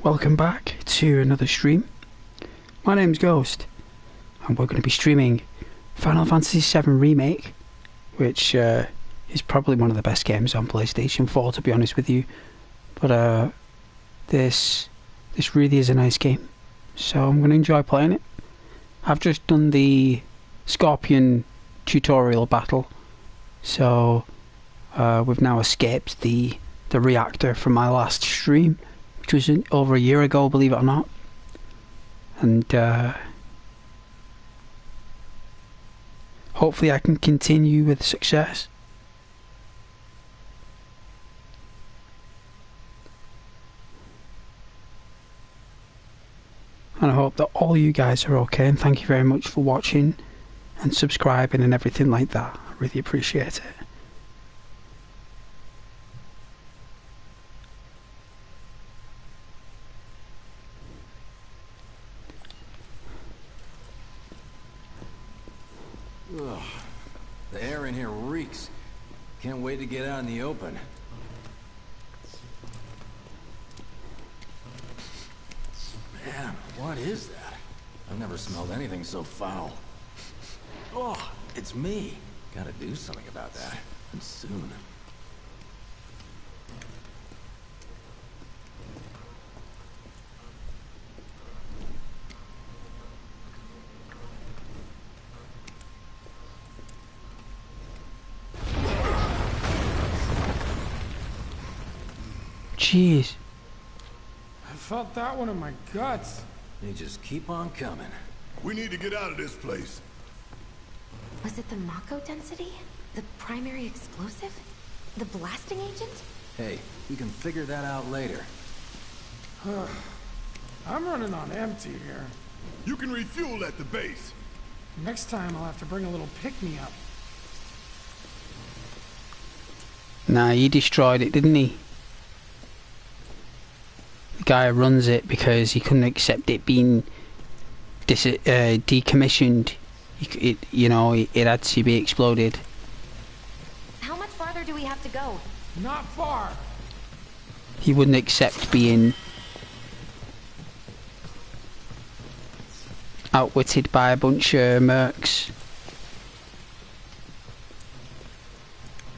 welcome back to another stream. My name's Ghost, and we're going to be streaming Final Fantasy VII Remake, which is probably one of the best games on PlayStation 4, to be honest with you. But this really is a nice game, so I'm going to enjoy playing it. I've just done the Scorpion tutorial battle, so we've now escaped the reactor from my last stream, which was over a year ago, believe it or not. And hopefully I can continue with success. And I hope that all you guys are okay, and thank you very much for watching and subscribing and everything like that. I really appreciate it. Ugh. The air in here reeks. Can't wait to get out in the open. Man, what is that? I've never smelled anything so foul. Oh, it's me. Gotta do something about that. And soon. Jeez. I felt that one in my guts. They just keep on coming. We need to get out of this place. Was it the Mako density? The primary explosive? The blasting agent? Hey, we can figure that out later. I'm running on empty here. You can refuel at the base. Next time I'll have to bring a little pick-me-up. Nah, he destroyed it, didn't he? The guy runs it because he couldn't accept it being decommissioned. It had to be exploded. How much farther do we have to go? Not far. He wouldn't accept being outwitted by a bunch of mercs.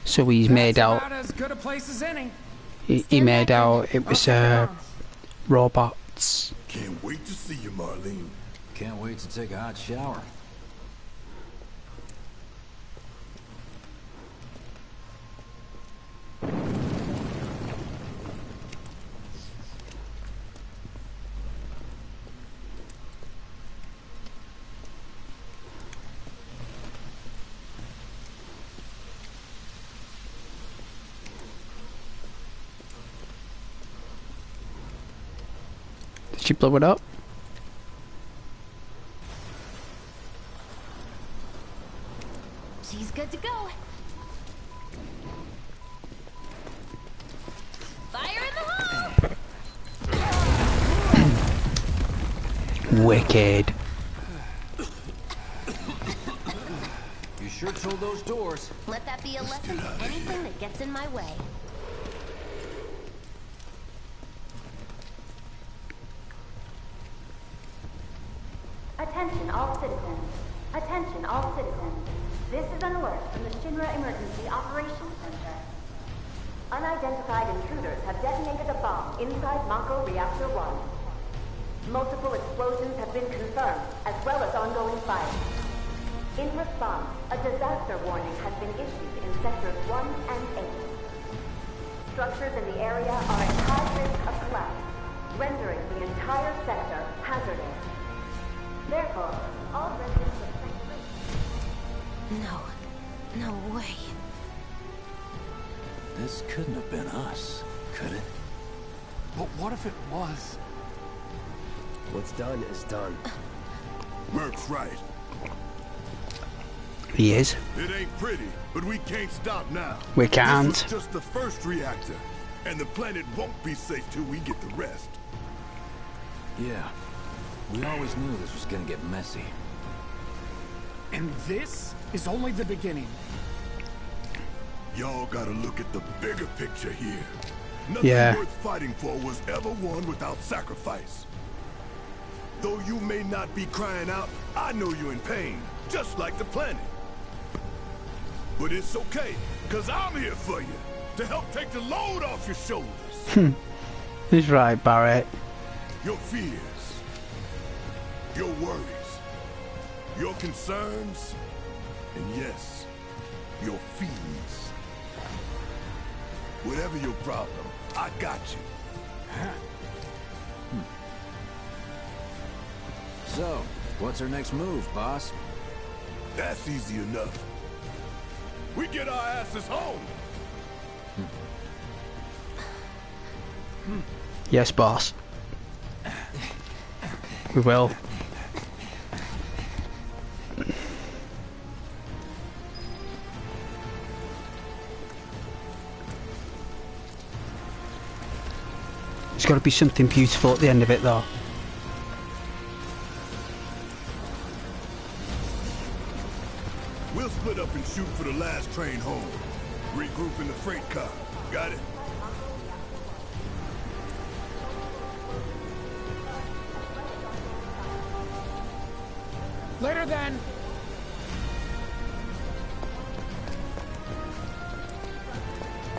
So he's made out. About as good a place as any. He made out it was robots. Can't wait to see you, Marlene. Can't wait to take a hot shower. Did she blow it up? She's good to go. Fire in the hole! Wicked. You sure told those doors. Let that be a lesson to anything that gets in my way. Attention all citizens. Attention all citizens. This is an alert from the Shinra Emergency Operations Center. Unidentified intruders have detonated a bomb inside Mako Reactor 1. Multiple explosions have been confirmed, as well as ongoing fire. In response, a disaster warning has been issued in Sectors 1 and 8. Structures in the area are at high risk of collapse, rendering the entire sector hazardous. Therefore, all residents of Sector 8... No way. This couldn't have been us, could it? But what if it was? What's done is done. Merc's right. He is. It ain't pretty, but we can't stop now. We can't. This was just the first reactor, and the planet won't be safe till we get the rest. Yeah. We always knew this was gonna get messy. And this is only the beginning. Y'all gotta look at the bigger picture here. Nothing Yeah. worth fighting for was ever won without sacrifice. Though you may not be crying out, I know you're in pain, just like the planet. But it's okay, because I'm here for you, to help take the load off your shoulders. He's right, Barrett. Your fears, your worries, your concerns, and yes, your feelings. Whatever your problem, I got you. So, what's our next move, boss? That's easy enough. We get our asses home. Yes, boss. We will. There's got to be something beautiful at the end of it, though. We'll split up and shoot for the last train home. Regroup in the freight car. Got it? Later then.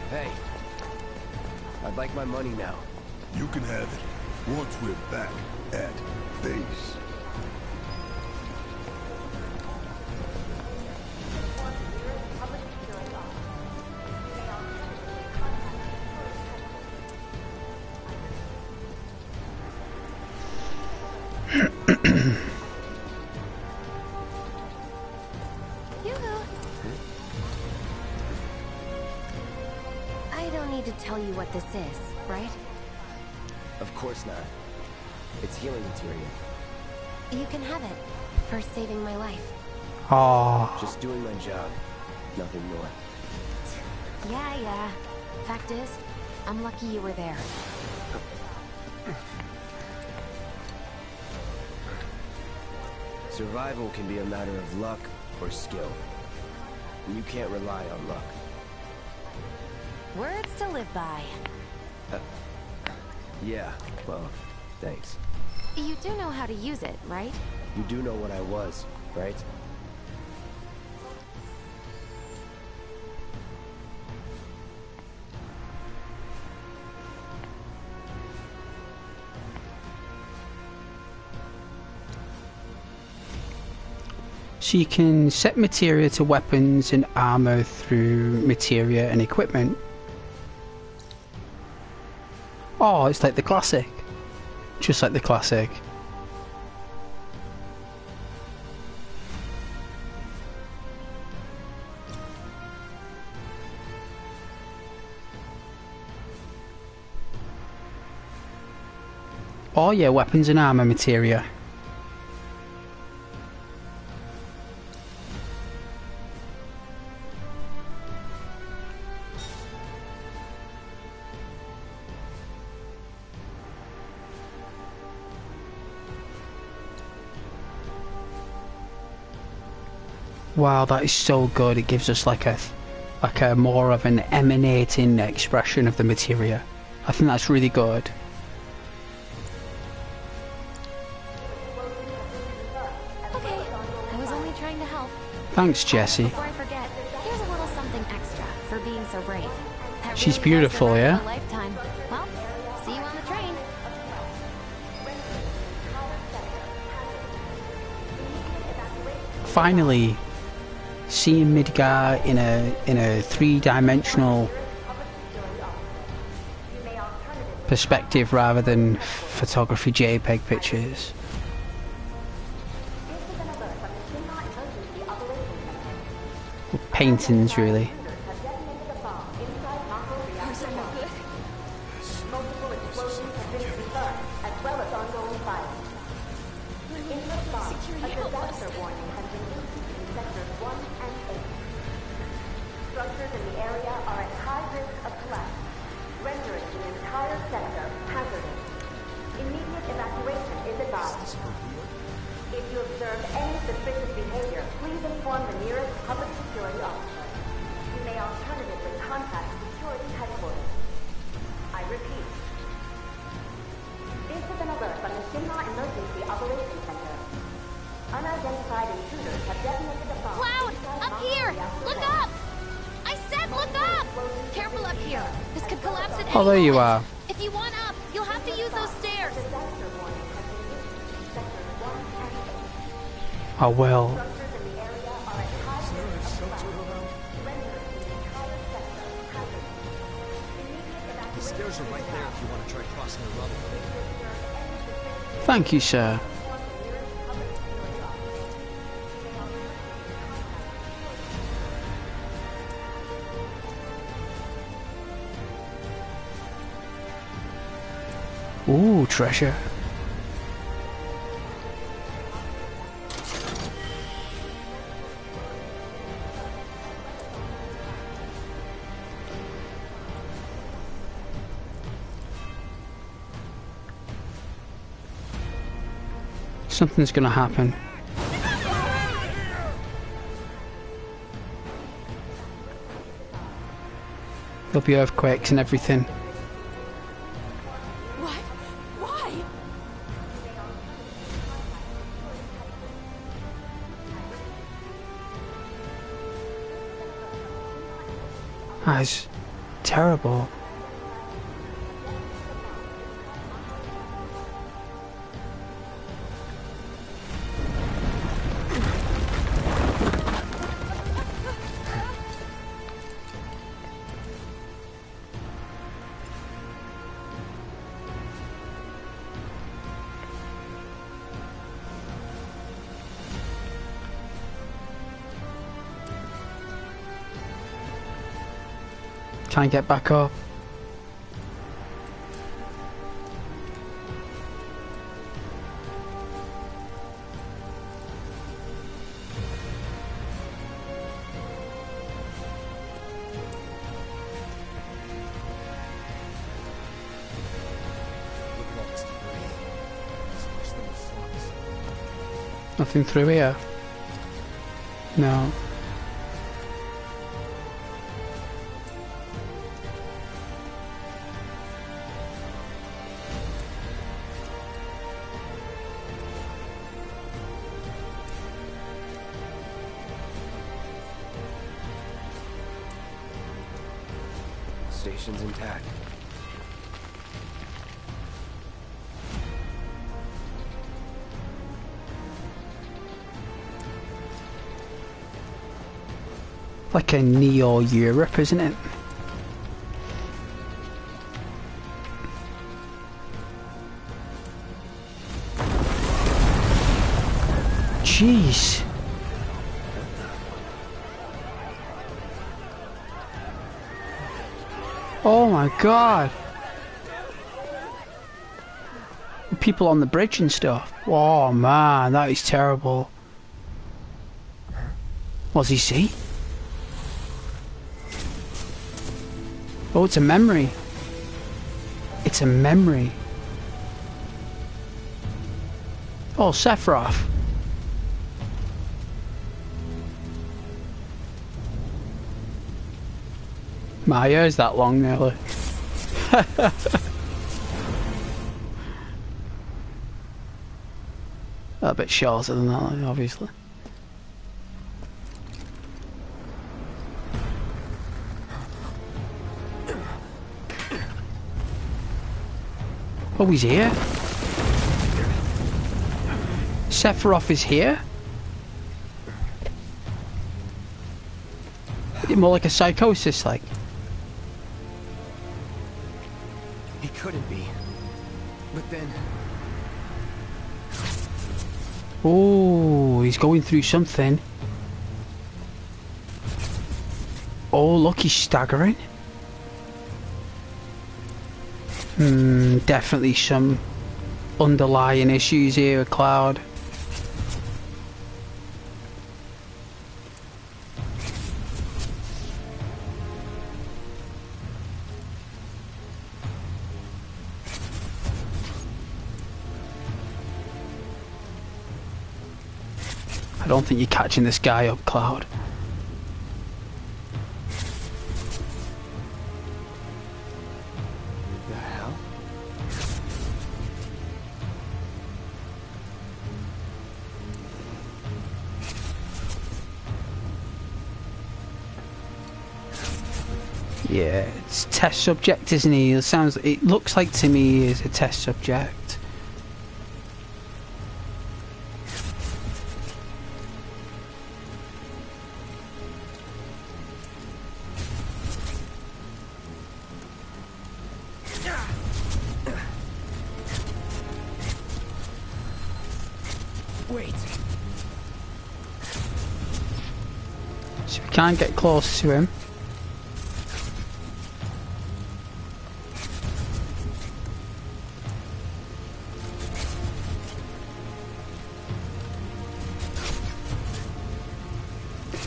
Hey. I'd like my money now. You can have it once we're back at base. I don't need to tell you what this is, right? Of course not. It's healing material. You can have it for saving my life. Oh, Just doing my job. Nothing more. Yeah. Fact is, I'm lucky you were there. Survival can be a matter of luck or skill. And you can't rely on luck. Words to live by. Yeah, well, thanks. You do know how to use it, right? You do know what I was, right? so you can set materia to weapons and armor through materia and equipment. Oh, it's like the classic. Just like the classic. Oh yeah, weapons and armor materia. Wow, that is so good. It gives us like a more of an emanating expression of the materia. I think that's really good. Okay, I was only trying to help. Thanks, Jessie. Before I forget, here's a little something extra for being so brave. That She's really does beautiful, remind yeah? me of a lifetime. Well, see you on the train. Finally, seeing Midgar in a three-dimensional perspective rather than photography JPEG pictures. Paintings, really. Multiple explosions have been confirmed, as well as ongoing fires. In response, a disaster warning has been issued in sectors 1 and 8. Structures in the area are at high risk of collapse, rendering the entire sector hazardous. Immediate evacuation is advised. If you observe any suspicious behavior, please inform the nearest public security officer. You may alternatively contact security headquarters. I Shinra Emergency Operations Center. Unidentified intruders have detonated a bomb. Cloud! inside Up Mako here! reactor Look one. up! I said look up! Careful up here. This could collapse at any Oh, there you moment. are. If you want up, you'll have to use those stairs. Disaster warning has been issued. Sectors 1 and 6. I will. Structures in the area are at high risk of collapse, rendering the entire sector hazardous. Immediate The stairs are right there if you want to try crossing the rubble. Thank you, sir. Ooh, treasure. Something's gonna happen. There'll be earthquakes and everything. What? Why? That's terrible. Try and get back up. Look at all this debris. It's worse than the slums. Nothing through here. No. Station's intact. Like a Neo-Europe, isn't it? Jeez. Oh my god. People on the bridge and stuff. Oh man, that is terrible. What's he see? Oh, it's a memory. It's a memory. Oh, Sephiroth. My ear's that long nearly. A bit shorter than that, obviously. Oh, he's here? Sephiroth is here? More like a psychosis, like. He couldn't be. But then... Oh, he's going through something. Oh, look, he's staggering. Definitely some underlying issues here with Cloud. I don't think you're catching this guy up, Cloud. The hell? Yeah, it's test subject, isn't he? It looks like to me he is a test subject. Wait. So we can't get close to him.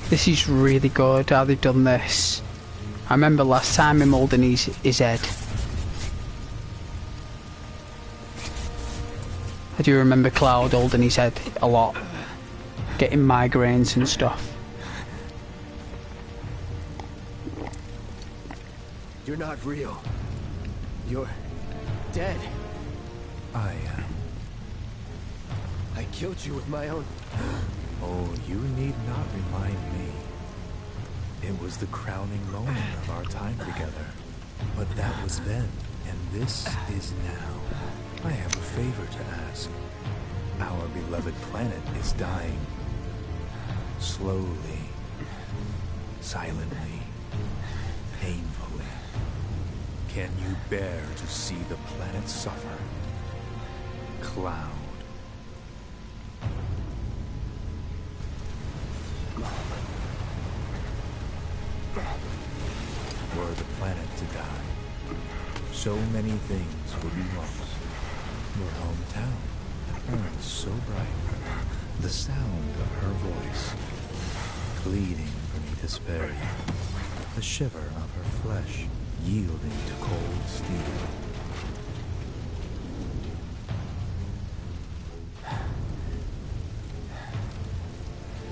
This is really good how they've done this. I remember last time him holding his head. I do remember Cloud holding his head a lot. Getting migraines and stuff. You're not real. You're dead. I am. I killed you with my own... Oh, you need not remind me. It was the crowning moment of our time together. But that was then, and this is now. I have a favor to ask. Our beloved planet is dying. Slowly. Silently. Painfully. Can you bear to see the planet suffer? Cloud. Were the planet to die, so many things would be lost. Your hometown burns so bright. The sound of her voice, pleading for me to spare you. The shiver of her flesh, yielding to cold steel.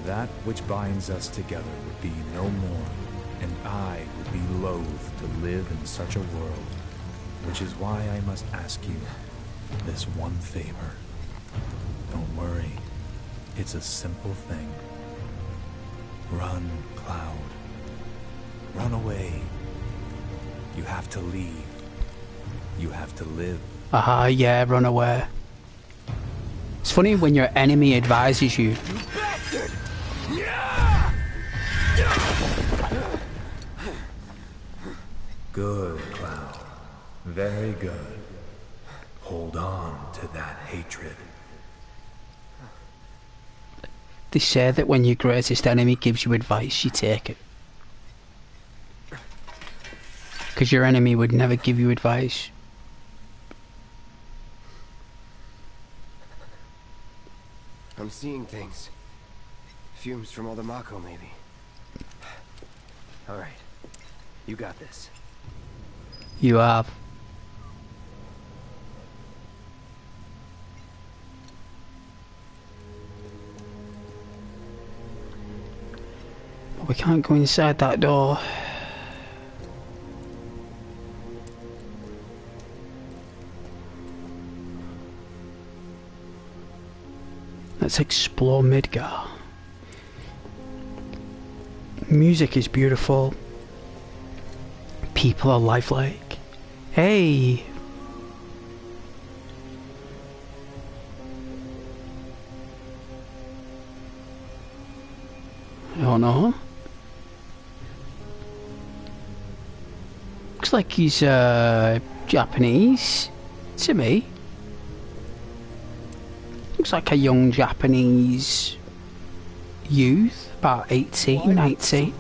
That which binds us together would be no more, and I would be loath to live in such a world, which is why I must ask you this one favor. Don't worry, it's a simple thing. Run, Cloud. Run away. You have to leave. You have to live. Aha, yeah, run away. It's funny when your enemy advises you. Good, Cloud. Very good. Hold on to that hatred. They say that when your greatest enemy gives you advice, you take it. Because your enemy would never give you advice. I'm seeing things. Fumes from all the Mako, maybe. Alright. You got this. You have. We can't go inside that door. Let's explore Midgar. Music is beautiful. People are lifelike. Hey! I don't know. Looks like he's Japanese to me. Looks like a young Japanese youth, about 18, 19.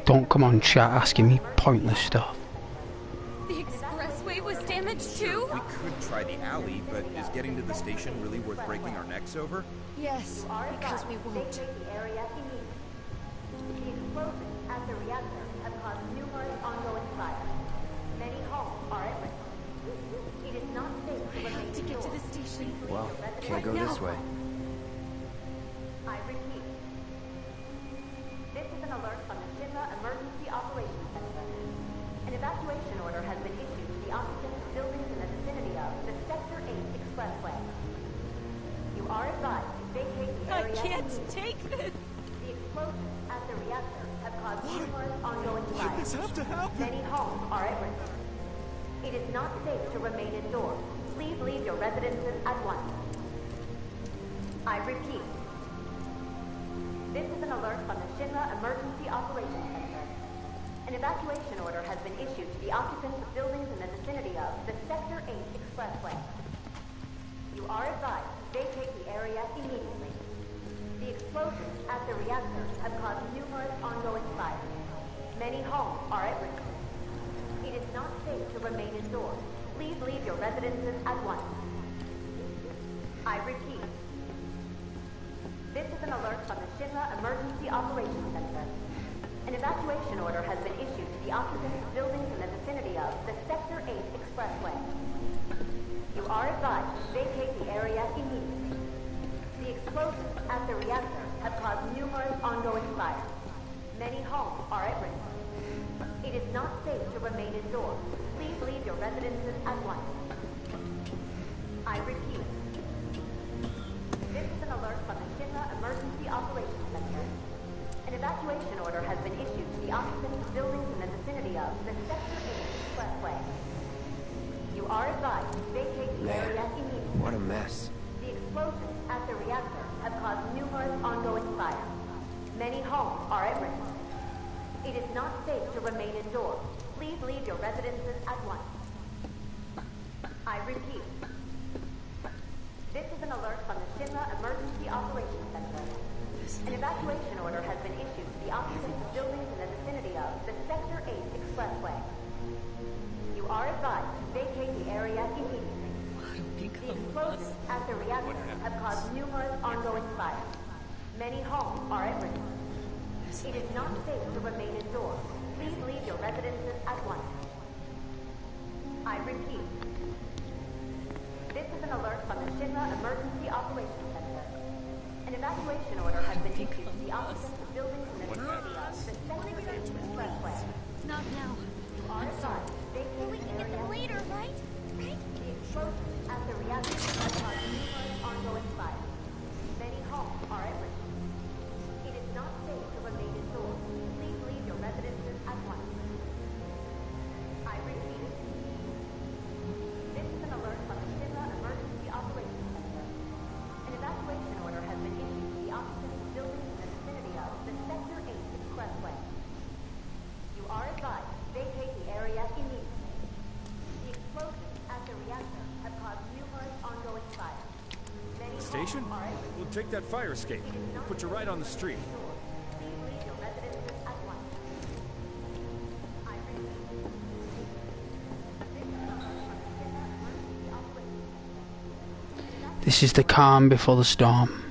Don't come on chat asking me pointless stuff. The expressway was damaged too? We could try the alley, but is getting to the station really worth breaking our necks over? Yes, because we won't. The explosions at the reactor have caused numerous ongoing fires. Many homes are at risk. It is not safe to remain To get to the indoors. station. Well, can't go Right this now. way. I repeat. This is an alert from the Shinra Emergency Operations Center. An evacuation order has been issued to the occupants of buildings in the vicinity of the Sector 8 Expressway. You are advised to vacate the I area. can't take this. The explosions at the reactor have caused numerous ongoing fires. This have to happen. Many homes are at risk. It is not safe to remain indoors. Please leave your residences at once. I repeat. This is an alert from the Shinra Emergency Operations Center. An evacuation order has been issued to the occupants of buildings in the vicinity of the Sector 8 Expressway. You are advised to vacate the area immediately. The explosions at the reactor have caused numerous ongoing fires. Many homes are at risk. It is not safe to remain indoors. Please leave your residences at once. I repeat. This is an alert from the Shinra Emergency Operations Center. An evacuation order has been issued to the occupants of buildings in the vicinity of the Sector 8 Expressway. You are advised to vacate the area immediately. The explosions at the reactor have caused numerous ongoing fires. Many homes are at risk. It is not safe to remain indoors. Please leave your residences at once. I repeat. This is an alert from the Shinra Emergency Operations Center. An evacuation order has been issued to the occupants of buildings in the vicinity of the Sector 8 Expressway. You are advised to vacate the area immediately. What a mess. The explosions at the reactor have caused numerous ongoing fires. Many homes are at risk. It is not safe to remain indoors. Please leave your residences at once. I repeat. This is an alert from the Shinra Emergency Operations Center. An evacuation order has been issued to the occupants of buildings in the vicinity of the Sector 8 Expressway. You are advised to vacate the area immediately. The explosions at the reactor have caused numerous ongoing fires. Many homes are at risk. It is not safe to remain indoors. Please leave your residences at once. I repeat. This is an alert from the Shinra Emergency Operations Center. An evacuation order has been issued to the occupants of buildings in the vicinity of the Sector 8 Expressway. Not now. You are advised to vacate We the can get area. them later, right? The explosions at the reactor have caused numerous ongoing fires. Many homes are at risk. It is not safe to remain indoors. Please leave your residences at once. I repeat. This is an alert from the Shinra Emergency Operations Center. An evacuation order has been issued to the occupants of buildings in the vicinity of the Sector 8 Expressway. You are advised to vacate the area immediately. The explosions at the reactor have caused numerous ongoing fires. Many Station? homes are at risk. We'll take that fire escape. Put you right on the street. Please leave your residences at once. I repeat. This is the calm before the storm.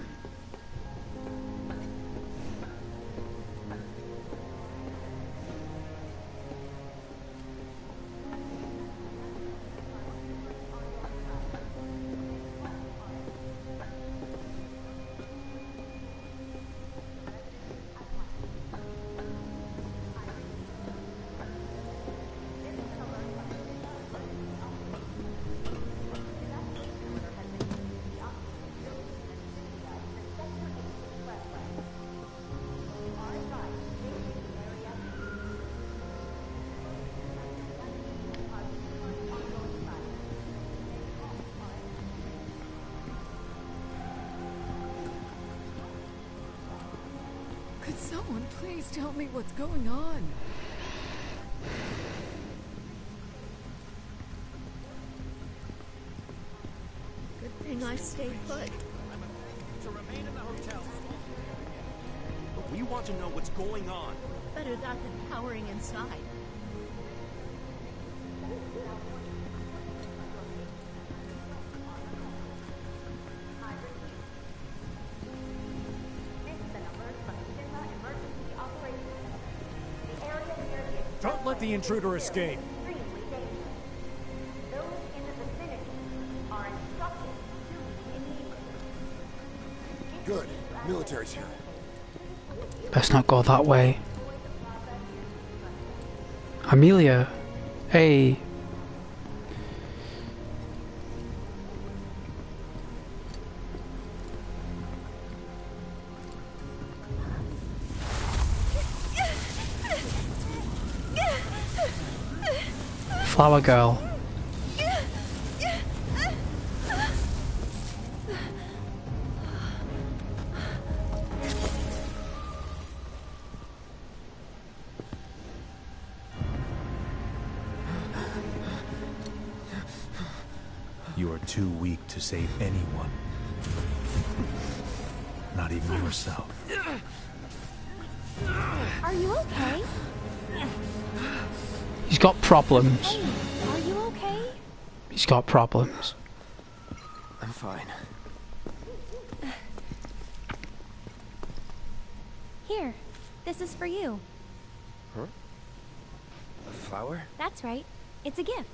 Could someone please tell me what's going on? Good thing I stayed put. To remain in the hotel. But we want to know what's going on. Better that than cowering inside. Don't let the intruder escape. Extremely dangerous. Good. Military's here. Let's not go that way. Amelia. Hey. Flower girl. You are too weak to save anyone. Not even yourself. Are you okay? He's got problems. Hey, are you okay? He's got problems. I'm fine. Here, this is for you. Huh? A flower? That's right. It's a gift.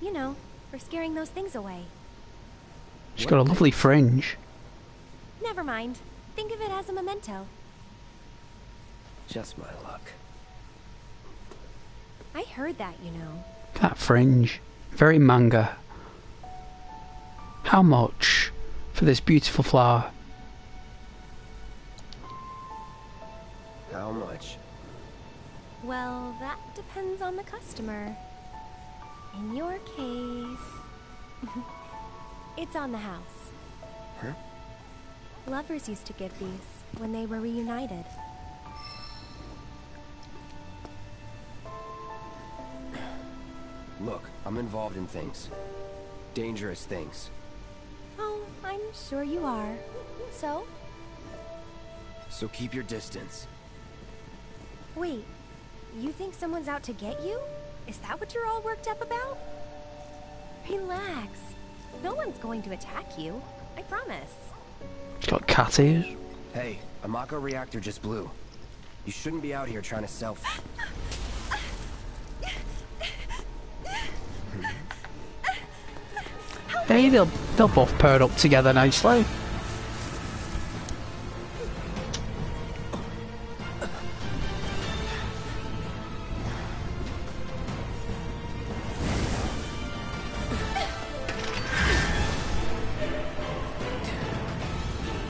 You know, for scaring those things away. She's got a lovely fringe. Never mind. Think of it as a memento. Just my luck. I heard that, you know. That fringe. Very manga. How much for this beautiful flower? How much? Well, that depends on the customer. In your case, it's on the house. Huh? Lovers used to give these when they were reunited. Look, I'm involved in things. Dangerous things. Oh, I'm sure you are. So? So keep your distance. Wait, you think someone's out to get you? Is that what you're all worked up about? Relax. No one's going to attack you. I promise. She's got cat ears. Hey, a Mako reactor just blew. You shouldn't be out here trying to sell. Hey, they'll both pair up together nicely.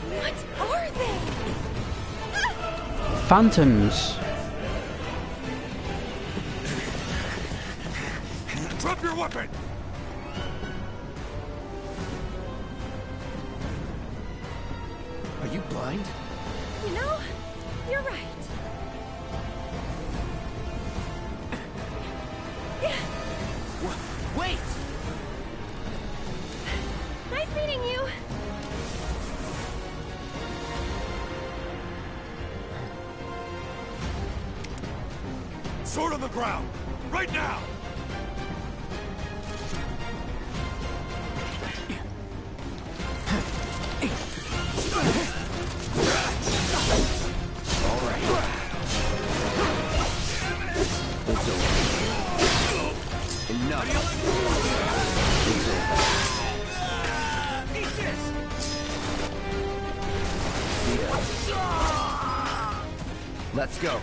What are they? Phantoms. Drop your weapon! Are you blind? You know, you're right. Wait! Nice meeting you. Sword on the ground! Right now! Let's go.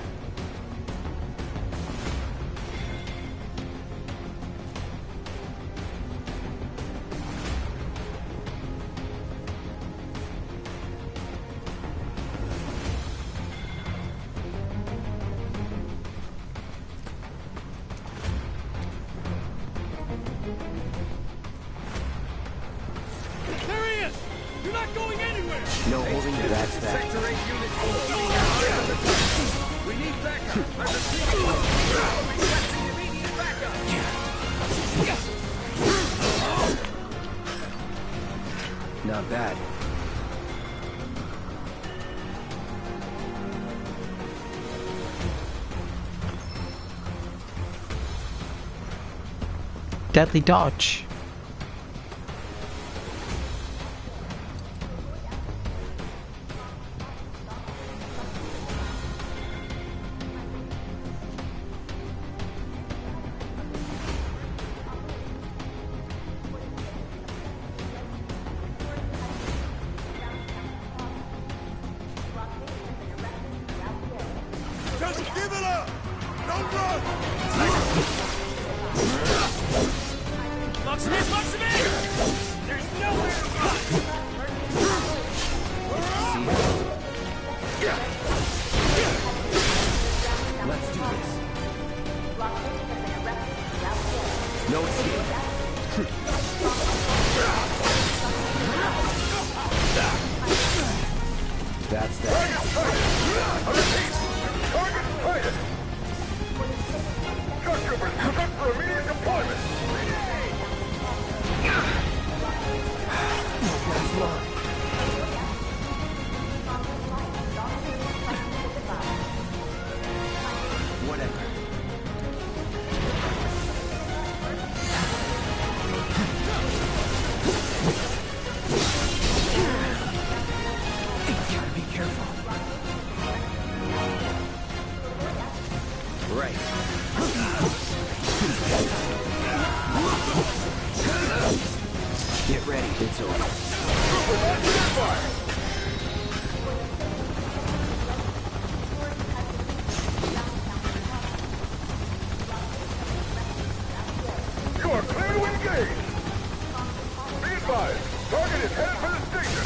There he is! You're not going anywhere! No holding your that's that. Sector 8 units. We need backup. I repeat. Requesting immediate backup. Not bad. Deadly dodge. Locksmith! There's nowhere to Let's do this. No escape. That's that. Target sighted! Structure prep for immediate deployment! Whatever. Gotta be careful. Right. Get ready, it's over. You are clear to engage! Be advised, target is headed for the station!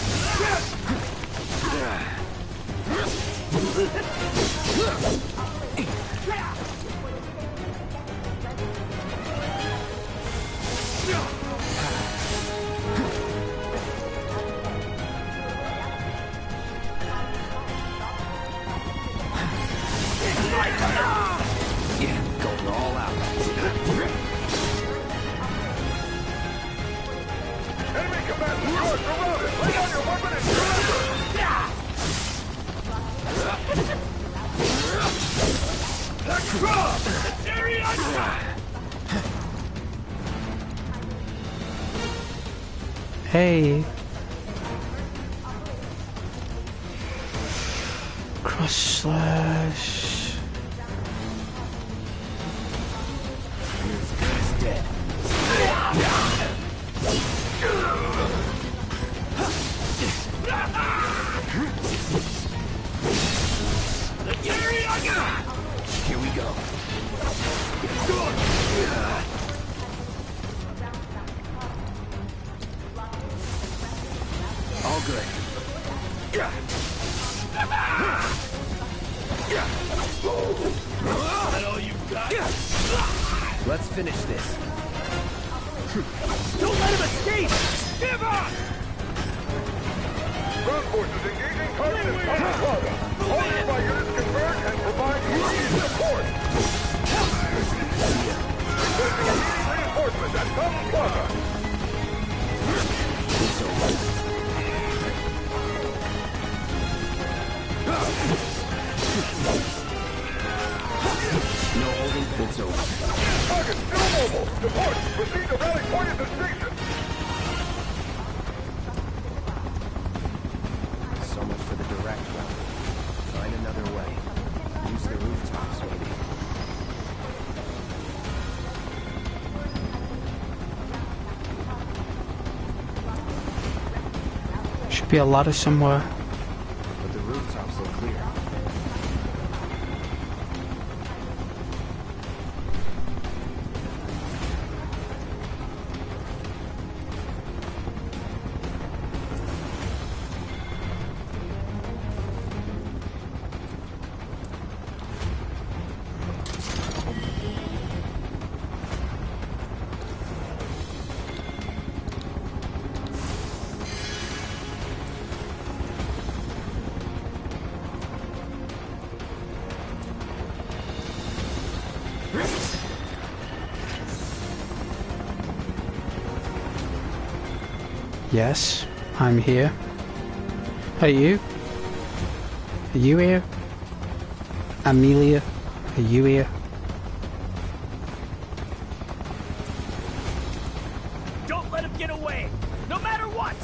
Yeah, going all out. Enemy combatants, you are surrounded! Lay down your weapon and surrender! Hey. Cross slash. He's dead. Here we go. All good. That all you got? Let's finish this. Don't let him escape! Give up! Ground forces engaging target in Santa Plaza. All nearby units converge and provide immediate support. Requesting immediate reinforcements at Santa Plaza. It's over. No holding, it's over. Target still mobile. Support. Proceed to rally point at the station. So much for the direct route. Find another way. Use the rooftops, maybe. Should be a ladder somewhere. But the rooftops look clear. Yes, I'm here. Are you? Are you here? Amelia, are you here? Don't let him get away! No matter what!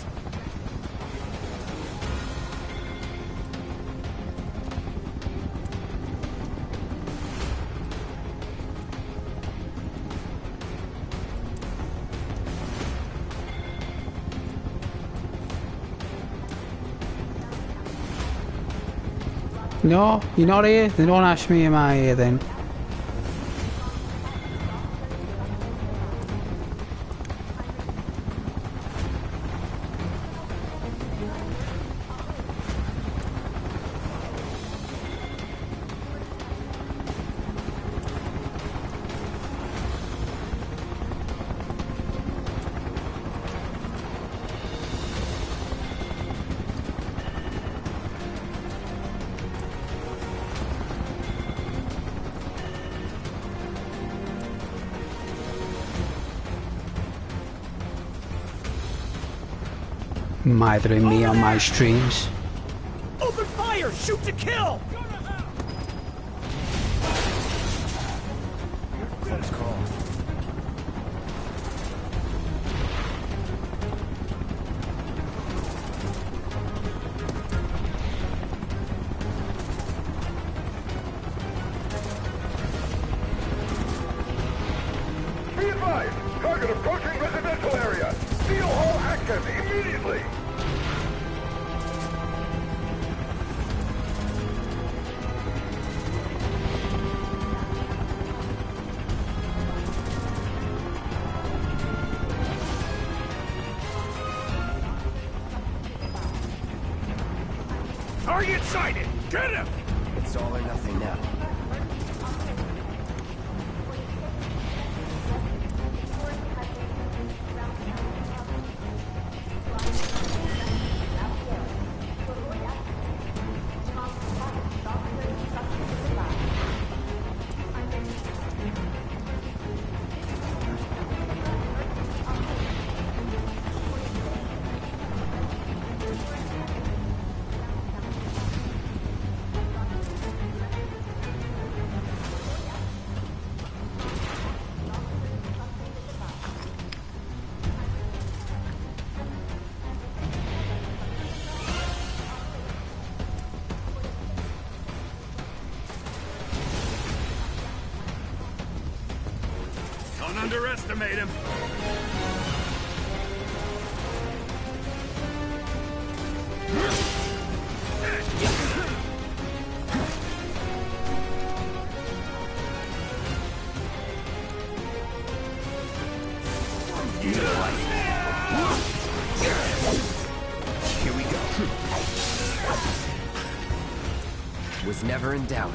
No, you're not here? Then don't ask me, am I here then? mithering me on my streams. Open fire! Shoot to kill! Close call. Be advised! Target approaching residential area! Steel hull active immediately! Target sighted! Get him! It's all or nothing now. Don't underestimate him! Here we go. Was never in doubt.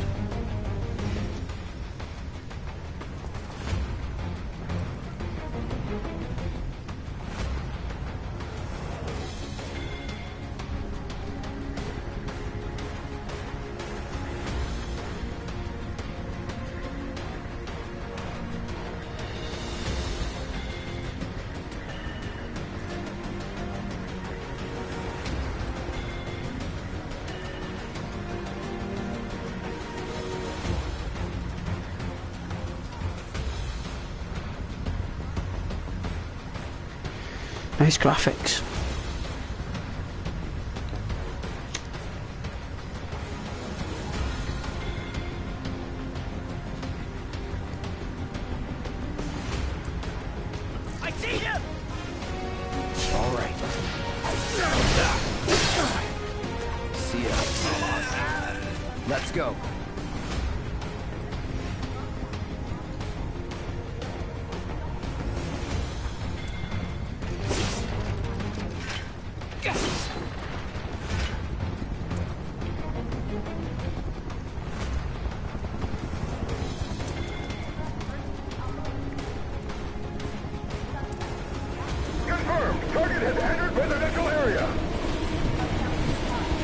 Nice graphics. I see him! All right. See ya. Let's go. Confirmed! Target has entered residential area!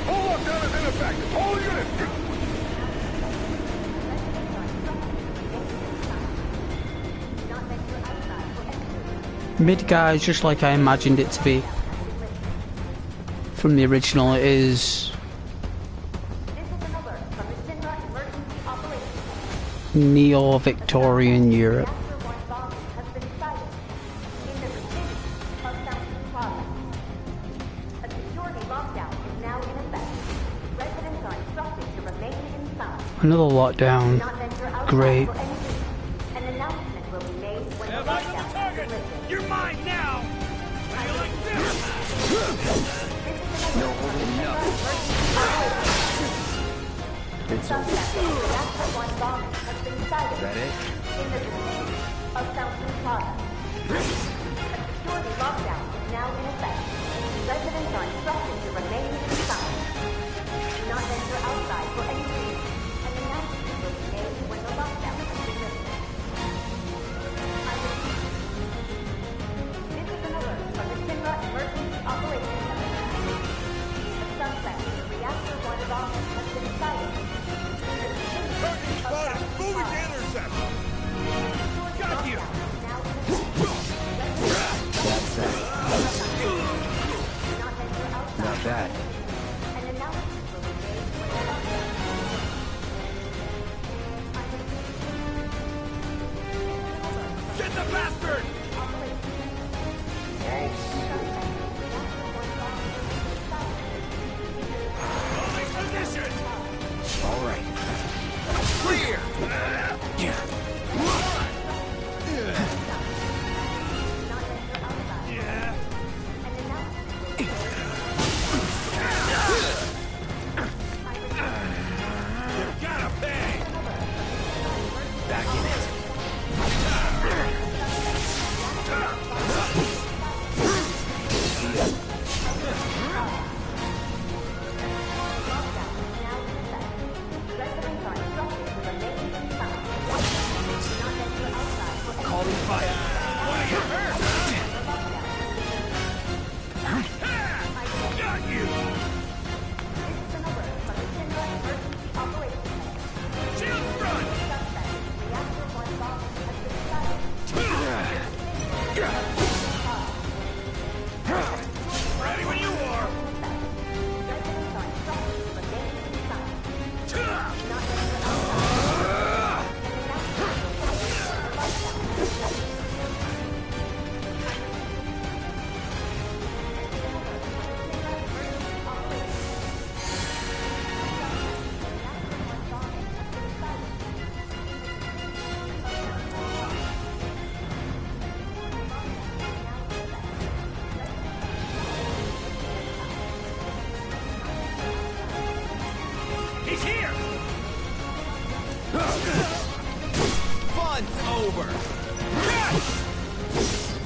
Full lockdown is in effect! All units! Midgar is just like I imagined it to be. From the original, it is neo-Victorian Europe. Another lockdown. Great. An announcement will be made when the Have eyes on the lockdown target! is lifted. You're mine now! How do you like this? No holding nothing. It's over. Reactor 1 bomb has been sighted That it? in the vicinity of Fountain Plaza. A security lockdown is now in effect. Residents are instructed to remain inside. Do not venture outside for any reason. An announcement will be made when the lockdown has been lifted. I repeat. This is an alert from the Shinra Emergency Operations Center. A suspect in the Reactor 1 bomb has been sighted. Target spotted! Moving to intercept! Got you! That's that. over.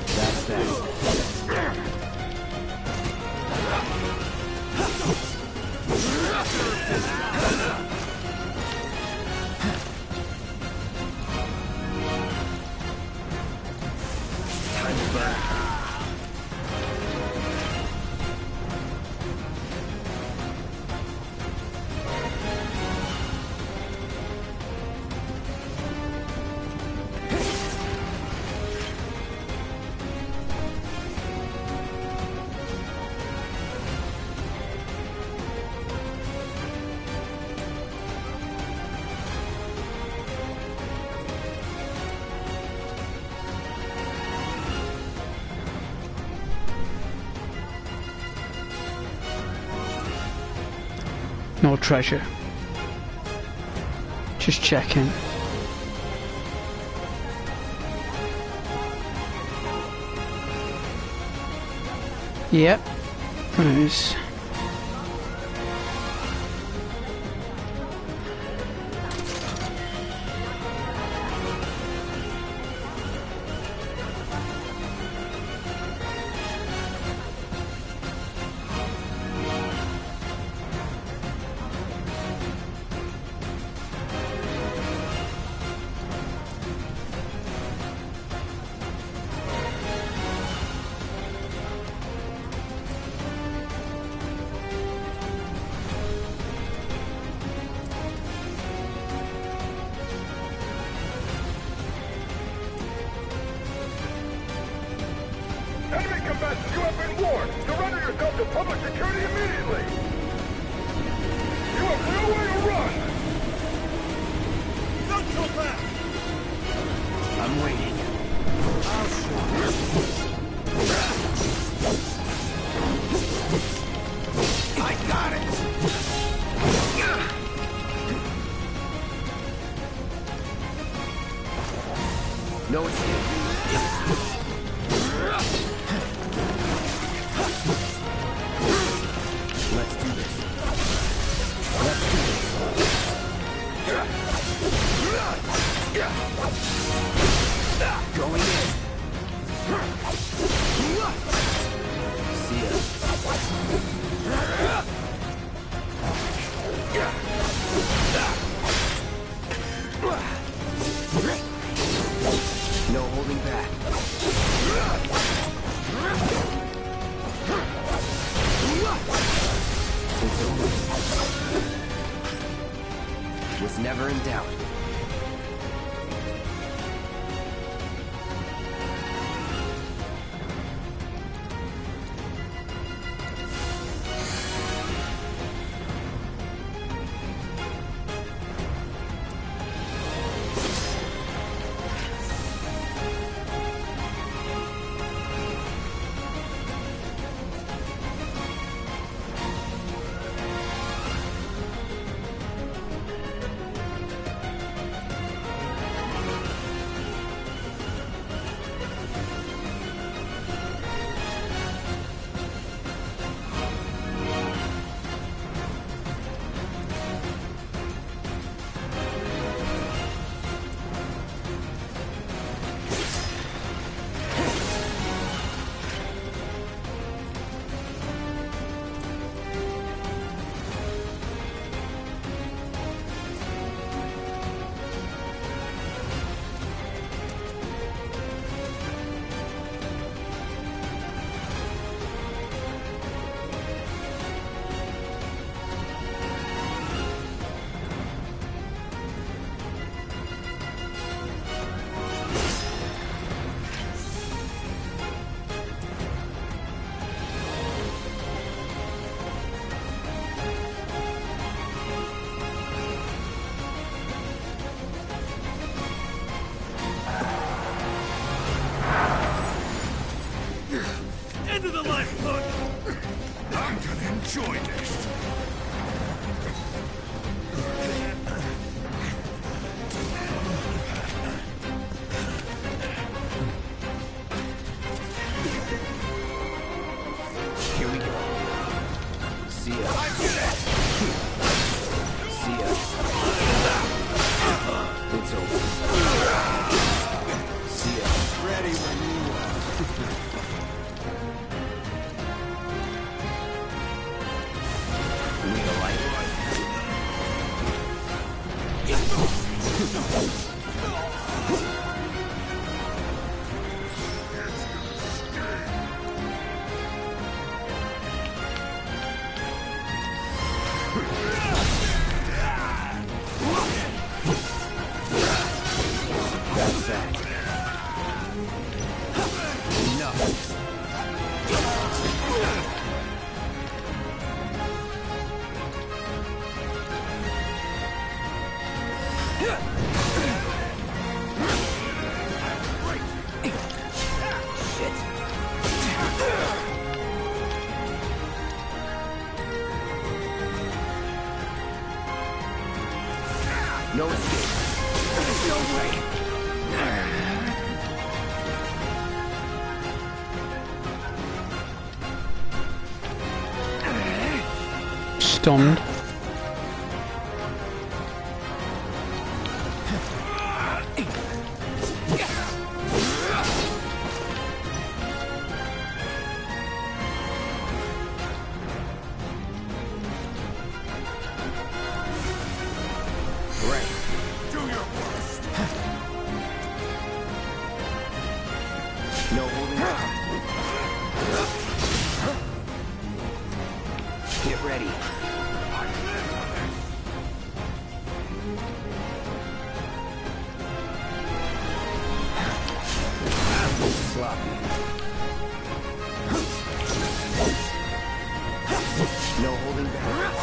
That's that. Time to burn. No treasure. Just checking. Yep. There is. Enemy combatants, you have been warned. Surrender yourself to public security immediately. You have nowhere to run. Not so fast. I'm waiting. I got it. No escape. Let's do this. Let's do this. Going in. See ya. No holding back. It's over. Was never in doubt. Into the lifeboat. I'm gonna enjoy this. Here we go. See ya. See ya. It's over. ready when you are. Need a light? That's that. Enough. No escape. No way. Stunned. Right. Do your worst. No holding back. Get ready. Sloppy. No holding back.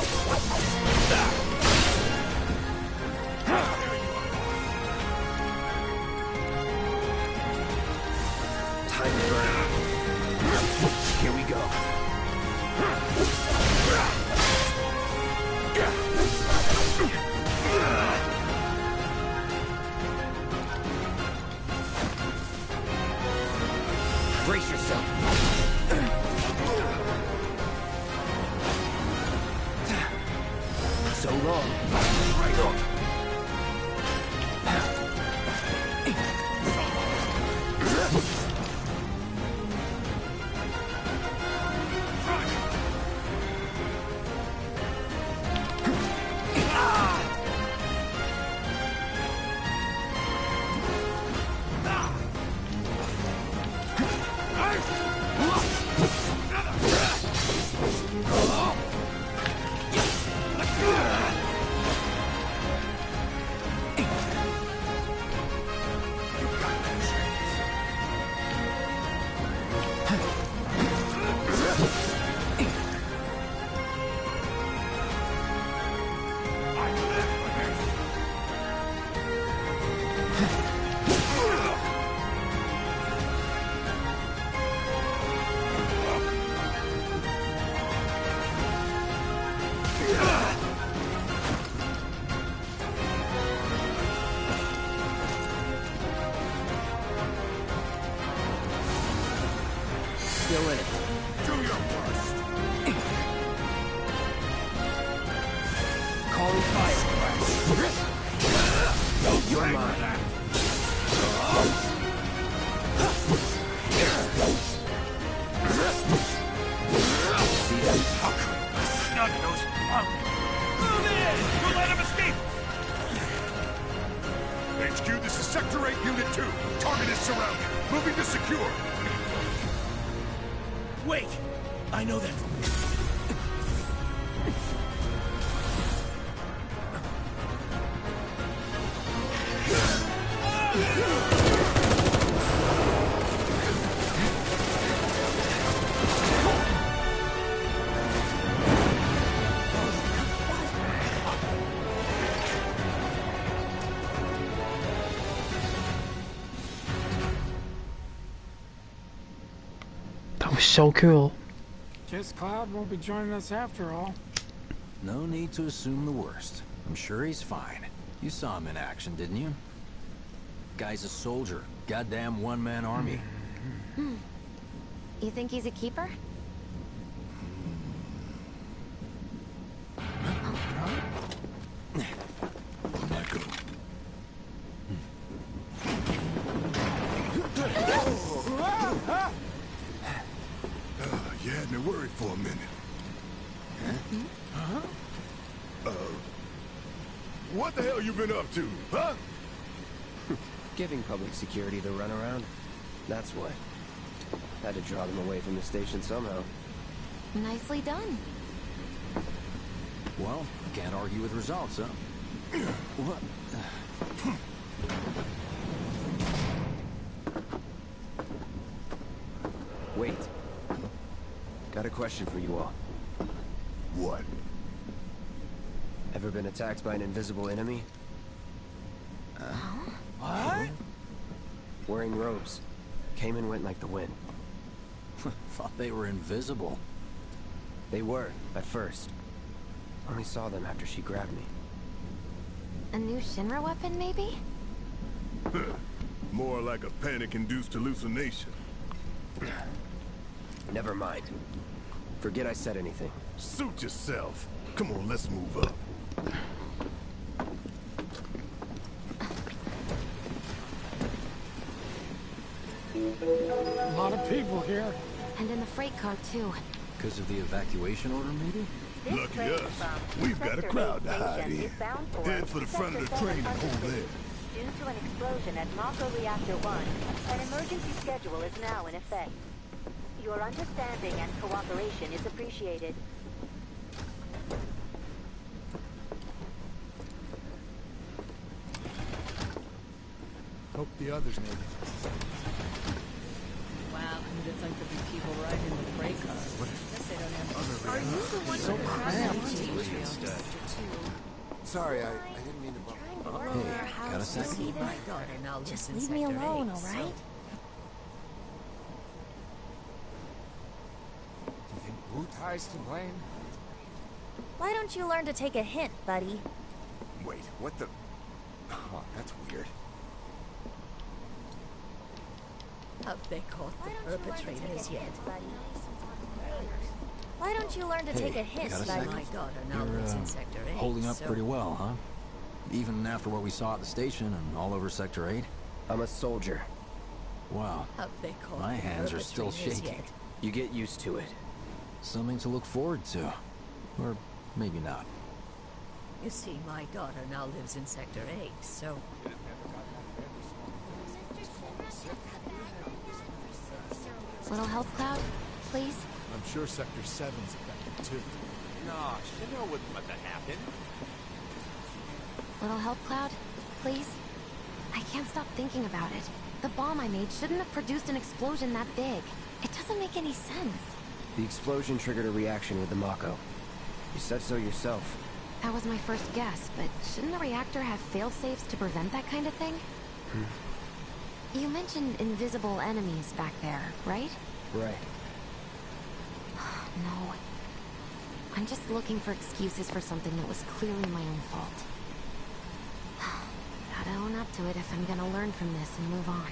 Time to burn. Here we go. Brace yourself. So long. Right on. Still in it. Do your worst. Calling fire. You're mine. See ya. Snot-nosed punk! Move in! We'll let him escape! HQ, this is Sector 8, Unit 2. Target is surrounded. Moving to secure. Wait! I know that. That was so cool. Guess Cloud won't be joining us after all. No need to assume the worst. I'm sure he's fine. You saw him in action, didn't you? Guy's a soldier. Goddamn one-man army. You think he's a keeper? Michael. What the hell you been up to, huh? Giving public security the runaround. That's what. Had to draw them away from the station somehow. Nicely done. Well, can't argue with results, huh? What? Wait. Got a question for you all. What? Ever been attacked by an invisible enemy? What? Wearing robes. Came and went like the wind. Thought they were invisible. They were, at first. Only saw them after she grabbed me. A new Shinra weapon, maybe? More like a panic-induced hallucination. Never mind. Forget I said anything. Suit yourself. Come on, let's move up. A lot of people here. And in the freight car, too. Because of the evacuation order, maybe? Lucky us. We've got a crowd to hide in. Head for the front of the train and hold there. Due to an explosion at Mako Reactor 1, an emergency schedule is now in effect. Your understanding and cooperation is appreciated. Hope the others made it. Wow, who'd have thunk there'd be people riding in the freight car? Guess they don't have. Are you the one So cramped? Sorry, I didn't mean to bump. Hey, got a second? My daughter now lives Just in leave me Sector alone, 8, alright? Do you think Wutai's to blame? Why don't you learn to take a hint, buddy? Wait, what the... Oh, that's weird. Have they caught the perpetrators yet? Why don't you learn to take a hint, got a buddy? second? My daughter now lives in Sector 8. Holding up so pretty well, huh? Even after what we saw at the station and all over Sector 8? I'm a soldier. Wow. Have they caught My the hands are still perpetrators shaking. yet? You get used to it. Something to look forward to. Or maybe not. You see, my daughter now lives in Sector 8, so... Little health cloud, please? I'm sure Sector 7's affected too. Nah, Shinra wouldn't let that happen. Little health cloud, please? I can't stop thinking about it. The bomb I made shouldn't have produced an explosion that big. It doesn't make any sense. The explosion triggered a reaction with the Mako. You said so yourself. That was my first guess, but shouldn't the reactor have fail-safes to prevent that kind of thing? You mentioned invisible enemies back there, right? Right. No. I'm just looking for excuses for something that was clearly my own fault. Gotta own up to it if I'm gonna learn from this and move on.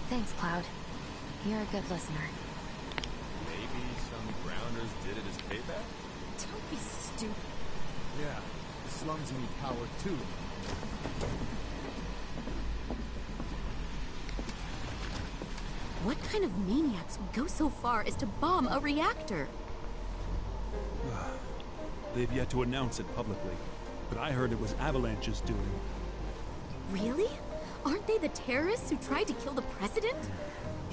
Thanks, Cloud. You're a good listener. Maybe some grounders did it as payback? Don't be stupid. Yeah, the slums need power too. What kind of maniacs would go so far as to bomb a reactor? They've yet to announce it publicly, but I heard it was Avalanche's doing. Really? Aren't they the terrorists who tried to kill the president?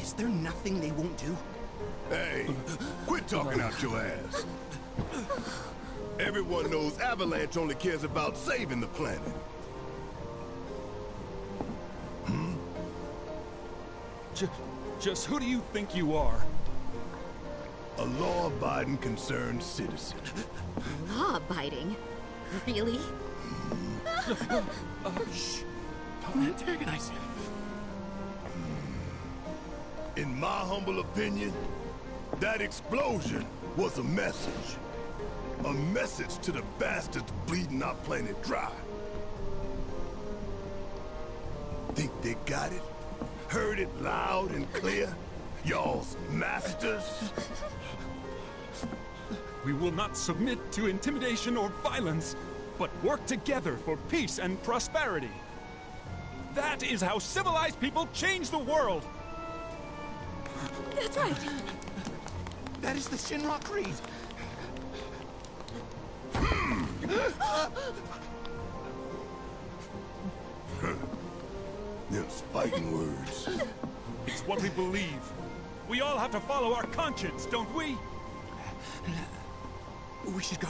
Is there nothing they won't do? Hey, quit talking out your ass. Everyone knows Avalanche only cares about saving the planet. Just who do you think you are? A law-abiding, concerned citizen. Law-abiding? Really? Shh. Don't antagonize him. In my humble opinion, that explosion was a message. A message to the bastards bleeding our planet dry. Think they got it? Heard it loud and clear? Y'all's masters? We will not submit to intimidation or violence, but work together for peace and prosperity. That is how civilized people change the world! That's right! That is the Shinra Creed! Them's fighting words. It's what we believe. We all have to follow our conscience, don't we? We should go.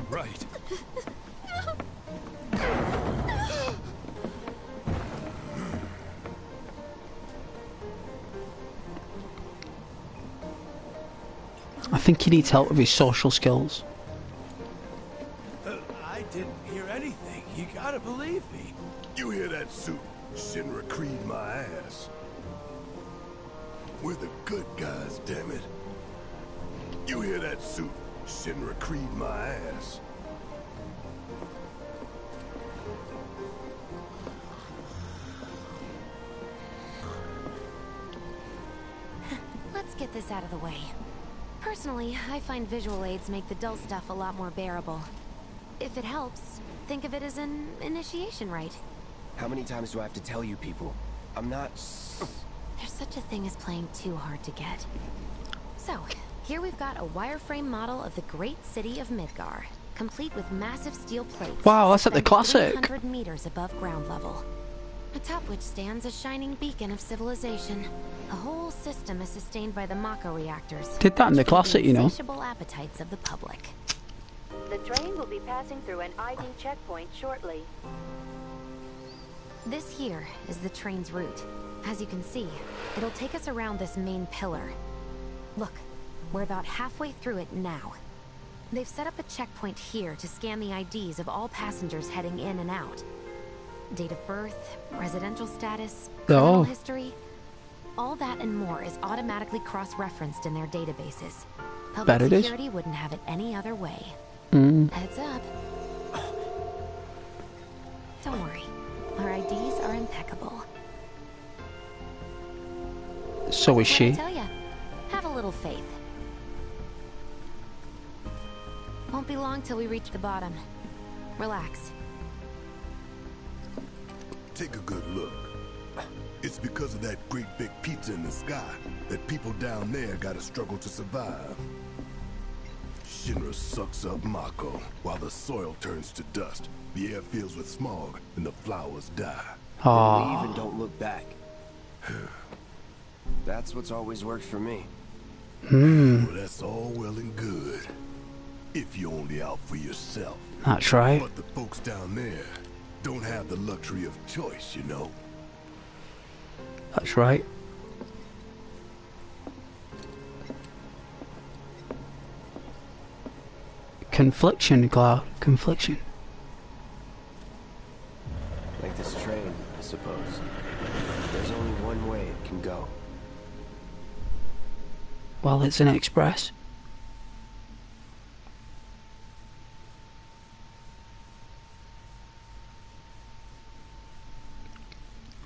Right. I think he needs help with his social skills. I didn't hear anything. You gotta believe me. You hear that suit? Shinra Creed my ass. We're the good guys, damn it. You hear that suit? Shinra Creed my ass. Let's get this out of the way. Personally, I find visual aids make the dull stuff a lot more bearable. If it helps, think of it as an initiation rite. How many times do I have to tell you people? I'm not... There's such a thing as playing too hard to get. So, here we've got a wireframe model of the great city of Midgar, complete with massive steel plates. Wow, that's at the classic. 300 meters above ground level. Atop which stands a shining beacon of civilization. The whole system is sustained by the Mako reactors. Did that in the classic, you know. Insatiable appetites of the public. The train will be passing through an ID checkpoint shortly. This here is the train's route. As you can see, it'll take us around this main pillar. Look, we're about halfway through it now. They've set up a checkpoint here to scan the IDs of all passengers heading in and out. Date of birth, residential status, criminal history. All that and more is automatically cross-referenced in their databases. Public security wouldn't have it any other way. Heads up. Don't worry. Our IDs are impeccable. So is she. I tell ya, have a little faith. Won't be long till we reach the bottom. Relax. Take a good look. It's because of that great big pizza in the sky that people down there gotta struggle to survive. Shinra sucks up Mako while the soil turns to dust, the air fills with smog, and the flowers die. Then leave and don't look back. That's what's always worked for me. Well, that's all well and good. If you're only out for yourself. That's right. But the folks down there don't have the luxury of choice, you know. That's right. Confliction, Cloud. Confliction. Like this train, I suppose. There's only one way it can go. Well, it's an express.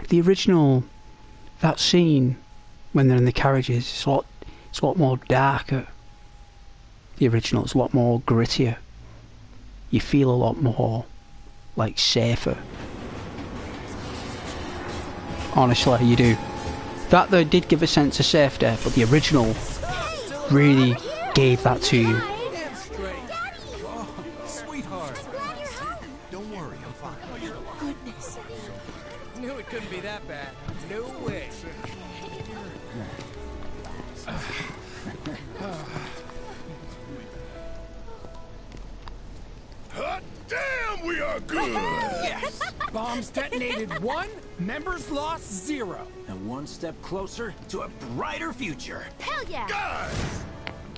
The original, that scene when they're in the carriages, it's a lot more darker. The original, it's a lot more grittier. You feel a lot more, like, safer. Honestly, you do. That though did give a sense of safety, but the original really gave that to you. Sweetheart. Don't worry, I'm fine. Goodness. Knew it couldn't be that bad. No way. Hot damn, we are good! Yes! Bombs detonated 1, members lost 0. And one step closer to a brighter future. Hell yeah! Guys!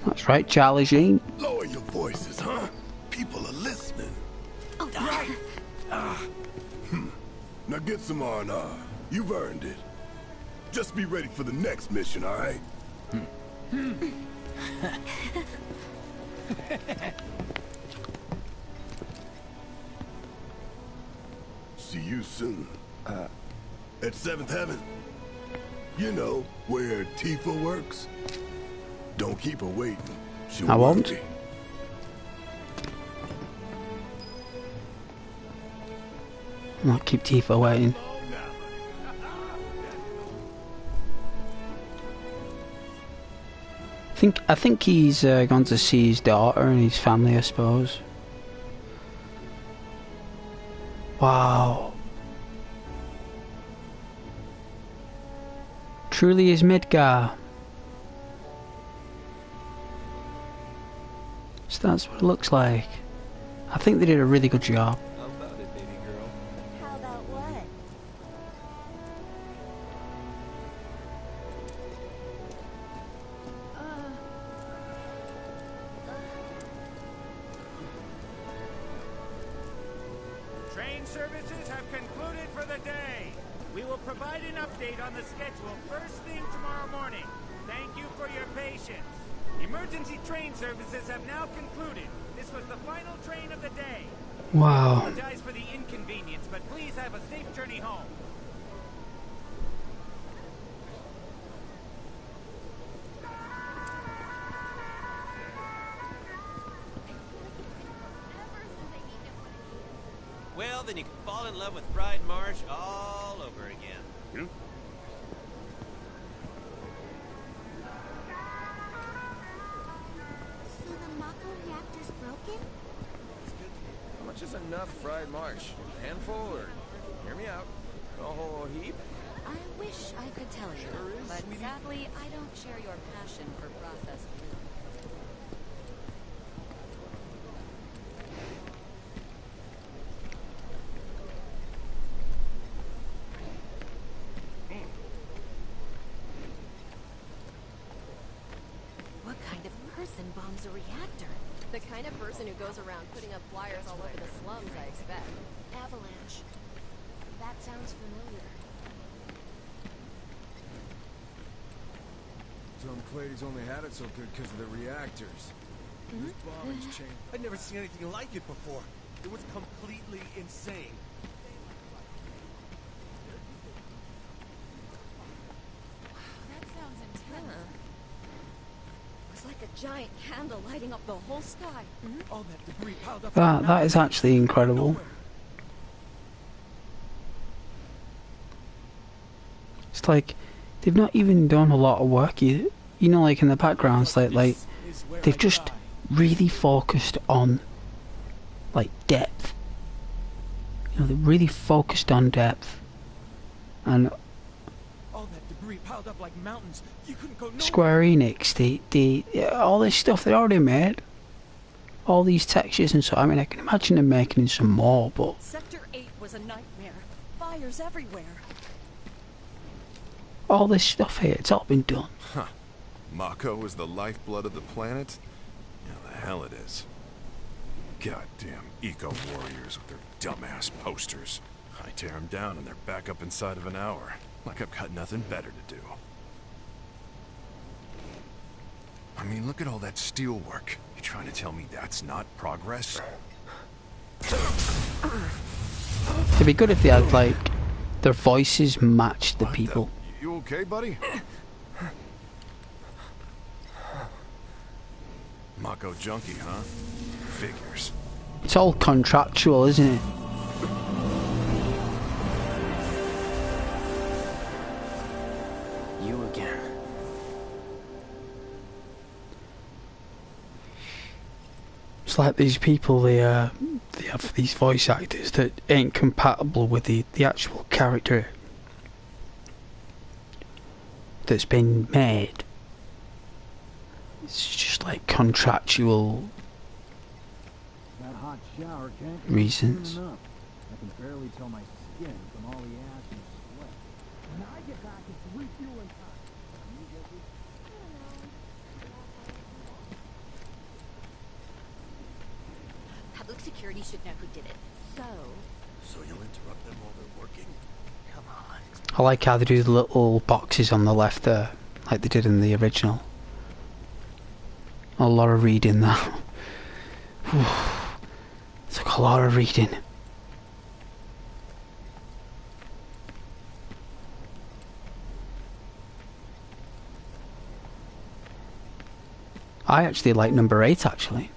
That's right, Charlie Sheen. Lower your voices, huh? People are listening. Oh, right. Now get some R&R. You've earned it. Just be ready for the next mission, all right? See you soon. At 7th Heaven. You know, where Tifa works. Don't keep her waiting. She'll I won't. worry. Not keep Tifa waiting. I think he's gone to see his daughter and his family, I suppose. Wow. Truly is Midgar. So that's what it looks like. I think they did a really good job. How about it, baby girl? How about what? Train services have concluded for the day. We will provide an update on the schedule first thing tomorrow morning. Thank you for your patience. Emergency train services have now concluded. This was the final train of the day. Wow. I apologize for the inconvenience, but please have a safe journey home. Well, then you can fall in love with fried marsh all over again. So the Mako reactor's broken? How much is enough fried marsh? A handful or... Hear me out. A whole heap? I wish I could tell you, but sadly, I don't share your passion for processed food. What kind of person bombs a reactor? The kind of person who goes around putting up flyers all over the slums, I expect. Avalanche. That sounds familiar. Tom Clady's only had it so good because of the reactors. This bombing chain. I'd never seen anything like it before. It was completely insane. That sounds intense. It was like a giant candle lighting up the whole sky. All that debris piled up. That is actually incredible. It's like they've not even done a lot of work. You know, like in the backgrounds, like they've just really focused on like depth. You know, they really focused on depth, and All that debris piled up like mountains. You couldn't go nowhere. Square Enix, all this stuff they already made, all these textures and so. I mean, I can imagine them making some more, but Sector 8 was a nightmare. Fires everywhere. all this stuff here, it's all been done. Huh. Mako is the lifeblood of the planet? Yeah, the hell it is. Goddamn eco-warriors with their dumbass posters. I tear them down and they're back up inside of an hour. Like I've got nothing better to do. I mean, look at all that steel work. You trying to tell me that's not progress? It'd be good if they had, like, their voices matched the people. You okay, buddy? Mako junkie, huh? Figures. It's all contractual, isn't it? You again. It's like these people, they have these voice actors that ain't compatible with the actual character that's been made. It's just like contractual That hot shower can't reasons. soon enough. I can barely tell my skin from all the ash and sweat. When I get back, it's refueling time. You get this? Public security should know who did it. So you'll interrupt them while they're working? Come on. I like how they do the little boxes on the left there, like they did in the original. A lot of reading that. Took a lot of reading. I actually like number 8 actually.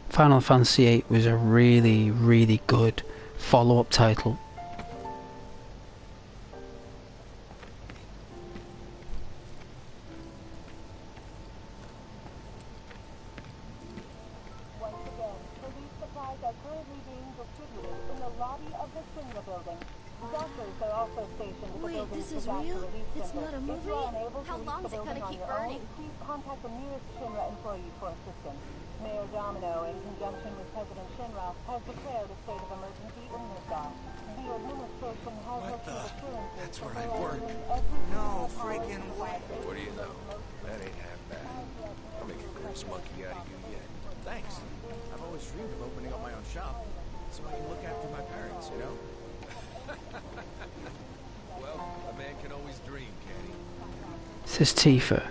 Final Fantasy VIII was a really, really good follow-up title. are currently being distributed in the lobby of the Shinra building. Doctors are also stationed at the Wait, building's this is disaster real? relief It's center. not a If movie? you are unable to How reach long's the it building gonna on keep your burning? own, please contact the nearest Shinra employee for assistance. Mayor Domino, in conjunction with President Shinra, has declared a state of emergency in Midgar. The administration has received assurances That's that where they I are work. using every No possible freaking way. to What do you know? That ain't half bad. I'll make a grease monkey out of you yet. Thanks. I've always dreamed of opening up my own shop, so I can look after my parents, you know? Well, a man can always dream, can't he? This is Tifa.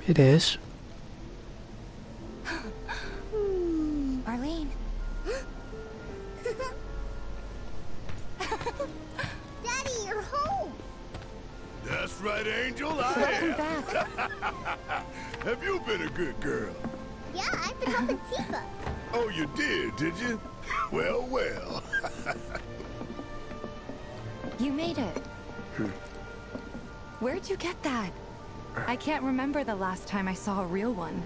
It is. Arlene. Daddy, you're home! That's right, Angel, I Welcome am. back. Have you been a good girl? Yeah, I've been helping Tifa. Oh, you did you? Well, well. You made it. Where'd you get that? I can't remember the last time I saw a real one.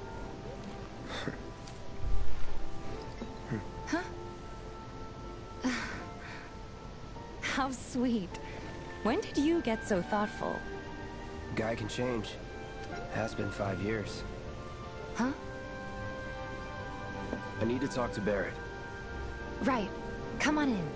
Huh? How sweet. When did you get so thoughtful? Guy can change. Has been 5 years. Huh? I need to talk to Barrett. Right. Come on in.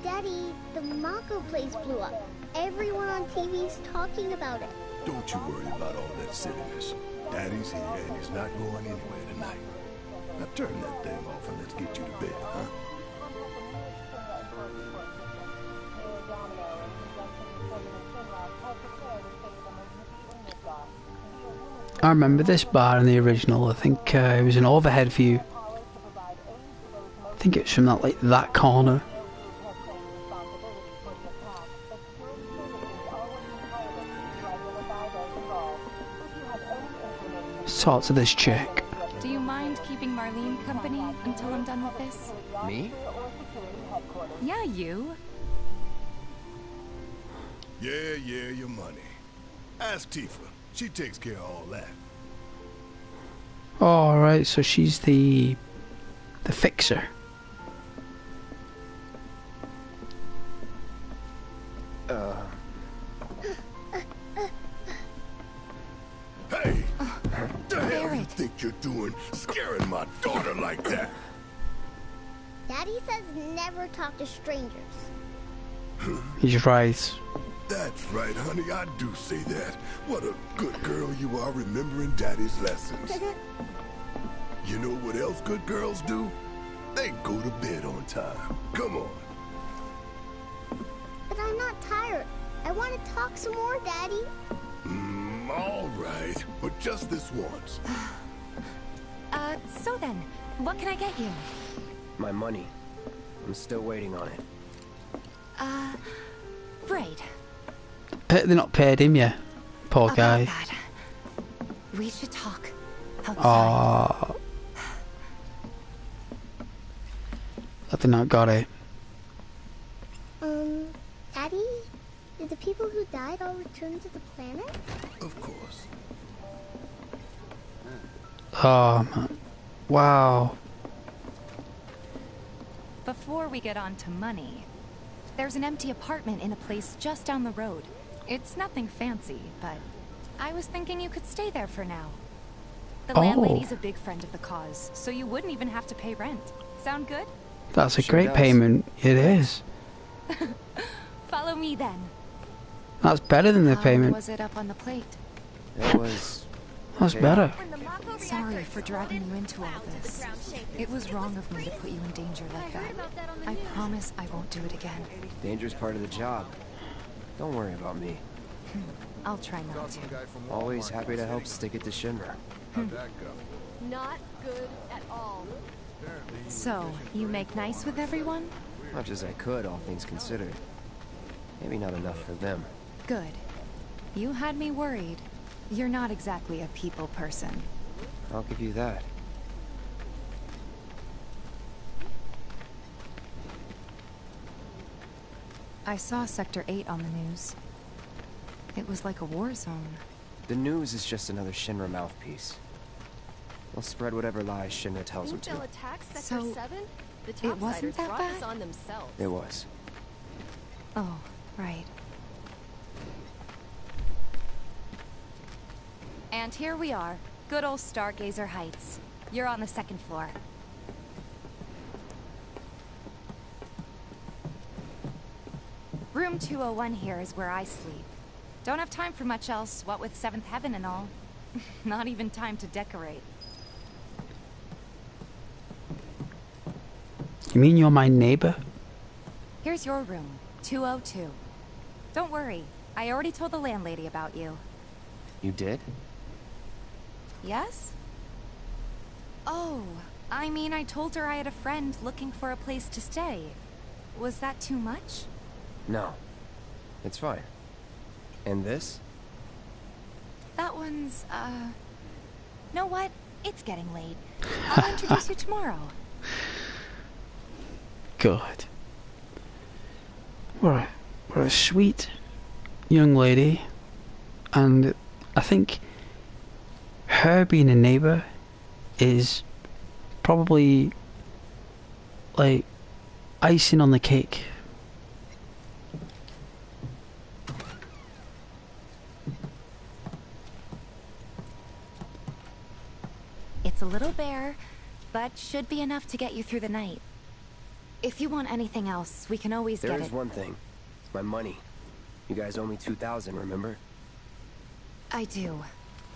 Daddy, the Mako place blew up. Everyone on TV's talking about it. Don't you worry about all that silliness. Daddy's here and he's not going anywhere tonight. Now turn that thing off and let's get you to bed, huh? I remember this bar in the original. I think it was an overhead view. I think it was from that corner. Let's talk to this chick. Do you mind keeping Marlene company until I'm done with this? Me? Yeah, you. Yeah, your money. Ask Tifa. She takes care of all that. Alright, so she's the fixer. Hey! The hell you think you're doing, scaring my daughter like that? Daddy says never talk to strangers. He's right. That's right, honey, I do say that. What a good girl you are remembering Daddy's lessons. You know what else good girls do? They go to bed on time. Come on. But I'm not tired. I want to talk some more, Daddy. All right, but just this once. So then, what can I get you? My money. I'm still waiting on it. Right. They're not paid him yet. Poor About guy. that. We should talk outside. Oh. I think I got it. Daddy? Did the people who died all return to the planet? Of course. Oh, man. Wow. Before we get on to money, there's an empty apartment in a place just down the road. It's nothing fancy, but I was thinking you could stay there for now. The landlady's a big friend of the cause, so you wouldn't even have to pay rent. Sound good? That's a Sure great does. payment. It is. Follow me then. That's better than the How payment. was it up on the plate? It was... That's okay. better. Sorry for dragging you into all this. It was wrong of me to put you in danger like that. I promise I won't do it again. Danger's part of the job. Don't worry about me. I'll try not to. Always happy to help stick it to Shinra. Not good at all. So, you make nice with everyone? Much as I could, all things considered. Maybe not enough for them. Good. You had me worried. You're not exactly a people person. I'll give you that. I saw Sector 8 on the news. It was like a war zone. The news is just another Shinra mouthpiece. They'll spread whatever lies Shinra tells them to. They'll attack Sector 7? The it wasn't topsiders that brought bad? this on themselves. It was. Oh, right. And here we are. Good old Stargazer Heights. You're on the 2nd floor. Room 201 here is where I sleep. Don't have time for much else, what with 7th Heaven and all. Not even time to decorate. You mean you're my neighbor? Here's your room, 202. Don't worry, I already told the landlady about you. You did? Yes? Oh, I mean, I told her I had a friend looking for a place to stay. Was that too much? No. It's fine. And this? That one's, know what? It's getting late. I'll introduce you tomorrow. God. What a sweet young lady. And I think her being a neighbour is probably like icing on the cake. It's a little bare, but should be enough to get you through the night. If you want anything else, we can always get it. There is one thing. My money. You guys owe me 2,000, remember? I do.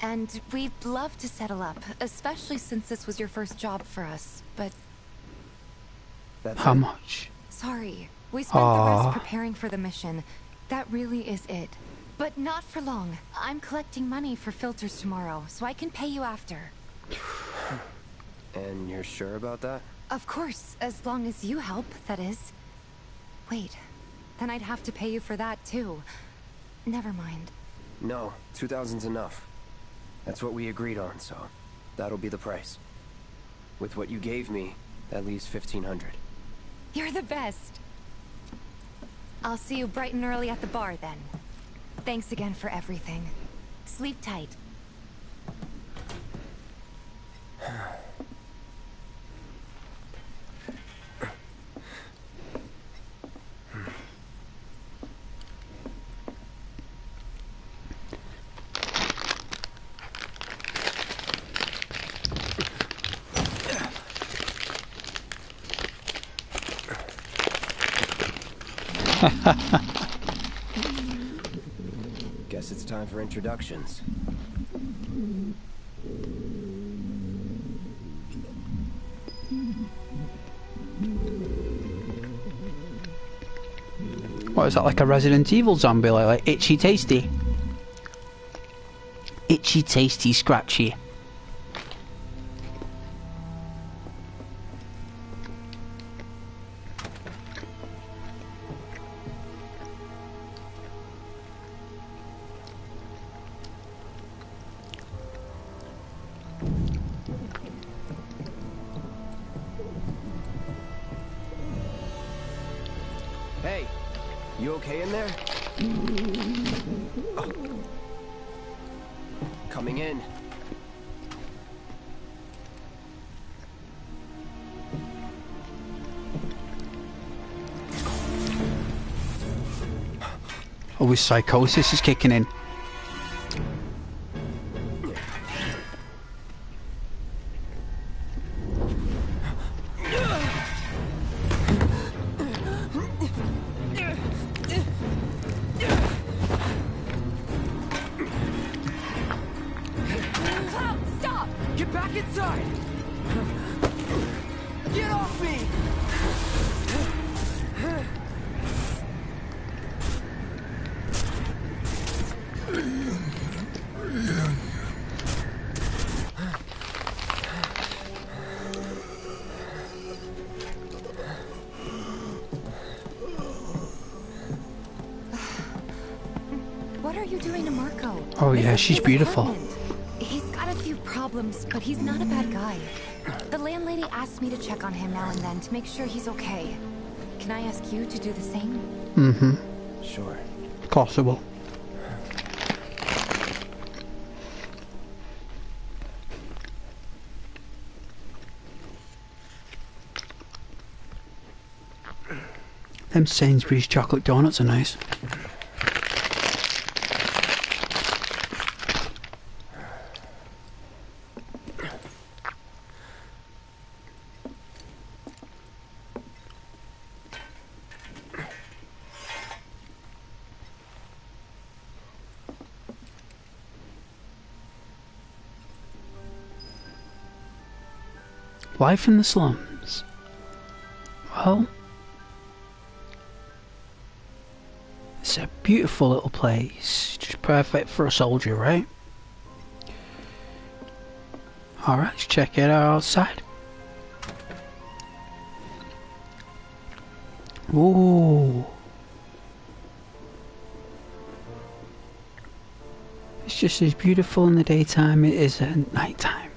And we'd love to settle up, especially since this was your first job for us, but... That's How it. much? Sorry. We spent the rest preparing for the mission. That really is it. But not for long. I'm collecting money for filters tomorrow, so I can pay you after. And you're sure about that? Of course, as long as you help, that is. Wait, then I'd have to pay you for that too. Never mind. No, 2,000's enough. That's what we agreed on, so that'll be the price. With what you gave me, that leaves 1,500. You're the best. I'll see you bright and early at the bar then. Thanks again for everything. Sleep tight. Guess it's time for introductions. What is that, like a Resident Evil zombie, like itchy tasty? Itchy tasty scratchy. Hey, you okay in there? Oh. Coming in. Oh, his psychosis is kicking in. Cloud, stop! Get back inside! Get off me! What are you doing to Marco? Oh This yeah, is she's his beautiful. apartment. He's got a few problems, but he's not a bad guy. The landlady asked me to check on him now and then to make sure he's okay. Can I ask you to do the same? Mm-hmm. Sure. Possible. Them Sainsbury's chocolate donuts are nice. Life in the slums. Well, it's a beautiful little place, just perfect for a soldier, right? Alright, let's check it out outside. Ooh. It's just as beautiful in the daytime as it is at night time.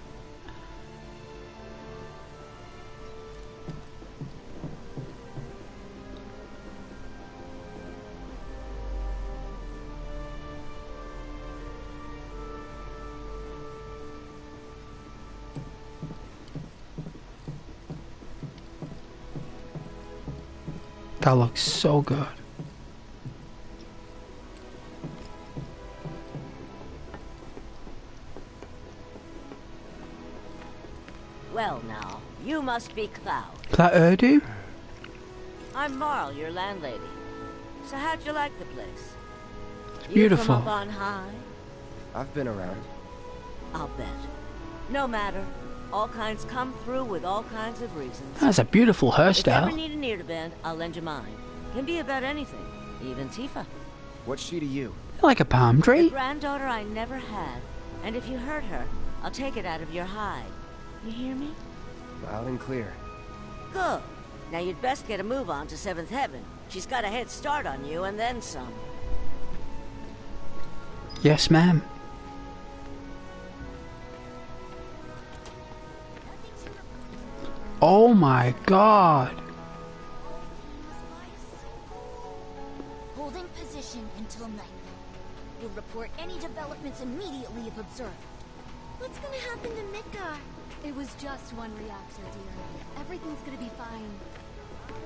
That looks so good. Well now, you must be Cloud. Is that Urdu? I'm Marl, your landlady. So how'd you like the place? It's beautiful. You from up on high? I've been around. I'll bet. No matter. All kinds come through with all kinds of reasons. That's a beautiful If you hairstyle. ever need an ear to bend, I'll lend you mine. Can be about anything, even Tifa. What's she to you? Like a palm A tree. granddaughter I never had, and if you hurt her, I'll take it out of your hide. You hear me? Loud and clear. Good. Now you'd best get a move on to 7th Heaven. She's got a head start on you, and then some. Yes, ma'am. Oh my god. Holding position until night. You'll report any developments immediately if observed. What's gonna happen to Midgar? It was just one reactor, dear. Everything's gonna be fine.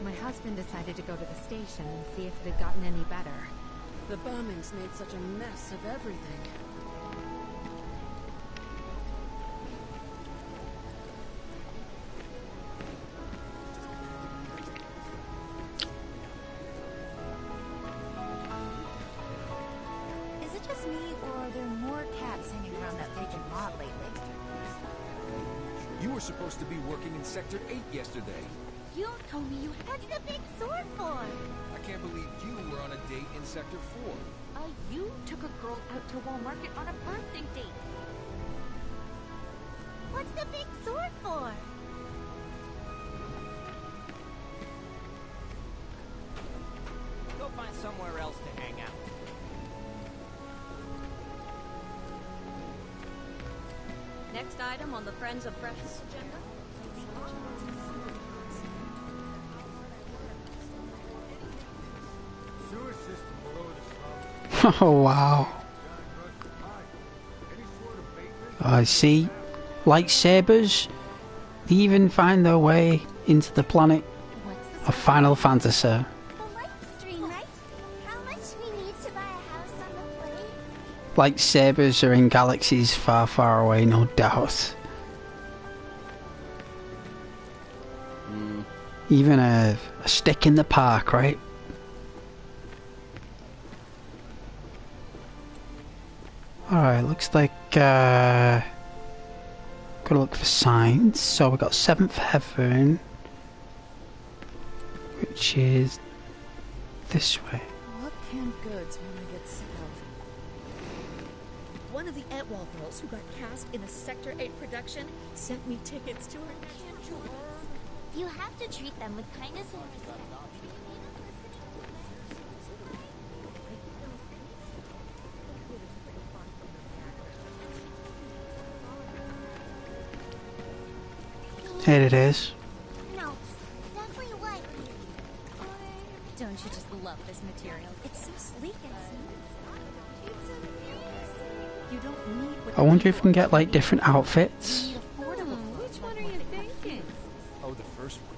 My husband decided to go to the station and see if it had gotten any better. The bombings made such a mess of everything. Is it just me, or are there more cats hanging around that vacant lot lately? You were supposed to be working in Sector 8 yesterday. You told me you had the big sword for. I can't believe you were on a date in Sector 4. You took a girl out to Wall Market on a birthday date. What's the big sword for? Go find somewhere else to hang out. Next item on the Friends of Fresh agenda. Sewer system below the slum. Oh wow. I see. Lightsabers. They even find their way into the planet of Final Fantasy. The light stream, right? How much we need to buy a house on the plate? Lightsabers are in galaxies far, far away, no doubt. Even a stick in the park, right? Alright, looks like gotta look for signs. So we got 7th Heaven, which is this way. What canned goods will I get sick of? One of the Antwall girls who got cast in a Sector 8 production sent me tickets to her candy. You have to treat them with kindness and respect. Here it is. No, definitely white. love this material. It's so sleek and smooth. It's amazing. You don't need what I wonder if we can get like different outfits. Which one are you thinking? Oh, the first one.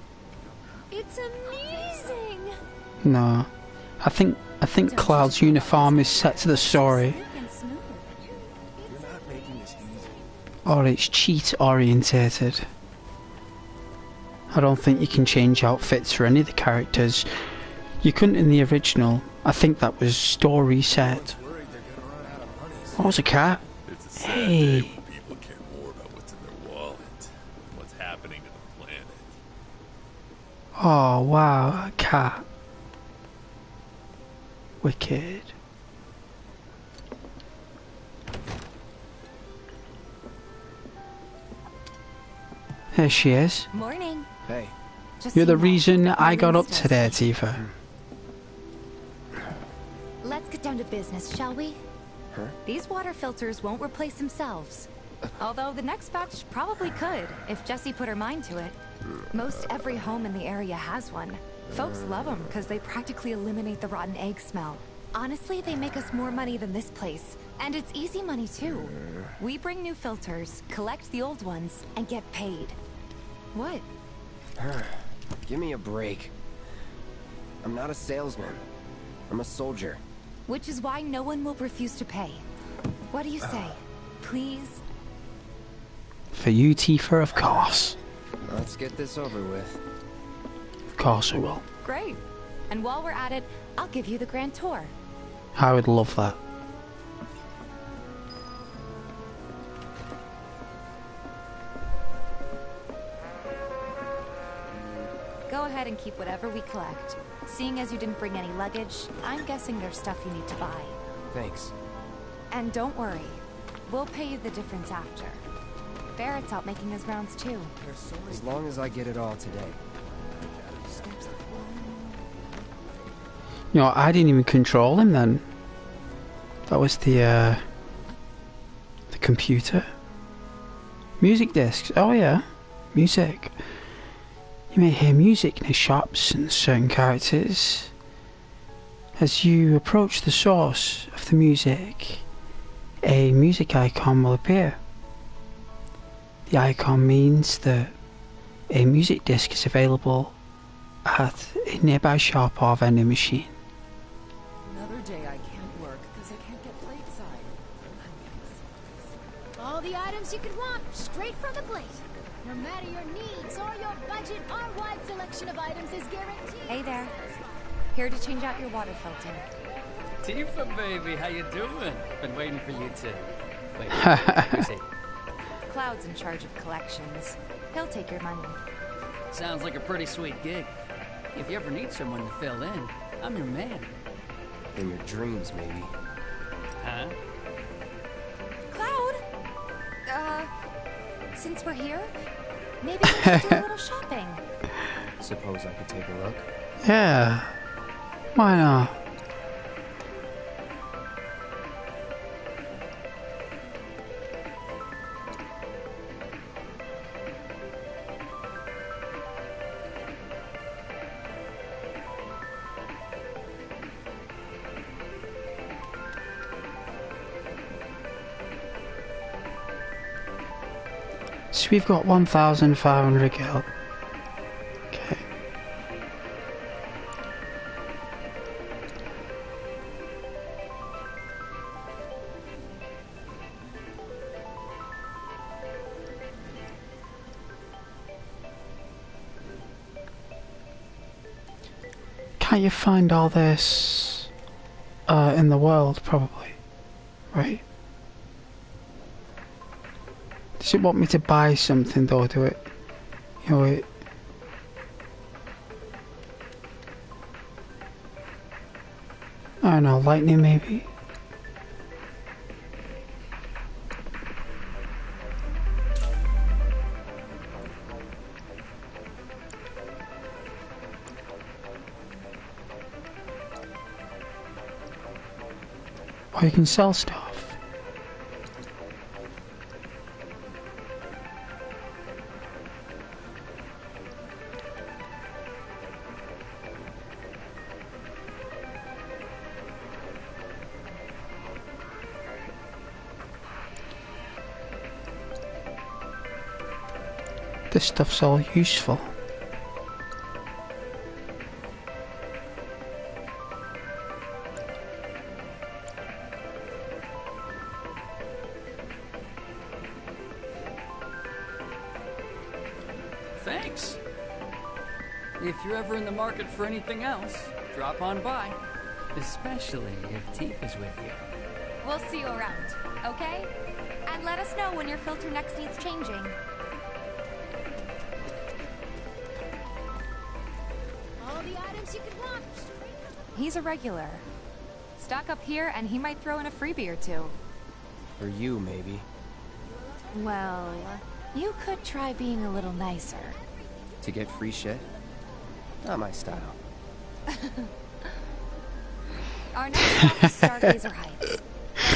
It's amazing. No, I think Cloud's uniform is set to the story, You're not making this easy. or it's cheat orientated. I don't think you can change outfits for any of the characters. You couldn't in the original. I think that was story set. What was a cat? It's a sad day Hey. when people care more about what's in their wallet than what's happening to the planet. Oh wow, a cat. Wicked. There she is. Morning. Hey. Just You're so the you know, reason I got up Marlene's today, just- Tifa. Let's get down to business, shall we? Huh? These water filters won't replace themselves. Although the next batch probably could, if Jessie put her mind to it. Most every home in the area has one. Folks love them because they practically eliminate the rotten egg smell. Honestly, they make us more money than this place. And it's easy money too. We bring new filters, collect the old ones, and get paid. What? Give me a break. I'm not a salesman. I'm a soldier. Which is why no one will refuse to pay. What do you say? Please? For you, Tifa, of course. Let's get this over with. Of course I will. Great. And while we're at it, I'll give you the grand tour. I would love that. Go ahead and keep whatever we collect. Seeing as you didn't bring any luggage, I'm guessing there's stuff you need to buy. Thanks. And don't worry, we'll pay you the difference after. Barrett's out making his rounds too. As long as I get it all today. You know, I didn't even control him then. That was the computer. Music discs. Oh yeah, music. You may hear music near shops and certain characters. As you approach the source of the music, a music icon will appear. The icon means that a music disc is available at a nearby shop or vending machine. Another day I can't work because I can't get plateside. All the items you could want, straight from the plate. No matter your needs or your budget, our wide selection of items is guaranteed. Hey there. Here to change out your water filter. Tifa, baby, how you doing? Been waiting for you to... Wait, who's it? Cloud's in charge of collections. He'll take your money. Sounds like a pretty sweet gig. If you ever need someone to fill in, I'm your man. In your dreams, maybe. Huh? Cloud! Since we're here, maybe we should do a little shopping. Suppose I could take a look? Yeah, why not? So we've got 1,500 gil. Okay. Can't you find all this in the world, probably? Right? Does it want me to buy something though, do it? You know, it... I don't know, lightning maybe? Or you can sell stuff. This stuff's all useful. Thanks. If you're ever in the market for anything else, drop on by. Especially if Teef is with you. We'll see you around, okay? And let us know when your filter next needs changing. All the items you could want. He's a regular. Stock up here and he might throw in a freebie or two. For you, maybe. Well, you could try being a little nicer. To get free shit? Not my style. Our next stop is Stargazer Heights.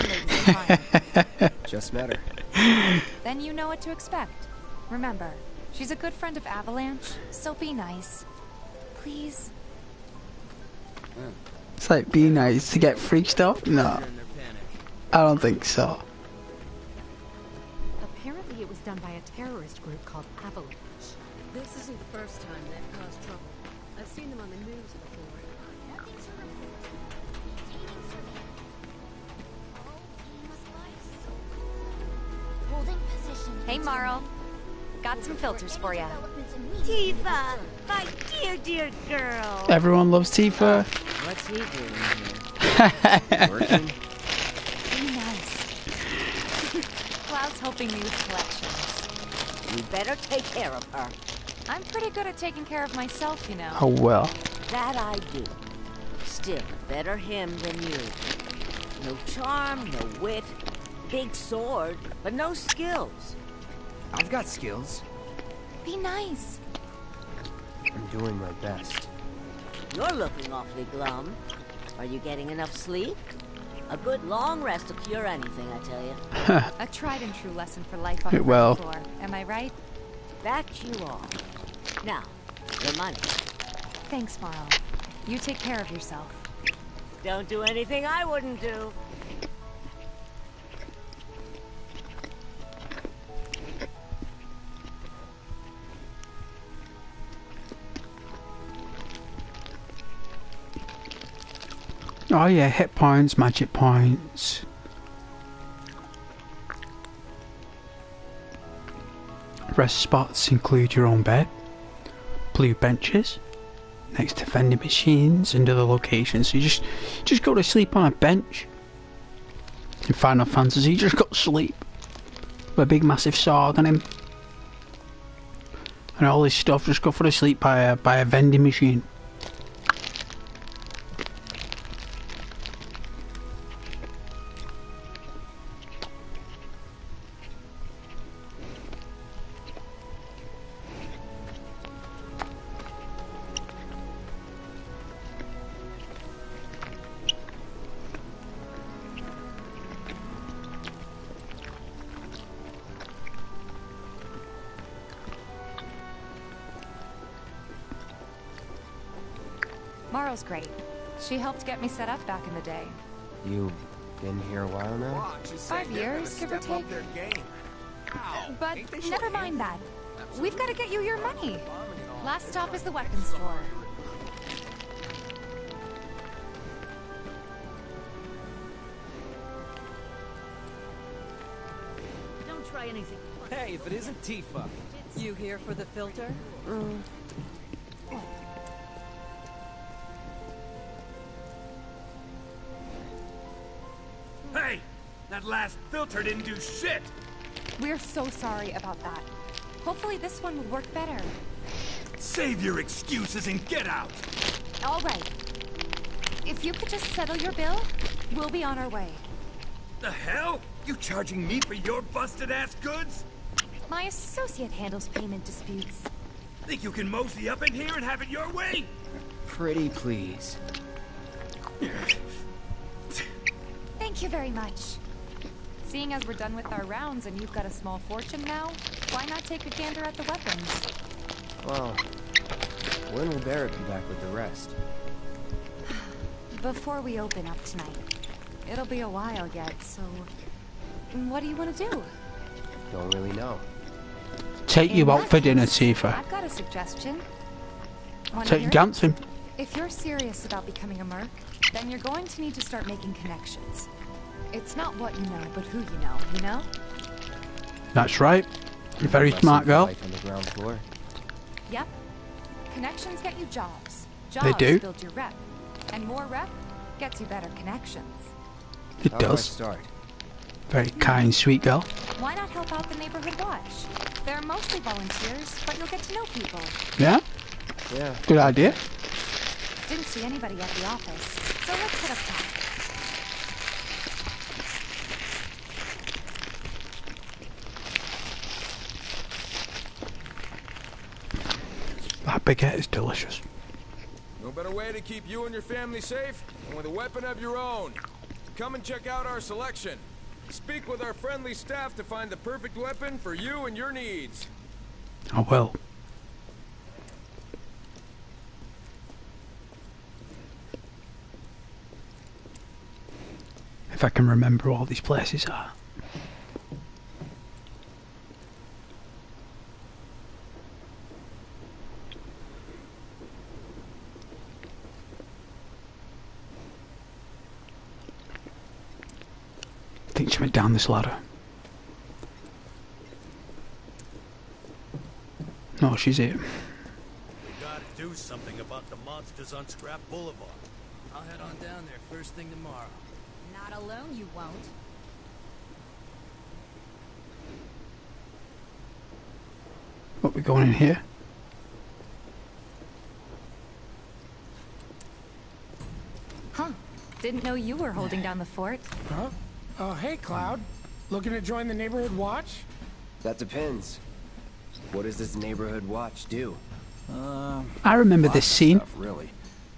Ladies are fine. Just met her. Then you know what to expect. Remember, she's a good friend of Avalanche, so be nice. Please. It's like, be nice to get free stuff? No. I don't think so. Apparently it was done by a terrorist group called Avalanche. This isn't the first time they've caused trouble. I've seen them on the news before. Holding position. Hey, Marl. Got some filters for you. Tifa, my dear girl. Everyone loves Tifa. What's he doing here? Working? Be nice. Cloud's helping me with collections. You better take care of her. I'm pretty good at taking care of myself, you know. Oh well. That I do. Still, better him than you. No charm, no wit. Big sword, but no skills. I've got skills. Be nice. I'm doing my best. You're looking awfully glum. Are you getting enough sleep? A good long rest will cure anything, I tell you. A tried and true lesson for life on the Well. floor. Am I right? That you are. Now, your money. Thanks, Marl. You take care of yourself. Don't do anything I wouldn't do. Oh yeah, hit points, magic points. Rest spots include your own bed, blue benches, next to vending machines and other locations. So you just go to sleep on a bench. In Final Fantasy, you just got to sleep with a big massive sword on him. And all this stuff, just go for the sleep by a vending machine. Marl's great. She helped get me set up back in the day. You been here a while now? 5 years, give or take. But never mind that. We've got to get you your money. Last stop is the weapons store. Don't try anything. Hey, if it isn't Tifa. You here for the filter? Hey! That last filter didn't do shit! We're so sorry about that. Hopefully this one will work better. Save your excuses and get out! All right. If you could just settle your bill, we'll be on our way. The hell? You charging me for your busted-ass goods? My associate handles payment disputes. Think you can mosey up in here and have it your way? Pretty please. Thank you very much. Seeing as we're done with our rounds and you've got a small fortune now, why not take a gander at the weapons? Well, when will Barrett be back with the rest? Before we open up tonight. It'll be a while yet, so... What do you want to do? Don't really know. take you out for dinner, Tifa. I've got a suggestion. Take you dancing. If you're serious about becoming a merc, then you're going to need to start making connections. It's not what you know, but who you know? That's right. You're a very smart girl. Life on the ground floor. Yep. Connections get you jobs. They do. Build your rep. And more rep gets you better connections. It How do I does. start? Very kind, sweet girl. Why not help out the neighborhood watch? They're mostly volunteers, but you'll get to know people. Yeah? Yeah. Good idea. Didn't see anybody at the office, so let's head up top. That baguette is delicious. No better way to keep you and your family safe than with a weapon of your own. Come and check out our selection. Speak with our friendly staff to find the perfect weapon for you and your needs. I will. If I can remember what all these places are. I think she went down this ladder. No, she's here. We gotta do something about the monsters on Scrap Boulevard. I'll head on down there first thing tomorrow. Not alone, you won't. What, we going in here? Huh. Didn't know you were holding down the fort. Huh? Oh, hey, Cloud. Looking to join the neighborhood watch? That depends. What does this neighborhood watch do? I remember Lots this of scene. Stuff, really.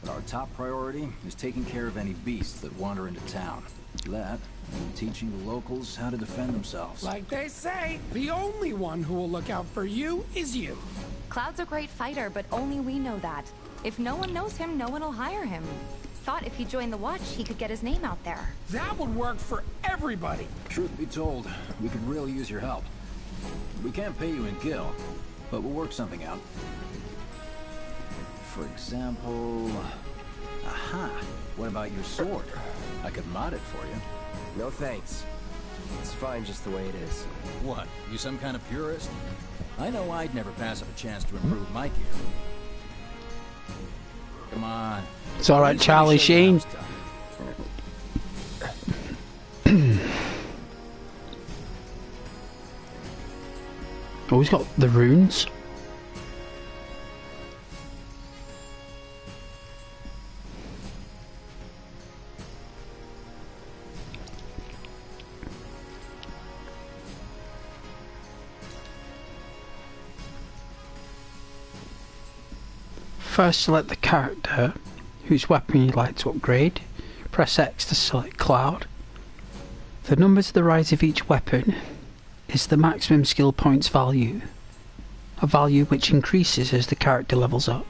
But our top priority is taking care of any beasts that wander into town. That, and teaching the locals how to defend themselves. Like they say, the only one who will look out for you is you. Cloud's a great fighter, but only we know that. If no one knows him, no one will hire him. Thought if he joined the watch, he could get his name out there. That would work for everybody. Truth be told, we could really use your help. We can't pay you in gil, but we'll work something out. For example... Aha! What about your sword? I could mod it for you. No thanks. It's fine just the way it is. What? You some kind of purist? I know I'd never pass up a chance to improve my gear. Come on. It's alright, Charlie Sheen. Oh, he's got the runes. First, select the character whose weapon you'd like to upgrade. Press X to select Cloud. The number to the right of each weapon is the maximum skill points value, a value which increases as the character levels up.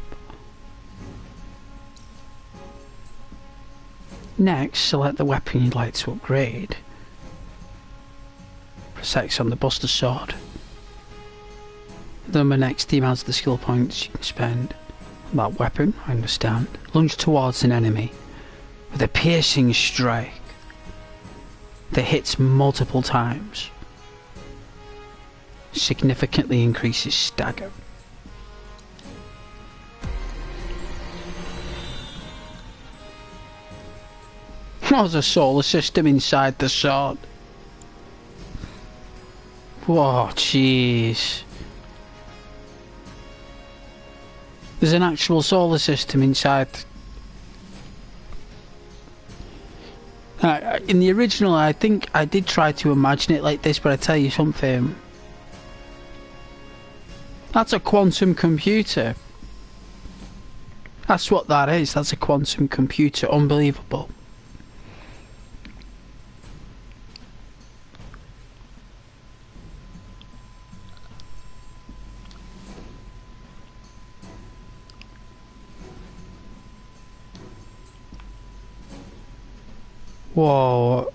Next, select the weapon you'd like to upgrade. Press X on the Buster Sword. The number next to the amount of the skill points you can spend on that weapon, I understand. Lunge towards an enemy with a piercing strike that hits multiple times. Significantly increases stagger. There's a solar system inside the sword. Whoa, jeez. There's an actual solar system inside. In the original, I think I did try to imagine it like this, but I tell you something. That's a quantum computer. That's what that is. That's a quantum computer. Unbelievable. Whoa.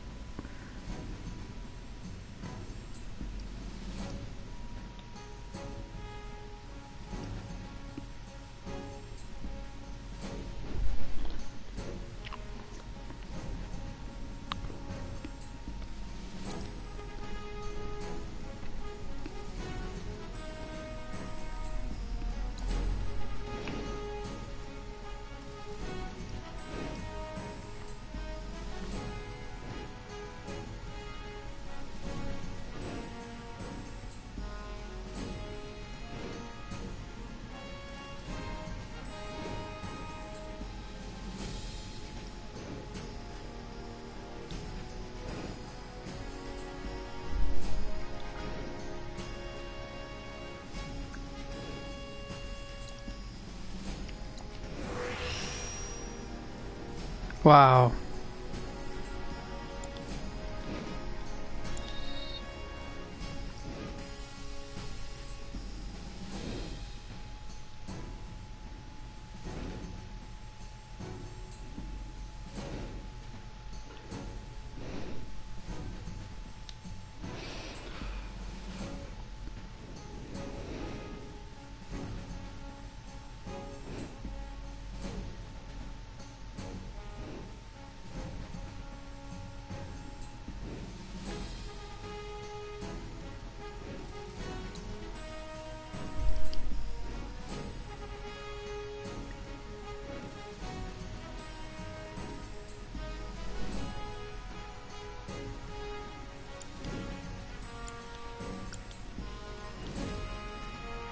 Wow.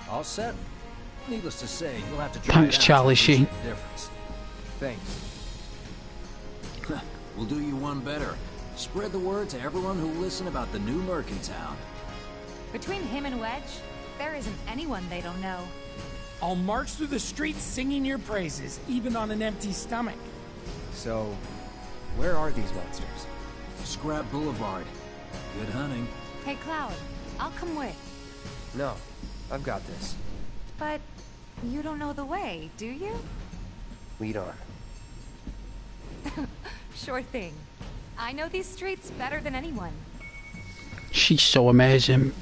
All set? Needless to say, you'll have to try Thanks, it out Charlie to appreciate Sheen. the difference. Thanks. We'll do you one better. Spread the word to everyone who'll listen about the new Merc in town. Between him and Wedge, there isn't anyone they don't know. I'll march through the streets singing your praises, even on an empty stomach. So, where are these monsters? Scrap Boulevard. Good hunting. Hey, Cloud, I'll come with. No, I've got this. But you don't know the way, do you? Lead on. Sure thing. I know these streets better than anyone. She's so amazing.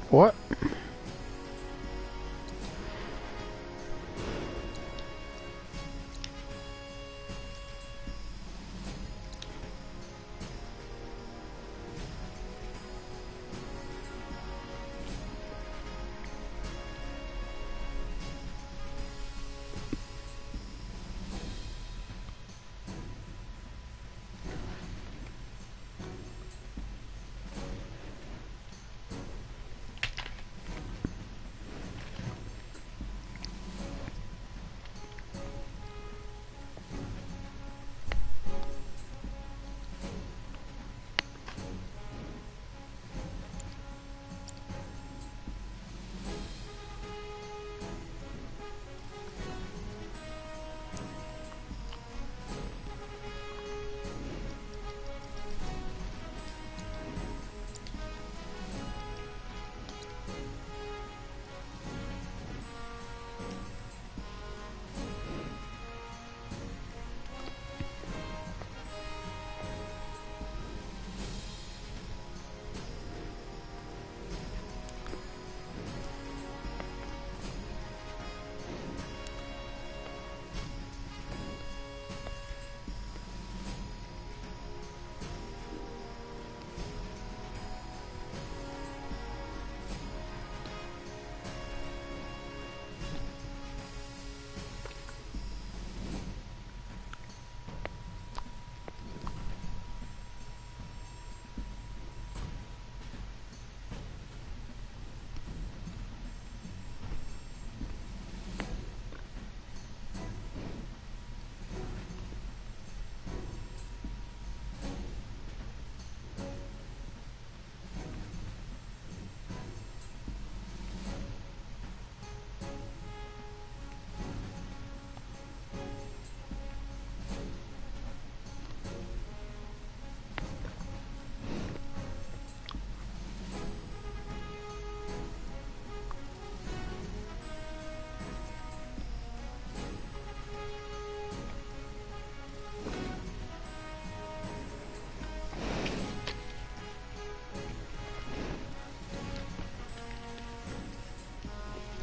What?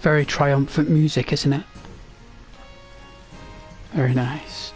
Very triumphant music, isn't it? Very nice.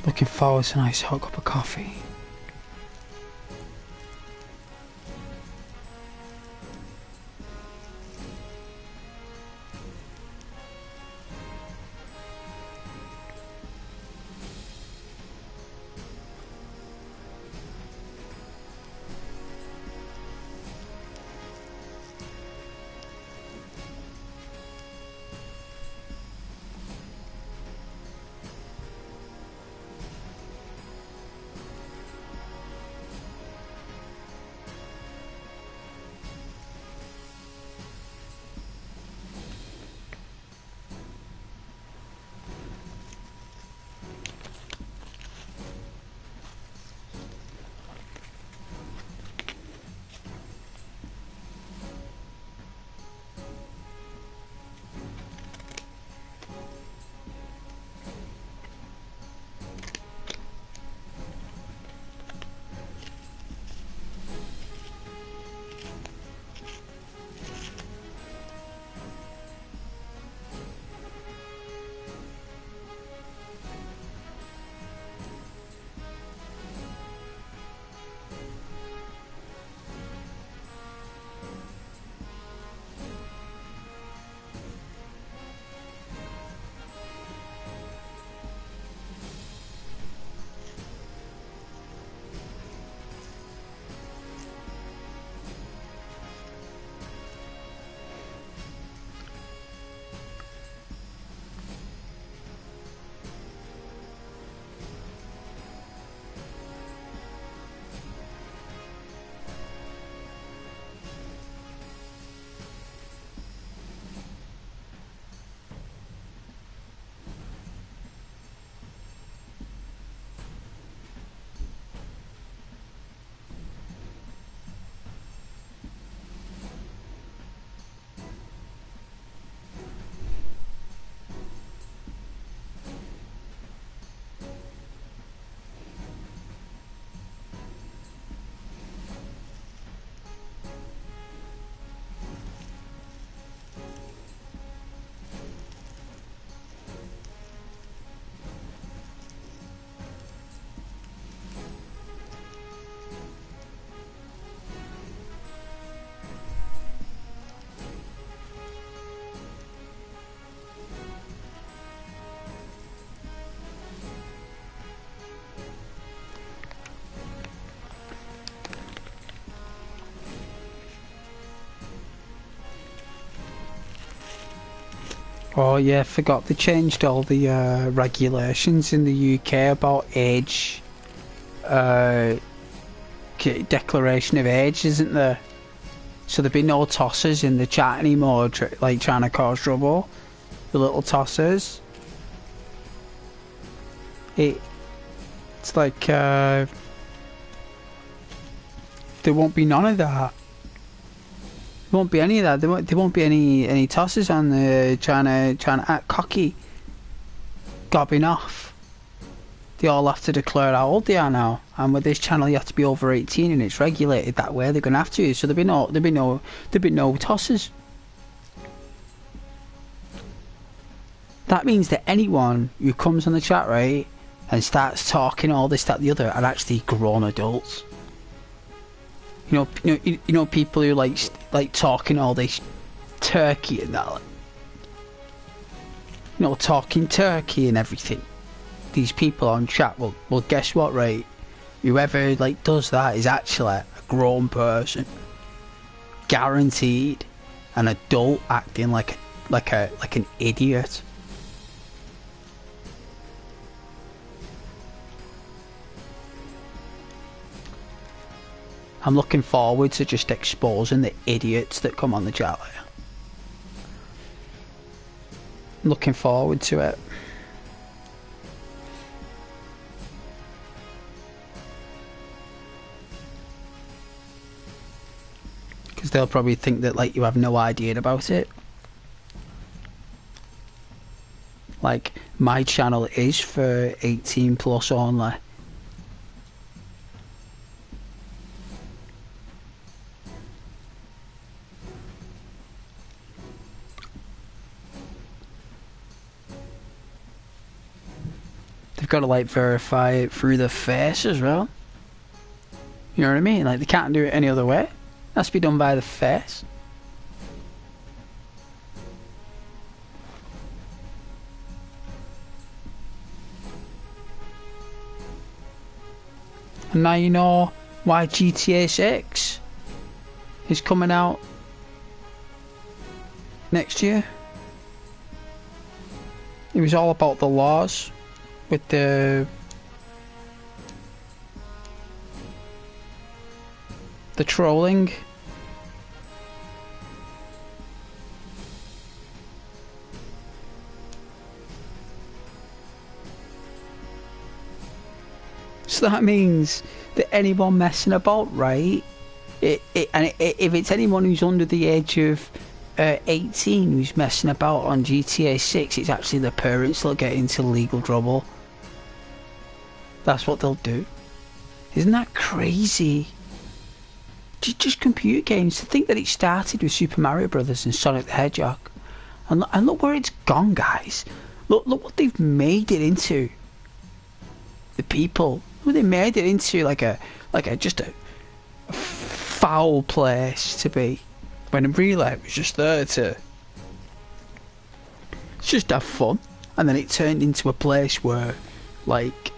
Looking forward to a nice hot cup of coffee. Oh yeah, forgot they changed all the regulations in the UK about age, declaration of age, isn't there? So there'll be no tossers in the chat anymore, like trying to cause trouble. The little tossers. It's like there won't be none of that. There won't be any of that. There won't be any tossers on the trying to act cocky, gobbing off. They all have to declare how old they are now, and with this channel you have to be over 18, and it's regulated that way. They're gonna have to. So there'll be no tossers. That means that anyone who comes on the chat, right, and starts talking all this, that, the other, are actually grown adults. You know, people who like talking all this turkey and that, like, you know, talking turkey and everything. These people on chat, well, guess what, right? Whoever like does that is actually a grown person, guaranteed, an adult acting like an idiot. I'm looking forward to just exposing the idiots that come on the chat. I'm looking forward to it. Because they'll probably think that like you have no idea about it. Like, my channel is for 18 plus only. They've got to like verify it through the face as well. You know what I mean? Like, they can't do it any other way. It has to be done by the face. And now you know why GTA 6 is coming out next year. It was all about the laws with the trolling. So that means that anyone messing about, right? If it's anyone who's under the age of 18 who's messing about on GTA 6, it's actually the parents that'll get into legal trouble. That's what they'll do. Isn't that crazy? Just computer games. To think that it started with Super Mario Brothers and Sonic the Hedgehog, and look where it's gone, guys. Look what they've made it into. The people. Well, they made it into like a just a foul place to be, when really it was just there to just have fun. And then it turned into a place where like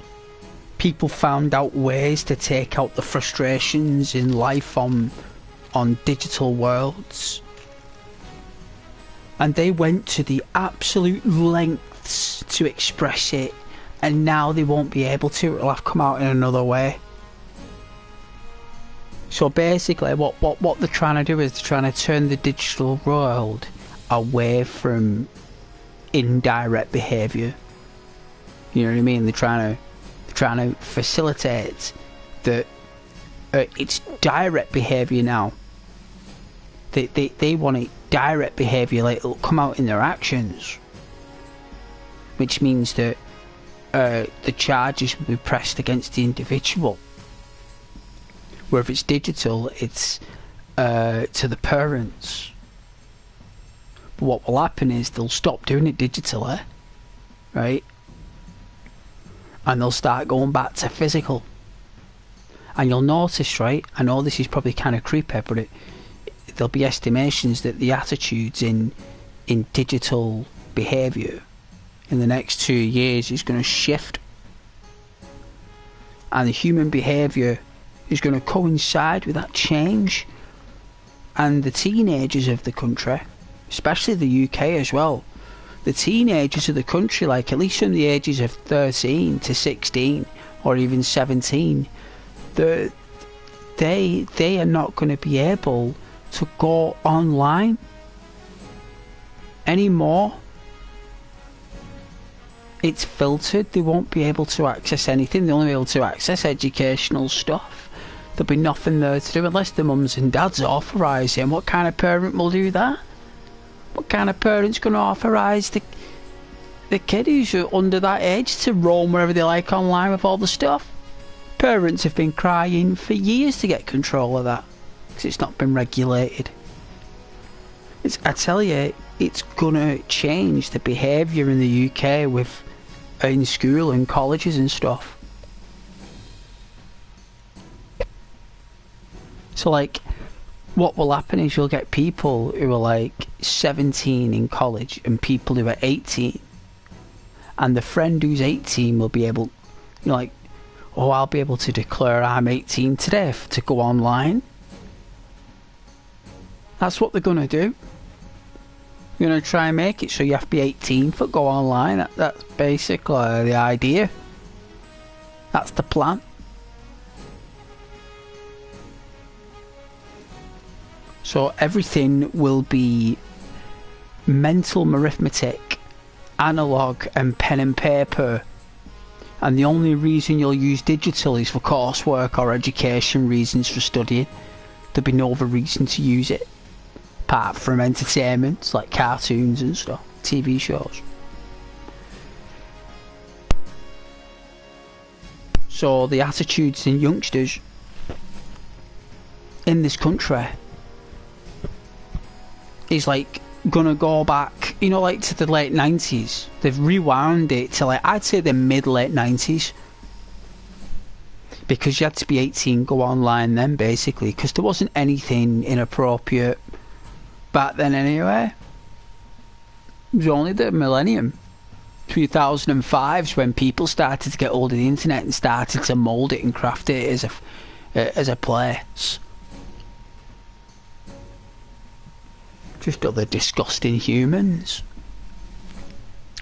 people found out ways to take out the frustrations in life on digital worlds, and they went to the absolute lengths to express it. And now they won't be able to. It'll have come out in another way. So basically, what they're trying to do is they're trying to turn the digital world away from indirect behaviour. You know what I mean? They're trying to facilitate that it's direct behaviour now. They want it direct behaviour, like it'll come out in their actions, which means that the charges will be pressed against the individual. Where if it's digital, it's to the parents. But what will happen is they'll stop doing it digitally, right? And they'll start going back to physical. And you'll notice, right? I know this is probably kind of creepy, but there'll be estimations that the attitudes in digital behaviour in the next 2 years is going to shift, and the human behaviour is going to coincide with that change. And the teenagers of the country, especially the UK as well, the teenagers of the country, like at least from the ages of 13 to 16 or even 17, they are not going to be able to go online anymore. It's filtered. They won't be able to access anything. They'll only be able to access educational stuff. There'll be nothing there to do unless the mums and dads authorise it. And what kind of parent will do that? What kind of parent's going to authorise the kid who's under that age to roam wherever they like online with all the stuff? Parents have been crying for years to get control of that because it's not been regulated. I tell you, it's gonna change the behaviour in the UK in school and colleges and stuff. So like, what will happen is you'll get people who are like 17 in college and people who are 18, and the friend who's 18 will be able, like, oh, I'll be able to declare I'm 18 today to go online. That's what they're gonna do. You're going to try and make it so you have to be 18 to go online. That's basically the idea. That's the plan. So everything will be mental arithmetic, analog and pen and paper. And the only reason you'll use digital is for coursework or education reasons for studying. There'll be no other reason to use it. Apart from entertainment, like cartoons and stuff, TV shows. So the attitudes in youngsters in this country is like gonna go back, you know, like to the late 90s. They've rewound it to like, I'd say the mid-late 90s. Because you had to be 18, go online then, basically, because there wasn't anything inappropriate back then anyway. It was only the millennium, 2005's when people started to get hold of the internet and started to mould it and craft it as a place. Just other disgusting humans.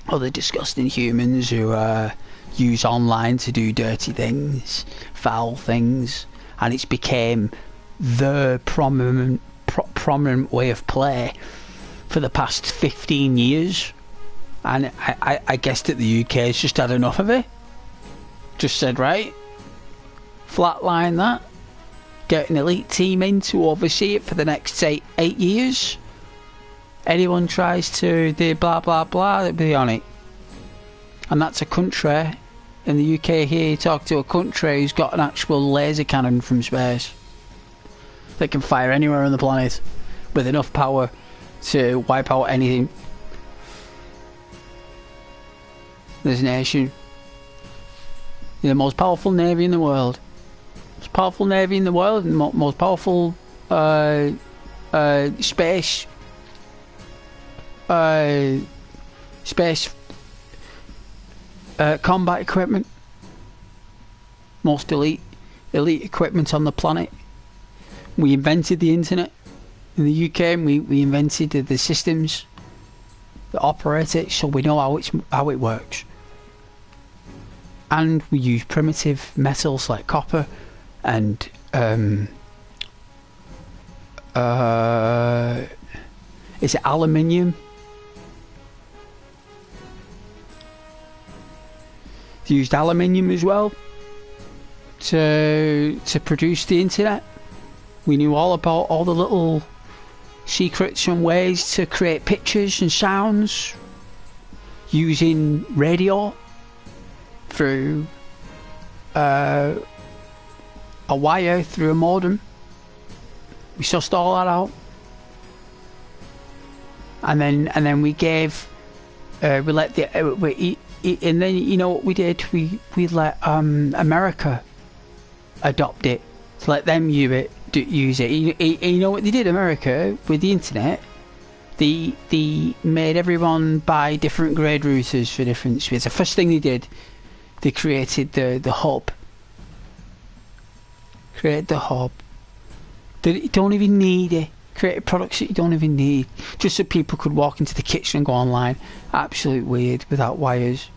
Other disgusting humans who use online to do dirty things, foul things, and it's became the prominent way of play for the past 15 years. And I guess that the UK has just had enough of it. Just said, right, flatline that, get an elite team in to oversee it for the next eight years. Anyone tries to do blah blah blah, they'll be on it. And that's a country. In the UK here, you talk to a country who's got an actual laser cannon from space that can fire anywhere on the planet with enough power to wipe out anything. This nation, the most powerful navy in the world, most powerful navy in the world, and most powerful space combat equipment, most elite equipment on the planet. We invented the internet in the UK, and we invented the systems that operate it, so we know how it works. And we use primitive metals like copper and is it aluminium? They used aluminium as well to produce the internet. We knew all about all the little secrets and ways to create pictures and sounds using radio through a wire through a modem. We sussed all that out, and then we gave we let the and then you know what we did, we let America adopt it, to let them use it. You know what they did, America, with the internet? They made everyone buy different grade routers for different speeds. The first thing they did, they created the hub. Create the hub. They don't even need it. created products that you don't even need, just so people could walk into the kitchen and go online. Absolute weird, without wires.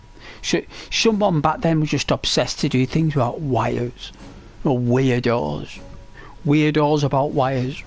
Someone back then was just obsessed to do things without wires. Or weirdos. Weirdos about wires.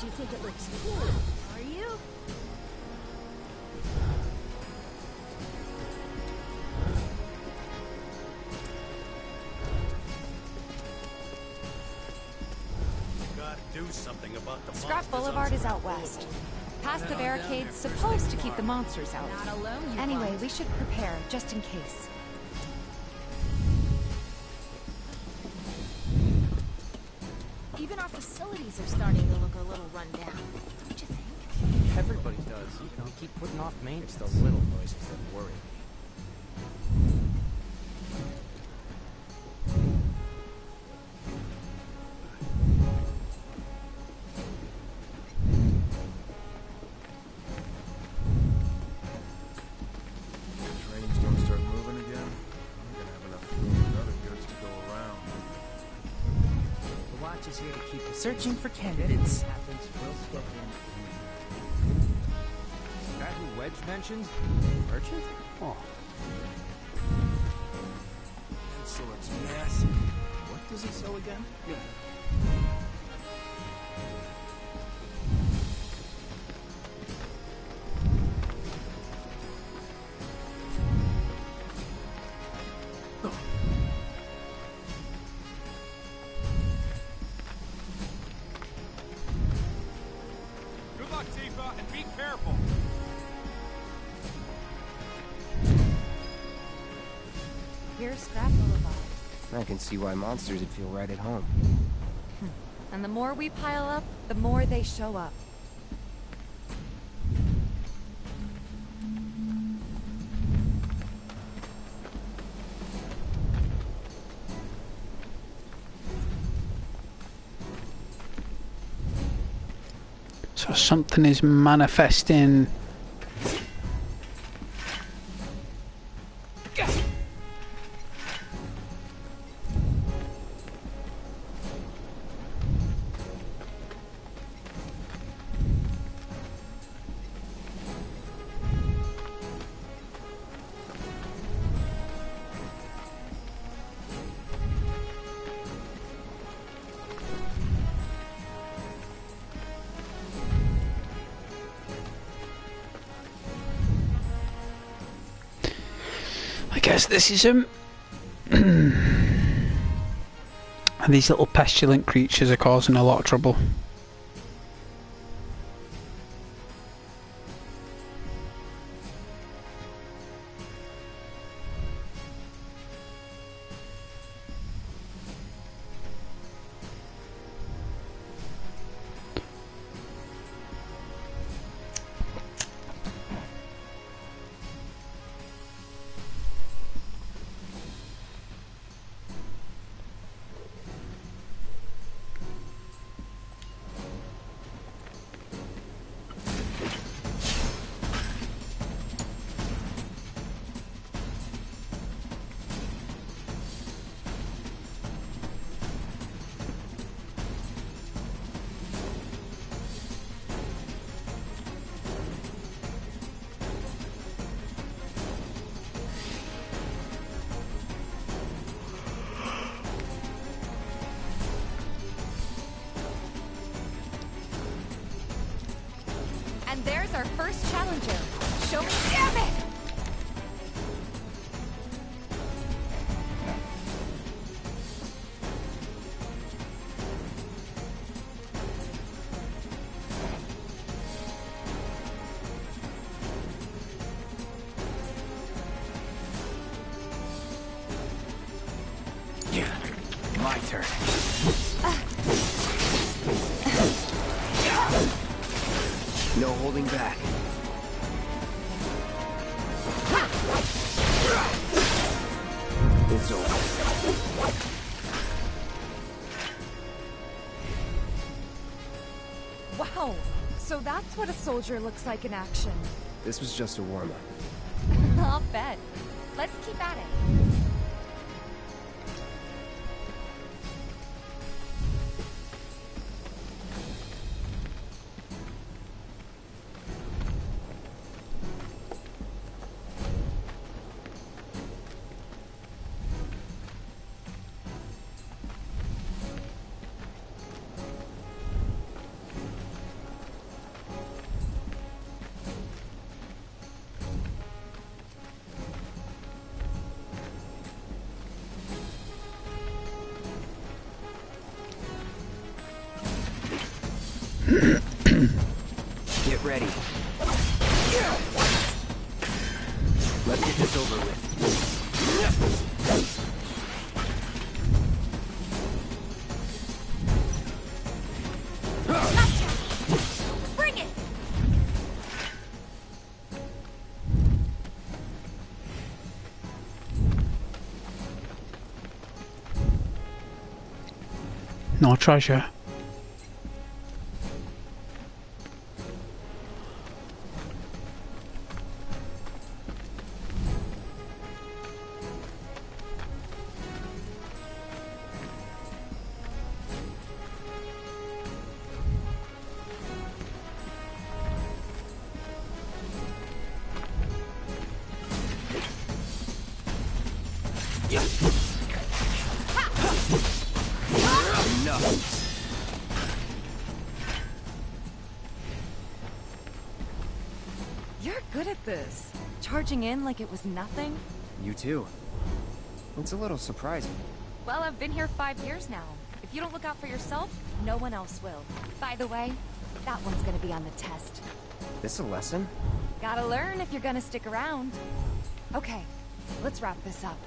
you think it looks cool, are you? Gotta do something about the Scrap monsters Boulevard on is out west. Past the barricades, supposed to keep the monsters out. Not alone, you Anyway, won't. we should prepare, just in case. Even our facilities are starting to look a little run down, don't you think? Everybody does. You know, keep putting off maintenance. It's the little noises that worry me. Trains don't start moving again. I'm gonna have enough food and other goods to go around. The watch is here to keep us searching for candidates. Happens, we'll step in. The guy who Wedge mentioned? Merchant? Oh. Insolence massive. What does he sell again? Yeah. Good luck, Tifa, and be careful. Here's Scrap Boulevard. I can see why monsters would feel right at home. And the more we pile up, the more they show up. So something is manifesting. I guess this is and these little pestilent creatures are causing a lot of trouble. And there's our first challenger. Show me, damn it! My turn. No holding back. It's over. Wow, so that's what a soldier looks like in action. This was just a warm-up. I'll bet. Let's keep at it. Get ready. Let's get this over with. Bring it! No treasure. You're good at this. Charging in like it was nothing. You too. It's a little surprising. Well, I've been here 5 years now. If you don't look out for yourself, no one else will. By the way, that one's gonna be on the test. This a lesson? Gotta learn if you're gonna stick around. Okay, let's wrap this up.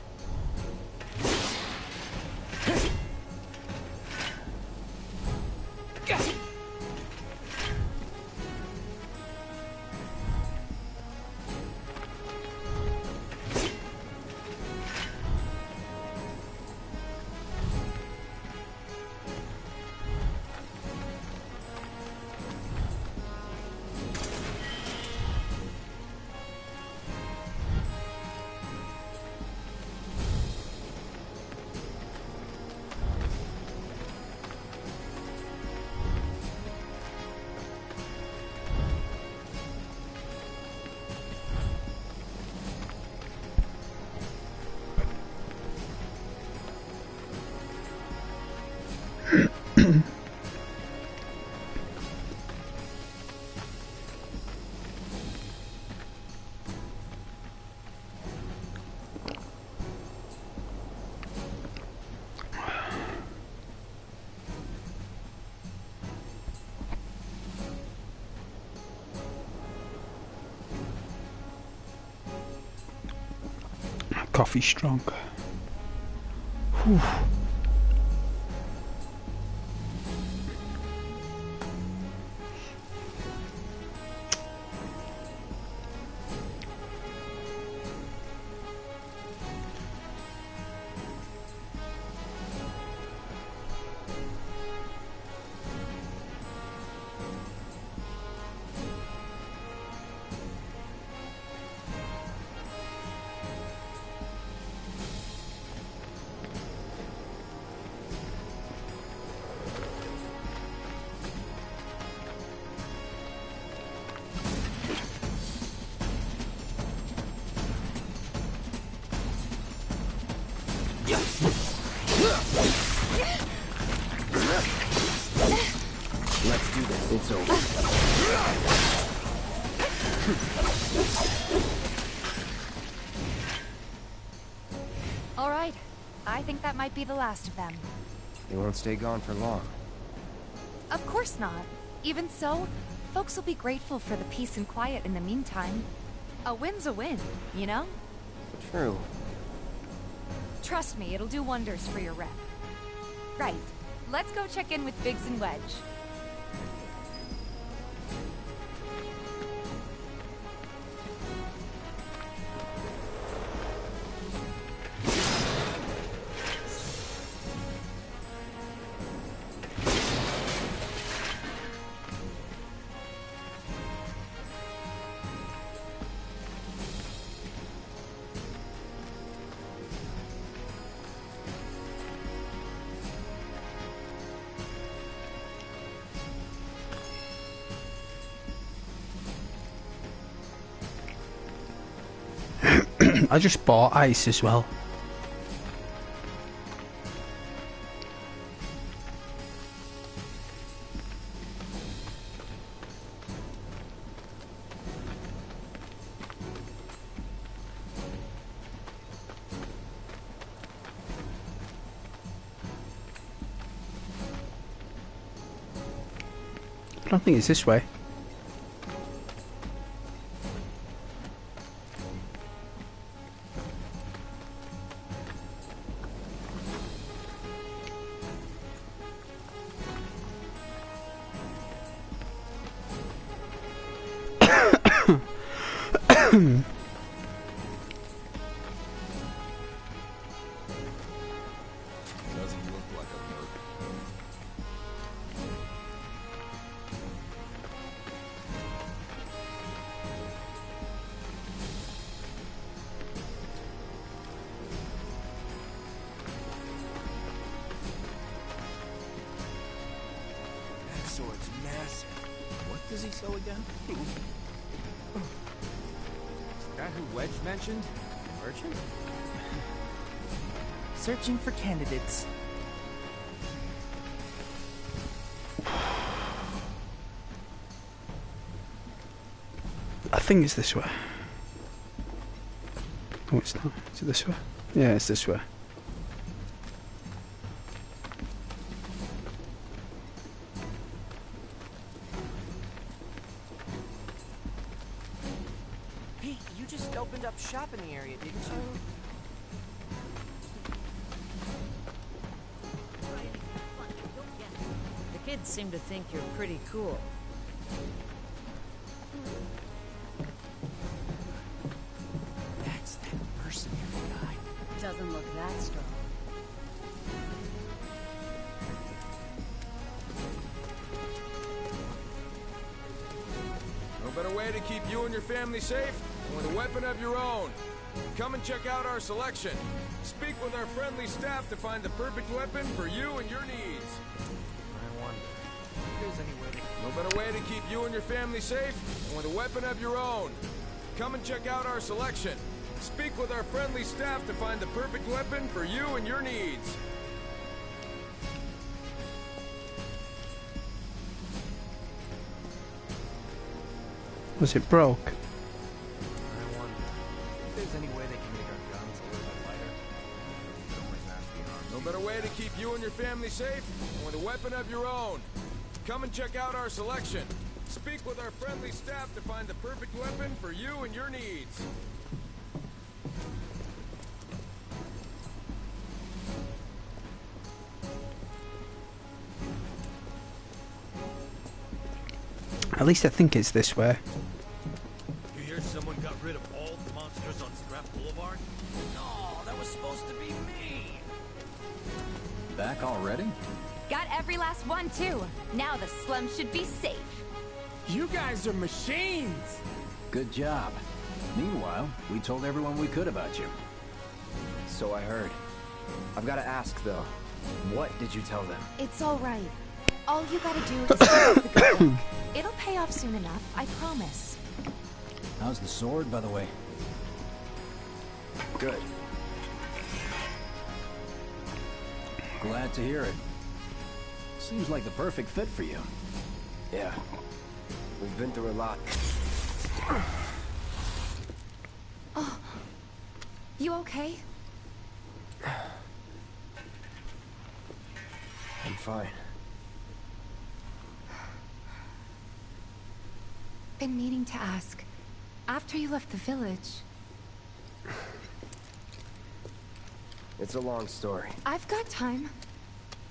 Coffee strong. Whew. Let's do this. It's over. All right, I think that might be the last of them. They won't stay gone for long. Of course not. Even so, folks will be grateful for the peace and quiet in the meantime. A win's a win, you know? True. Trust me, it'll do wonders for your rep. Right. Let's go check in with Biggs and Wedge. I just bought ice as well. don't think it's this way. Doesn't look like a merc. That sword's massive. What does he sell again? The guy who Wedge mentioned? Merchant? Searching for candidates. I think it's this way. Oh, it's not. Is it this way? Yeah, it's this way. Hey, you just opened up shop in the area, didn't you? The kids seem to think you're pretty cool. That's that mercenary guy. Doesn't look that strong. No better way to keep you and your family safe than with a weapon of your own. Come and check out our selection. Speak with our friendly staff to find the perfect weapon for you and your needs. I wonder if there's any way to... No better way to keep you and your family safe than with a weapon of your own. Come and check out our selection. Speak with our friendly staff to find the perfect weapon for you and your needs. Was it broke? I wonder if there's any way they can make our guns a little bit lighter. It always has to be hard. No better way to keep you and your family safe than with a weapon of your own. Come and check out our selection. Speak with our friendly staff to find the perfect weapon for you and your needs. At least I think it's this way. You hear someone got rid of all the monsters on Scrap Boulevard? No, that was supposed to be me. Back already? Got every last one, too. Now the slum should be safe. You guys are machines! Good job. Meanwhile, we told everyone we could about you. So I heard. I've got to ask, though. What did you tell them? It's all right. All you gotta do is keep up the good work. It'll pay off soon enough, I promise. How's the sword, by the way? Good. Glad to hear it. Seems like the perfect fit for you. Yeah. We've been through a lot. Oh. You okay? I'm fine. Been meaning to ask. After you left the village... It's a long story. I've got time.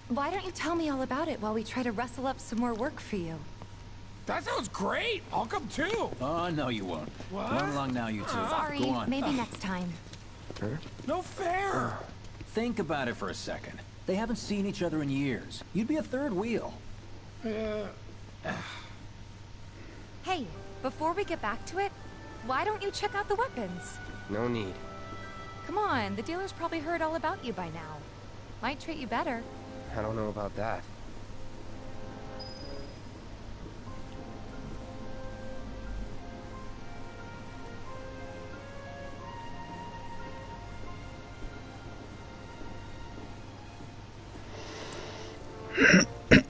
Why don't you tell me all about it while we try to rustle up some more work for you? That sounds great! I'll come too! Oh, no you won't. What? Run along now, you two. Sorry, Go on. maybe next time. Huh? No fair! Think about it for a second. They haven't seen each other in years. You'd be a third wheel. Hey, before we get back to it, why don't you check out the weapons? No need. Come on, the dealer's probably heard all about you by now. Might treat you better. I don't know about that.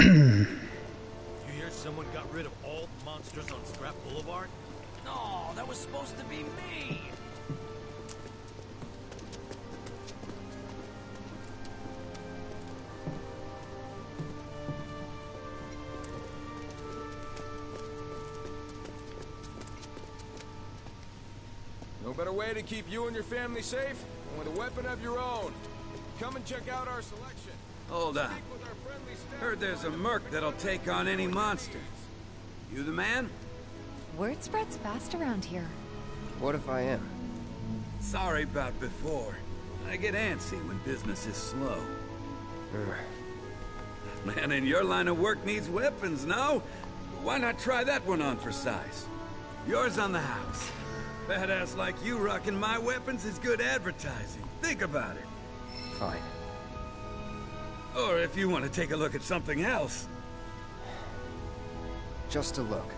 You hear someone got rid of all the monsters on Scrap Boulevard? No, that was supposed to be me. better way to keep you and your family safe than with a weapon of your own. Come and check out our selection. Hold on. Heard there's a merc that'll take on any monster. You the man? Word spreads fast around here. What if I am? Sorry about before. I get antsy when business is slow. Man in your line of work needs weapons, no? Why not try that one on for size? Yours on the house. Badass like you rocking my weapons is good advertising. Think about it. Fine. Or if you want to take a look at something else. Just a look.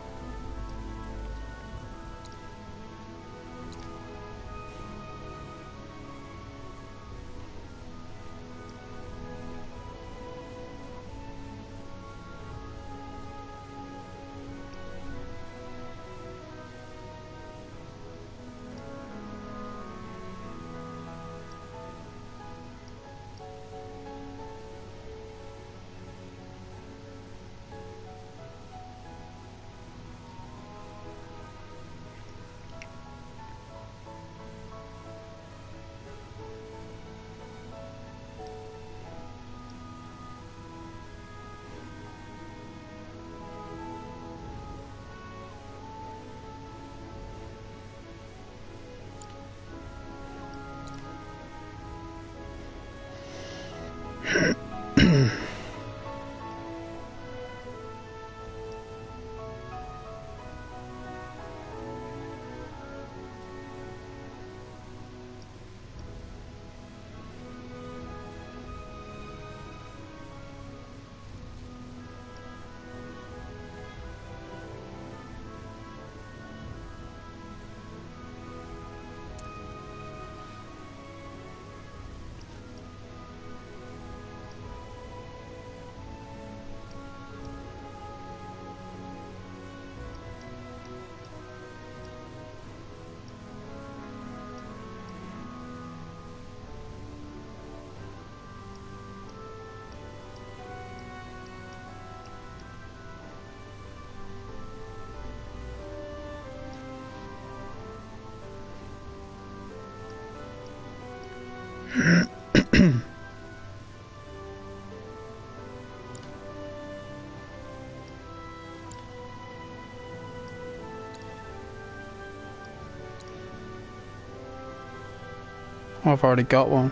I've already got one.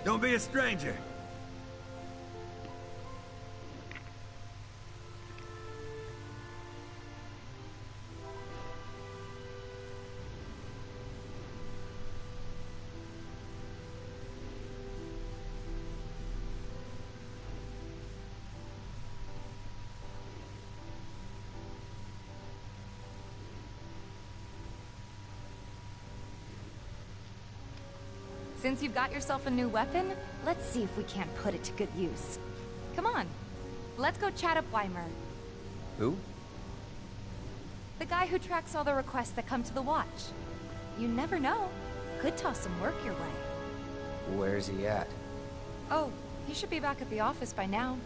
Don't be a stranger. Since you've got yourself a new weapon, let's see if we can't put it to good use. Come on, let's go chat up Weimer. Who? The guy who tracks all the requests that come to the watch. You never know. Could toss some work your way. Where's he at? Oh, he should be back at the office by now.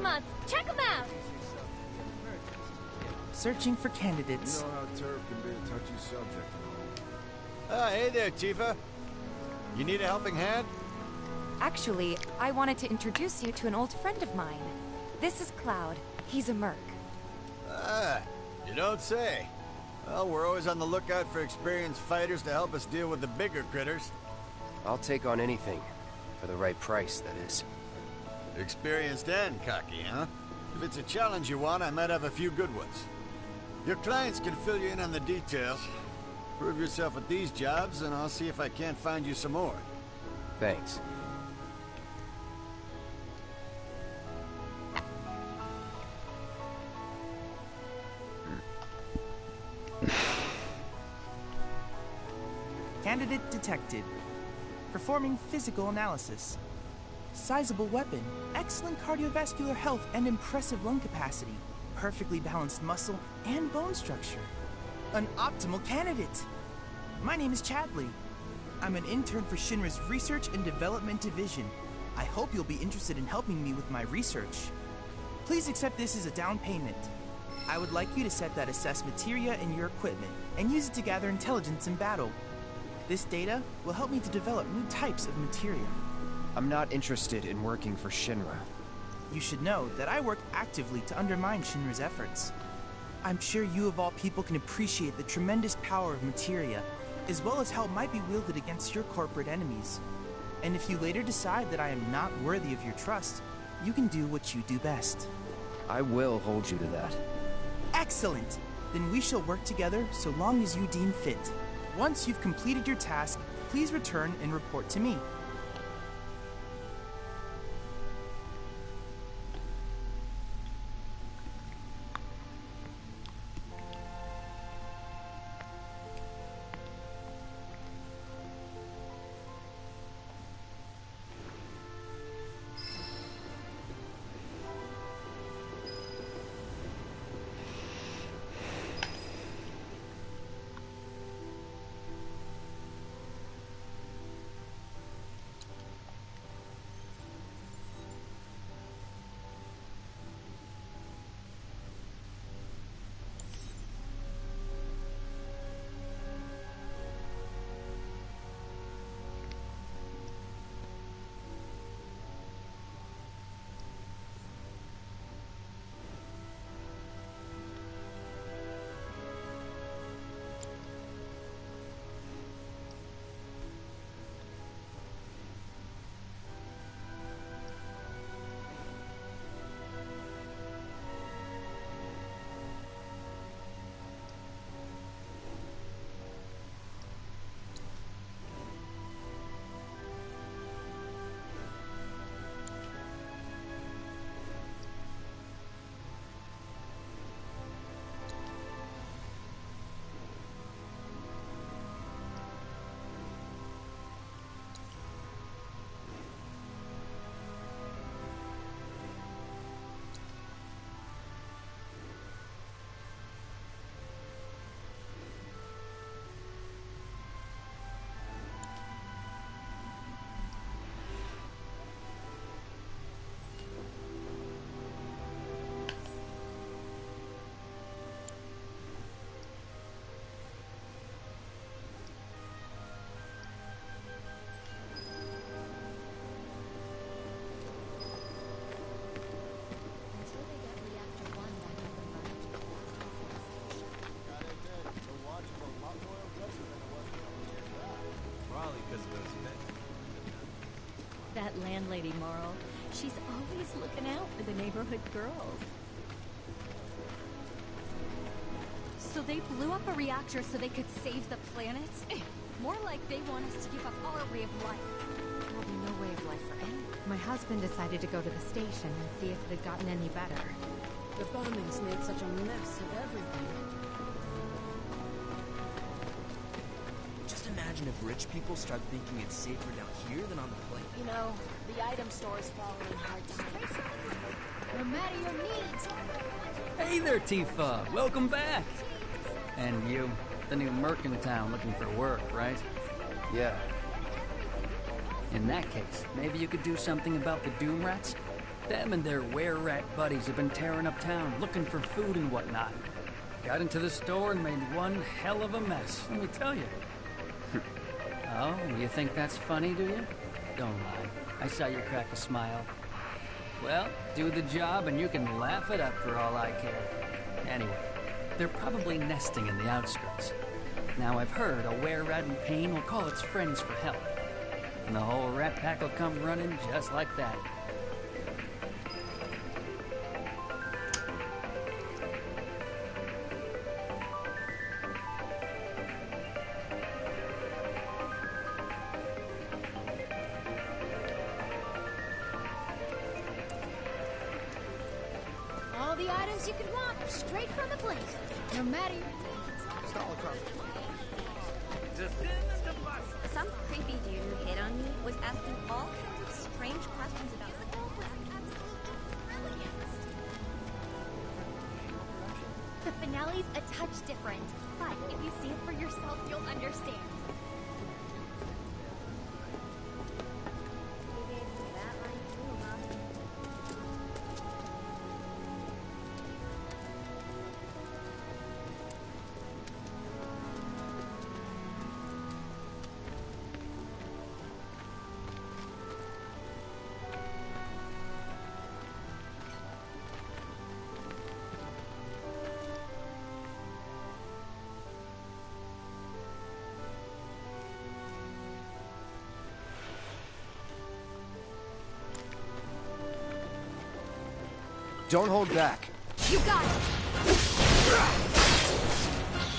month. Check them out. Searching for candidates. You know how turf can be a touchy subject. Hey there, Tifa. You need a helping hand? Actually, I wanted to introduce you to an old friend of mine. This is Cloud. He's a merc. Ah, you don't say. Well, we're always on the lookout for experienced fighters to help us deal with the bigger critters. I'll take on anything. For the right price, that is. Experienced and cocky, huh? If it's a challenge you want, I might have a few good ones. Your clients can fill you in on the details. Prove yourself at these jobs, and I'll see if I can't find you some more. Thanks. Candidate detected. Performing physical analysis. Sizable weapon, excellent cardiovascular health and impressive lung capacity, perfectly balanced muscle and bone structure. An optimal candidate! My name is Chadley. I'm an intern for Shinra's Research and Development Division. I hope you'll be interested in helping me with my research. Please accept this as a down payment. I would like you to set that assess materia in your equipment and use it to gather intelligence in battle. This data will help me to develop new types of materia. I'm not interested in working for Shinra. You should know that I work actively to undermine Shinra's efforts. I'm sure you of all people can appreciate the tremendous power of materia, as well as how it might be wielded against your corporate enemies. And if you later decide that I am not worthy of your trust, you can do what you do best. I will hold you to that. Excellent! Then we shall work together so long as you deem fit. Once you've completed your task, please return and report to me. That landlady, Marl, she's always looking out for the neighborhood girls. So they blew up a reactor so they could save the planet? More like they want us to give up our way of life. There'll be no way of life for anyone. My husband decided to go to the station and see if it had gotten any better. The bombings made such a mess of everything. Just imagine if rich people start thinking it's safer down here than on the plane. You know, the item store is following hard times. No matter your needs. Hey there, Tifa. Welcome back. And you, the new merc in town looking for work, right? Yeah. In that case, maybe you could do something about the Doom Rats? Them and their were-rat buddies have been tearing up town, looking for food and whatnot. Got into the store and made one hell of a mess, let me tell you. Oh, you think that's funny, do you? Don't lie. I saw you crack a smile. Well, do the job and you can laugh it up for all I care. Anyway, they're probably nesting in the outskirts. Now I've heard a were-rat in pain will call its friends for help. And the whole rat pack will come running just like that. All the items you could want, straight from the plate. No matter your needs. Stall across. Some creepy dude who hit on me was asking all kinds of strange questions about The finale's a touch different, but if you see it for yourself, you'll understand. Don't hold back. You got it!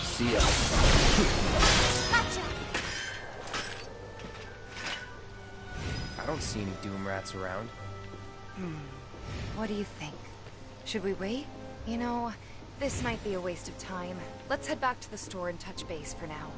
See ya. Gotcha! I don't see any doom rats around. What do you think? Should we wait? You know, this might be a waste of time. Let's head back to the store and touch base for now.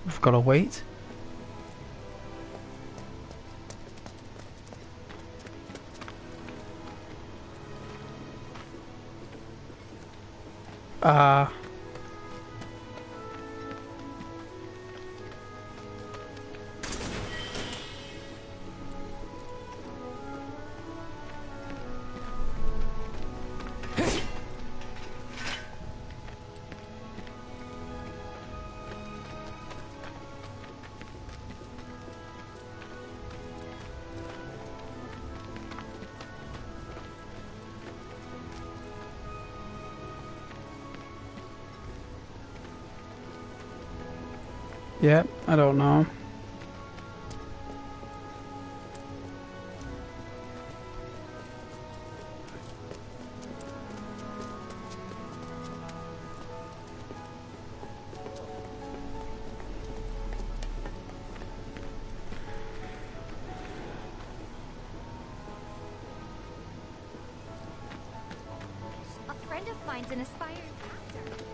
We've got to wait. Yeah, I don't know. A friend of mine's an aspiring actor.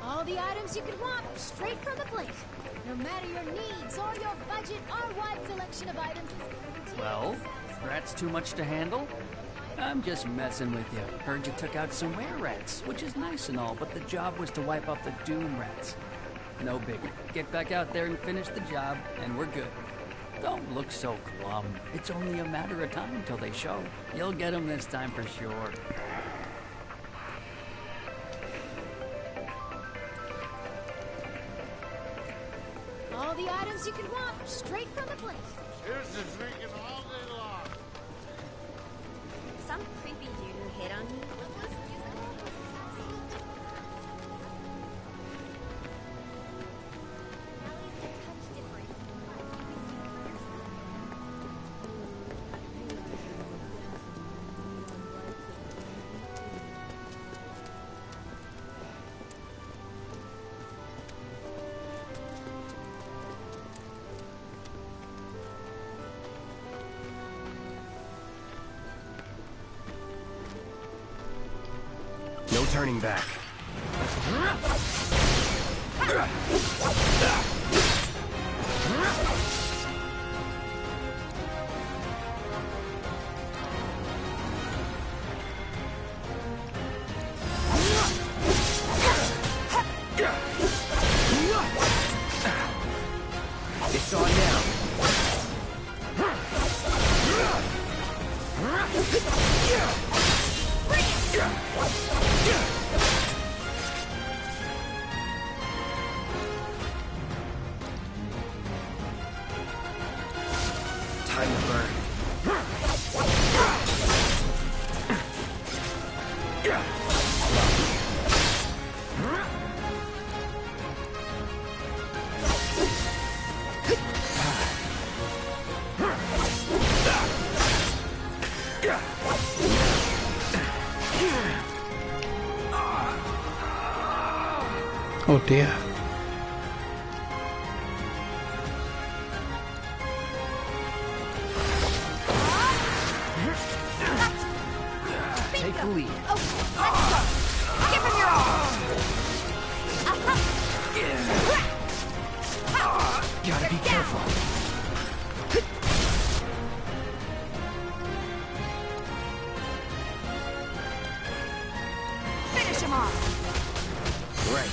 All the items you could want, straight from the plate. No matter your needs or your budget, our wide selection of items is guaranteed. Well, rats too much to handle? I'm just messing with you. Heard you took out some were-rats, which is nice and all, but the job was to wipe out the doom rats. No biggie. Get back out there and finish the job, and we're good. Don't look so glum. It's only a matter of time till they show. You'll get them this time for sure. All the items you could want, straight from the plate. Here's the drinking all day long. some creepy dude who hit on me. No turning back. It's on now. Time to burn. Oh dear. Take the lead. Oh, let's go. Give him your all. Gotta be careful. Finish him off. Right.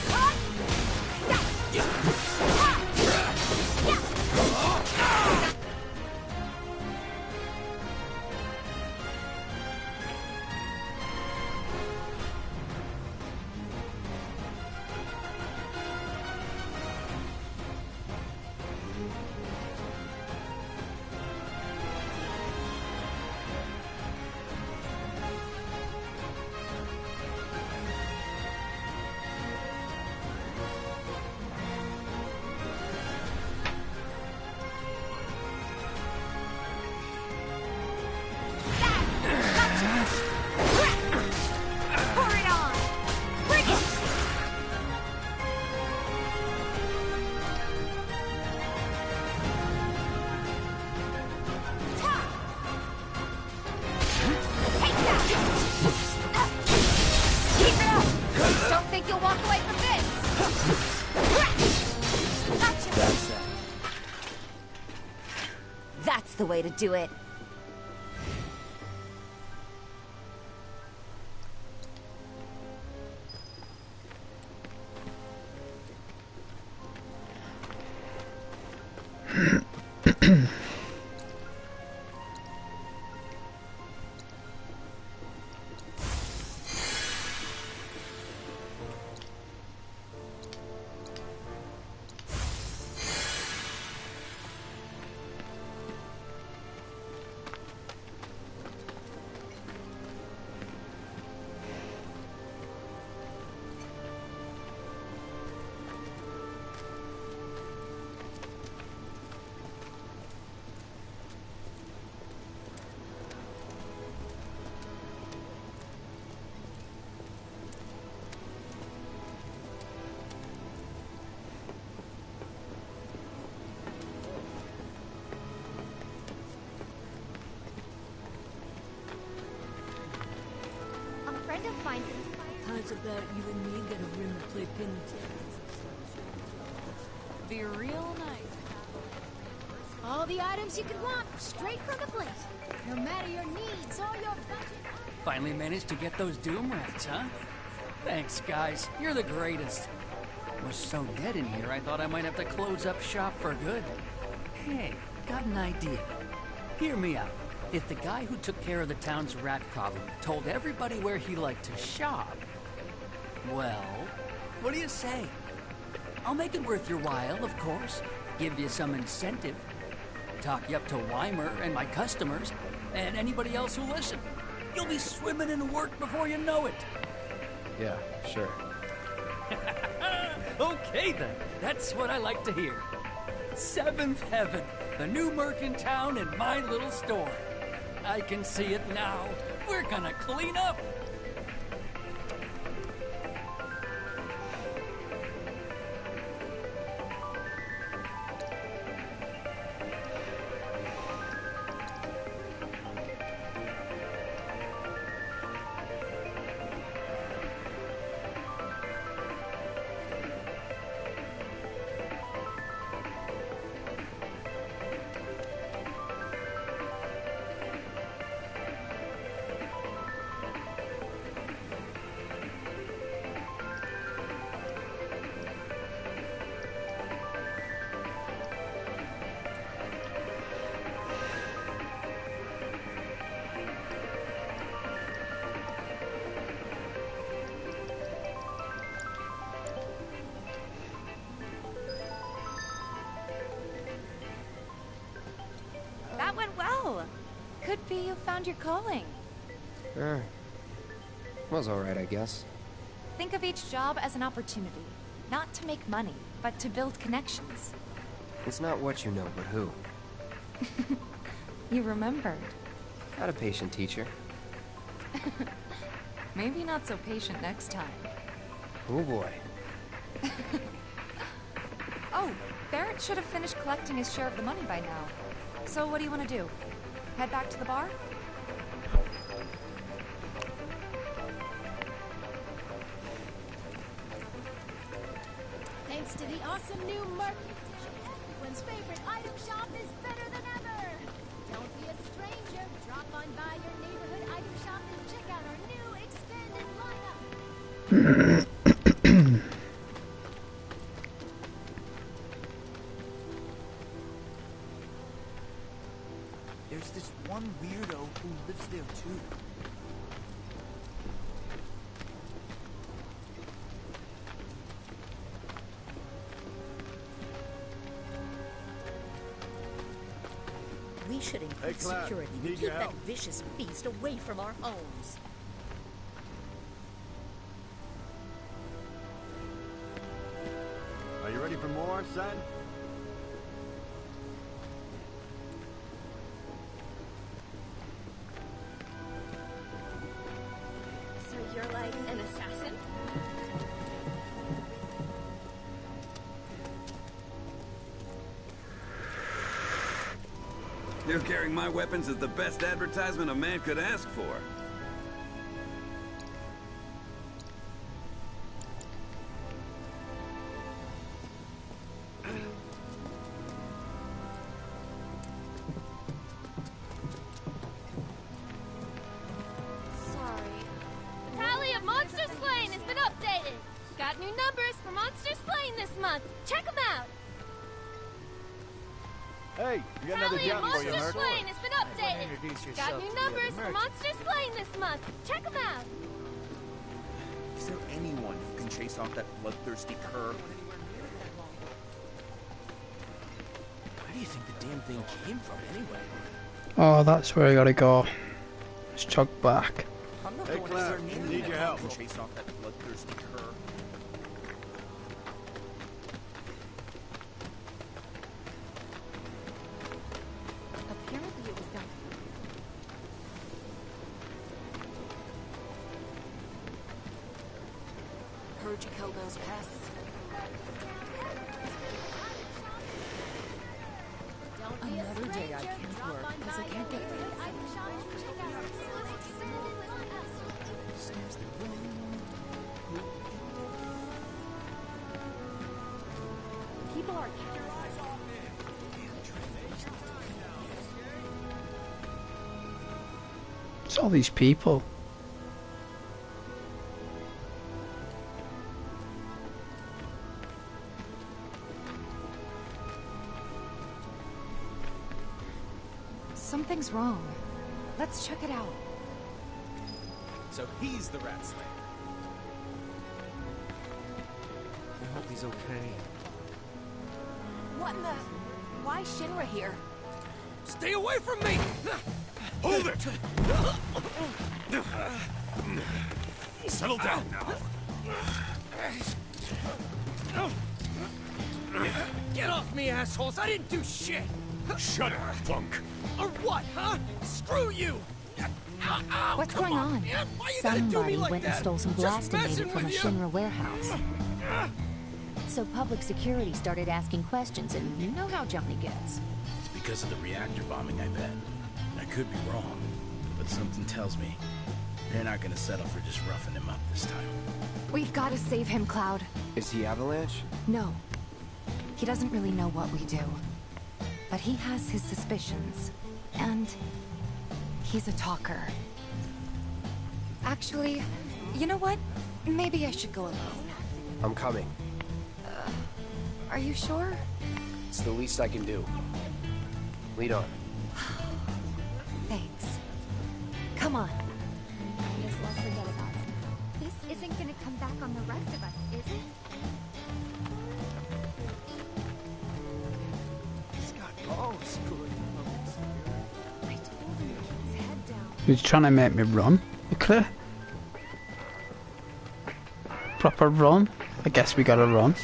Pour it on. Bring it. Take that. Keep it up. Don't think you'll walk away from this. Gotcha. That's that. That's the way to do it. A friend of mine's inspired. Times about you and me get a room to play pin and Be real nice. All the items you could want, straight from the plate. No matter your needs or your budget. Finally managed to get those doom rats, huh? Thanks, guys. You're the greatest. Was so dead in here, I thought I might have to close up shop for good. Hey, got an idea. Hear me out. If the guy who took care of the town's rat problem told everybody where he liked to shop, well, what do you say? I'll make it worth your while, of course. Give you some incentive. Talk you up to Weimer and my customers, and anybody else who listen. You'll be swimming in work before you know it. Yeah, sure. Okay then, that's what I like to hear. Seventh Heaven, the new merc in town and my little store. I can see it now. We're gonna clean up. Could be you found your calling. Was alright, I guess. Think of each job as an opportunity. Not to make money, but to build connections. It's not what you know, but who. You remembered. Not a patient teacher. Maybe not so patient next time. Oh boy. Oh, Barrett should have finished collecting his share of the money by now. So what do you want to do? Head back to the bar? Thanks to the awesome new market, everyone's favorite item shop is better than ever. Don't be a stranger. Drop on by your neighborhood item shop and check out our new expanded lineup. There's this one weirdo who lives there too. We should increase Cloud, security to need keep your that help. vicious beast away from our homes. Are you ready for more, son? So you're like an assassin? You carrying my weapons is the best advertisement a man could ask for. Sorry. Tally of monsters slain has been updated. Got new numbers for monsters slain this month. Check them out. Hey, you got another Tally of job for you, monsters Merc. slain has been updated. Introduce Got yourself new to the numbers other for merchants. monsters slain this month. Check them out. Is there anyone who can chase off that bloodthirsty cur? Where do you think the damn thing came from anyway? Oh, that's where I gotta go. Let's chug back. I'm not Hey, going Cloud, anywhere near need that your who help. can chase off that bloodthirsty cur. Apparently it was done. Heard you kill those pests. Don't be a Another day I stranger. can't Drop work on because by I can't your get neighborhood item shop and check out our new expanded lineup. People are It's all these people. Something's wrong. Let's check it out. So he's the rat slayer. I hope he's okay. What in the... Why Shinra here? Stay away from me! Hold it! Settle down now. Get off me, assholes! I didn't do shit! Shut up, punk. Or what, huh? Screw you! Ow, What's come going on? man. Why you gotta do me Somebody like went that? and stole some Just blastinator messing from a with you. Shinra warehouse. So public security started asking questions, and you know how Johnny gets. It's because of the reactor bombing, I bet. I could be wrong, but something tells me they're not gonna settle for just roughing him up this time. We've got to save him, Cloud. Is he Avalanche? No. He doesn't really know what we do. But he has his suspicions. And he's a talker. Actually, you know what? Maybe I should go alone. I'm coming. Are you sure? It's the least I can do. Lead on. Thanks. Come on. Just let's forget about it. This isn't gonna come back on the rest of us, is it? He's got balls. Good. I told him to keep his He's trying to make me run. Okay. Proper run. I guess we gotta run.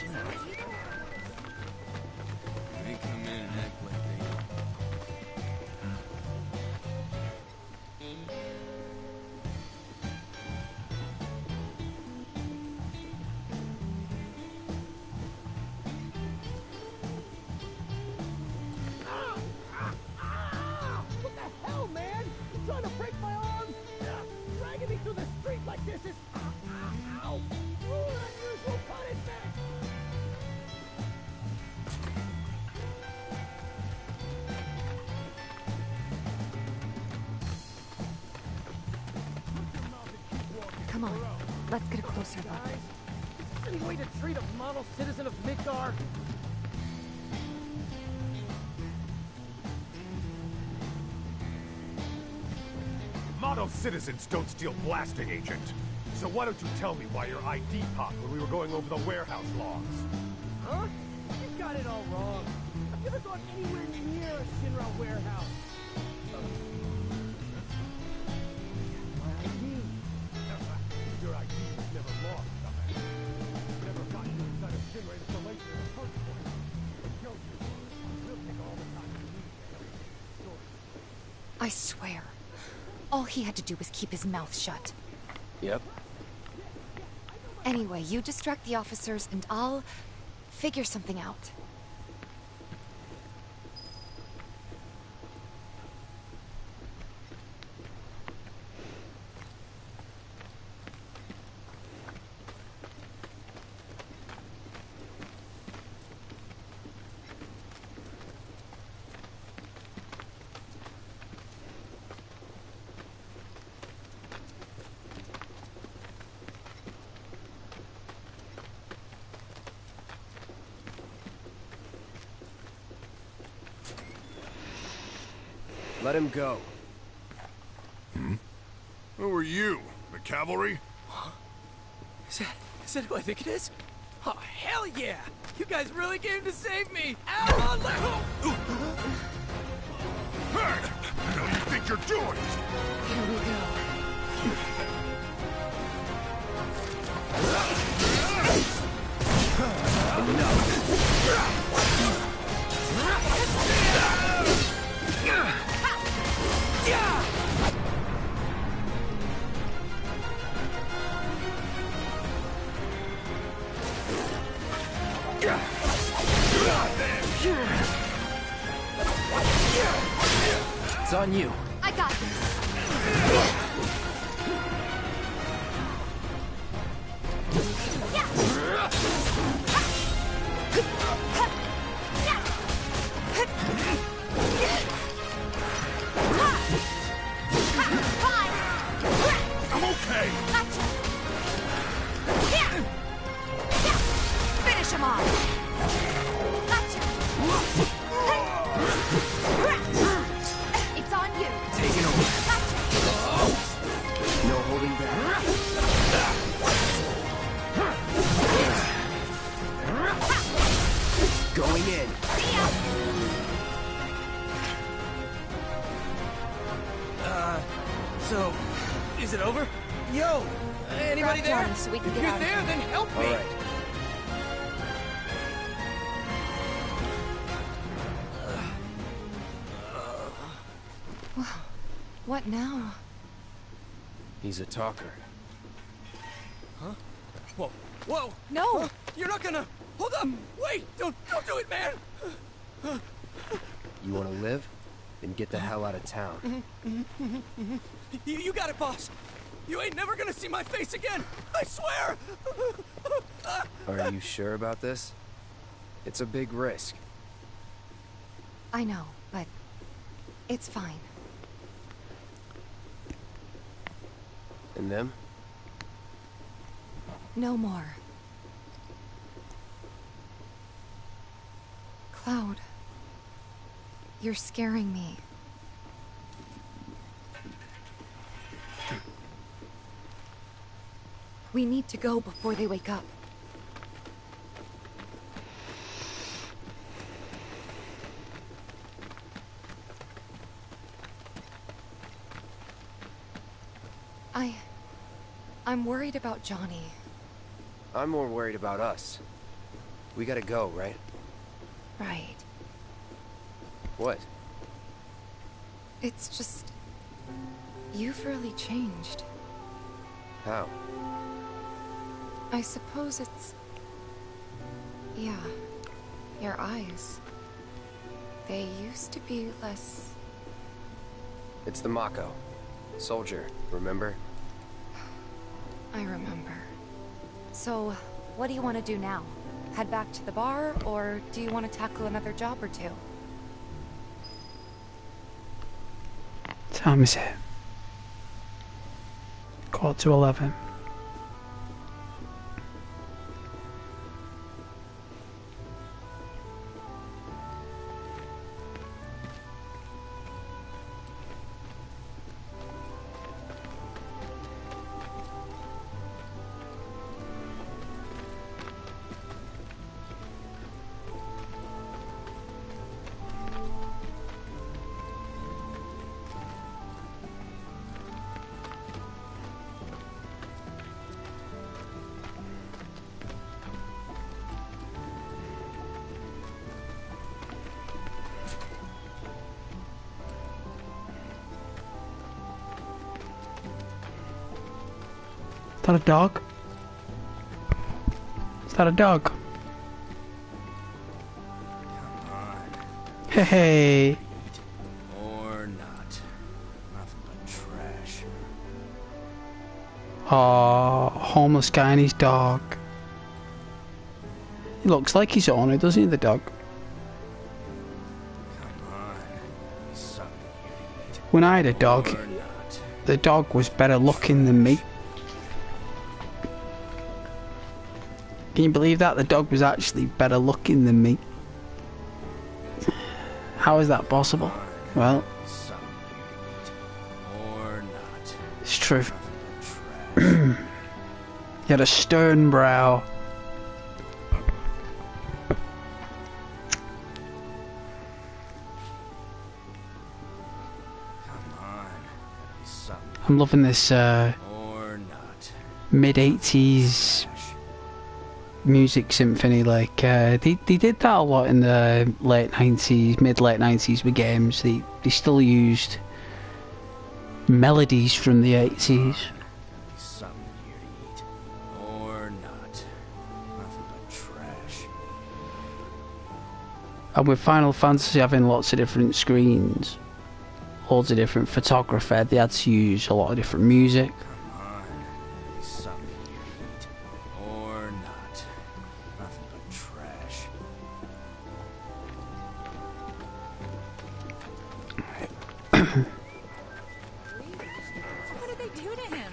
What the hell, man? You trying to break my arms? Dragging me through the street like this is... Ow! Unusual punishment! Come on, let's get a closer look. Is this any way to treat a model citizen of Midgar? Model citizens don't steal blasting, Agent. So why don't you tell me why your ID popped when we were going over the warehouse logs? Huh? You got it all wrong. I've never gone anywhere near a Shinra warehouse. My ID. Your ID was never lost, dumbass. Never gotten you inside a Shinra installation in the first place. Yo, we'll take all the time we need to help you sort. I swear. All he had to do was keep his mouth shut. Yep. Anyway, you distract the officers and I'll figure something out. Let him go. Who are you? The cavalry? Is that who I think it is? Oh, hell yeah! You guys really came to save me! Ow! Hey! What the hell you think you're doing? Here we go. It's on you. I got this. I'm okay! Finish him off. It's on you. Taking over. No holding back. Going in. So, is it over? Yo! Anybody Grab there? Johnny so we can If get you're out of there, here. then help All me! right. What now? He's a talker. Huh? Whoa! Whoa! No! Huh? You're not gonna... Hold up! Wait! Don't do it, man! You want to live? Then get the hell out of town. You got it, boss! You ain't never gonna see my face again! I swear! Are you sure about this? It's a big risk. I know, but it's fine. And them? No more. Cloud, you're scaring me. We need to go before they wake up. I'm worried about Johnny. I'm more worried about us. We gotta go, right? Right. What? It's just... you've really changed. How? I suppose it's... yeah. Your eyes. They used to be less... It's the Mako. Soldier, remember? I remember. So, what do you want to do now? Head back to the bar, or do you want to tackle another job or two? Time is it? 11:15. Is that a dog? Is that a dog? Come on. Hey, hey. Or not. Nothing but trash. Aw, homeless guy and his dog. He looks like his owner, doesn't he, the dog? Come on. Something you eat. When I had a dog, Or not. the dog was better looking than me. Can you believe that? The dog was actually better looking than me. How is that possible? Well, Something you eat. Or not. it's true. Nothing but trash. He had a stern brow. Come on. Something I'm loving this or not. mid-80s music symphony. Like they did that a lot in the late 90s, mid-late 90s with games. They still used melodies from the 80s. Something here to eat. Or not. Nothing but trash. And with Final Fantasy having lots of different screens, loads of different photography, they had to use a lot of different music. Come on. Something here to eat. Or not. Nothing but trash. What did they do to him?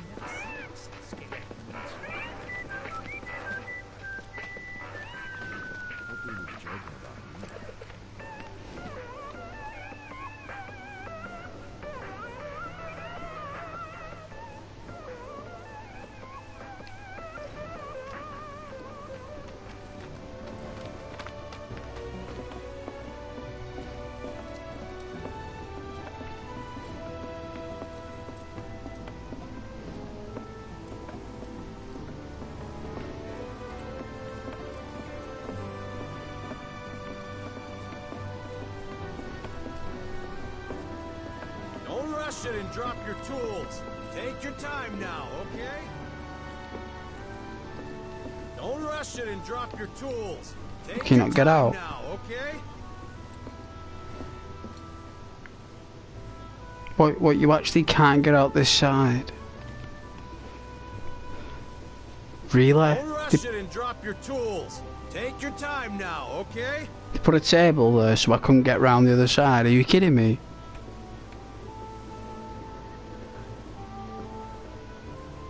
Don't rush it and drop your tools. Take your time now, okay? Don't rush it and drop your tools. Take Can you your not get time out? now, okay? What you actually can't get out this side. Really? Don't rush it and drop your tools. Take your time now, okay? They put a table there so I couldn't get round the other side. Are you kidding me?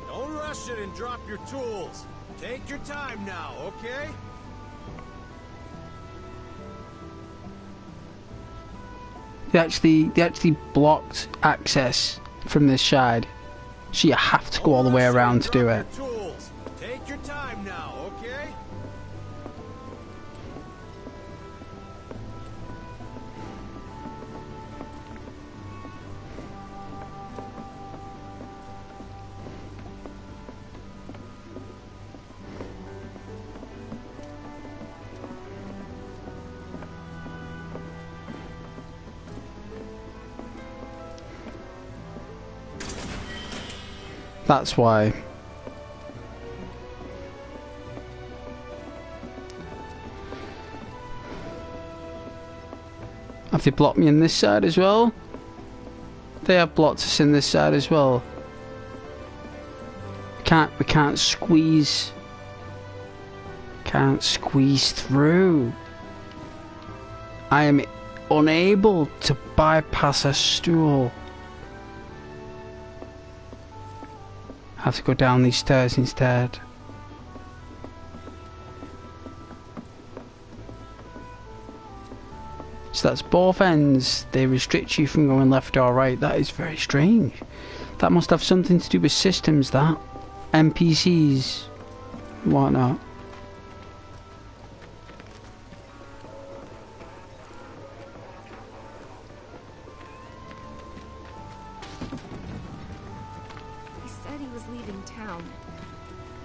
Don't rush it and drop your tools. Take your time now, okay? They actually blocked access from this side, so you have to go all the way around to do it. Tools. Take your time now, okay? That's why. Have they blocked me in this side as well? They have blocked us in this side as well. We can't squeeze. Can't squeeze through. I am unable to bypass a stool. I have to go down these stairs instead. So that's both ends. They restrict you from going left or right. That is very strange. That must have something to do with systems, that. NPCs. Whatnot. He said he was leaving town.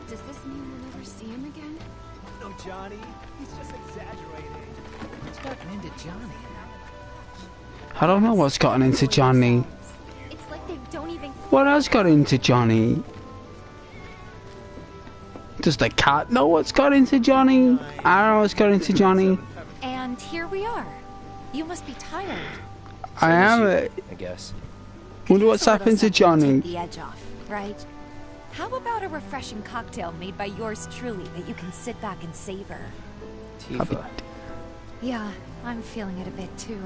Does this mean we'll never see him again? No, Johnny. He's just exaggerating. What's gotten into Johnny? I don't know what's gotten into Johnny. It's like they don't even... What has got into Johnny? Does the cat know what's got into Johnny? I don't know what's got into Johnny. And here we are. You must be tired. I am. I guess. Wonder what's happened to Johnny. Take the edge off, right? How about a refreshing cocktail made by yours truly that you can sit back and savor? Tifa. Yeah, I'm feeling it a bit too.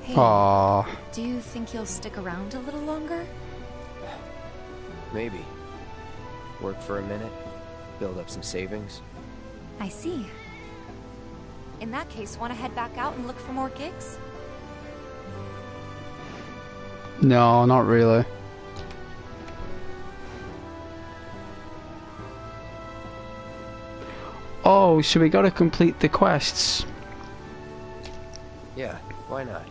Hey, Aww. do you think you'll stick around a little longer? Maybe. Work for a minute, build up some savings. I see. In that case, want to head back out and look for more gigs? No, not really. Oh, so we gotta complete the quests. Yeah, why not?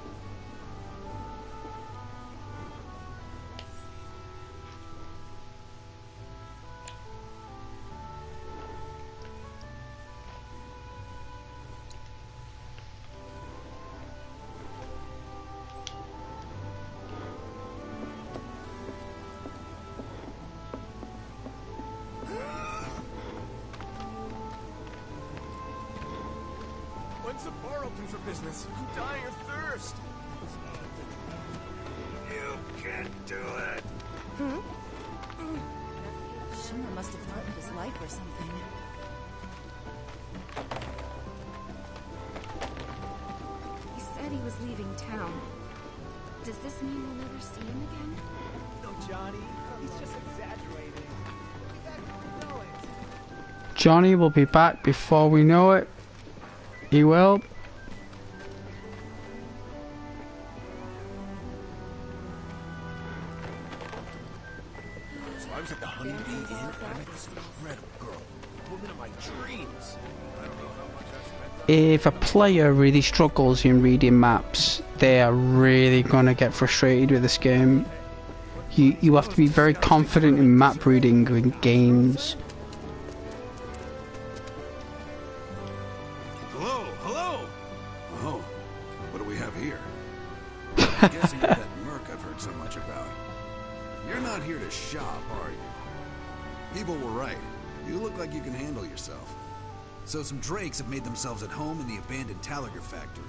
When's the bar open for business? I'm dying of thirst. You can't do it. Shimmer must have threatened his life or something. He said he was leaving town. Does this mean we'll never see him again? No, Johnny. He's just exaggerating. We'll be back before we know it. Johnny will be back before we know it. He will. So I was at the Honeybee Inn and I met this incredible girl. Woman of my dreams. I don't know how much I spent on If a player really struggles in reading maps, they are really gonna get frustrated with this game. You have to be very confident in map reading in games. Hello, hello! Oh, what do we have here? I'm guessing you're that merc I've heard so much about. You're not here to shop, are you? People were right. You look like you can handle yourself. So some drakes have made themselves at home in the abandoned Talaga factory.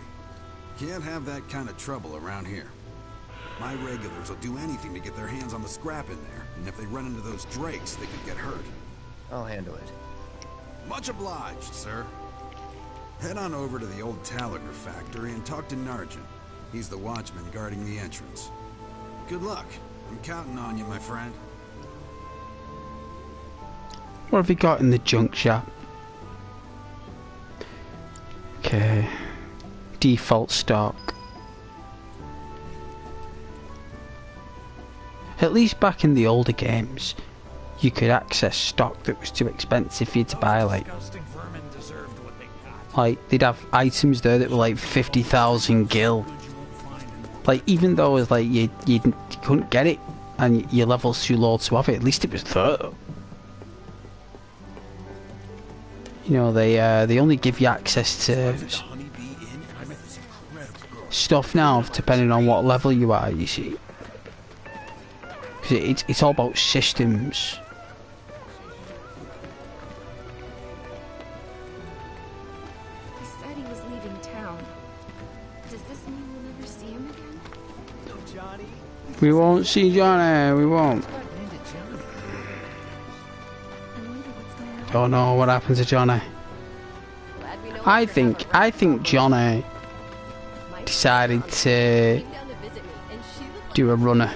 Can't have that kind of trouble around here. My regulars will do anything to get their hands on the scrap in there, and if they run into those drakes, they could get hurt. I'll handle it. Much obliged, sir. Head on over to the old Talaga factory and talk to Narration. He's the watchman guarding the entrance. Good luck. I'm counting on you, my friend. What have we got in the junk shop? Okay. Default stock. At least back in the older games, you could access stock that was too expensive for you to buy, like they'd have items there that were like 50,000 gil. Like, even though it was like you couldn't get it and your level's too low to have it, at least it was there. You know, they only give you access to stuff now depending on what level you are, you see. Because it's all about systems. He said he was leaving town. Does this mean we'll never see him again? No, Johnny. We won't see Johnny, we won't. Don't know what happened to Johnny. I think Johnny decided to do a runner.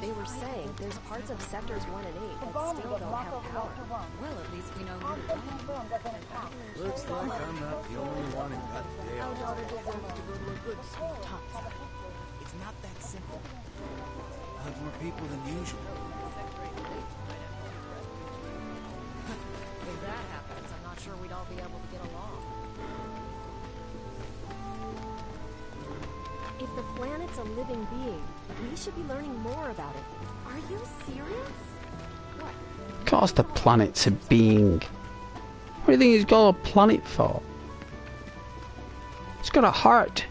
They were saying there's parts of sectors 1 and 8 that still don't have power. Well, at least we know who to blame. Looks like I'm not the only one who got a day Our off. daughter deserves to go to a good school, Thompson. It's not that simple. Have more people than usual. If that happens, I'm not sure we'd all be able to get along. If the planet's a living being, we should be learning more about it. Are you serious? What? Of course the planet's a being. What do you think he's got a planet for? It's got a heart.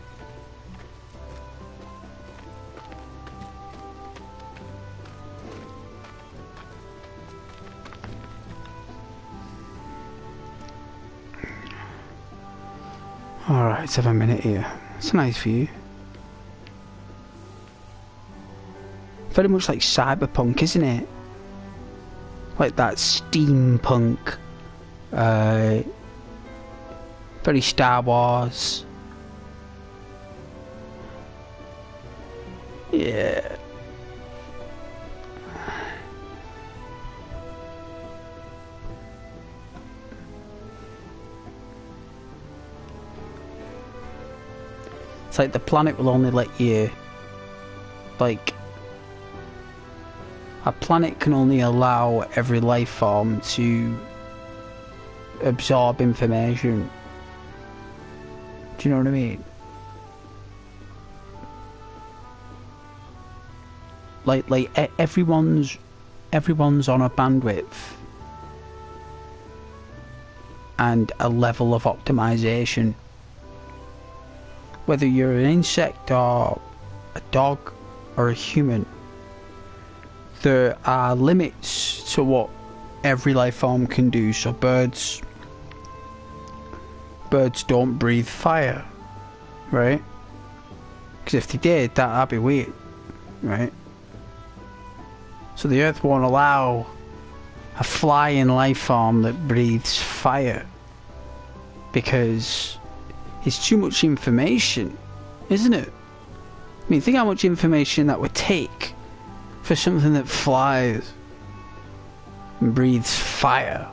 Alright, let's have a minute here. It's a nice view. Very much like cyberpunk, isn't it? Like that steampunk. Very Star Wars. Yeah. It's like the planet will only let you, like, a planet can only allow every life form to absorb information. Do you know what I mean? Like everyone's on a bandwidth and a level of optimization. Whether you're an insect or a dog or a human, there are limits to what every life form can do. So birds don't breathe fire, right? Because if they did, that'd be weird, right? So the Earth won't allow a flying life form that breathes fire because it's too much information, isn't it? I mean, think how much information that would take for something that flies and breathes fire,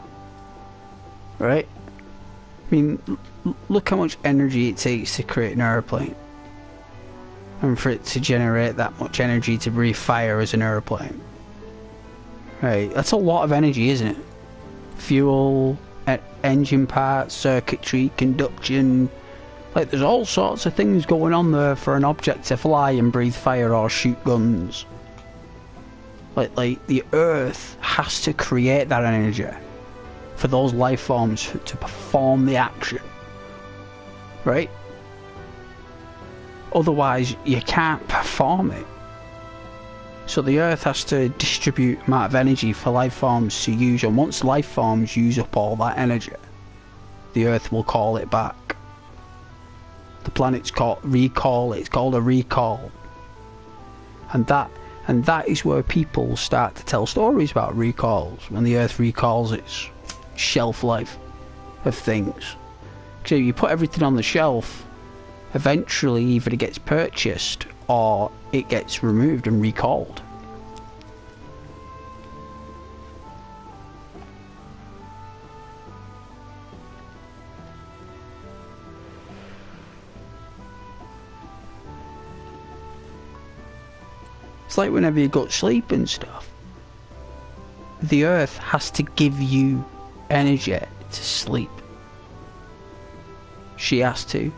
right? I mean, look how much energy it takes to create an airplane, and for it to generate that much energy to breathe fire as an airplane. Right, that's a lot of energy, isn't it? Fuel, engine parts, circuitry, conduction. Like, there's all sorts of things going on there for an object to fly and breathe fire or shoot guns. Like the Earth has to create that energy for those life forms to perform the action, right? Otherwise, you can't perform it. So the Earth has to distribute amount of energy for life forms to use, and once life forms use up all that energy, the Earth will call it back. The planet's called recall. It's called a recall, and that is where people start to tell stories about recalls, when the Earth recalls its shelf life of things. So you put everything on the shelf, eventually either it gets purchased or it gets removed and recalled. It's like whenever you go to sleep and stuff, the Earth has to give you energy to sleep. She has to.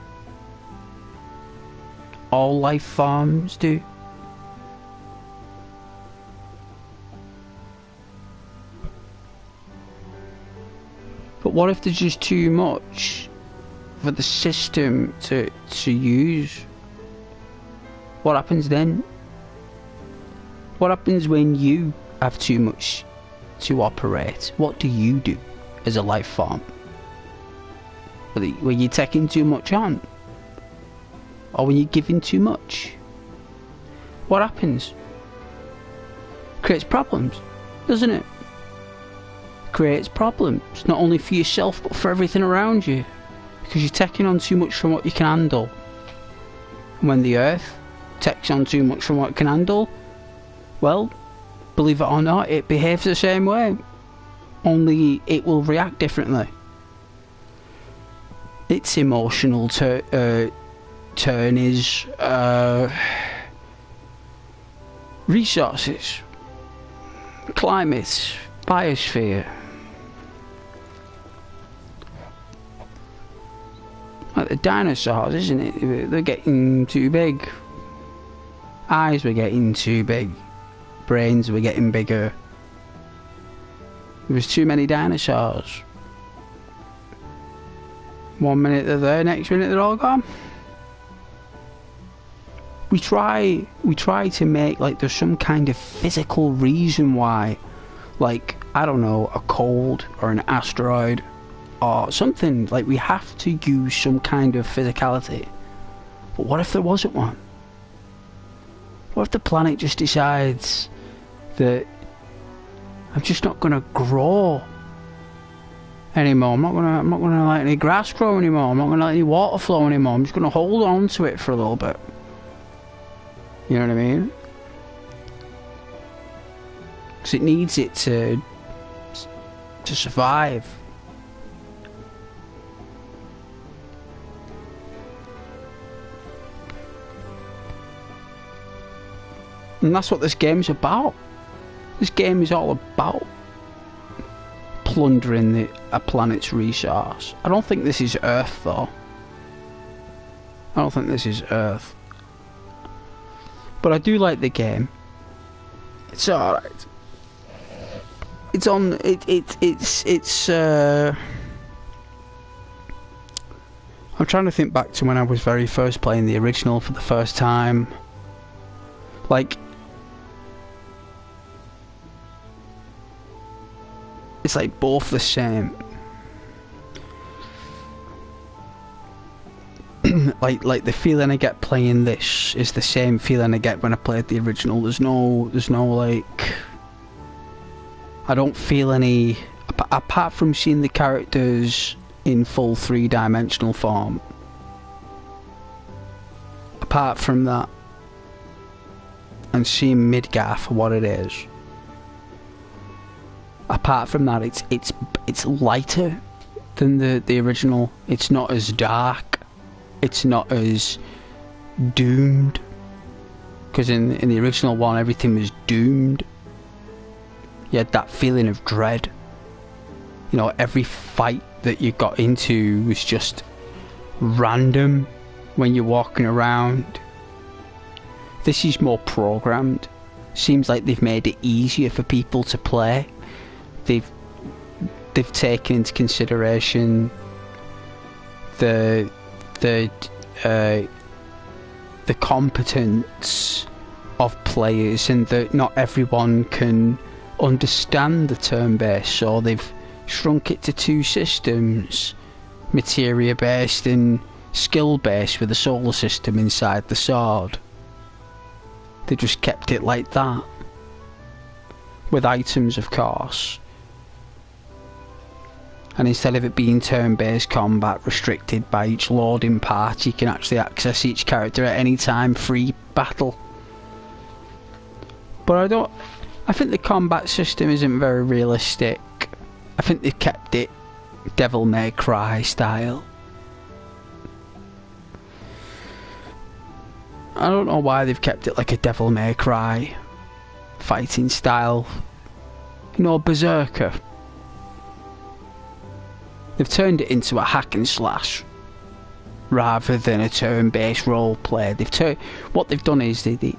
All life forms do. But what if there's just too much for the system to use? What happens then? What happens when you have too much to operate? What do you do as a life form? Were you taking too much on? Or were you giving too much? What happens? Creates problems, doesn't it? Creates problems, not only for yourself but for everything around you, because you're taking on too much from what you can handle. And when the Earth takes on too much from what it can handle, well, believe it or not, it behaves the same way, only it will react differently. Its emotional turn is resources, climate, biosphere. Like the dinosaurs, isn't it? They're getting too big. Eyes were getting too big. Brains were getting bigger. There was too many dinosaurs. 1 minute they're there, next minute they're all gone. We try to make like there's some kind of physical reason why, like, I don't know, a cold or an asteroid or something, like we have to use some kind of physicality. But what if there wasn't one? What if the planet just decides that I'm just not gonna grow anymore? I'm not gonna let any grass grow anymore. I'm not gonna let any water flow anymore. I'm just gonna hold on to it for a little bit. You know what I mean? Because it needs it to survive. And that's what this game's about. This game is all about plundering a planet's resource. I don't think this is Earth, though. I don't think this is Earth. But I do like the game. It's alright. It's on... It's I'm trying to think back to when I was very first playing the original for the first time. Like... It's like both the same. like the feeling I get playing this is the same feeling I get when I played the original. There's no like, I don't feel any apart from seeing the characters in full 3-dimensional form. Apart from that, and seeing Midgar for what it is. Apart from that, it's lighter than the original. It's not as dark. It's not as doomed. Because in the original one, everything was doomed. You had that feeling of dread. You know, every fight that you got into was just random when you're walking around. This is more programmed. Seems like they've made it easier for people to play. They've taken into consideration the competence of players, and that not everyone can understand the turn-based, so they've shrunk it to 2 systems, materia-based and skill-based, with a solar system inside the sword. They just kept it like that, with items, of course. And instead of it being turn-based combat restricted by each loading part, you can actually access each character at any time, free battle. But I think the combat system isn't very realistic. I think they've kept it Devil May Cry style. I don't know why they've kept it like a Devil May Cry fighting style. You know, Berserker. They've turned it into a hack and slash rather than a turn-based role play. What they've done is they've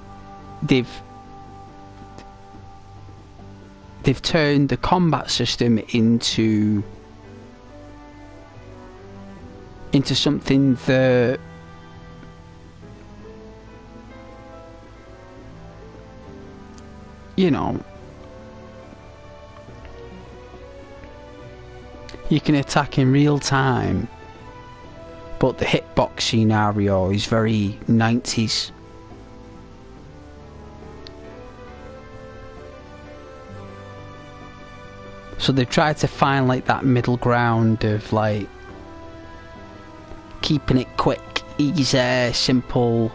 turned the combat system into something that you know, you can attack in real time, but the hitbox scenario is very 90s. So they've tried to find like that middle ground of like keeping it quick, easy, simple.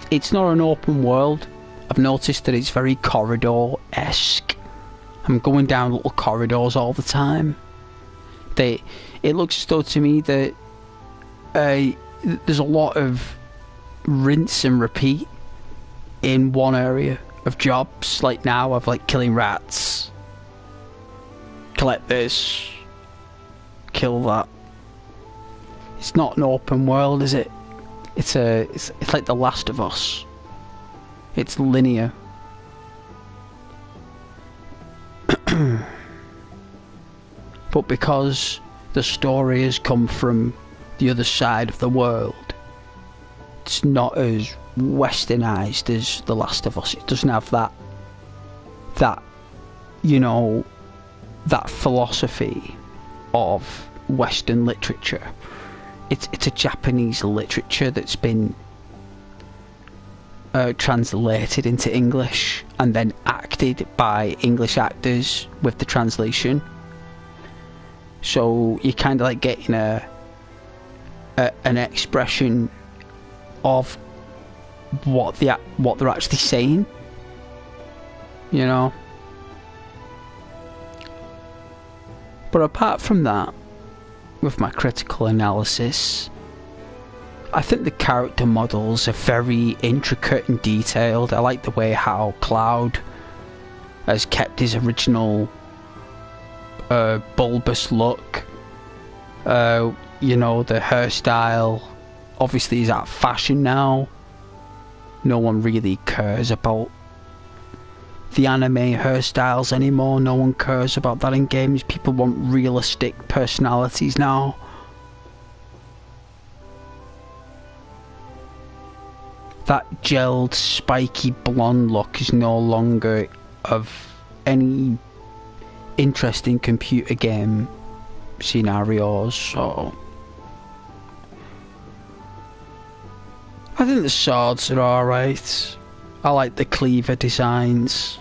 It's not an open world. I've noticed that it's very corridor-esque. I'm going down little corridors all the time. It looks as though to me that there's a lot of rinse and repeat in one area of jobs. Like now I've like killing rats, collect this, kill that. It's not an open world, is it? It's like The Last of Us. It's linear. But because the story has come from the other side of the world, it's not as westernized as The Last of Us. It doesn't have that you know, that philosophy of Western literature. It's a Japanese literature that's been translated into English and then acted by English actors with the translation. So you're kind of like getting an expression of what they're actually saying, you know. But apart from that, with my critical analysis, I think the character models are very intricate and detailed. I like the way how Cloud has kept his original bulbous look. You know, the hairstyle obviously is out of fashion now. No one really cares about the anime hairstyles anymore. No one cares about that in games. People want realistic personalities now. That gelled, spiky blonde look is no longer of any interest in computer game scenarios, so I think the swords are alright. I like the cleaver designs.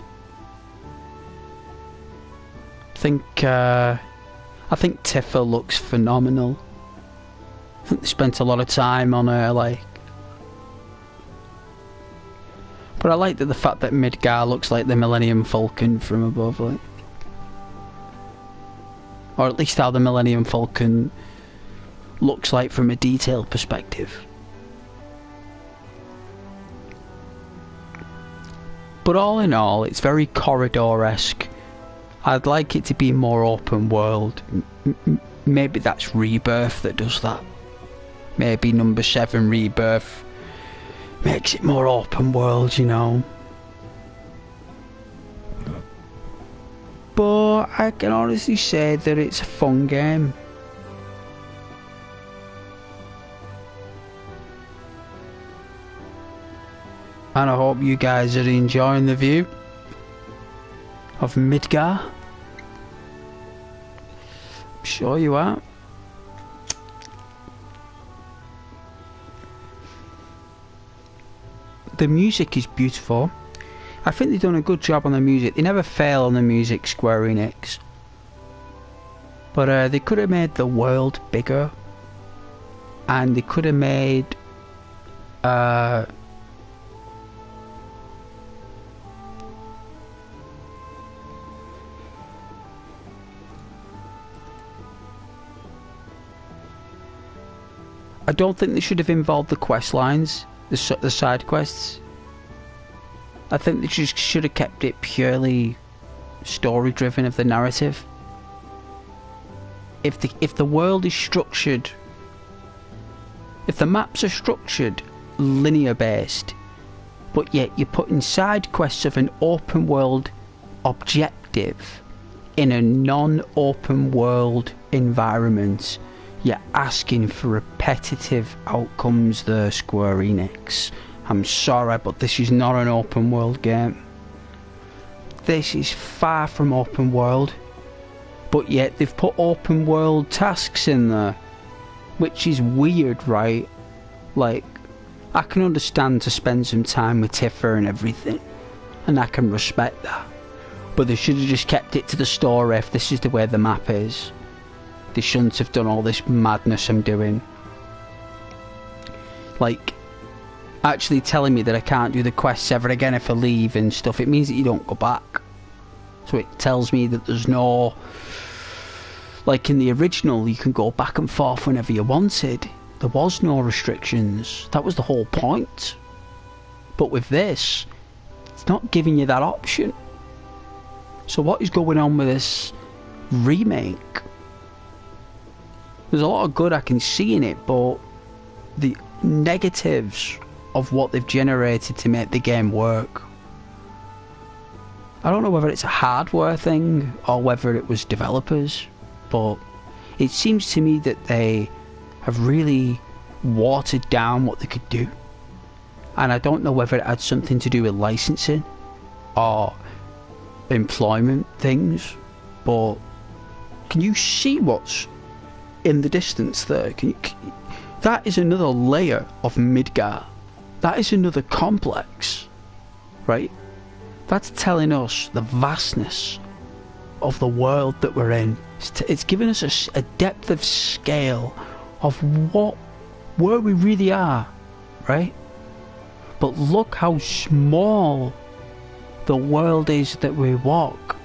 I think Tifa looks phenomenal. I think they spent a lot of time on her, like. But I like the fact that Midgar looks like the Millennium Falcon from above, like. Or at least how the Millennium Falcon looks like from a detail perspective. But all in all, it's very corridor-esque. I'd like it to be more open world. Maybe that's Rebirth that does that. Maybe number 7 Rebirth makes it more open world, you know. But I can honestly say that it's a fun game. And I hope you guys are enjoying the view of Midgar. I'm sure you are. The music is beautiful. I think they've done a good job on the music. They never fail on the music, Square Enix. But they could have made the world bigger. And they could have made I don't think they should have involved the quest lines, the side quests. I think they just should have kept it purely story driven of the narrative. If the world is structured, if the maps are structured linear based, but yet you're putting side quests of an open world objective in a non-open world environment, you're asking for repetitive outcomes there, Square Enix. I'm sorry, but this is not an open world game. this is far from open world, but yet they've put open world tasks in there, which is weird, right? Like, I can understand to spend some time with Tifa and everything, and I can respect that, but they should have just kept it to the story if this is the way the map is. They shouldn't have done all this madness I'm doing. Like, actually telling me that I can't do the quests ever again if I leave and stuff, it means that you don't go back. So it tells me that there's no... Like in the original, you can go back and forth whenever you wanted. There was no restrictions. That was the whole point. But with this, it's not giving you that option. So what is going on with this remake? There's a lot of good I can see in it, but the negatives of what they've generated to make the game work, I don't know whether it's a hardware thing or whether it was developers, but it seems to me that they have really watered down what they could do. And I don't know whether it had something to do with licensing or employment things, but can you see what's in the distance there? That is another layer of Midgar. That is another complex, right? That's telling us the vastness of the world that we're in. It's giving us a depth of scale of where we really are, right? But look how small the world is that we walk.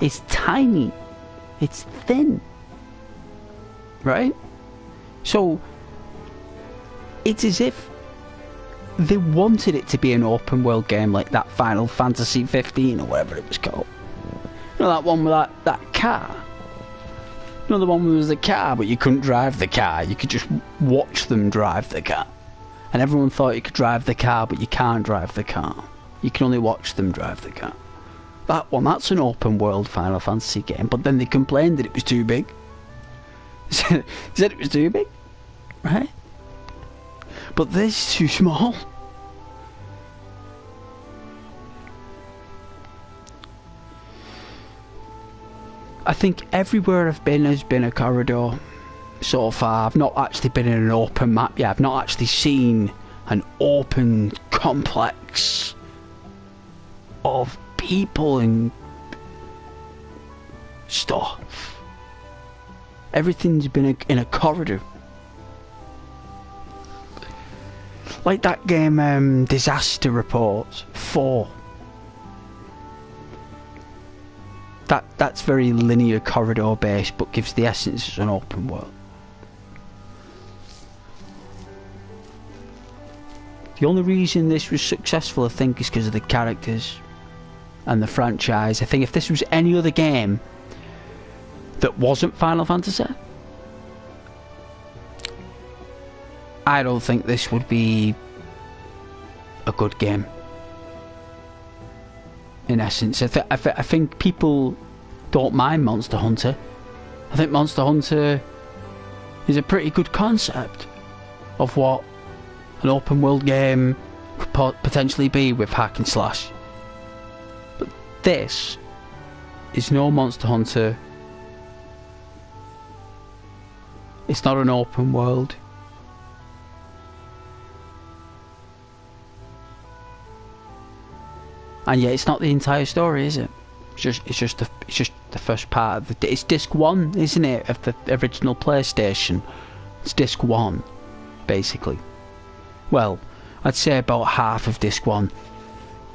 It's tiny. It's thin, right? So it's as if they wanted it to be an open world game like that Final Fantasy 15 or whatever it was called. You know, that one with that car? You know, the one where there was the car but you couldn't drive the car, you could just watch them drive the car. And everyone thought you could drive the car but you can't drive the car. You can only watch them drive the car. That one, that's an open world Final Fantasy game, but then they complained that it was too big. Said it was too big, right? But this is too small. I think everywhere I've been has been a corridor so far. I've not actually been in an open map yet. I've not actually seen an open complex of people and stuff. Everything's been in a corridor. Like that game, Disaster Report 4. That's very linear corridor based, but gives the essence of an open world. The only reason this was successful, I think, is because of the characters and the franchise. I think if this was any other game that wasn't Final Fantasy, I don't think this would be a good game. In essence, I think people don't mind Monster Hunter. I think Monster Hunter is a pretty good concept of what an open world game could potentially be with hack and slash. But this is no Monster Hunter. It's not an open world. And yeah, it's not the entire story, is it? It's just the first part of the. It's disc 1, isn't it, of the original PlayStation? It's disc 1, basically. Well, I'd say about half of disc 1,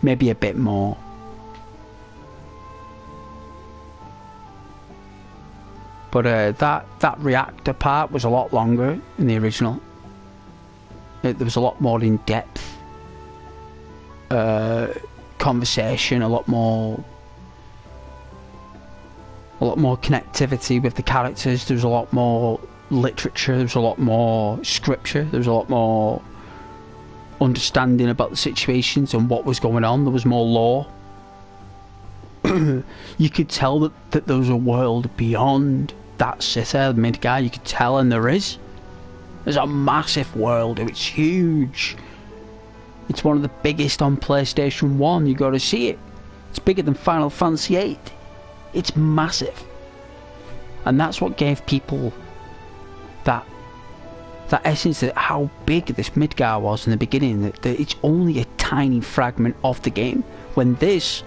maybe a bit more. But that reactor part was a lot longer in the original. There was a lot more in depth. Conversation, a lot more connectivity with the characters. There was a lot more literature, there was a lot more scripture, there was a lot more understanding about the situations and what was going on. There was more lore. You could tell that there was a world beyond that city, Midgar. You could tell, and there's a massive world. It's huge. It's one of the biggest on PlayStation 1. You got to see it. It's bigger than Final Fantasy VIII. It's massive. And that's what gave people that essence of how big this Midgar was in the beginning, that it's only a tiny fragment of the game, when this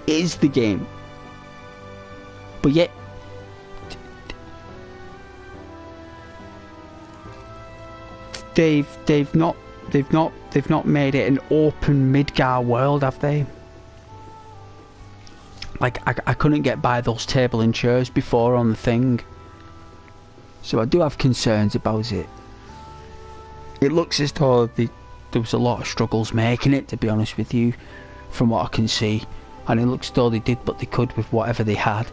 is the game. But yet they've not made it an open Midgar world, have they? Like, I couldn't get by those table and chairs before on the thing, so I do have concerns about it. It looks as though there was a lot of struggles making it, to be honest with you, from what I can see, and it looks as though they did what they could with whatever they had,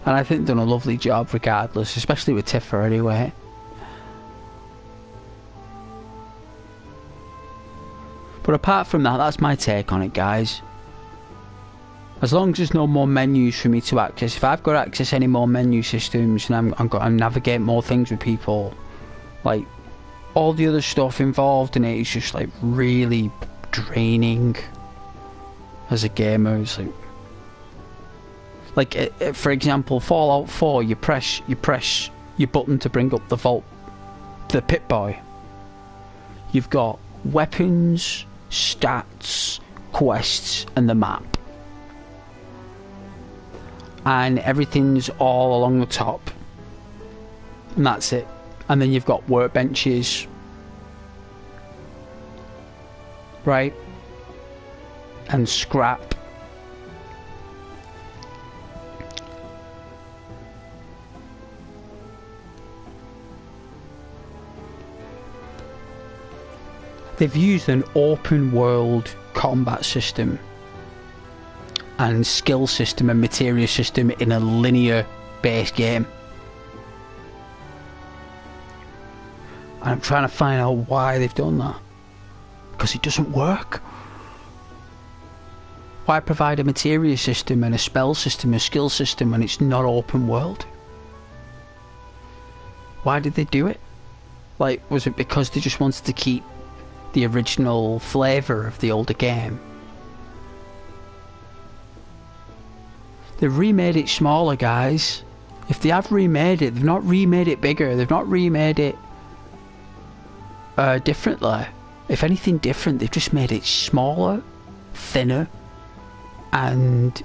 and I think they've done a lovely job regardless, especially with Tifa anyway. But apart from that, that's my take on it, guys. As long as there's no more menus for me to access, if I've got to access any more menu systems and I'm got to navigate more things with people, like, all the other stuff involved in it is just like really draining as a gamer. It's like for example, Fallout 4, you press your button to bring up the Pip-Boy. You've got weapons, stats, quests, and the map. And everything's all along the top. And that's it. And then you've got workbenches. Right? And scrap. They've used an open world combat system and skill system and materia system in a linear based game. And I'm trying to find out why they've done that. Because it doesn't work. Why provide a materia system and a spell system, a skill system, when it's not open world? Why did they do it? Like, was it because they just wanted to keep the original flavour of the older game? They've remade it smaller, guys. If they have remade it, they've not remade it bigger. They've not remade it differently. If anything different, they've just made it smaller, thinner, and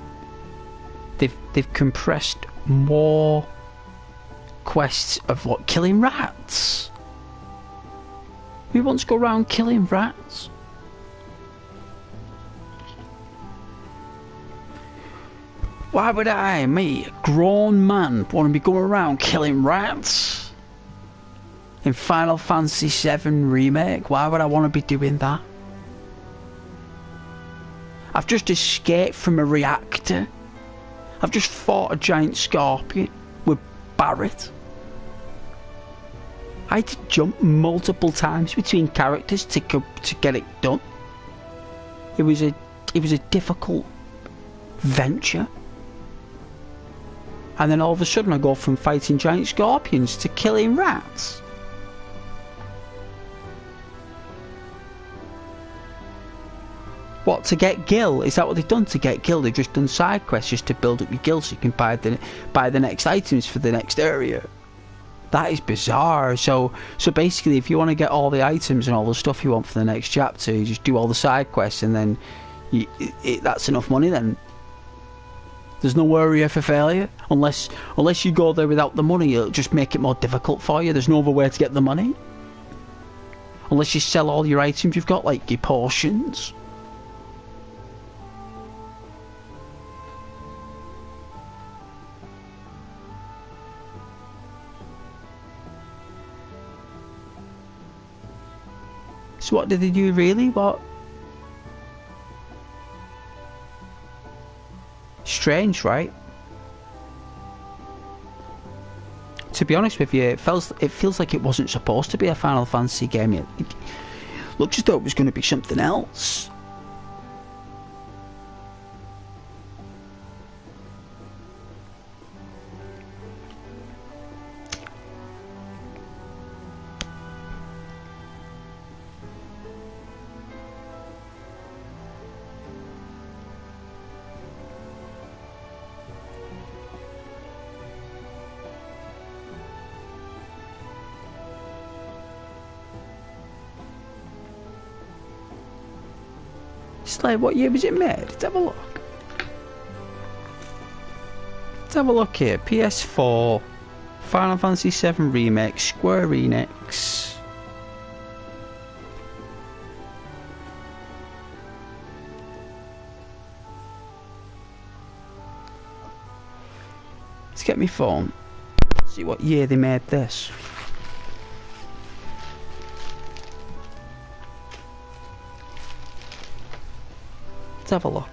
they've compressed more quests of what? Killing rats? Who wants to go around killing rats? Why would I, me, a grown man, want to be going around killing rats? In Final Fantasy VII Remake? Why would I want to be doing that? I've just escaped from a reactor. I've just fought a giant scorpion with Barrett. I had to jump multiple times between characters to get it done. It was a difficult venture. And then all of a sudden I go from fighting giant scorpions to killing rats. What, to get gil? Is that what they've done to get gil? They've just done side quests just to build up your gil so you can buy the next items for the next area. That is bizarre. So basically, if you want to get all the items and all the stuff you want for the next chapter, you just do all the side quests and then that's enough money then. There's no area for failure. Unless you go there without the money, it'll just make it more difficult for you. There's no other way to get the money. Unless you sell all your items you've got, like your potions. So what did they do really? What? Strange, right? To be honest with you, it feels like it wasn't supposed to be a Final Fantasy game yet. It looks as though it was going to be something else. Slade, what year was it made? Let's have a look. Let's have a look here. PS4, Final Fantasy VII Remake, Square Enix. Let's get my phone. See what year they made this. Let's have a look.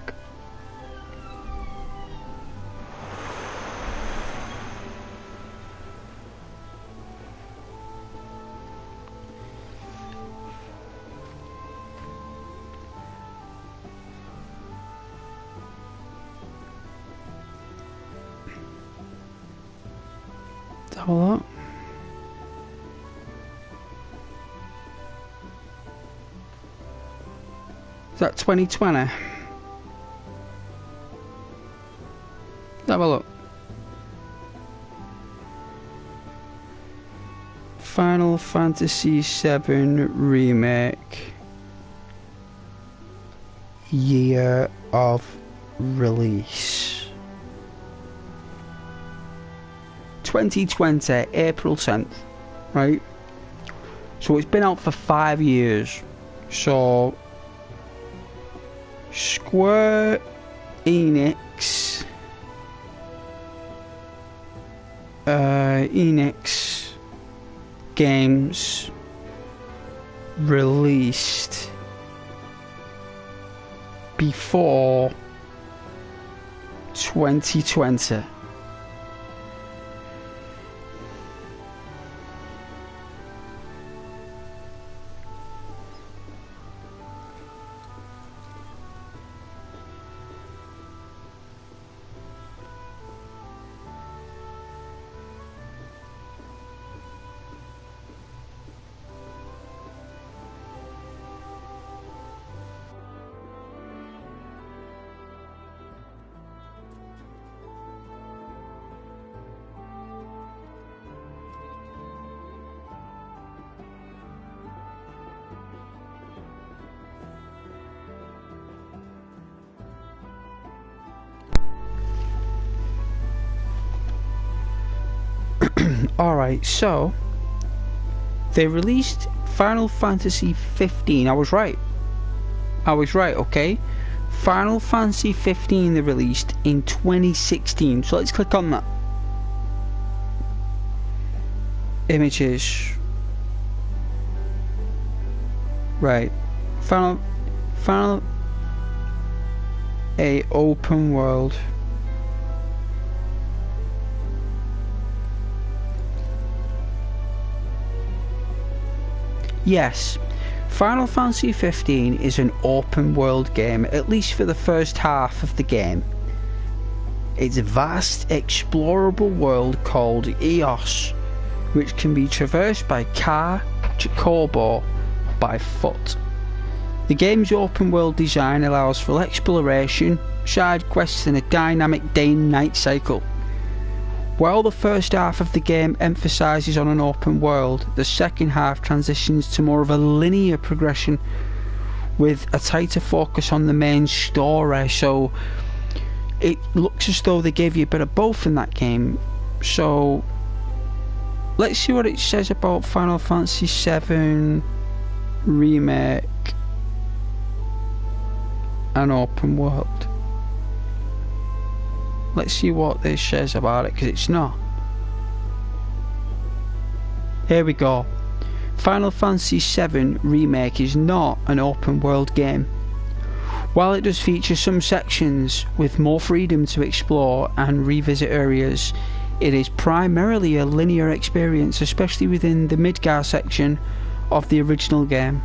Let's have a look. Is that 2020? Let's have a look. Final Fantasy VII Remake. Year of release. 2020, April 10th. Right? So it's been out for 5 years. So Square Enix Enix games released before 2020. Alright, so they released Final Fantasy 15. I was right, okay? Final Fantasy 15 they released in 2016. So let's click on that. Images. Right. Final a open world. Yes, Final Fantasy 15 is an open world game, at least for the first half of the game. It's a vast, explorable world called Eos, which can be traversed by car, chocobo, by foot. The game's open world design allows for exploration, side quests and a dynamic day and night cycle. While the first half of the game emphasises on an open world, the second half transitions to more of a linear progression with a tighter focus on the main story. So it looks as though they gave you a bit of both in that game. So let's see what it says about Final Fantasy VII Remake and open world. Let's see what this says about it, because it's not. Here we go. Final Fantasy VII Remake is not an open world game. While it does feature some sections with more freedom to explore and revisit areas, it is primarily a linear experience, especially within the Midgar section of the original game.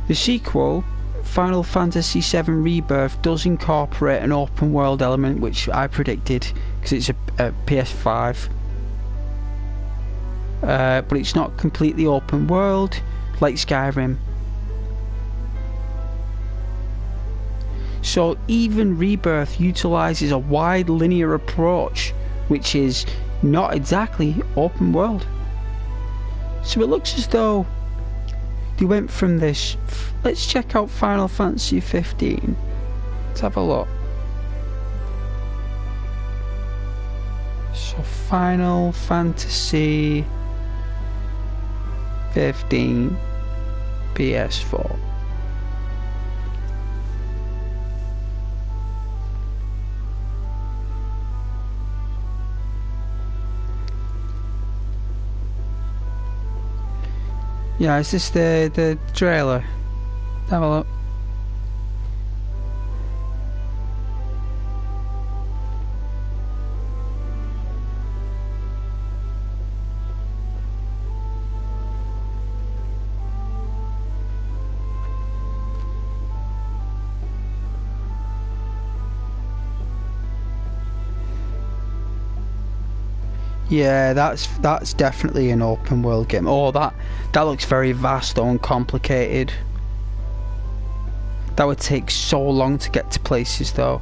The sequel, Final Fantasy VII Rebirth, does incorporate an open world element, which I predicted because it's a PS5, but it's not completely open world like Skyrim. So even Rebirth utilises a wide linear approach, which is not exactly open world. So it looks as though they went from this. Let's check out Final Fantasy 15. Let's have a look. So Final Fantasy 15 PS4. Yeah, is this the trailer? Have a look. Yeah, that's definitely an open world game. Oh, that looks very vast though and complicated. That would take so long to get to places though.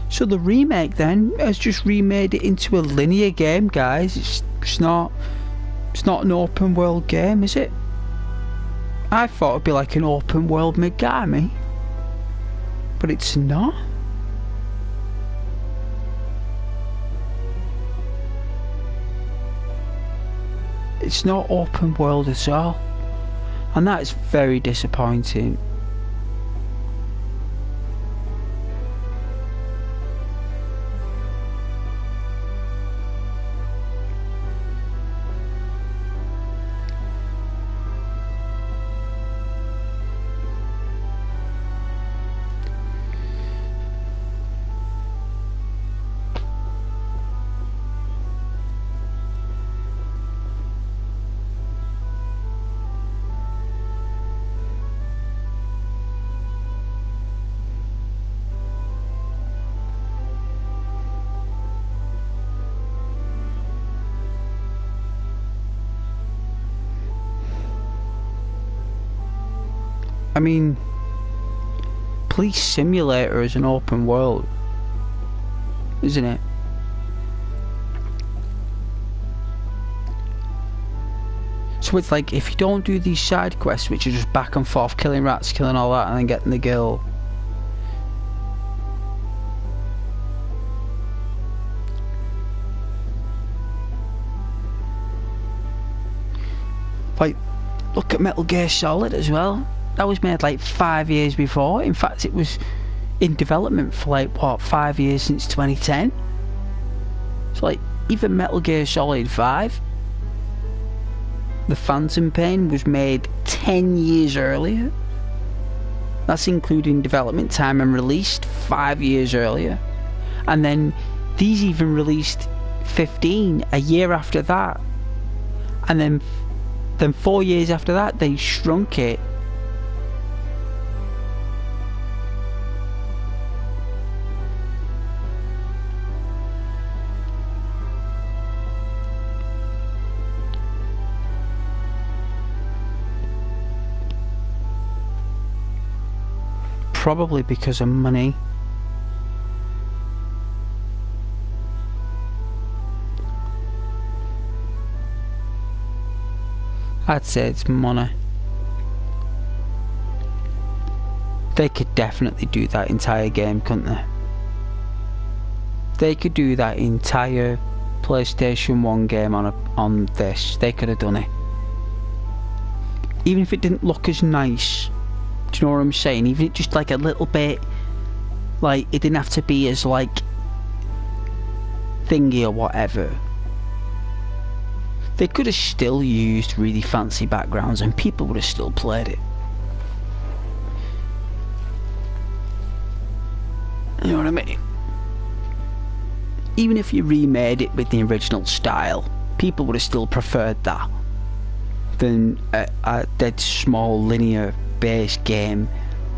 So the remake then has just remade it into a linear game, guys. It's not an open world game, is it? I thought it'd be like an open world Midgar, but it's not. It's not open world at all, and that is very disappointing. I mean, Police Simulator is an open world, isn't it? So it's like, if you don't do these side quests, which are just back and forth, killing rats, killing all that, and then getting the girl, like, look at Metal Gear Solid as well. That was made like 5 years before. In fact, it was in development for like, what, 5 years since 2010? So like, even Metal Gear Solid 5, The Phantom Pain, was made 10 years earlier. That's including development time and released 5 years earlier. And then these even released 15 a year after that. And then 4 years after that, they shrunk it. Probably because of money. I'd say it's money. They could definitely do that entire game, couldn't they? They could do that entire PlayStation 1 game on this. They could have done it. Even if it didn't look as nice. Do you know what I'm saying? Even just like a little bit, like, it didn't have to be as like thingy or whatever. They could have still used really fancy backgrounds and people would have still played it. You know what I mean? Even if you remade it with the original style, people would have still preferred that than a dead small linear based game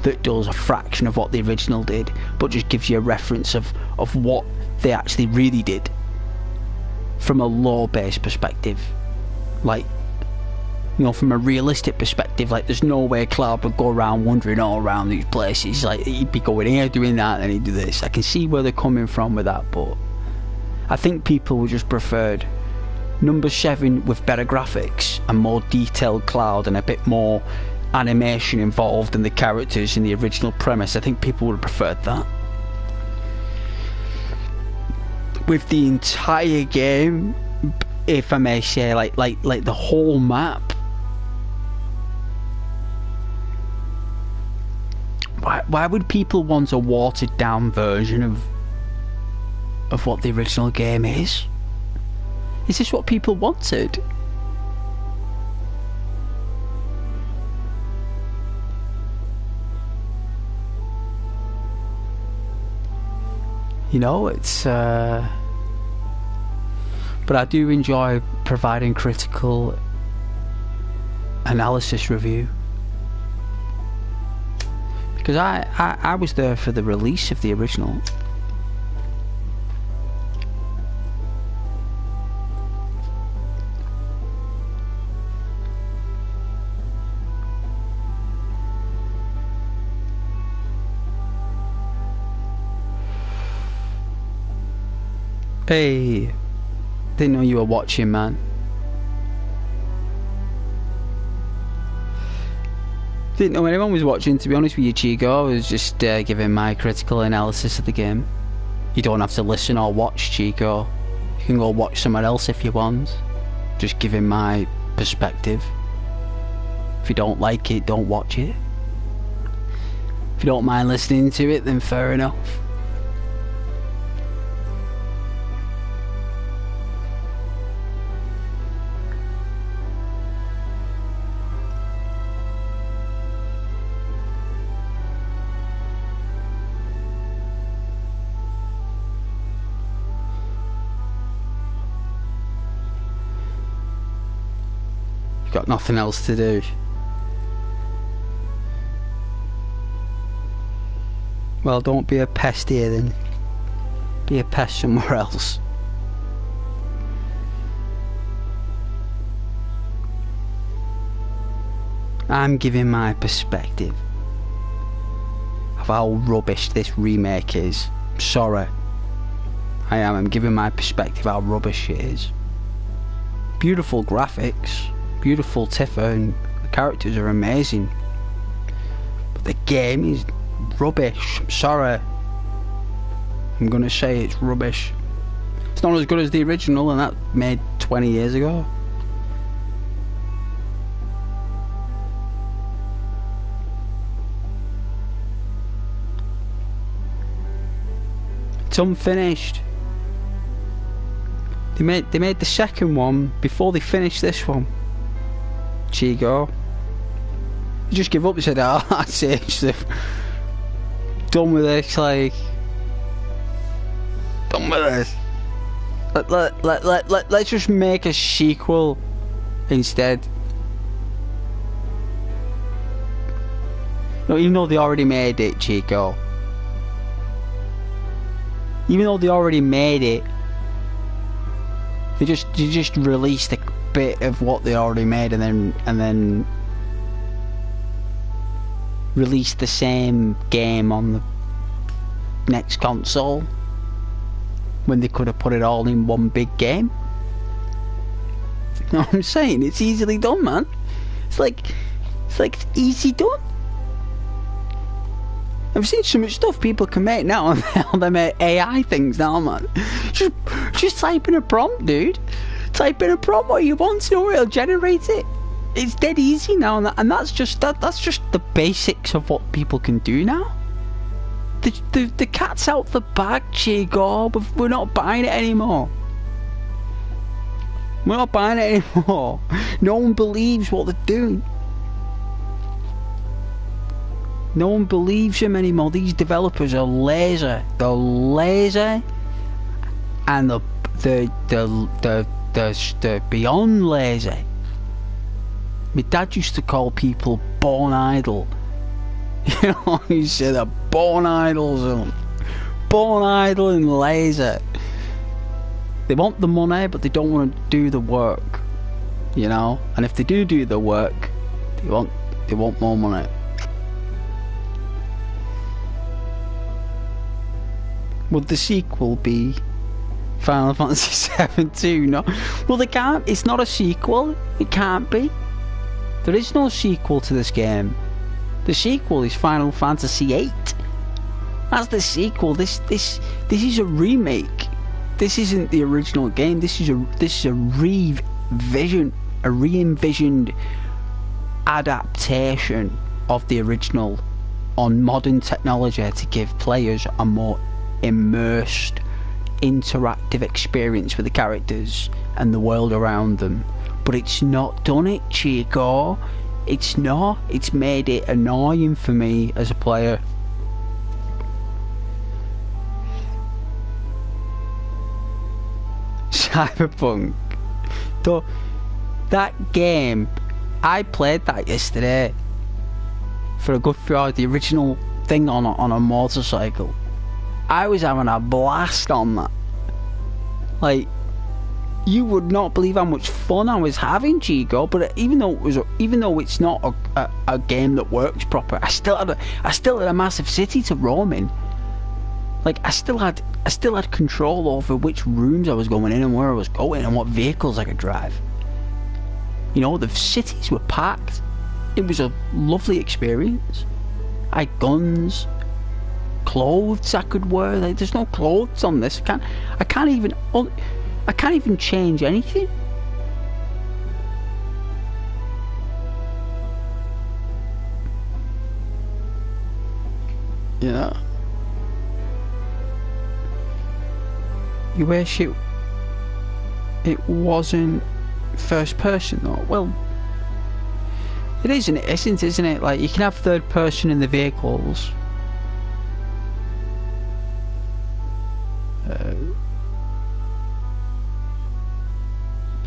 that does a fraction of what the original did, but just gives you a reference of what they actually really did from a lore based perspective. Like you know, from a realistic perspective, like there's no way Cloud would go around wandering all around these places. Like he'd be going here doing that and he'd do this. I can see where they're coming from with that, but I think people would just preferred number 7 with better graphics and more detailed Cloud and a bit more animation involved in the characters in the original premise. I think people would have preferred that. With the entire game, if I may say, like the whole map, why would people want a watered down version of what the original game is? Is this what people wanted? You know, it's but I do enjoy providing critical analysis review, because I was there for the release of the original. Hey, didn't know you were watching, man. Didn't know anyone was watching, to be honest with you, Chico. I was just giving my critical analysis of the game. You don't have to listen or watch, Chico. You can go watch someone else if you want. Just giving my perspective. If you don't like it, don't watch it. If you don't mind listening to it, then fair enough. Got nothing else to do. Well, don't be a pest here then. Be a pest somewhere else. I'm giving my perspective of how rubbish this remake is. Sorry. I am. I'm giving my perspective how rubbish it is. Beautiful graphics. Beautiful Tifa, and the characters are amazing, but the game is rubbish. I'm sorry, I'm gonna say it's rubbish. It's not as good as the original, and that made 20 years ago. It's unfinished. They made the second one before they finished this one. Chico, you just give up and said, "Oh, that's it, just done with this." Like, done with this. Let's just make a sequel instead. No, even though they already made it, Chico. Even though they already made it, they just released a bit of what they already made and then release the same game on the next console when they could have put it all in one big game. You know what I'm saying? It's easily done, man. It's like it's easy done. I've seen so much stuff people can make now, and they make AI things now, man. Just type in a prompt, dude. Type in a prompt what you want to, it'll generate it. It's dead easy now, and that's just the basics of what people can do now. The cat's out the bag, Chico. We're not buying it anymore. We're not buying it anymore. No one believes what they're doing. No one believes them anymore. These developers are lazy. They're lazy, and they're beyond lazy. My dad used to call people born idle. You know, he said they're born idle and lazy. They want the money, but they don't want to do the work. you know. And if they do the work, they want more money. Would the sequel be Final Fantasy VII 2? No. Well, they can't. It's not a sequel. It can't be. There is no sequel to this game. The sequel is Final Fantasy VIII. That's the sequel. This is a remake. This isn't the original game. This is a re-envisioned adaptation of the original on modern technology to give players a more immersed, interactive experience with the characters and the world around them. But it's not done it, Chico. It's not. It's made it annoying for me as a player. Cyberpunk. Though that game, I played that yesterday for a good few hours. The original thing on a motorcycle. I was having a blast on that. Like, you would not believe how much fun I was having, Chico. But even though it's not a game that works proper, I still had a massive city to roam in. Like, I still had control over which rooms I was going in and where I was going and what vehicles I could drive. You know, the cities were packed. It was a lovely experience. I had guns, clothes I could wear. Like, there's no clothes on this. I can't even change anything. Yeah. You wish it wasn't first person though. Well, it isn't it? Like, you can have third person in the vehicles.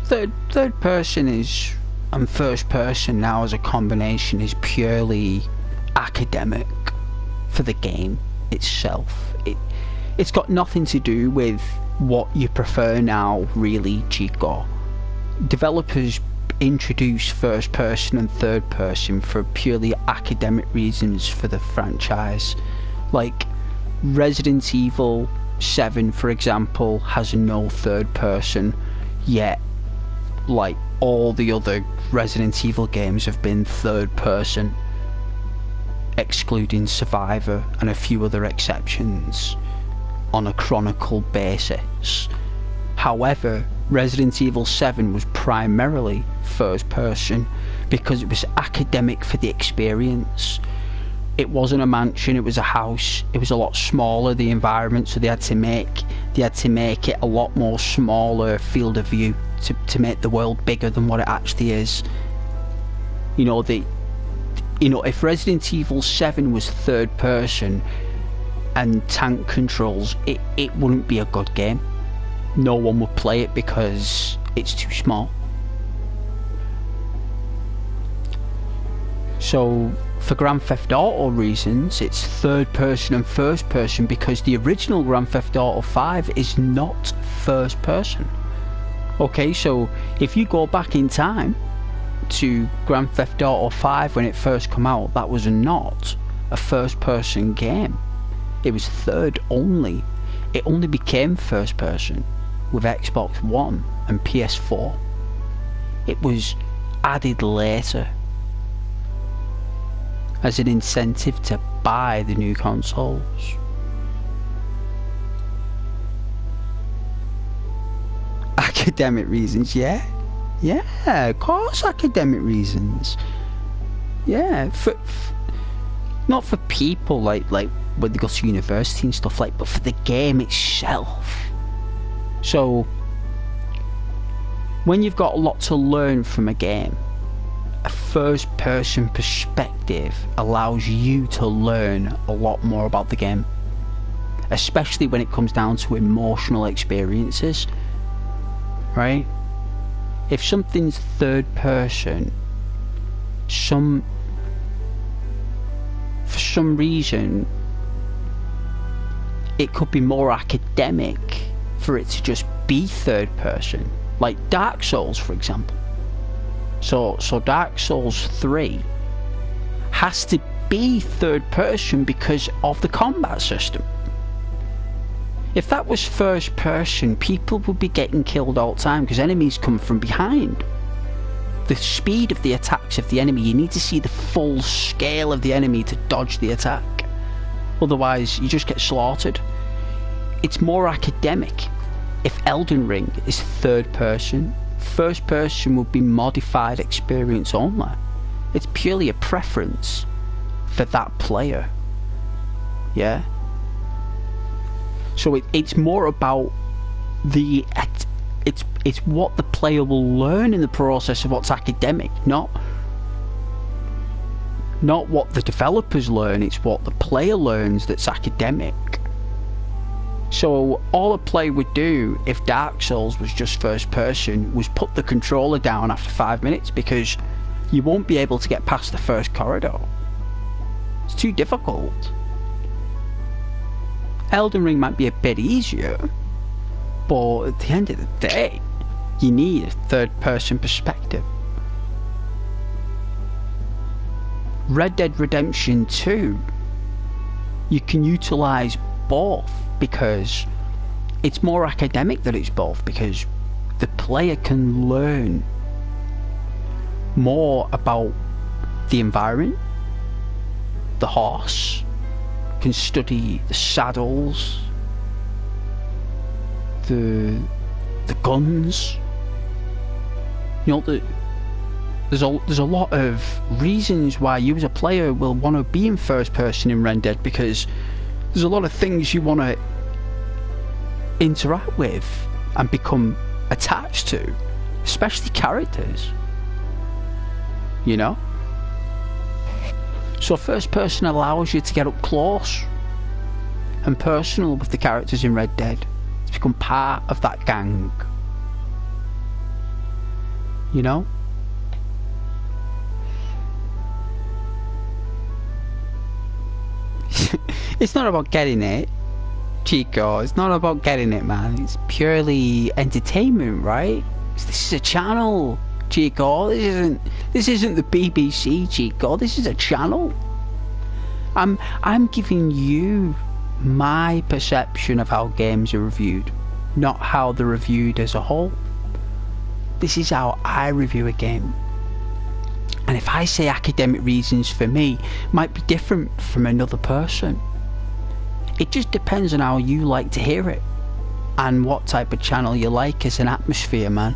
Third person is, and first person now as a combination is purely academic for the game itself. It's got nothing to do with what you prefer now, really, Chico. Developers introduce first person and third person for purely academic reasons for the franchise. Like Resident Evil 7, for example, has no third person, yet like all the other Resident Evil games have been third person, excluding Survivor and a few other exceptions on a chronicle basis. However, Resident Evil 7 was primarily first person because it was academic for the experience. It wasn't a mansion, it was a house. It was a lot smaller, the environment, so they had to make it a lot more smaller field of view to make the world bigger than what it actually is. You know, if Resident Evil 7 was third person and tank controls, it wouldn't be a good game. No one would play it because it's too small. So for Grand Theft Auto reasons, it's third person and first person because the original Grand Theft Auto 5 is not first person. Okay, so if you go back in time to Grand Theft Auto 5 when it first came out, that was not a first person game. It was third only. It only became first person with Xbox One and PS4. It was added later as an incentive to buy the new consoles. Academic reasons, yeah, of course, academic reasons. Yeah, not for people like when they go to university and stuff like, but for the game itself. So when you've got a lot to learn from a game, a first person perspective allows you to learn a lot more about the game, especially when it comes down to emotional experiences, right? If something's third person, for some reason it could be more academic for it to just be third person, like Dark Souls, for example. So Dark Souls 3 has to be third person because of the combat system. If that was first person, people would be getting killed all the time because enemies come from behind. The speed of the attacks of the enemy, you need to see the full scale of the enemy to dodge the attack. Otherwise, you just get slaughtered. It's more academic. If Elden Ring is third person, first person would be modified experience only. It's purely a preference for that player. Yeah? So it's more about it's what the player will learn in the process of what's academic, not what the developers learn. It's what the player learns that's academic. So all a player would do if Dark Souls was just first person was put the controller down after 5 minutes, because you won't be able to get past the first corridor. It's too difficult. Elden Ring might be a bit easier, but at the end of the day, you need a third person perspective. Red Dead Redemption 2, you can utilise both because it's more academic that it's both, because the player can learn more about the environment, the horse, can study the saddles, the guns. You know, there's a lot of reasons why you as a player will want to be in first person in Red Dead, because there's a lot of things you want to interact with and become attached to, especially characters, you know. So first person allows you to get up close and personal with the characters in Red Dead, to become part of that gang, you know. It's not about getting it, Chico. It's not about getting it, man. It's purely entertainment, right? This is a channel, Chico. This isn't the BBC, Chico. This is a channel. I'm giving you my perception of how games are reviewed, not how they're reviewed as a whole. This is how I review a game. And if I say academic reasons for me, might be different from another person. It just depends on how you like to hear it and what type of channel you like as an atmosphere, man.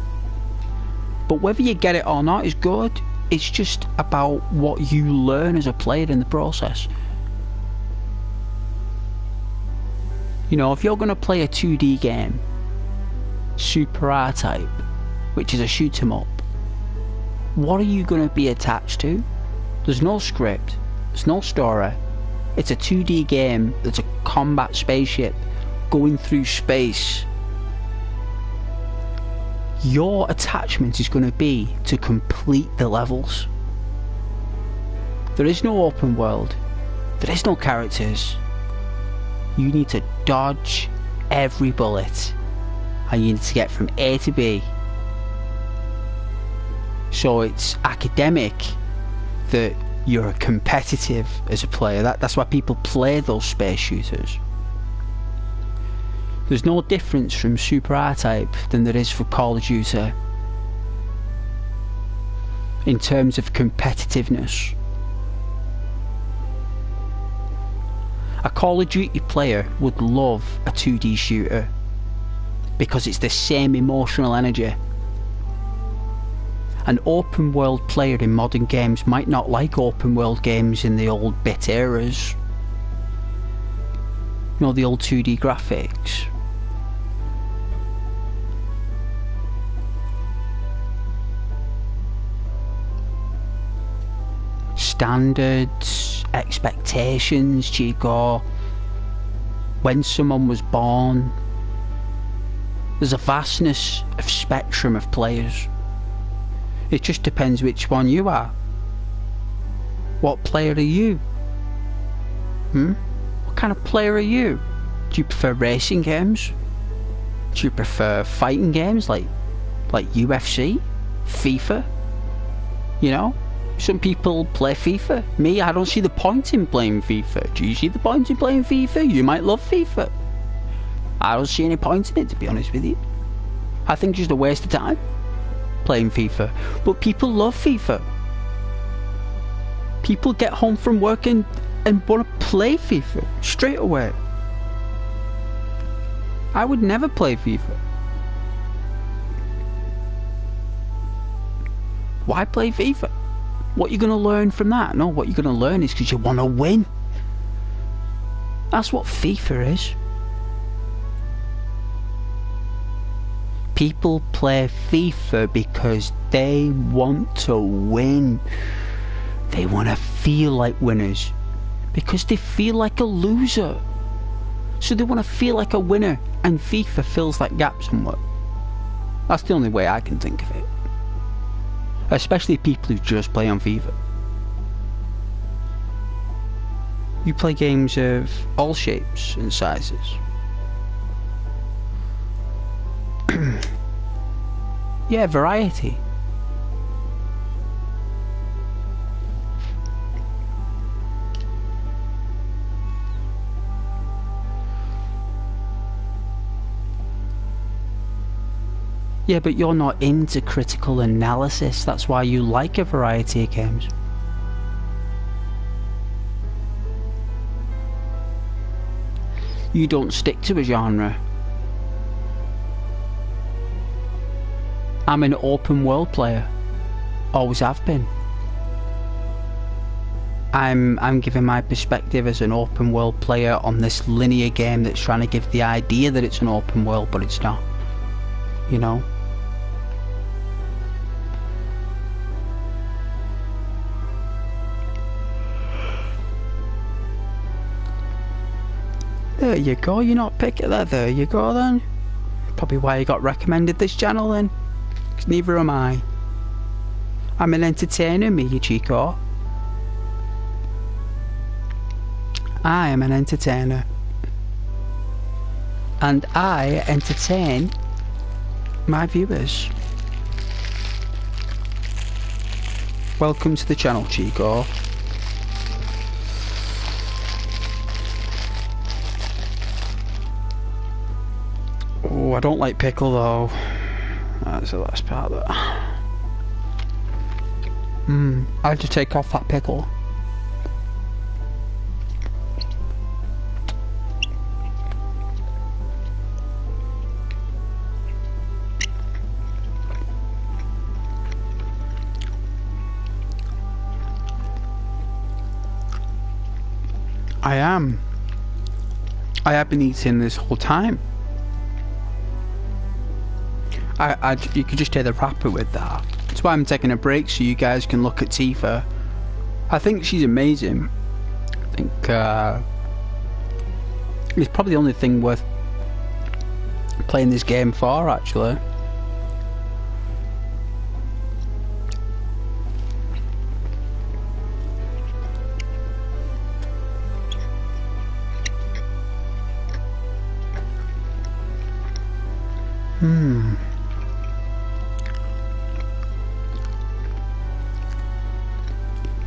But whether you get it or not is good. It's just about what you learn as a player in the process. You know, if you're going to play a 2D game, Super R-Type, which is a shoot 'em up, what are you going to be attached to? There's no script, there's no story. It's a 2D game that's a combat spaceship going through space. Your attachment is going to be to complete the levels. There is no open world, there is no characters. You need to dodge every bullet and you need to get from A to B. So it's academic that you're competitive as a player. That's why people play those space shooters. There's no difference from Super R-Type than there is for Call of Duty in terms of competitiveness. A Call of Duty player would love a 2D shooter because it's the same emotional energy. An open world player in modern games might not like open world games in the old bit eras. You know, the old 2D graphics. Standards, expectations, Chico. When someone was born. There's a vastness of spectrum of players. It just depends which one you are. What player are you? What kind of player are you? Do you prefer racing games? Do you prefer fighting games like UFC, FIFA? You know? Some people play FIFA. Me, I don't see the point in playing FIFA. Do you see the point in playing FIFA? You might love FIFA. I don't see any point in it, to be honest with you. I think it's just a waste of time playing FIFA. But people love FIFA. People get home from work and want to play FIFA straight away. I would never play FIFA. Why play FIFA? What you're going to learn from that? No, what you're going to learn is because you want to win. That's what FIFA is. People play FIFA because they want to win. They want to feel like winners. Because they feel like a loser. So they want to feel like a winner. And FIFA fills that gap somewhat. That's the only way I can think of it. Especially people who just play on FIFA. You play games of all shapes and sizes. Yeah, variety. Yeah, but you're not into critical analysis. That's why you like a variety of games. You don't stick to a genre. I'm an open world player. Always have been. I'm giving my perspective as an open world player on this linear game that's trying to give the idea that it's an open world, but it's not. You know? There you go, you're not picking that. There you go then. Probably why you got recommended this channel then. 'Cause neither am I. I'm an entertainer, me, you Chico. I am an entertainer. And I entertain my viewers. Welcome to the channel, Chico. Oh, I don't like pickle though. That's the last part of that. I had to take off that pickle. I have been eating this whole time. You could just hear the rapper with that. That's why I'm taking a break, so you guys can look at Tifa. I think she's amazing. I think it's probably the only thing worth playing this game for, actually.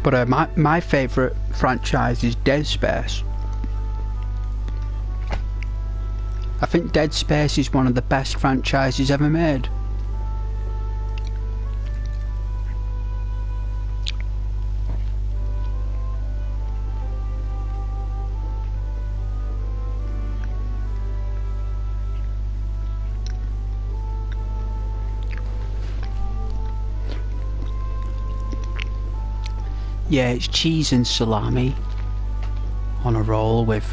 But my favourite franchise is Dead Space. I think Dead Space is one of the best franchises ever made. Yeah, it's cheese and salami on a roll with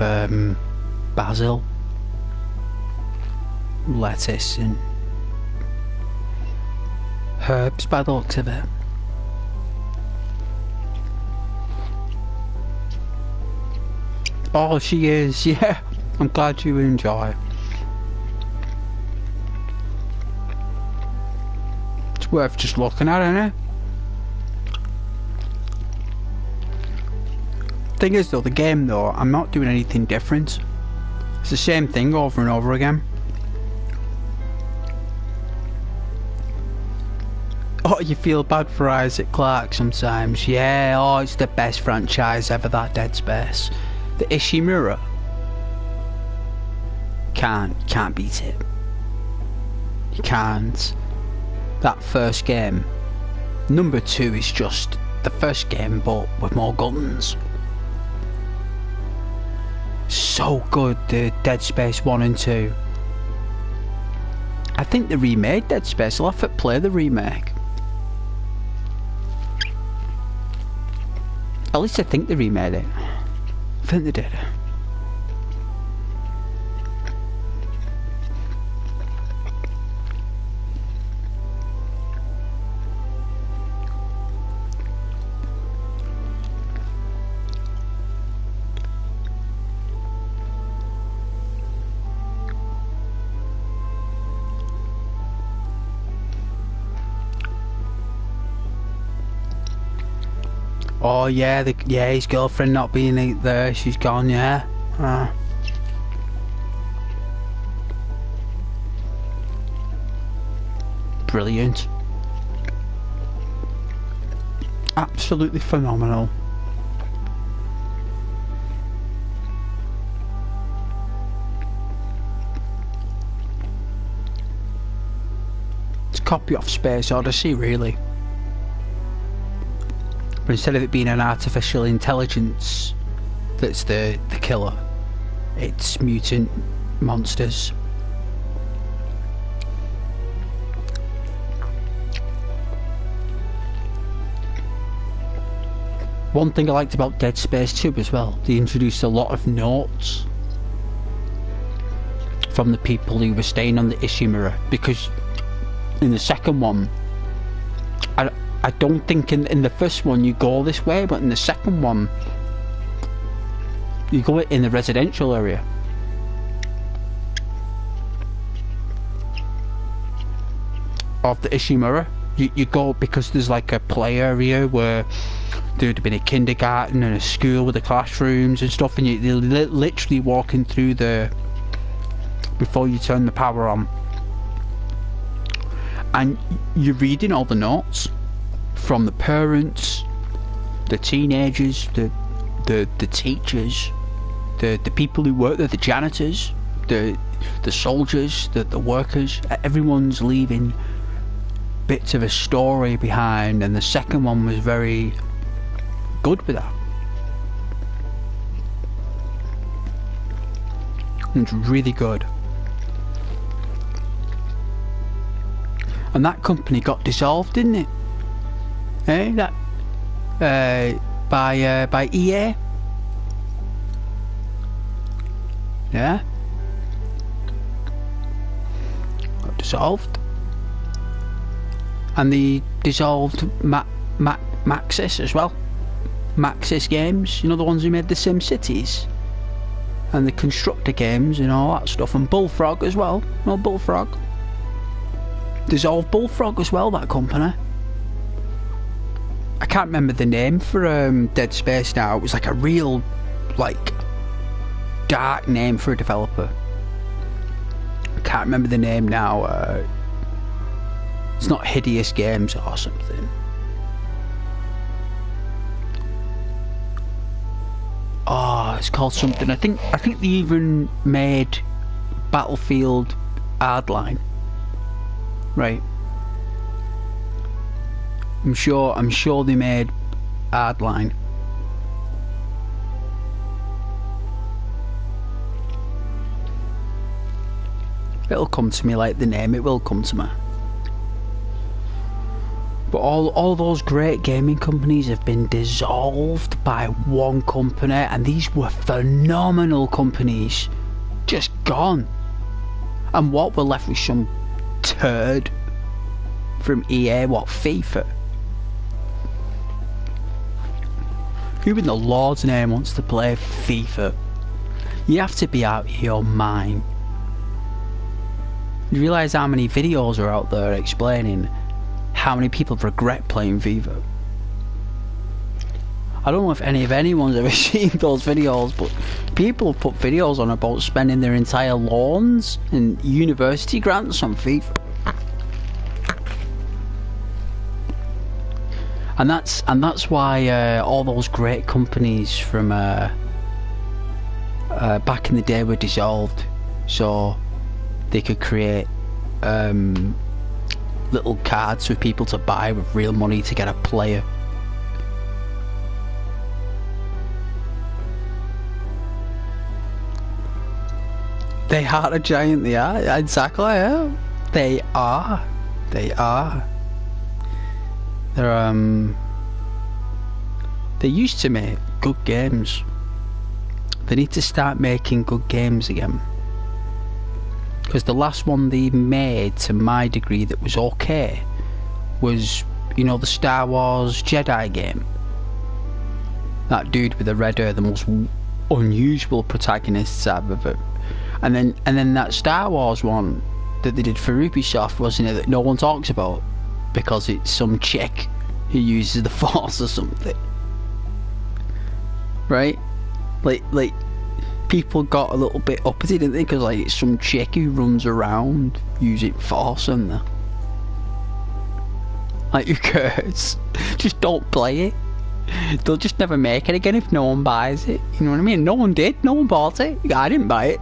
basil, lettuce and herbs by the looks of it. Oh, she is, yeah. I'm glad you enjoy. It's worth just looking at, isn't it? Thing is though, the game though, I'm not doing anything different. It's the same thing over and over again. Oh, you feel bad for Isaac Clarke sometimes. Yeah, oh, it's the best franchise ever, that Dead Space. The Ishimura. Can't beat it. You can't. That first game. Number 2 is just the first game, but with more guns. So good, the Dead Space 1 and 2. I think they remade Dead Space. I'll have to play the remake. At least I think they remade it. I think they did. Oh yeah, his girlfriend not being there, she's gone, yeah. Brilliant. Absolutely phenomenal. It's a copy of Space Odyssey, really. But instead of it being an artificial intelligence that's the killer, it's mutant monsters. One thing I liked about Dead Space 2 as well, they introduced a lot of notes from the people who were staying on the Ishimura, because in the second one, I don't think in the first one you go this way, but in the second one you go in the residential area. Of the Ishimura. You go because there's like a play area where there would have been a kindergarten and a school with the classrooms and stuff, and you're literally walking through the before you turn the power on, and you're reading all the notes from the parents, the teenagers, the teachers, the people who work there, the janitors, the soldiers, the workers. Everyone's leaving bits of a story behind, and the second one was very good with that. It's really good. And that company got dissolved, didn't it? That by EA. Yeah. Got dissolved. And they dissolved Maxis as well. Maxis Games, you know, the ones who made the Sim Cities and the Constructor games and all that stuff, and Bullfrog as well. No, Bullfrog. Dissolved Bullfrog as well, that company. I can't remember the name for Dead Space now. It was like a real, like, dark name for a developer. I can't remember the name now. It's not Hideous Games or something. Oh, it's called something. I think they even made Battlefield Hardline. Right. I'm sure they made Hardline. It'll come to me, like the name, it will come to me. But all those great gaming companies have been dissolved by one company, and these were phenomenal companies. Just gone. And what, we're left with some turd from EA, what, FIFA? Who in the Lord's name wants to play FIFA? You have to be out of your mind. You realise how many videos are out there explaining how many people regret playing FIFA? I don't know if anyone's ever seen those videos, but people have put videos on about spending their entire loans and university grants on FIFA. And that's why all those great companies from back in the day were dissolved, so they could create little cards for people to buy with real money to get a player. They are a giant, they are, exactly, yeah. They are. They used to make good games. They need to start making good games again. Because the last one they made, to my degree, that was okay, was, you know, the Star Wars Jedi game. That dude with the red hair, the most unusual protagonists I've ever. And then that Star Wars one that they did for Ubisoft, wasn't it, that no one talks about because it's some chick who uses the Force or something, right? Like people got a little bit uppity, didn't they? Because like it's some chick who runs around using Force and that. Like, who cares? Just don't play it. They'll just never make it again if no one buys it. You know what I mean? No one did. No one bought it. I didn't buy it.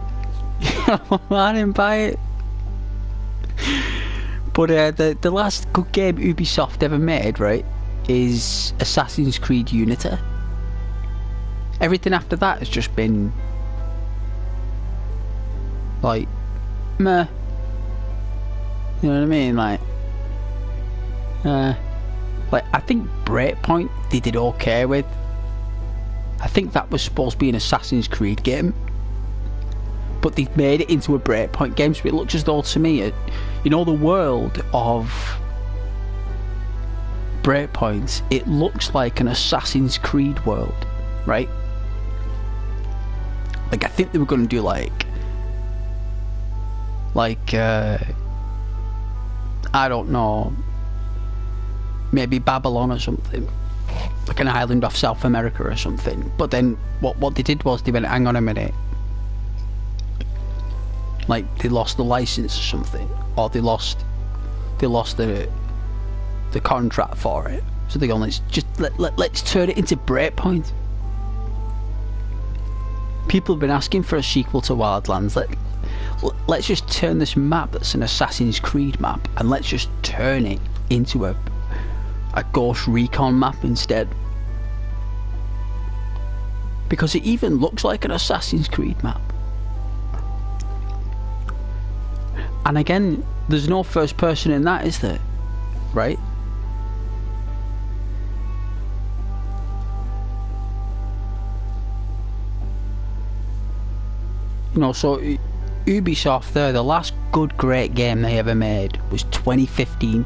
I didn't buy it. But the last good game Ubisoft ever made, right, is Assassin's Creed Unity. Everything after that has just been like meh. You know what I mean? Like I think Breakpoint they did okay with. I think that was supposed to be an Assassin's Creed game, but they made it into a Breakpoint game, so it looks as though, to me, you know, the world of Breakpoint, it looks like an Assassin's Creed world, right? Like, I think they were going to do like I don't know, maybe Babylon or something, like an island off South America or something. But then what they did was they went, hang on a minute, like they lost the license or something, or they lost the contract for it, so they're going, let's turn it into Breakpoint. People have been asking for a sequel to Wildlands. Let's just turn this map that's an Assassin's Creed map, and let's just turn it into a Ghost Recon map instead, because it even looks like an Assassin's Creed map. And again, there's no first person in that, is there? Right? You know, so Ubisoft there, the last good great game they ever made was 2015.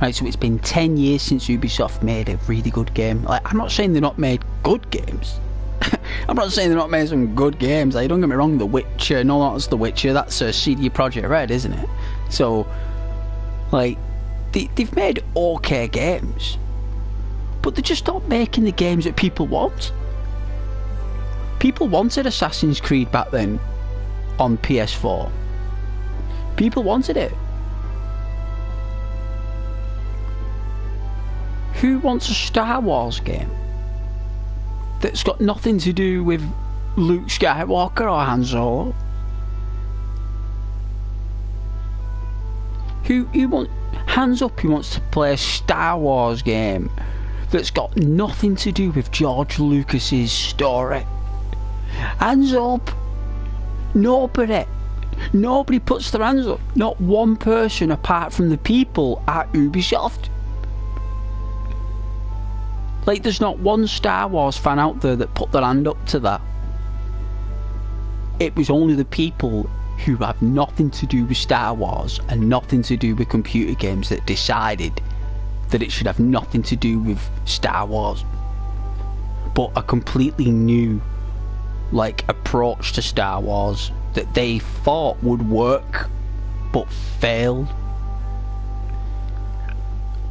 Right, so it's been 10 years since Ubisoft made a really good game. Like, I'm not saying they're not made good games. I'm not saying they're not made some good games. Like, don't get me wrong, The Witcher, no, that's The Witcher, that's CD Projekt Red, isn't it? So, like, they've made okay games, but they're just not making the games that people want. People wanted Assassin's Creed back then on PS4. People wanted it. Who wants a Star Wars game that's got nothing to do with Luke Skywalker or Han Solo? Who want, hands up, who wants to play a Star Wars game that's got nothing to do with George Lucas's story? Hands up. Nobody puts their hands up. Not one person apart from the people at Ubisoft. Like, there's not one Star Wars fan out there that put their hand up to that. It was only the people who have nothing to do with Star Wars and nothing to do with computer games that decided that it should have nothing to do with Star Wars, but a completely new, like, approach to Star Wars that they thought would work but failed.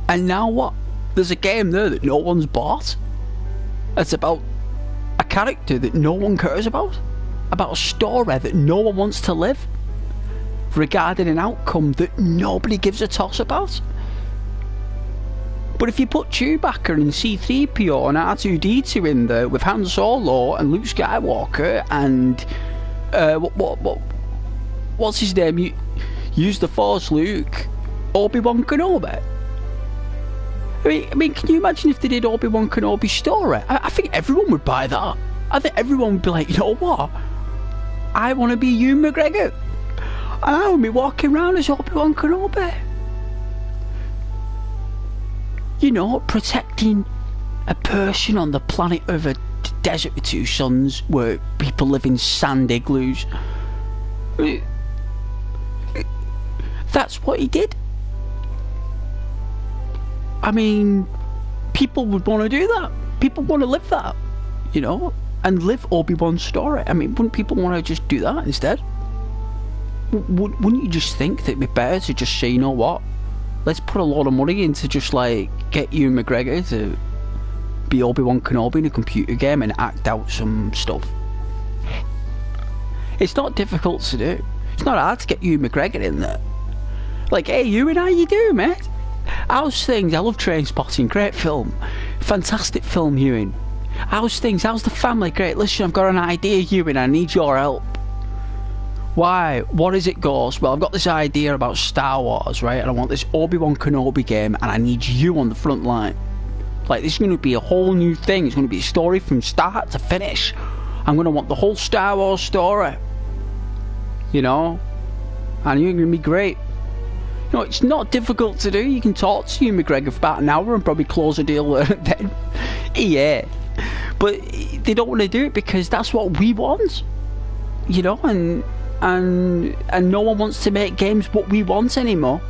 And now what? There's a game there that no one's bought. It's about a character that no one cares about a story that no one wants to live, regarding an outcome that nobody gives a toss about. But if you put Chewbacca and C-3PO and R2-D2 in there with Han Solo and Luke Skywalker and what's his name? Use the Force, Luke, Obi-Wan Kenobi. I mean, can you imagine if they did Obi-Wan Kenobi's story? I think everyone would buy that. I think everyone would be like, you know what? I want to be Ewan McGregor. And I want to be walking around as Obi-Wan Kenobi. You know, protecting a person on the planet of a desert with two suns where people live in sand igloos. That's what he did. I mean, people would want to do that. People want to live that, you know, and live Obi-Wan's story. I mean, wouldn't people want to just do that instead? Wouldn't you just think that it'd be better to just say, you know what, let's put a lot of money into just like get Ewan McGregor to be Obi-Wan Kenobi in a computer game and act out some stuff? It's not difficult to do. It's not hard to get Ewan McGregor in there. Like, hey Ewan, how you doing, mate? How's things? I love Trainspotting, great film. Fantastic film, Ewan. How's things? How's the family? Great. Listen, I've got an idea, Ewan, I need your help. Why? What is it, Ghost? Well, I've got this idea about Star Wars, right? And I want this Obi-Wan Kenobi game, and I need you on the front line. Like, this is going to be a whole new thing. It's going to be a story from start to finish. I'm going to want the whole Star Wars story. You know? And you're going to be great. You know, it's not difficult to do. You can talk to Ewan McGregor for about an hour and probably close a deal then. Yeah. But they don't want to do it because that's what we want. You know, and no one wants to make games what we want anymore.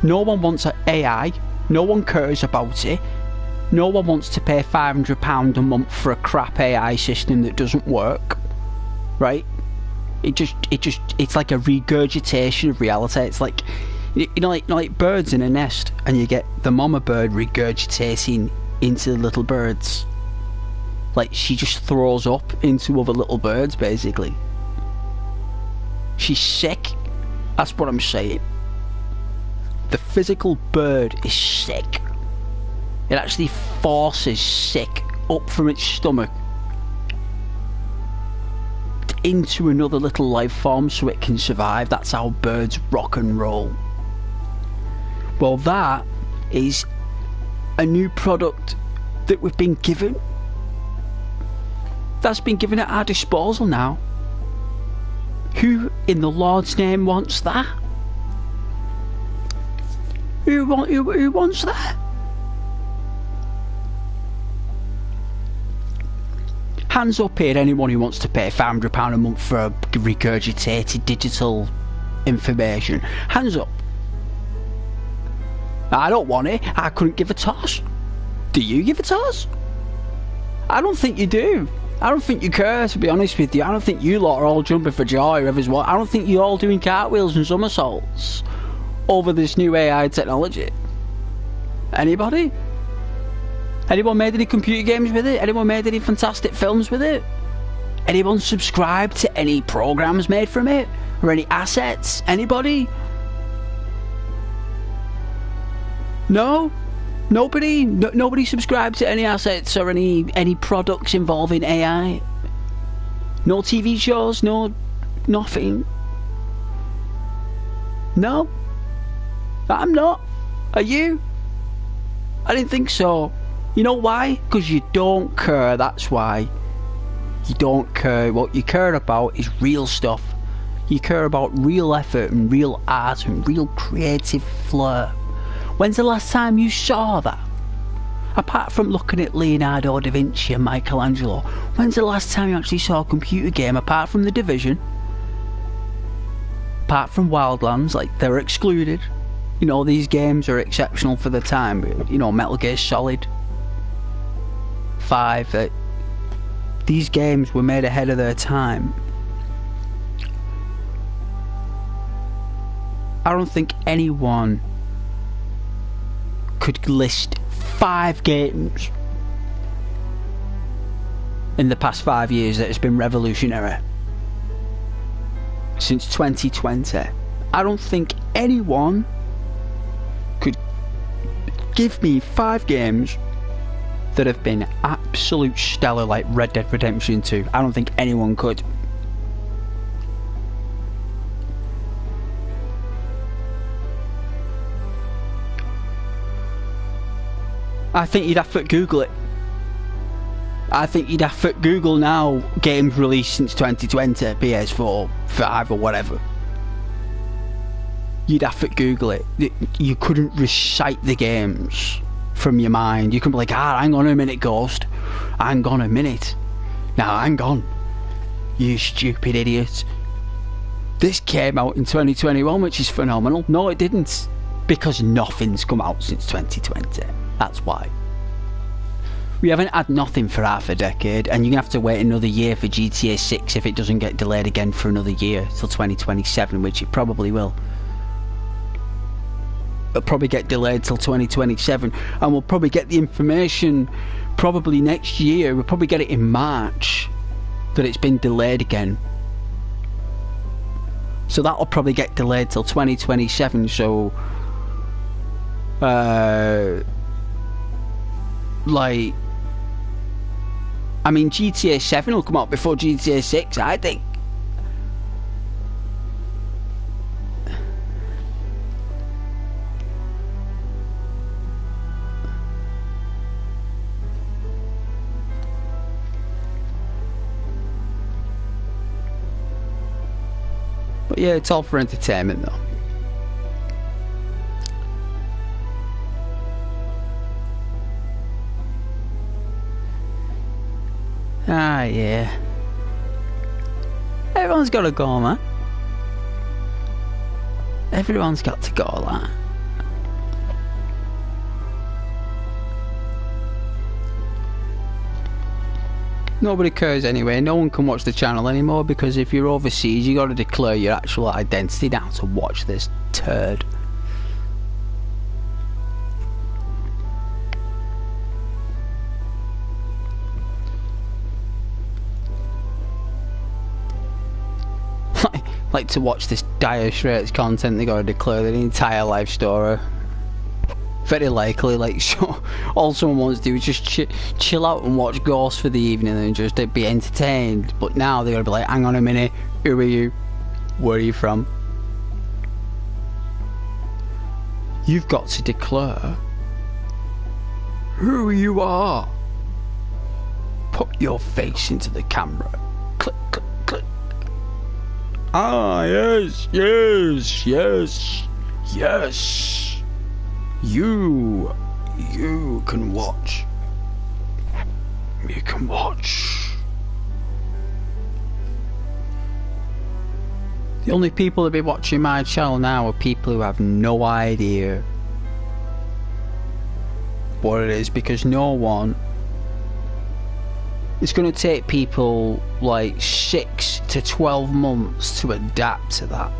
No one wants an AI. No one cares about it. No one wants to pay £500 a month for a crap AI system that doesn't work. Right? It's like a regurgitation of reality. It's like, you know, like birds in a nest, and you get the mama bird regurgitating into the little birds. Like, she just throws up into other little birds, basically. She's sick. That's what I'm saying. The physical bird is sick. It actually forces sick up from its stomach into another little life form so it can survive. That's how birds rock and roll. Well, that is a new product that we've been given. That's been given at our disposal now. Who in the Lord's name wants that? Who wants that? Hands up here, anyone who wants to pay £500 a month for regurgitated digital information. Hands up. I don't want it. I couldn't give a toss. Do you give a toss? I don't think you do. I don't think you care, to be honest with you. I don't think you lot are all jumping for joy, whoever's what. I don't think you're all doing cartwheels and somersaults over this new AI technology. Anybody? Anyone made any computer games with it? Anyone made any fantastic films with it? Anyone subscribed to any programs made from it? Or any assets? Anybody? No? Nobody? Nobody subscribed to any assets or any products involving AI? No TV shows? No... nothing? No? I'm not. Are you? I didn't think so. You know why? Because you don't care, that's why. You don't care. What you care about is real stuff. You care about real effort and real art and real creative flair. When's the last time you saw that? Apart from looking at Leonardo da Vinci and Michelangelo, when's the last time you actually saw a computer game apart from The Division? Apart from Wildlands, like, they're excluded. You know, these games are exceptional for the time. You know, Metal Gear Solid 5, these games were made ahead of their time. I don't think anyone could list 5 games in the past 5 years that has been revolutionary since 2020. I don't think anyone Give me 5 games that have been absolute stellar, like Red Dead Redemption 2. I don't think anyone could. I think you'd have to Google it. I think you'd have to Google now games released since 2020, PS4, 5 or whatever. You'd have to Google it. You couldn't recite the games from your mind. You couldn't be like, hang on a minute, Ghost. Hang on a minute. Now, hang on. You stupid idiot. This came out in 2021, which is phenomenal. No, it didn't. Because nothing's come out since 2020. That's why. We haven't had nothing for half a decade, and you're going to have to wait another year for GTA 6 if it doesn't get delayed again for another year, till 2027, which it probably will. It'll probably get delayed till 2027, and we'll probably get the information probably next year. We'll probably get it in March that it's been delayed again. So that'll probably get delayed till 2027, so... like... I mean, GTA 7 will come out before GTA 6, I think. But yeah, it's all for entertainment though. Ah, yeah. Everyone's got to go, man. Everyone's got to go, like. Nobody cares anyway. No one can watch the channel anymore because if you're overseas, you got to declare your actual identity now to watch this turd. Like to watch this dire straits content, they gotta declare the entire life story. Very likely, like, so all someone wants to do is just chill out and watch Ghost for the evening and just be entertained. But now they gotta be like, hang on a minute, who are you? Where are you from? You've got to declare who you are. Put your face into the camera. Click, click, click. Ah, yes, yes, yes, yes. You can watch. You can watch. The only people that be watching my channel now are people who have no idea what it is, because no one... It's going to take people like 6 to 12 months to adapt to that.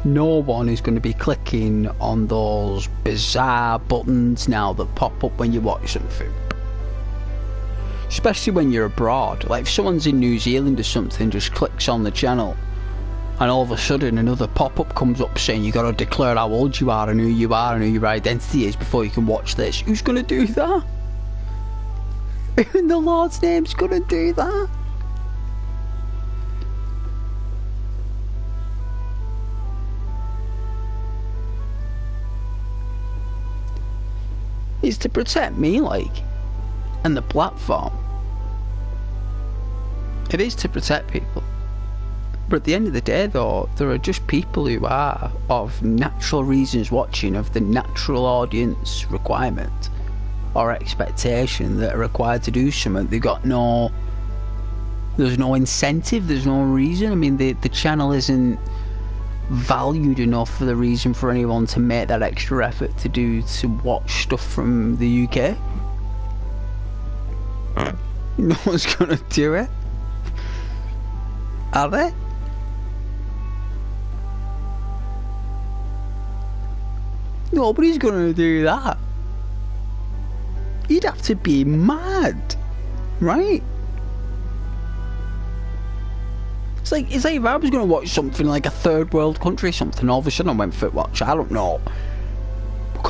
No one is going to be clicking on those bizarre buttons now that pop up when you watch something. Especially when you're abroad. Like if someone's in New Zealand or something, just clicks on the channel and all of a sudden another pop-up comes up saying you got to declare how old you are and who you are and who your identity is before you can watch this. Who's going to do that? Who in the Lord's name's going to do that? It's to protect me, like, and the platform. It is to protect people. But at the end of the day, though, there are just people who are, of natural reasons watching, of the natural audience requirement or expectation that are required to do something. They've got no... There's no incentive, there's no reason. I mean, the channel isn't valued enough for the reason for anyone to make that extra effort to watch stuff from the UK. No one's gonna do it. Are they? Nobody's gonna do that. You'd have to be mad, right? It's like if I was going to watch something like a third world country or something, all of a sudden I went for watch, I don't know,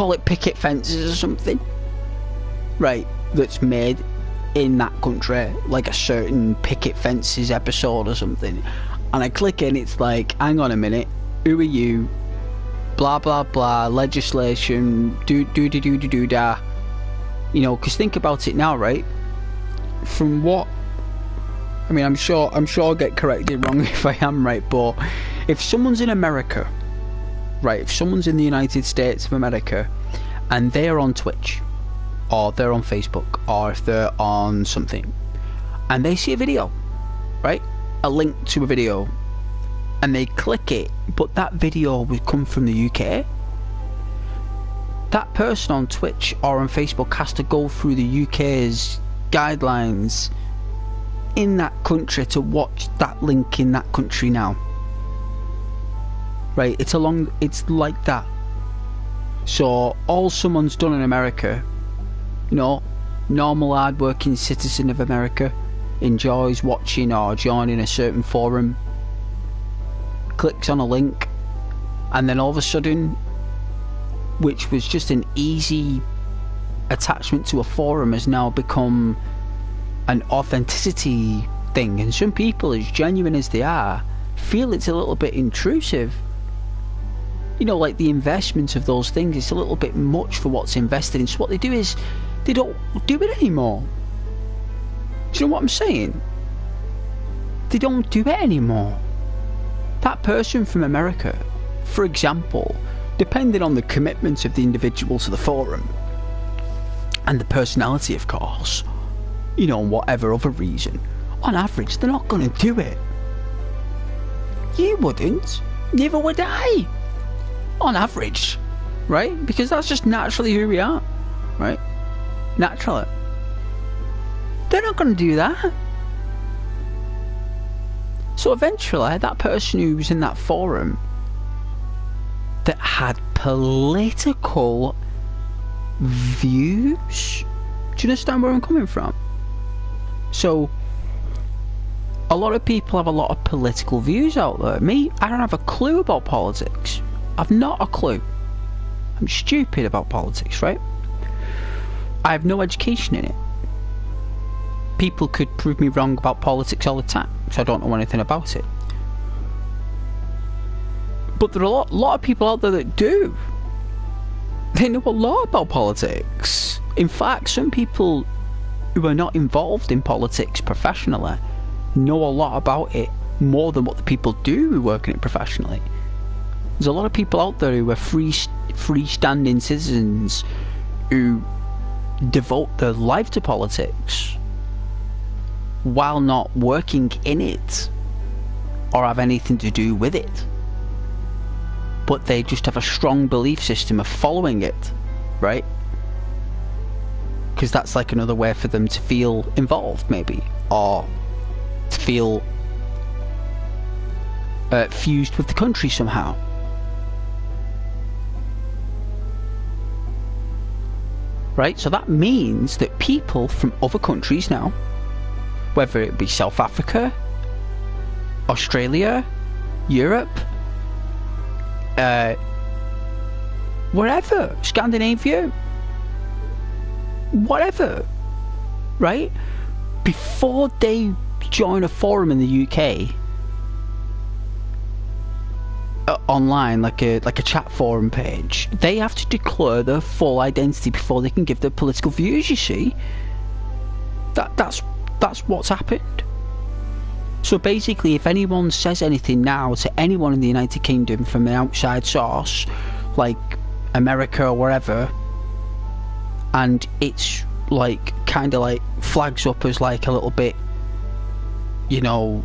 call it picket fences or something, right, that's made in that country, like a certain picket fences episode or something, and I click in, it's like, hang on a minute, who are you, blah blah blah, legislation, do-da. You know, because think about it now, right? From what, I mean, I'm sure I'll get corrected wrong if I am right, but if someone's in America, right, if someone's in the United States of America and they're on Twitch or they're on Facebook or if they're on something and they see a video, right, a link to a video, and they click it, but that video would come from the UK, that person on Twitch or on Facebook has to go through the UK's guidelines in that country to watch that link in that country now. Right, it's like that. So all someone's done in America, you know, normal hard-working citizen of America, enjoys watching or joining a certain forum, clicks on a link, and then all of a sudden, which was just an easy attachment to a forum, has now become an authenticity thing, and some people, as genuine as they are, feel it's a little bit intrusive. You know, like the investment of those things, it's a little bit much for what's invested in. So what they do is they don't do it anymore. Do you know what I'm saying? They don't do it anymore. That person from America, for example, depending on the commitment of the individual to the forum and the personality, of course, you know, whatever other reason, on average they're not going to do it. You wouldn't, neither would I, on average, right? Because that's just naturally who we are, right? Naturally. They're not going to do that. So eventually, that person who was in that forum that had political views, do you understand where I'm coming from? So, a lot of people have a lot of political views out there. Me, I don't have a clue about politics. I've not a clue. I'm stupid about politics, right? I have no education in it. People could prove me wrong about politics all the time, so I don't know anything about it. But there are a lot of people out there that do. They know a lot about politics. In fact, some people who are not involved in politics professionally know a lot about it more than what the people do who work in it professionally. There's a lot of people out there who are freestanding citizens who devote their life to politics while not working in it or have anything to do with it, but they just have a strong belief system of following it, right? Because that's like another way for them to feel involved, maybe, or to feel fused with the country somehow. Right, so that means that people from other countries now, whether it be South Africa, Australia, Europe, wherever, Scandinavia, whatever, right? Before they join a forum in the UK, online, like a chat forum page, they have to declare their full identity before they can give their political views. You see, that's what's happened. So basically, if anyone says anything now to anyone in the United Kingdom from an outside source, like America or wherever, and it's like kind of like flags up as like a little bit, you know,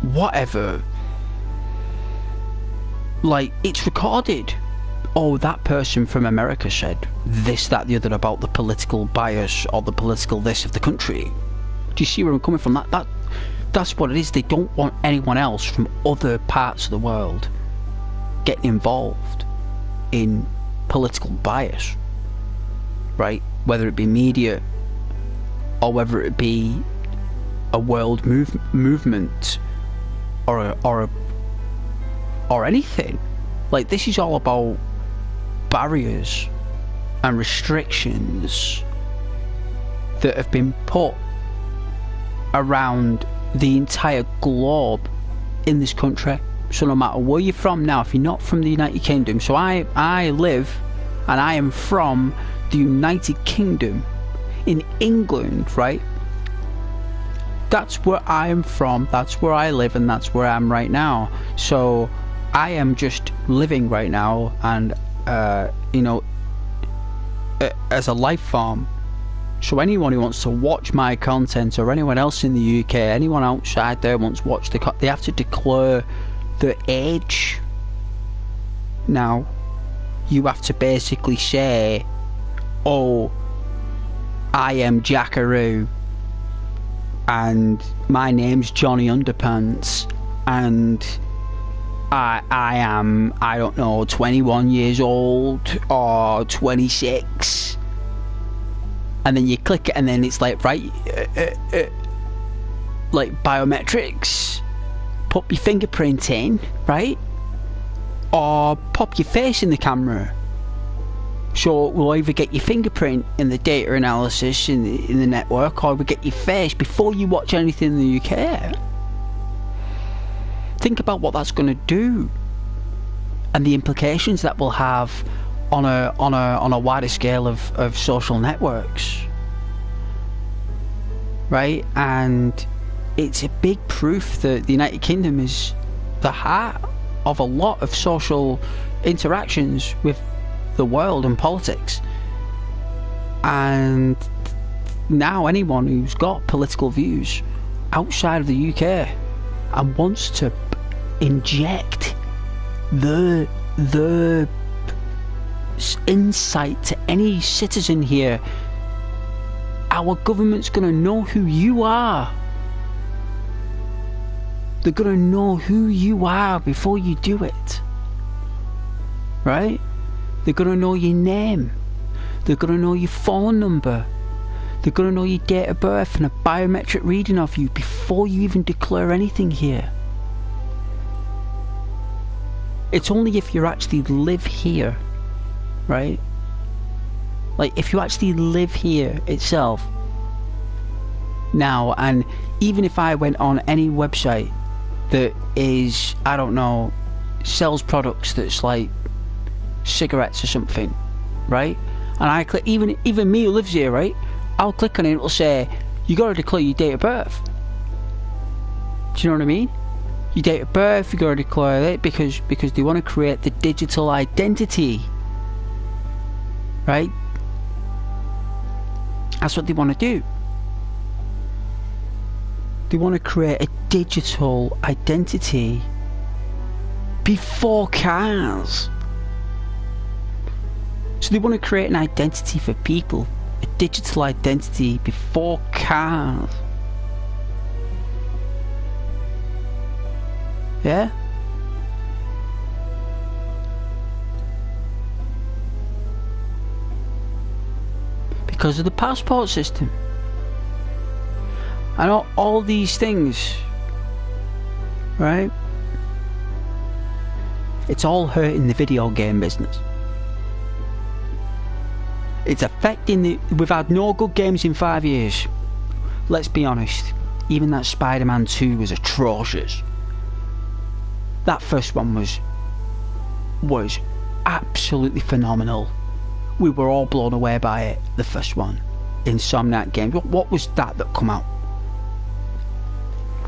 whatever, like it's recorded. Oh, that person from America said this, that, the other about the political bias or the political this of the country. Do you see where I'm coming from? That's what it is. They don't want anyone else from other parts of the world getting involved in political bias, right? Whether it be media or whether it be a world movement or anything. Like, this is all about barriers and restrictions that have been put around the entire globe in this country. So no matter where you're from now, if you're not from the United Kingdom, so I live and I am from the United Kingdom in England, right? That's where I am from, that's where I live, and that's where I am right now. So I am just living right now, and you know, as a life form. So anyone who wants to watch my content, or anyone else in the UK, anyone outside there wants to watch they have to declare the age. Now, you have to basically say, oh, I am Jackaroo, and my name's Johnny Underpants, and I am, I don't know, 21 years old, or 26. And then you click it, and then it's like, right, like biometrics, put your fingerprint in, right, or pop your face in the camera. So we'll either get your fingerprint in the data analysis in the network, or we get your face before you watch anything in the UK. Think about what that's going to do, and the implications that will have on a wider scale of social networks, right? And it's a big proof that the United Kingdom is the heart of a lot of social interactions with the world and politics. And now anyone who's got political views outside of the UK and wants to inject the insight to any citizen here, our government's gonna know who you are. They're gonna know who you are before you do it, right? They're gonna know your name, they're gonna know your phone number, they're gonna know your date of birth and a biometric reading of you before you even declare anything here. It's only if you actually live here, right? Like, if you actually live here itself now, and even if I went on any website that is, I don't know, sells products that's like cigarettes or something, right? And I click, even me who lives here, right? I'll click on it, it'll say, you gotta declare your date of birth. Do you know what I mean? Your date of birth, you gotta declare it, because they want to create the digital identity, right? That's what they want to do. They want to create a digital identity before cars. So they want to create an identity for people, a digital identity before cars. Yeah? Because of the passport system. And all these things, right? It's all hurting the video game business. It's affecting we've had no good games in 5 years. Let's be honest. Even that Spider-Man 2 was atrocious. That first one was absolutely phenomenal. We were all blown away by it, the first one. Insomniac Games. What was that come out?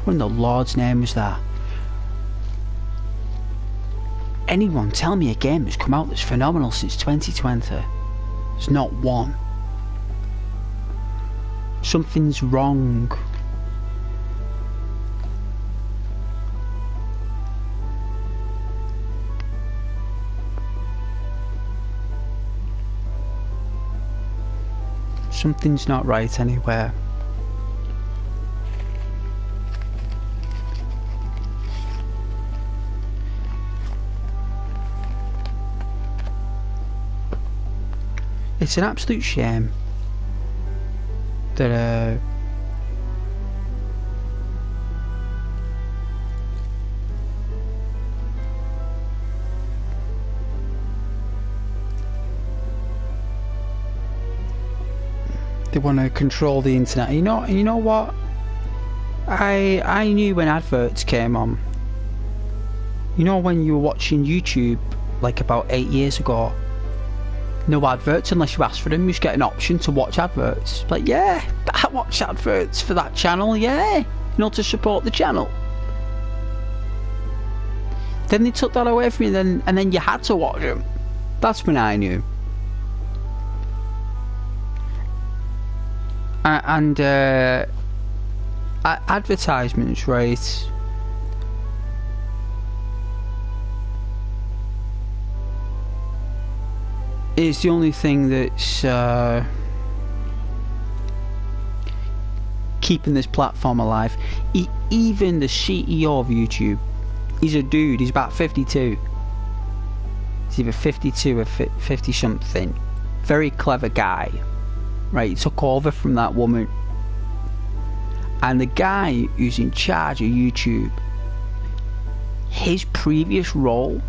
What in the Lord's name was that? Anyone tell me a game that's come out that's phenomenal since 2020? There's not one. Something's wrong. Something's not right anywhere. It's an absolute shame that They want to control the internet. You know what? I knew when adverts came on. You know when you were watching YouTube like about 8 years ago? No adverts unless you ask for them. You just get an option to watch adverts. Like, yeah, I watch adverts for that channel, yeah. You know, to support the channel. Then they took that away from you, and then you had to watch them. That's when I knew. Advertisements, right? Is the only thing that's keeping this platform alive. Even the CEO of YouTube, he's a dude, he's about 52. He's either 52 or 50 something. Very clever guy. Right, he took over from that woman. And the guy who's in charge of YouTube, his previous role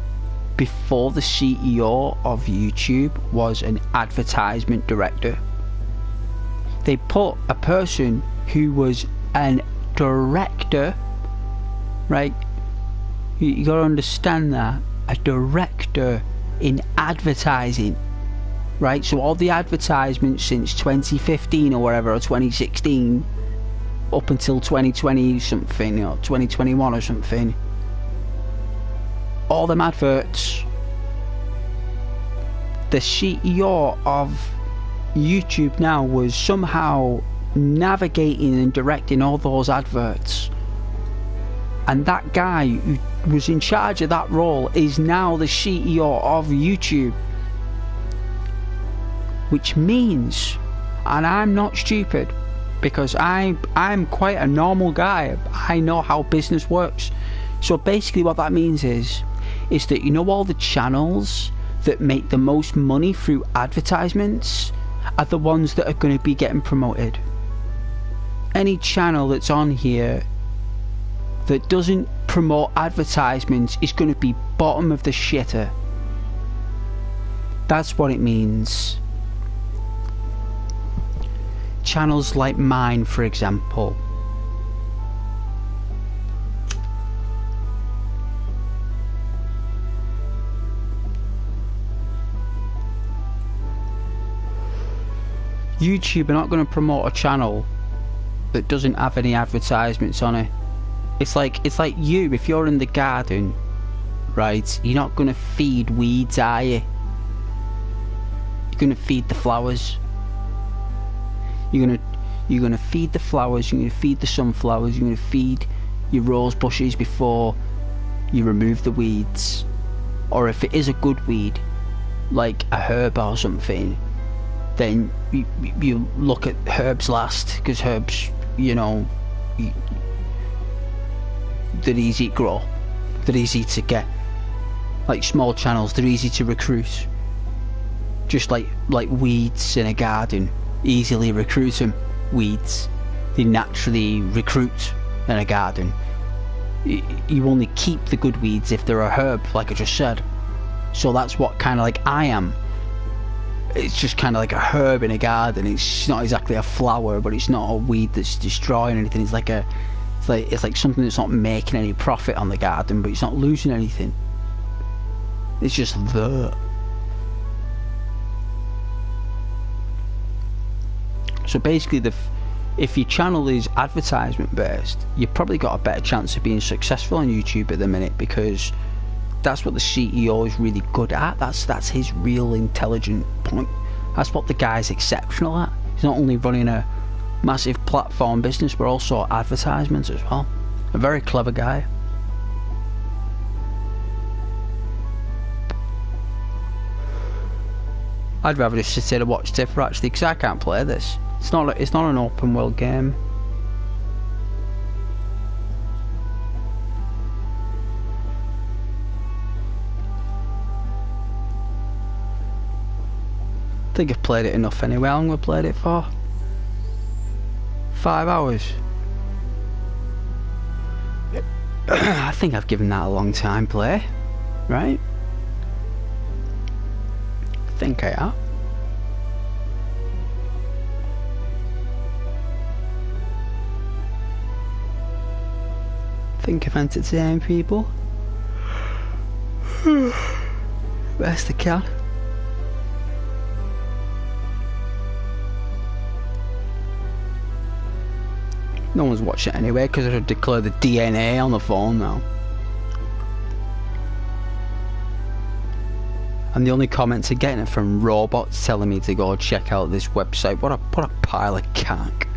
before the CEO of YouTube was an advertisement director. They put a person who was an director, right? You gotta understand that. A director in advertising. Right, so all the advertisements since 2015 or whatever, or 2016 up until 2020 something, or 2021 or something, all them adverts, the CEO of YouTube now was somehow navigating and directing all those adverts, and that guy who was in charge of that role is now the CEO of YouTube. Which means, and I'm not stupid, because I'm quite a normal guy. I know how business works. So basically what that means is that, you know, all the channels that make the most money through advertisements are the ones that are going to be getting promoted. Any channel that's on here that doesn't promote advertisements is going to be bottom of the shitter. That's what it means. Channels like mine, for example. YouTube are not going to promote a channel that doesn't have any advertisements on it. It's like you, if you're in the garden, right, you're not going to feed weeds, are you? You're going to feed the flowers. You're gonna feed the flowers, you're gonna feed the sunflowers, you're gonna feed your rose bushes before you remove the weeds. Or if it is a good weed, like a herb or something, then you look at herbs last, because herbs, you know, they're easy to grow, they're easy to get. Like small channels, they're easy to recruit. Just like weeds in a garden. Easily recruit them. Weeds, they naturally recruit in a garden. You only keep the good weeds if they're a herb, like I just said. So that's what kind of like I am. It's just kind of like a herb in a garden. It's not exactly a flower, but it's not a weed that's destroying anything. It's like something that's not making any profit on the garden, but it's not losing anything. It's just there. So basically, if your channel is advertisement based, you've probably got a better chance of being successful on YouTube at the minute, because that's what the CEO is really good at. That's his real intelligent point. That's what the guy's exceptional at. He's not only running a massive platform business, but also advertisements as well. A very clever guy. I'd rather just sit here and watch Tiffer actually, because I can't play this. It's not an open world game. I think I've played it enough anyway. How long have I played it for? 5 hours. I think I've given that a long time play, right? I think I have. think of entertaining people best I can. No one's watching it anyway because I should declare the DNA on the phone now. And the only comments are getting it from robots telling me to go check out this website. What a pile of cack.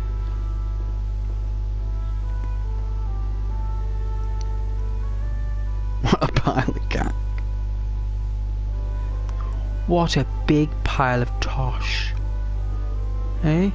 What a pile of cack. What a big pile of tosh. Eh?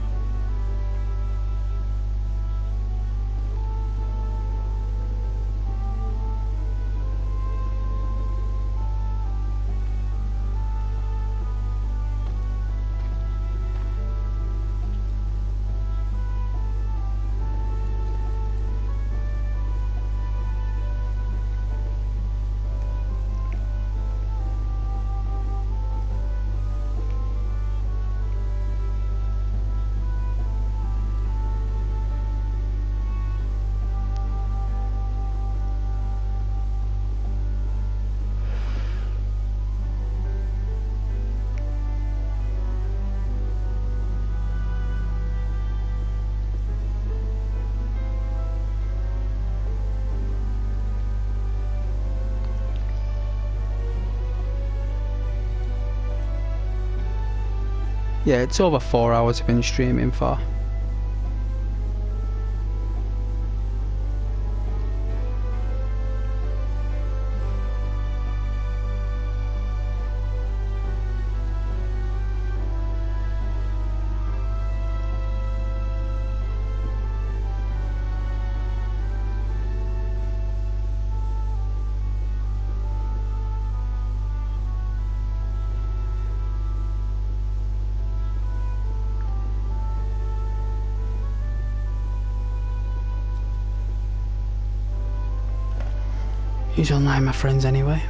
Yeah, it's over 4 hours I've been streaming for. Who's online, my friends, anyway?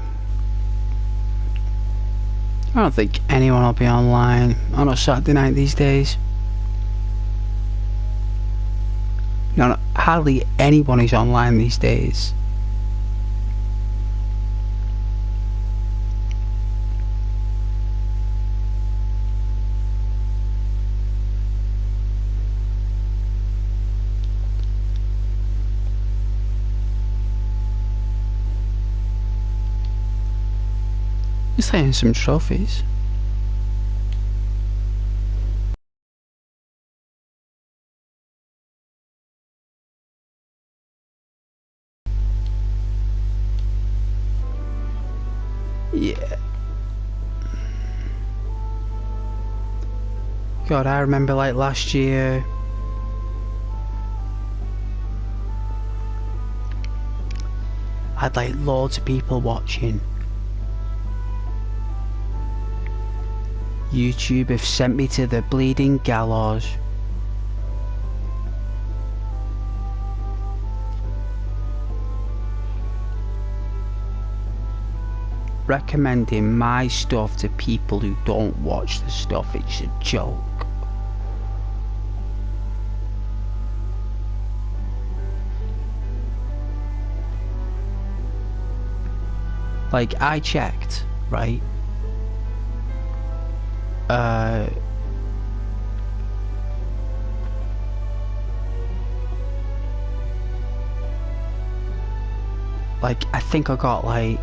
I don't think anyone will be online on a Saturday night these days. No, hardly anyone is online these days. Just saying some trophies. Yeah. God, I remember like last year. I had like loads of people watching. YouTube have sent me to the bleeding gallows. Recommending my stuff to people who don't watch the stuff, it's a joke. Like, I checked, right? Like, I think I got like,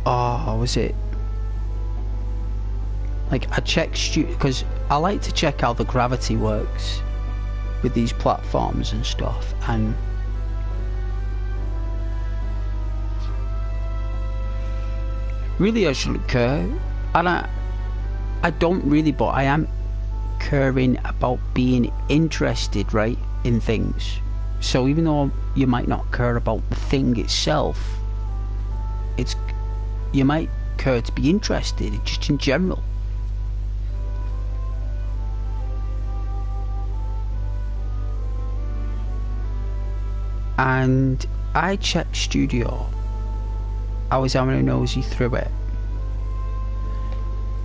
oh, was it? Like, I checked because I like to check how the gravity works with these platforms and stuff, and really I shouldn't care, and I don't really, but I am caring about being interested, right, in things. So even though you might not care about the thing itself, you might care to be interested, just in general. And I checked Studio. I was having a nosy through it.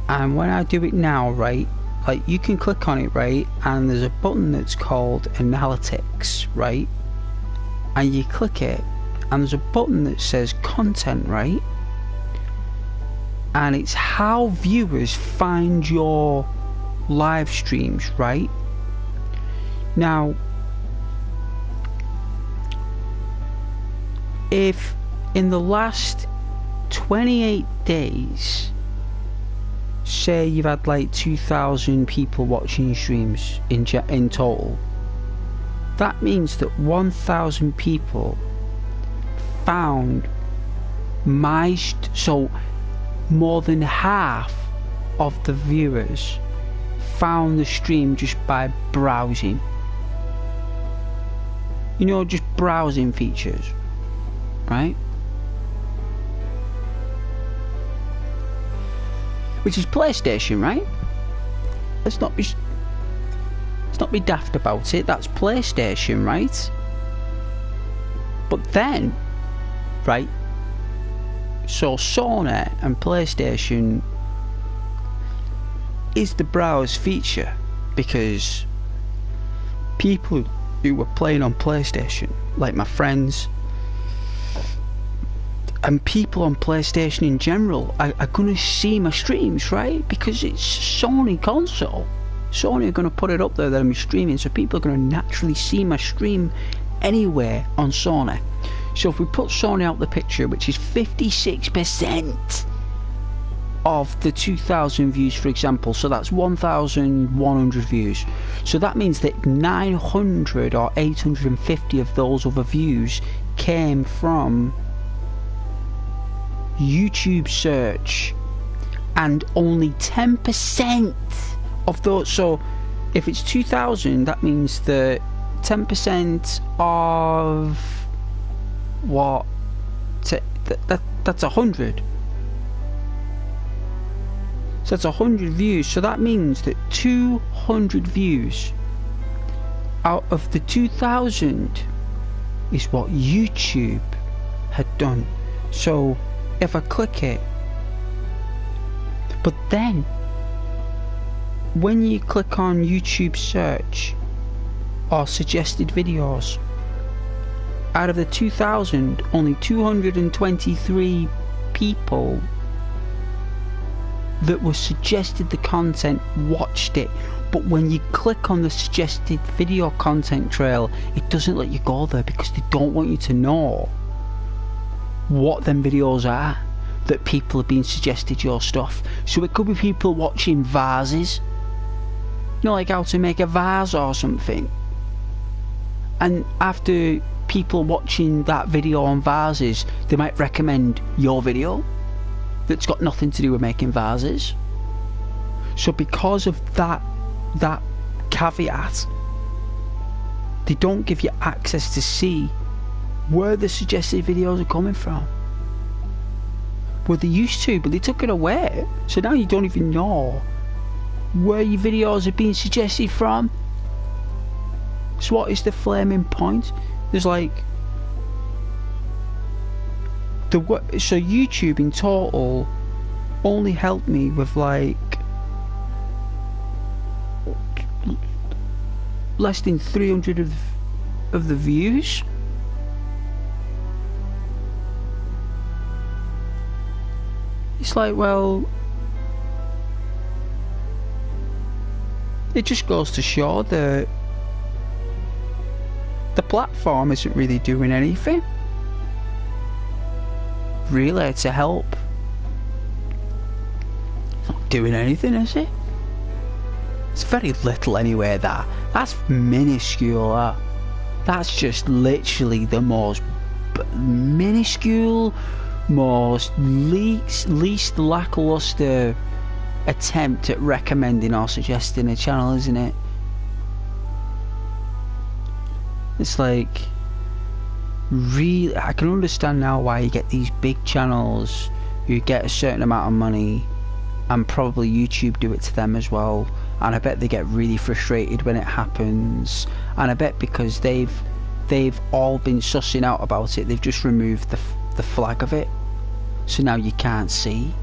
And when I do it now, right, like you can click on it, right, and there's a button that's called Analytics, right? and you click it, and there's a button that says content, right? And it's how viewers find your live streams, right? Now, if in the last 28 days, say you've had like 2,000 people watching streams in total, that means that 1,000 people found so more than half of the viewers found the stream just by browsing. You know, just browsing features, right? Which is PlayStation, right? Let's not be daft about it. That's PlayStation, right? But then, right? So Sony and PlayStation is the browse feature, because people who were playing on PlayStation, like my friends and people on PlayStation in general, are going to see my streams, right? Because it's Sony console. Sony are going to put it up there that I'm streaming, so people are going to naturally see my stream anywhere on Sony. So if we put Sony out the picture, which is 56% of the 2,000 views, for example, so that's 1,100 views. So that means that 900 or 850 of those other views came from YouTube search, and only 10% of those. So if it's 2,000, that means that 10% of what? That's 100. So that's 100 views. So that means that 200 views out of the 2,000 is what YouTube had done. So if I click it, but then when you click on YouTube search or suggested videos, out of the 2,000, only 223 people that were suggested the content watched it. But when you click on the suggested video content trail, it doesn't let you go there, because they don't want you to know what them videos are that people have been suggested your stuff. So it could be people watching vases, you know, like how to make a vase or something, and after people watching that video on vases, they might recommend your video that's got nothing to do with making vases. So because of that caveat, they don't give you access to see where the suggested videos are coming from. Well, they used to, but they took it away, so now you don't even know where your videos are being suggested from. So what is the flaming point? There's like so YouTube in total only helped me with like less than 300 of the views. It's like, well, it just goes to show that the platform isn't really doing anything really to help. It's not doing anything, is it? It's very little anyway. That's minuscule. That's just literally the most minuscule, most least lackluster attempt at recommending or suggesting a channel, isn't it? It's like, really, I can understand now why you get these big channels who get a certain amount of money, and probably YouTube do it to them as well, and I bet they get really frustrated when it happens, and I bet because they've all been sussing out about it, they've just removed the flag of it, so now you can't see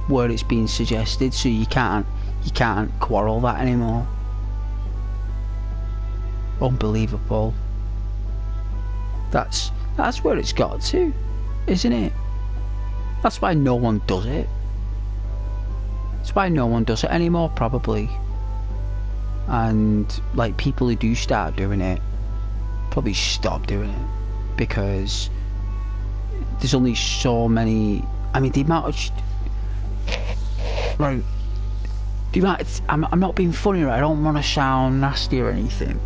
where it's being suggested, so you can't quarrel that anymore. Unbelievable. That's where it's got to, isn't it? That's why no one does it. That's why no one does it anymore, probably. And like people who do start doing it probably stop doing it because there's only so many. I mean, the amount of right. The amount. I'm not being funny, right? I don't want to sound nasty or anything.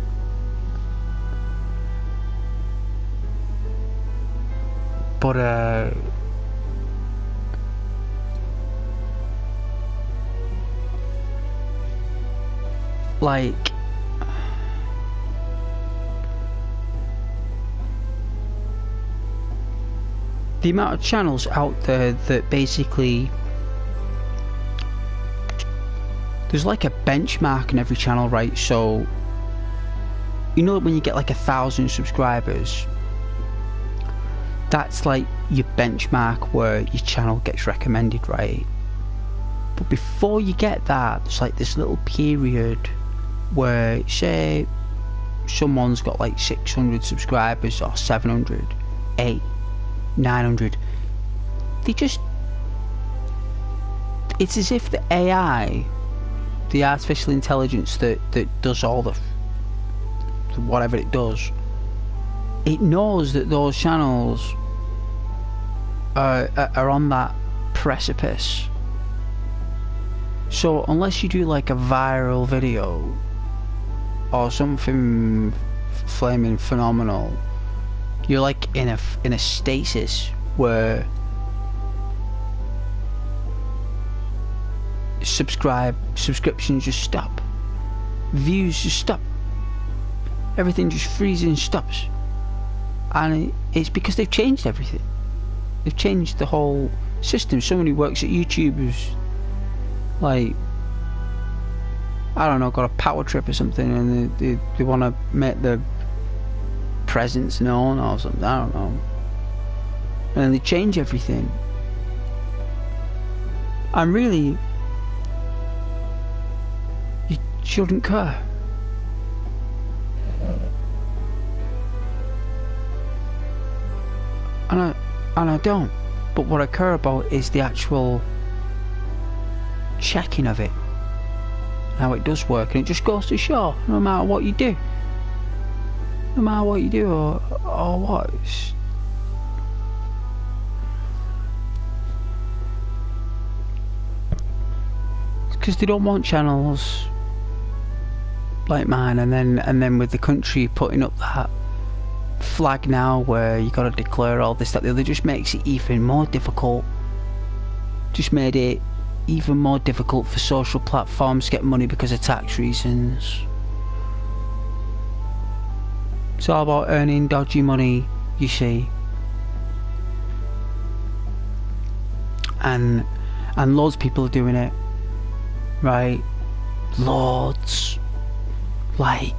But like the amount of channels out there that basically there's like a benchmark in every channel, right? So you know when you get like 1,000 subscribers, that's like your benchmark where your channel gets recommended, right? But before you get that, there's like this little period where, say, someone's got like 600 subscribers or 700, 800, 900. They just, it's as if the AI, the artificial intelligence that does all the whatever it does, it knows that those channels are on that precipice. So unless you do like a viral video or something flaming phenomenal, you're like in a stasis where subscriptions just stop, views just stop, everything just freezes and stops. And it's because they've changed everything. They've changed the whole system. Someone who works at YouTube who's like, I don't know, got a power trip or something, and they want to make their presence known or something, I don't know, and they change everything. And really, you shouldn't care. And I don't. But what I care about is the actual checking of it, how it does work. And it just goes to show, no matter what you do, or what, it's because they don't want channels like mine, and then with the country putting up that flag now where you got to declare all this, that, the other, just makes it even more difficult. Just made it even more difficult for social platforms to get money because of tax reasons. It's all about earning dodgy money, you see. And loads of people are doing it, right? Loads, like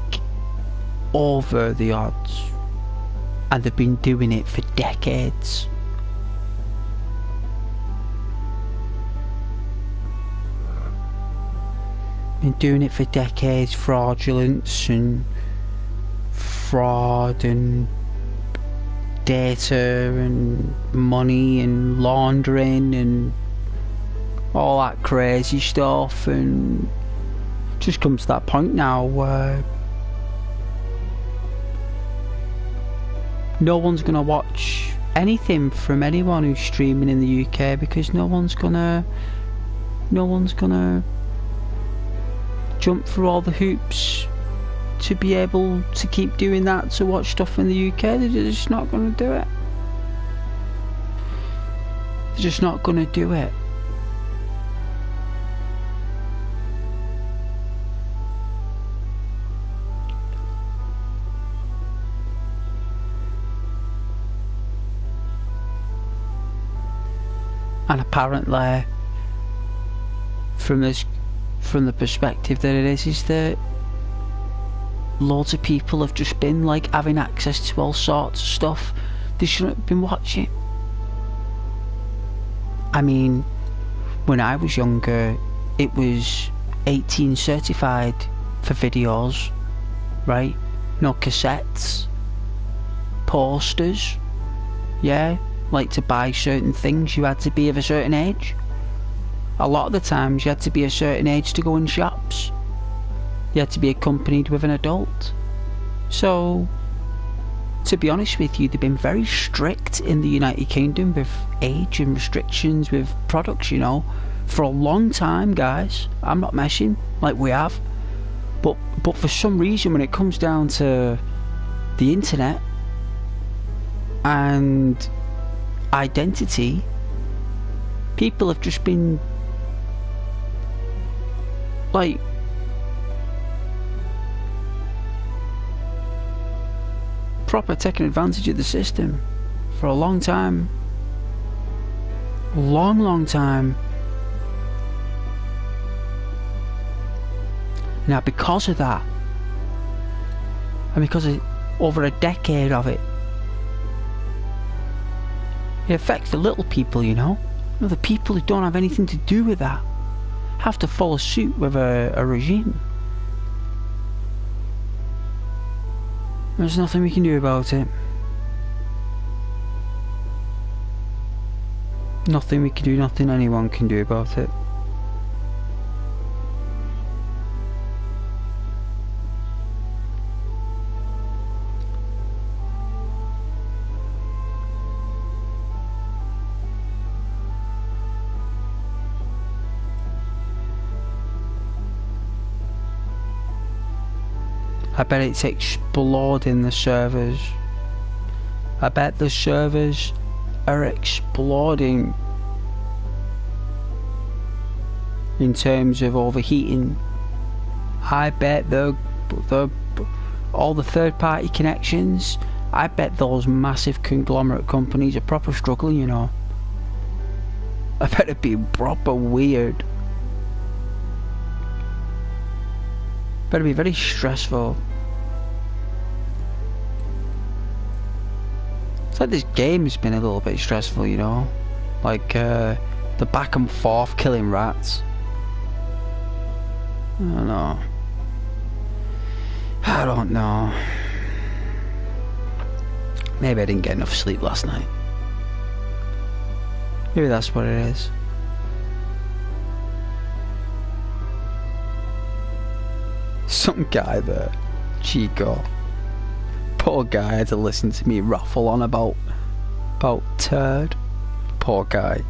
over the odds. And they've been doing it for decades. Been doing it for decades. Fraudulence and fraud and data and money and laundering and all that crazy stuff. And it just comes to that point now where no one's gonna watch anything from anyone who's streaming in the UK, because no one's gonna jump through all the hoops to be able to keep doing that, to watch stuff in the UK. They're just not gonna do it. They're just not gonna do it. And apparently, from the perspective that it is that loads of people have just been like having access to all sorts of stuff they shouldn't have been watching. I mean, when I was younger, it was 18 certified for videos, right? No cassettes. posters. Yeah, like to buy certain things you had to be of a certain age. A lot of the times you had to be a certain age to go in shops. You had to be accompanied with an adult. So, to be honest with you, they've been very strict in the United Kingdom with age and restrictions with products, you know, for a long time, guys. I'm not messing, like we have. But for some reason, when it comes down to the internet and identity, people have just been like proper taking advantage of the system for a long time. Long time. Now, because of that, and because of over a decade of it, it affects the little people, you know? The people who don't have anything to do with that have to follow suit with a regime. There's nothing we can do about it. Nothing we can do, nothing anyone can do about it. I bet it's exploding the servers. I bet the servers are exploding in terms of overheating. I bet all the third-party connections, I bet those massive conglomerate companies are proper struggling, you know. I bet it'd be proper weird. Better be very stressful. It's like this game's been a little bit stressful, you know, like the back and forth killing rats. I don't know. I don't know. Maybe I didn't get enough sleep last night. Maybe that's what it is. Some guy there, Chico, poor guy, had to listen to me raffle on about turd. Poor guy.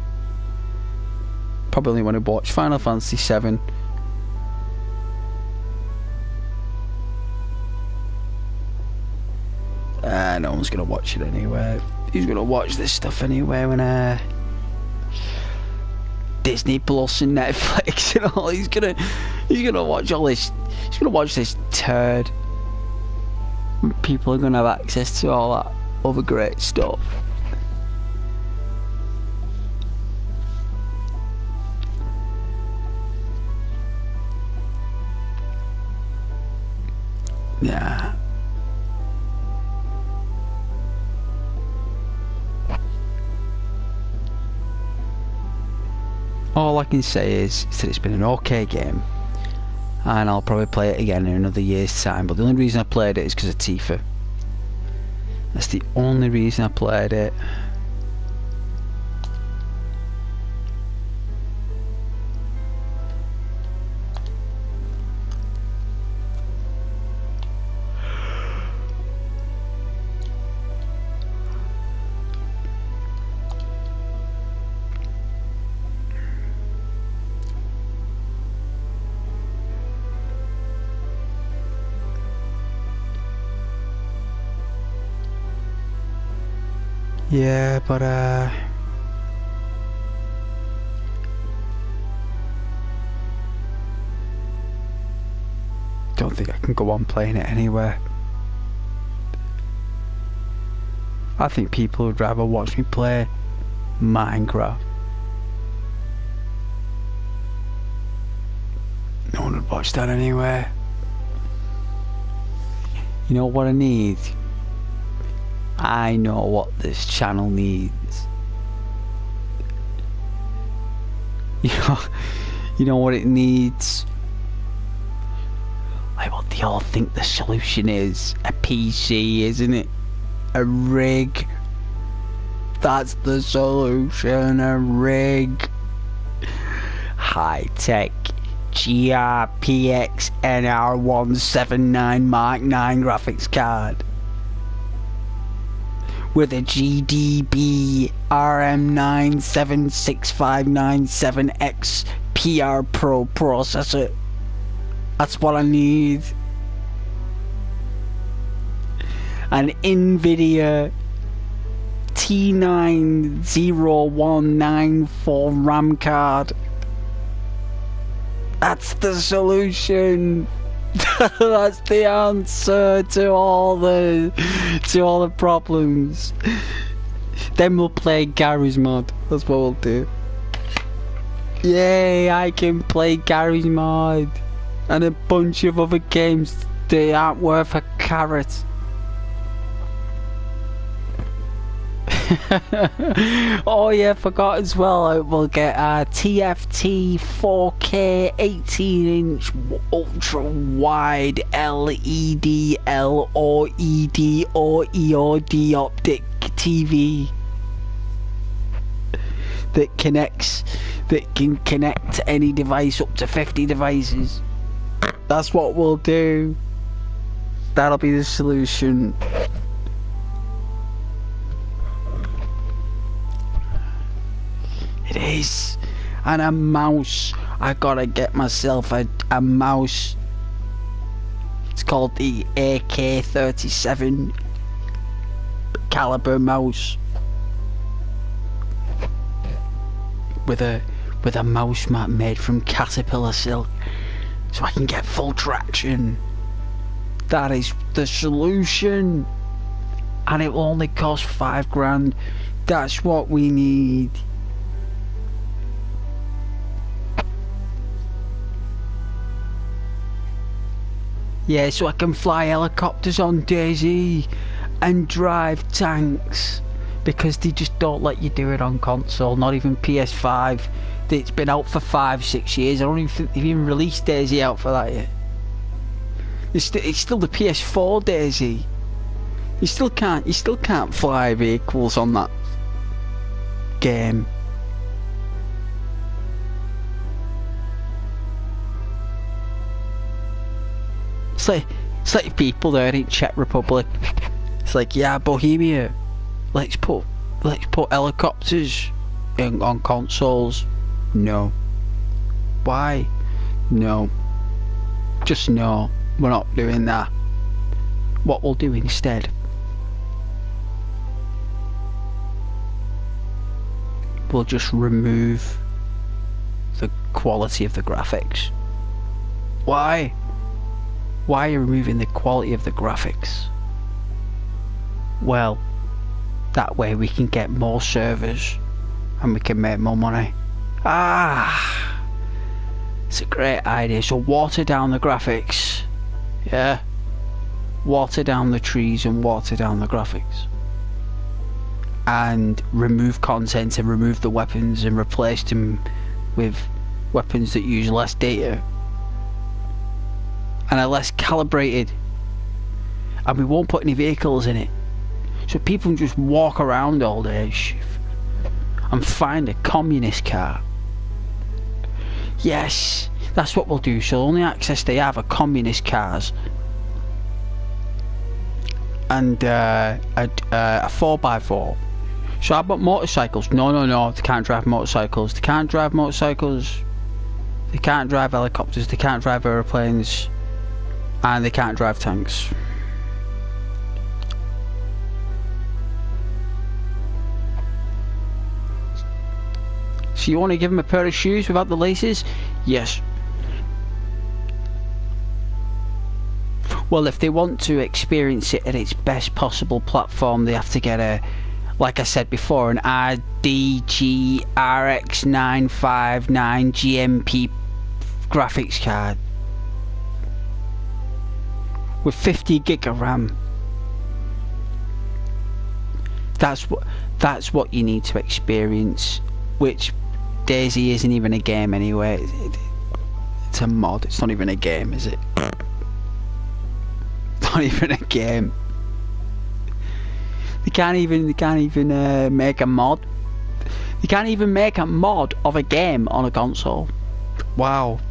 Probably only want to watch Final Fantasy 7. No one's gonna watch it anyway. Who's gonna watch this stuff anyway when Disney Plus and Netflix and all? He's gonna watch all this. He's gonna watch this turd. People are gonna have access to all that other great stuff. Yeah. All I can say is that it's been an okay game, and I'll probably play it again in another year's time, but the only reason I played it is because of Tifa. That's the only reason I played it. Yeah, but don't think I can go on playing it anywhere. I think people would rather watch me play Minecraft. No one would watch that anyway. You know what I need? I know what this channel needs. You know what it needs? Like what they all think the solution is. A PC, isn't it? A rig. That's the solution, a rig. High-tech GRPX NR179 Mark 9 graphics card. With a GDB RM9765997X PR Pro processor. That's what I need. An NVIDIA T90194 RAM card. That's the solution. That's the answer to all the problems. Then we'll play Gary's mod. That's what we'll do. Yay! I can play Gary's mod and a bunch of other games that aren't worth a carrot. Oh yeah, forgot as well. We'll get a TFT 4K 18-inch ultra wide LED LOED or EOD optic TV that can connect to any device, up to 50 devices. That's what we'll do. That'll be the solution. It is. And a mouse. I gotta get myself a mouse. It's called the AK-37 caliber mouse. With a mouse mat made from caterpillar silk, so I can get full traction. That is the solution. And it will only cost £5 grand. That's what we need. Yeah, so I can fly helicopters on DayZ and drive tanks, because they just don't let you do it on console, not even PS5. It's been out for 5-6 years. I don't even think they've even released DayZ out for that yet. It's still the PS4 DayZ. You still can't fly vehicles on that game. It's like people there in Czech Republic. It's like, yeah, Bohemia, let's put helicopters on consoles. No. Why? No. Just no. We're not doing that. What we'll do instead, we'll just remove the quality of the graphics. Why? Why are you removing the quality of the graphics? Well, that way we can get more servers and we can make more money. It's a great idea. So water down the graphics. Yeah. Water down the trees and water down the graphics. And remove content and remove the weapons and replace them with weapons that use less data and are less calibrated, and we won't put any vehicles in it, so people can just walk around all day and find a communist car. Yes, that's what we'll do. So the only access they have are communist cars and a 4x4. So how about motorcycles? No, they can't drive motorcycles. They can't drive motorcycles. They can't drive helicopters. They can't drive aeroplanes. And they can't drive tanks. So you want to give them a pair of shoes without the laces? Yes. Well, if they want to experience it at its best possible platform, they have to get a, like I said before, an RDG RX 959 GMP graphics card with 50 gig of RAM. That's what you need to experience, which DayZ isn't even a game anyway. It's a mod. It's not even a game, is it? It's not even a game. They can't even make a mod. They can't even make a mod of a game on a console. Wow.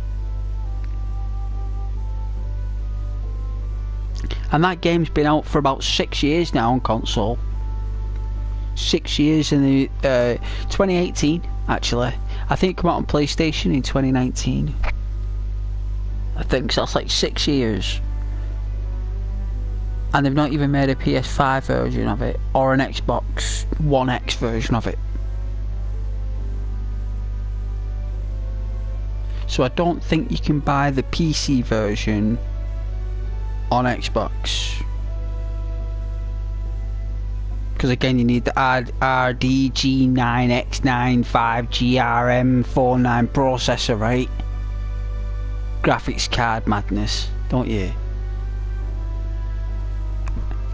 And that game's been out for about 6 years now on console. 6 years in the 2018 actually. I think it came out on PlayStation in 2019. I think so. That's like 6 years. And they've not even made a PS5 version of it or an Xbox One X version of it. So I don't think you can buy the PC version on Xbox. Because again, you need the RDG9X95GRM49 processor, right? Graphics card madness, don't you?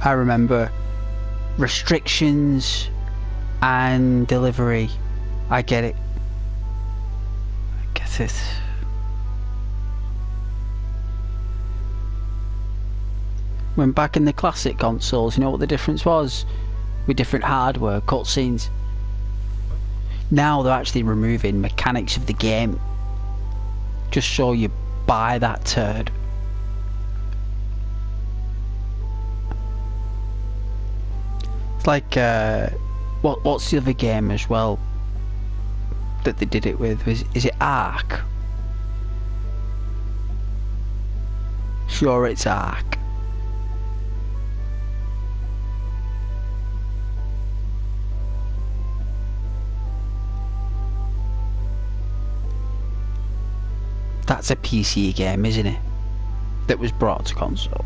I remember restrictions and delivery. I get it. I get it. When back in the classic consoles, you know what the difference was? With different hardware, cutscenes. Now they're actually removing mechanics of the game just so you buy that turd. It's like what's the other game as well that they did it with? Is it Ark? Sure, it's Ark. That's a PC game, isn't it? That was brought to console.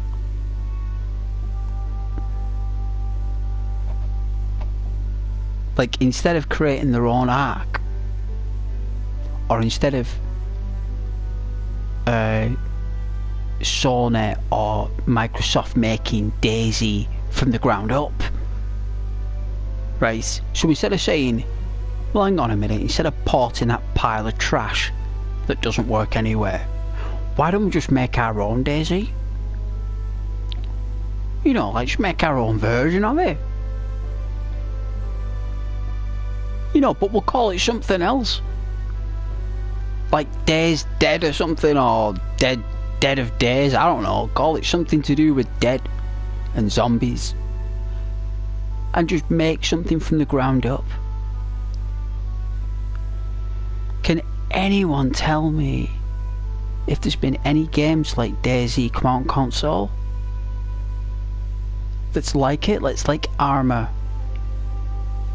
Like, instead of creating their own Ark, or instead of Sony or Microsoft making DayZ from the ground up, right? So instead of saying, well, hang on a minute, instead of porting that pile of trash that doesn't work anywhere, why don't we just make our own DayZ? You know, like, just make our own version of it. You know, but we'll call it something else. Like Days Dead or something, or Dead of Days, I don't know. Call it something to do with dead and zombies. And just make something from the ground up. Can anyone tell me if there's been any games like DayZ come out on console that's like it? Let's like Armour.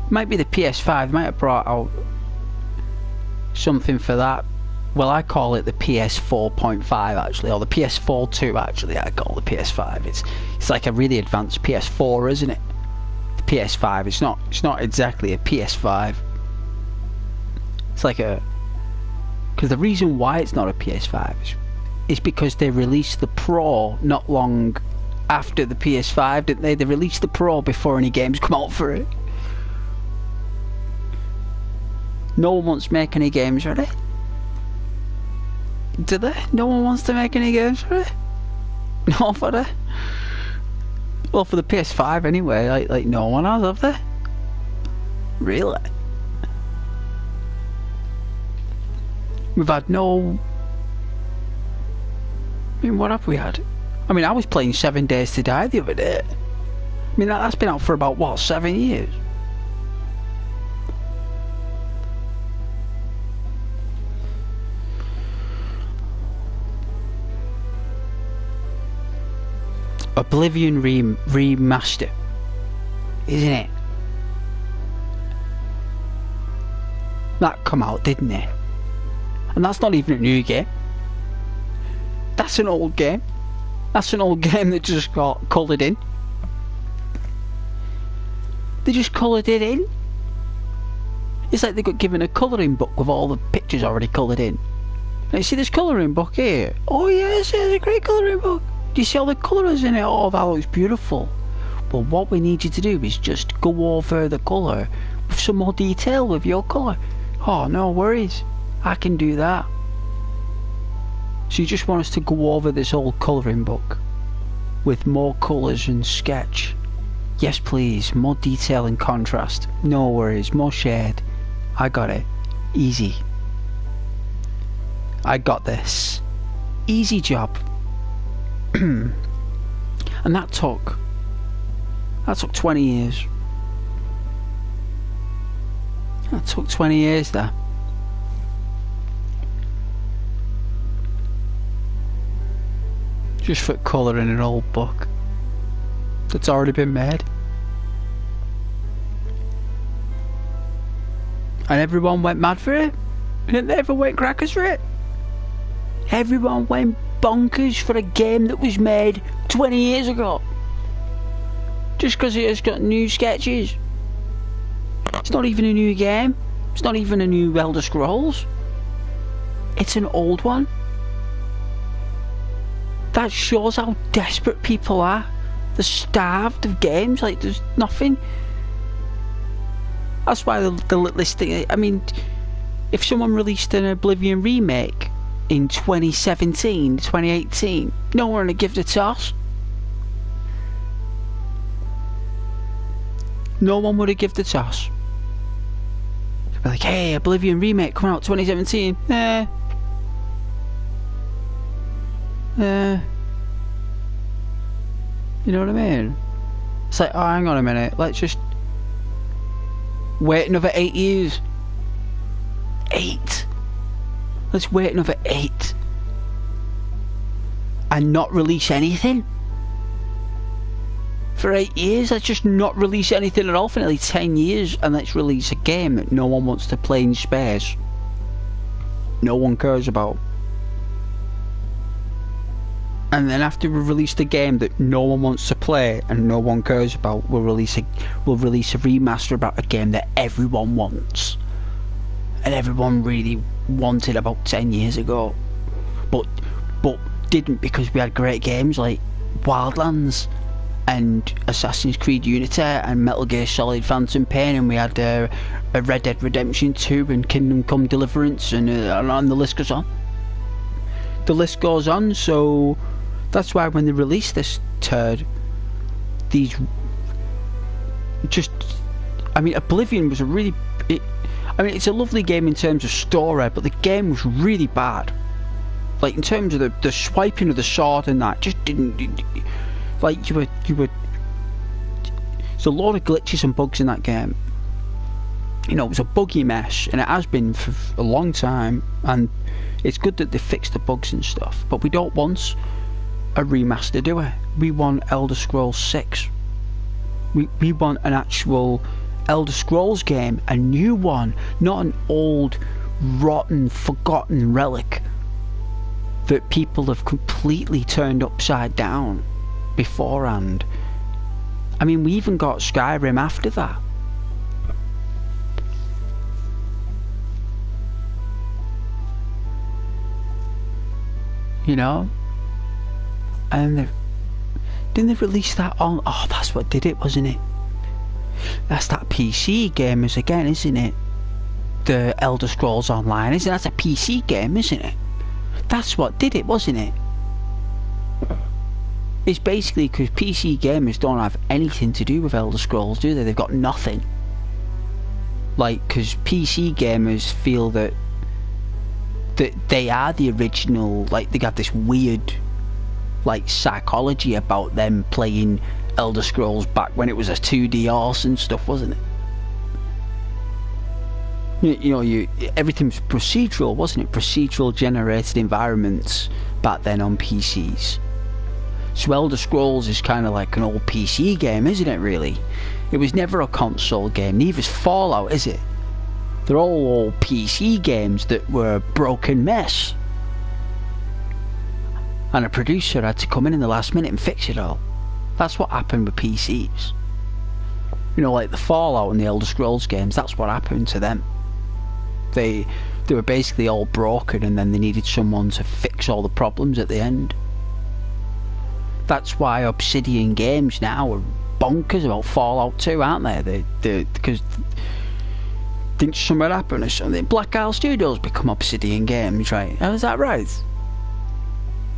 Might be the PS5, they might have brought out something for that. Well, I call it the PS4.5 actually, or the PS4 2 actually, I call the PS5. It's like a really advanced PS4, isn't it? The PS5, it's not exactly a PS5. It's like a... Because the reason why it's not a PS5 is because they released the Pro not long after the PS5, didn't they? They released the Pro before any games come out for it. No one wants to make any games for it. Do they? No one wants to make any games for it? No, for it? Well, for the PS5 anyway, like no one has, have they? Really? We've had no... I mean, what have we had? I mean, I was playing 7 Days to Die the other day. I mean, that's been out for about, what, 7 years? Oblivion remaster, isn't it? That come out, didn't it? And that's not even a new game. That's an old game. That's an old game that just got coloured in. They just coloured it in. It's like they got given a colouring book with all the pictures already coloured in. Now you see this colouring book here? Oh yes, it's a great colouring book. Do you see all the colours in it? Oh, that looks beautiful. But what we need you to do is just go over the colour with some more detail with your colour. Oh, no worries. I can do that. So you just want us to go over this old colouring book with more colours and sketch. Yes, please. More detail and contrast. No worries. More shade. I got it. Easy. I got this. Easy job. And that took 20 years. That took 20 years there. Just for colour in an old book that's already been made. And everyone went mad for it. Didn't they ever went crackers for it? Everyone went bonkers for a game that was made 20 years ago. Just because it has got new sketches. It's not even a new game. It's not even a new Elder Scrolls. It's an old one. That shows how desperate people are. They're starved of games. Like, there's nothing. That's why the littlest thing. I mean, if someone released an Oblivion remake in 2017, 2018, no one would give it a toss. No one would have given the toss. They'd be like, hey, Oblivion remake coming out 2017. You know what I mean? It's like, oh, hang on a minute, let's just wait another 8 years. 8? Let's wait another 8 and not release anything for 8 years. Let's just not release anything at all for nearly 10 years, and let's release a game that no one wants to play in space. No one cares about. And then after we release the game that no one wants to play and no one cares about, we'll release a remaster about a game that everyone wants. And everyone really wanted about 10 years ago. But didn't, because we had great games like Wildlands and Assassin's Creed Unity and Metal Gear Solid Phantom Pain, and we had a Red Dead Redemption 2 and Kingdom Come Deliverance, and the list goes on. The list goes on, so that's why when they released this turd, Oblivion was it's a lovely game in terms of story, but the game was really bad. Like, in terms of the swiping of the sword and that, just didn't like, you were there's a lot of glitches and bugs in that game. You know, it was a buggy mess, and it has been for a long time, and it's good that they fixed the bugs and stuff, but we don't want a remaster, do we? We want Elder Scrolls 6. We want an actual Elder Scrolls game, a new one, not an old, rotten, forgotten relic that people have completely turned upside down beforehand. I mean, we even got Skyrim after that. You know? And didn't they release that on... Oh, that's what did it, wasn't it? That's that PC gamers again, isn't it? The Elder Scrolls Online, isn't it? That's a PC game, isn't it? That's what did it, wasn't it? It's basically because PC gamers don't have anything to do with Elder Scrolls, do they? They've got nothing. Like, because PC gamers feel that they are the original, like, they got this weird, like, psychology about them playing Elder Scrolls back when it was a 2D horse and stuff, wasn't it? You know, everything was procedural, wasn't it? Procedural generated environments back then on PCs. So Elder Scrolls is kind of like an old PC game, isn't it, really? It was never a console game, neither's Fallout, is it? They're all old PC games that were a broken mess. And a producer had to come in the last minute and fix it all. That's what happened with PCs. You know, like the Fallout and the Elder Scrolls games, that's what happened to them. They were basically all broken, and then they needed someone to fix all the problems at the end. That's why Obsidian games now are bonkers about Fallout 2, aren't they? Because didn't something happen or something? Black Isle Studios become Obsidian games, right? Oh, is that right?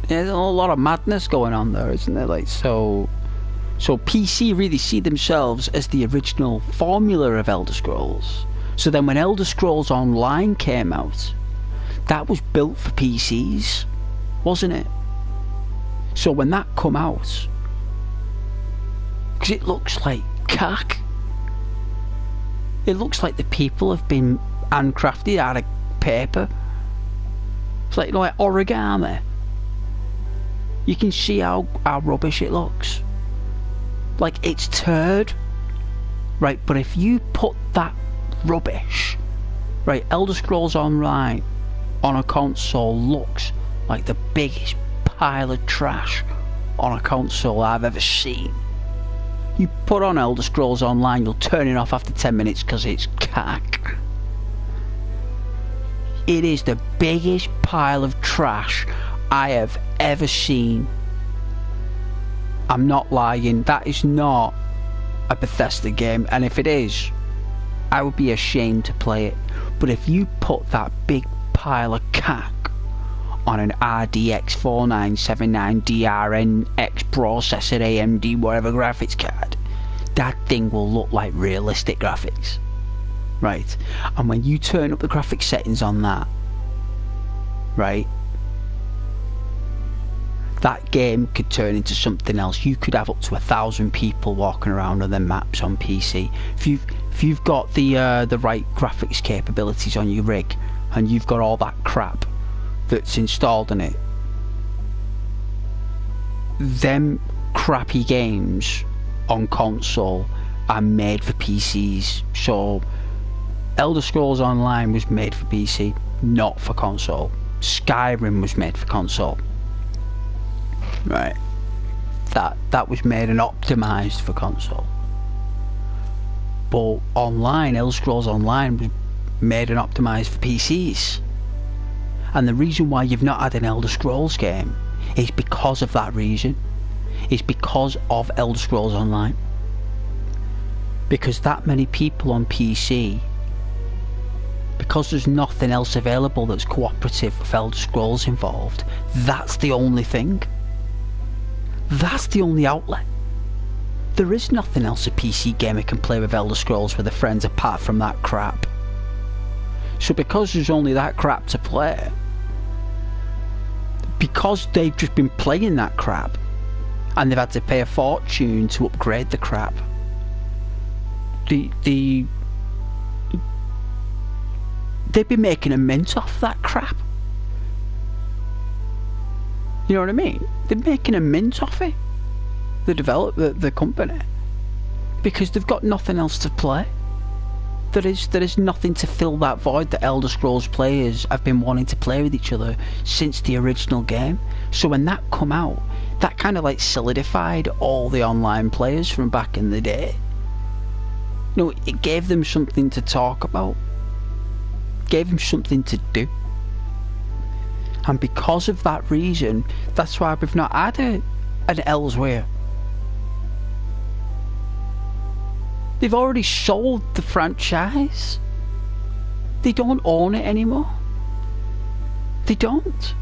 Yeah, there's a lot of madness going on there, isn't there? Like, so So PC really see themselves as the original formula of Elder Scrolls. So then when Elder Scrolls Online came out, that was built for PCs, wasn't it? So when that come out, because it looks like cack, it looks like the people have been handcrafted out of paper. It's like, origami. You can see how rubbish it looks. Like it's turd. Right, but if you put that rubbish, right, Elder Scrolls Online on a console looks like the biggest pile of trash on a console I've ever seen. You put on Elder Scrolls Online, you'll turn it off after 10 minutes because it's cack. It is the biggest pile of trash I have ever seen. I'm not lying, that is not a Bethesda game, and if it is, I would be ashamed to play it. But if you put that big pile of cack on an RDX 4979 DRNX processor, AMD, whatever graphics card, that thing will look like realistic graphics. Right, and when you turn up the graphics settings on that, right, that game could turn into something else. You could have up to 1,000 people walking around on their maps on PC. If you've got the right graphics capabilities on your rig, and you've got all that crap that's installed in it, them crappy games on console are made for PCs. So Elder Scrolls Online was made for PC, not for console. Skyrim was made for console. Right, that was made and optimised for console. But online, Elder Scrolls Online was made and optimised for PCs. And the reason why you've not had an Elder Scrolls game is because of that reason. It's because of Elder Scrolls Online. Because that many people on PC, because there's nothing else available that's cooperative with Elder Scrolls involved, that's the only thing. That's the only outlet. There is nothing else a PC gamer can play with Elder Scrolls with their friends apart from that crap. So because there's only that crap to play, because they've just been playing that crap, and they've had to pay a fortune to upgrade the crap, they've been making a mint off that crap. You know what I mean? They're making a mint off it. The company, because they've got nothing else to play. There is nothing to fill that void that Elder Scrolls players have been wanting to play with each other since the original game. So when that come out, that kind of like solidified all the online players from back in the day. You know, it gave them something to talk about, gave them something to do. And because of that reason, that's why we've not had an Elsewhere. They've already sold the franchise. They don't own it anymore. They don't.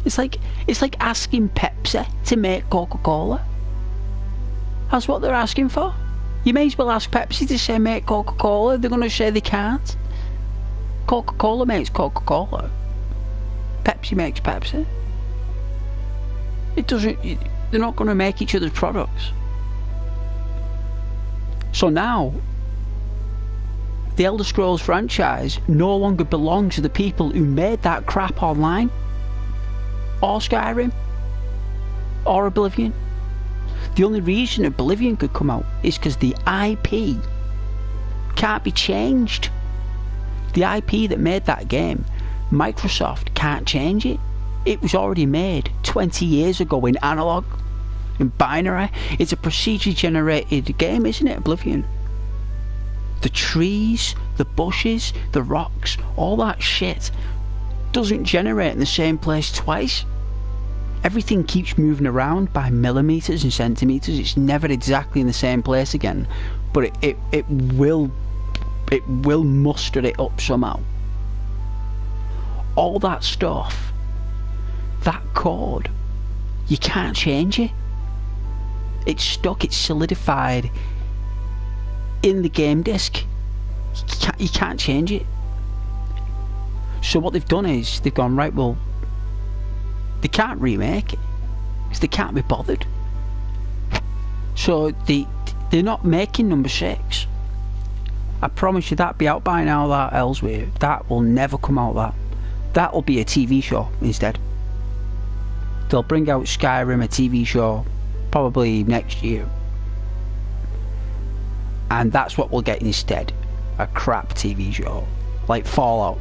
It's like asking Pepsi to make Coca-Cola. That's what they're asking for. You may as well ask Pepsi to say make Coca-Cola. They're going to say they can't. Coca-Cola makes Coca-Cola. Pepsi makes Pepsi. It doesn't. They're not going to make each other's products. So now, the Elder Scrolls franchise no longer belongs to the people who made that crap online, or Skyrim, or Oblivion. The only reason Oblivion could come out is because the IP can't be changed. The IP that made that game, Microsoft can't change it. It was already made 20 years ago in analog, in binary. It's a procedure generated game, isn't it, Oblivion? The trees, the bushes, the rocks, all that shit doesn't generate in the same place twice. Everything keeps moving around by millimeters and centimeters. It's never exactly in the same place again, but it will muster it up somehow. All that stuff that code, you can't change it. It's stuck, it's solidified in the game disc. You can't change it. So what they've done is, they've gone, right, well, they can't remake it, because they can't be bothered. So they're not making number 6. I promise you that'll be out by now, that Elsewhere. That will never come out, that will be a TV show instead. They'll bring out Skyrim, a TV show, probably next year. And that's what we'll get instead. A crap TV show. Like Fallout.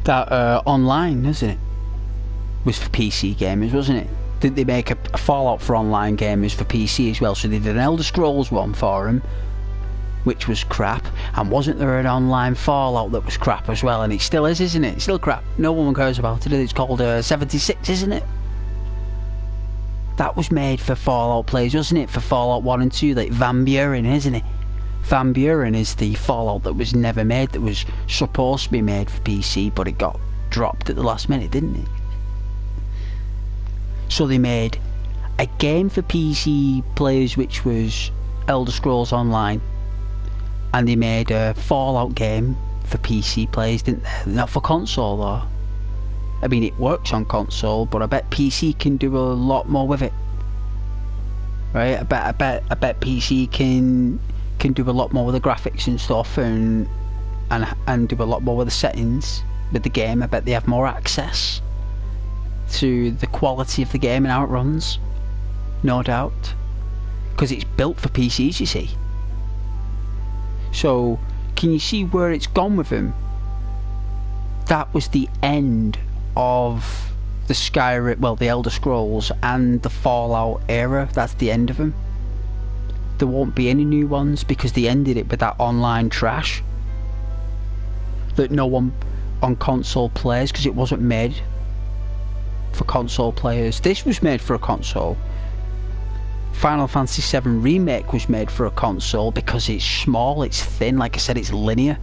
That online, isn't it? Was for PC gamers, wasn't it? Didn't they make a Fallout for online gamers for PC as well? So they did an Elder Scrolls one for them, which was crap. And wasn't there an online Fallout that was crap as well? And it still is, isn't it? It's still crap. No one cares about it. It's called 76, isn't it? That was made for Fallout players, wasn't it? For Fallout 1 and 2, like Van Buren, isn't it? Van Buren is the Fallout that was never made, that was supposed to be made for PC, but it got dropped at the last minute, didn't it? So they made a game for PC players which was Elder Scrolls Online, and they made a Fallout game for PC players, didn't they? Not for console though. I mean, it works on console, but I bet PC can do a lot more with it. Right? I bet PC can do a lot more with the graphics and stuff, and do a lot more with the settings with the game. I bet they have more access to the quality of the game and how it runs, no doubt, because it's built for PCs, you see. So can you see where it's gone with them? That was the end of the Skyrim, well, the Elder Scrolls and the Fallout era. That's the end of them. There won't be any new ones because they ended it with that online trash that no one on console plays, because it wasn't made for console players. This was made for a console. Final Fantasy VII Remake was made for a console because it's small, it's thin, like I said, it's linear.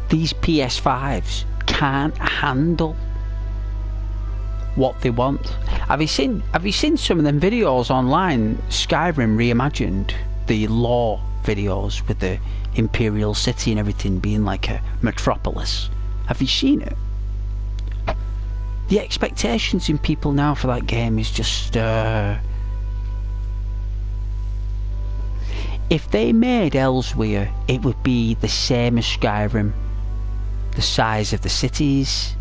These PS5s can't handle what they want. Have you seen some of them videos online? Skyrim reimagined, the lore videos with the Imperial City and everything being like a metropolis. Have you seen it? The expectations in people now for that game is just if they made Elsewhere, it would be the same as Skyrim. The size of the cities,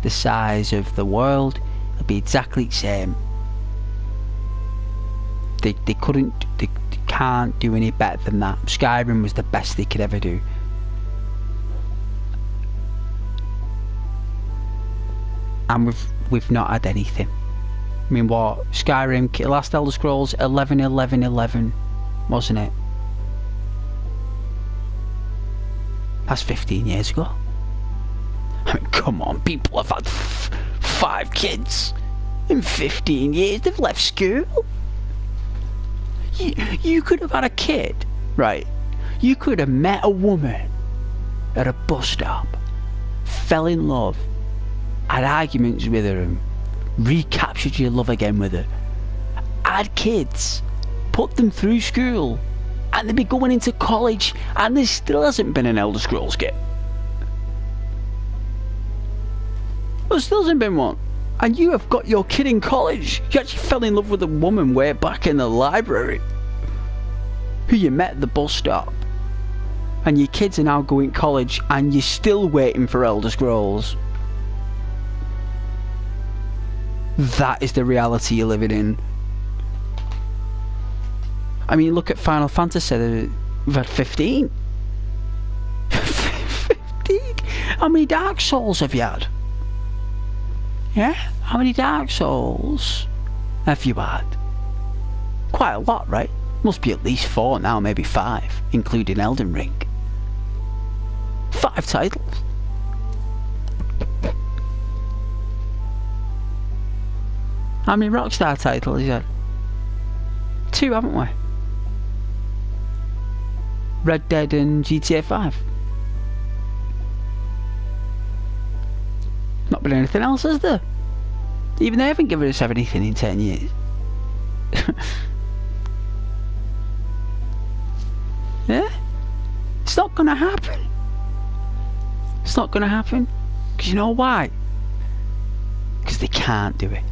the size of the world, it'd be exactly the same. They can't do any better than that. Skyrim was the best they could ever do. And we've not had anything. I mean, what? Skyrim, last Elder Scrolls, 11/11/11, wasn't it? That's 15 years ago. I mean, come on, people have had 5 kids in 15 years. They've left school. You could have had a kid, right? You could have met a woman at a bus stop, fell in love, had arguments with her, and recaptured your love again with her, had kids, put them through school, and they'd be going into college, and there still hasn't been an Elder Scrolls game. There still hasn't been one. And you have got your kid in college. You actually fell in love with a woman way back in the library, who you met at the bus stop. And your kids are now going to college, and you're still waiting for Elder Scrolls. That is the reality you're living in. I mean, look at Final Fantasy. We've had 15. 15? How many Dark Souls have you had? Yeah? How many Dark Souls have you had? Quite a lot, right? Must be at least 4 now, maybe 5, including Elden Ring. 5 titles. How many Rockstar titles is that? 2, haven't we? Red Dead and GTA 5. Not been anything else, has there? Even they haven't given us anything in 10 years. Yeah? It's not gonna happen. It's not gonna happen. Because you know why? Because they can't do it.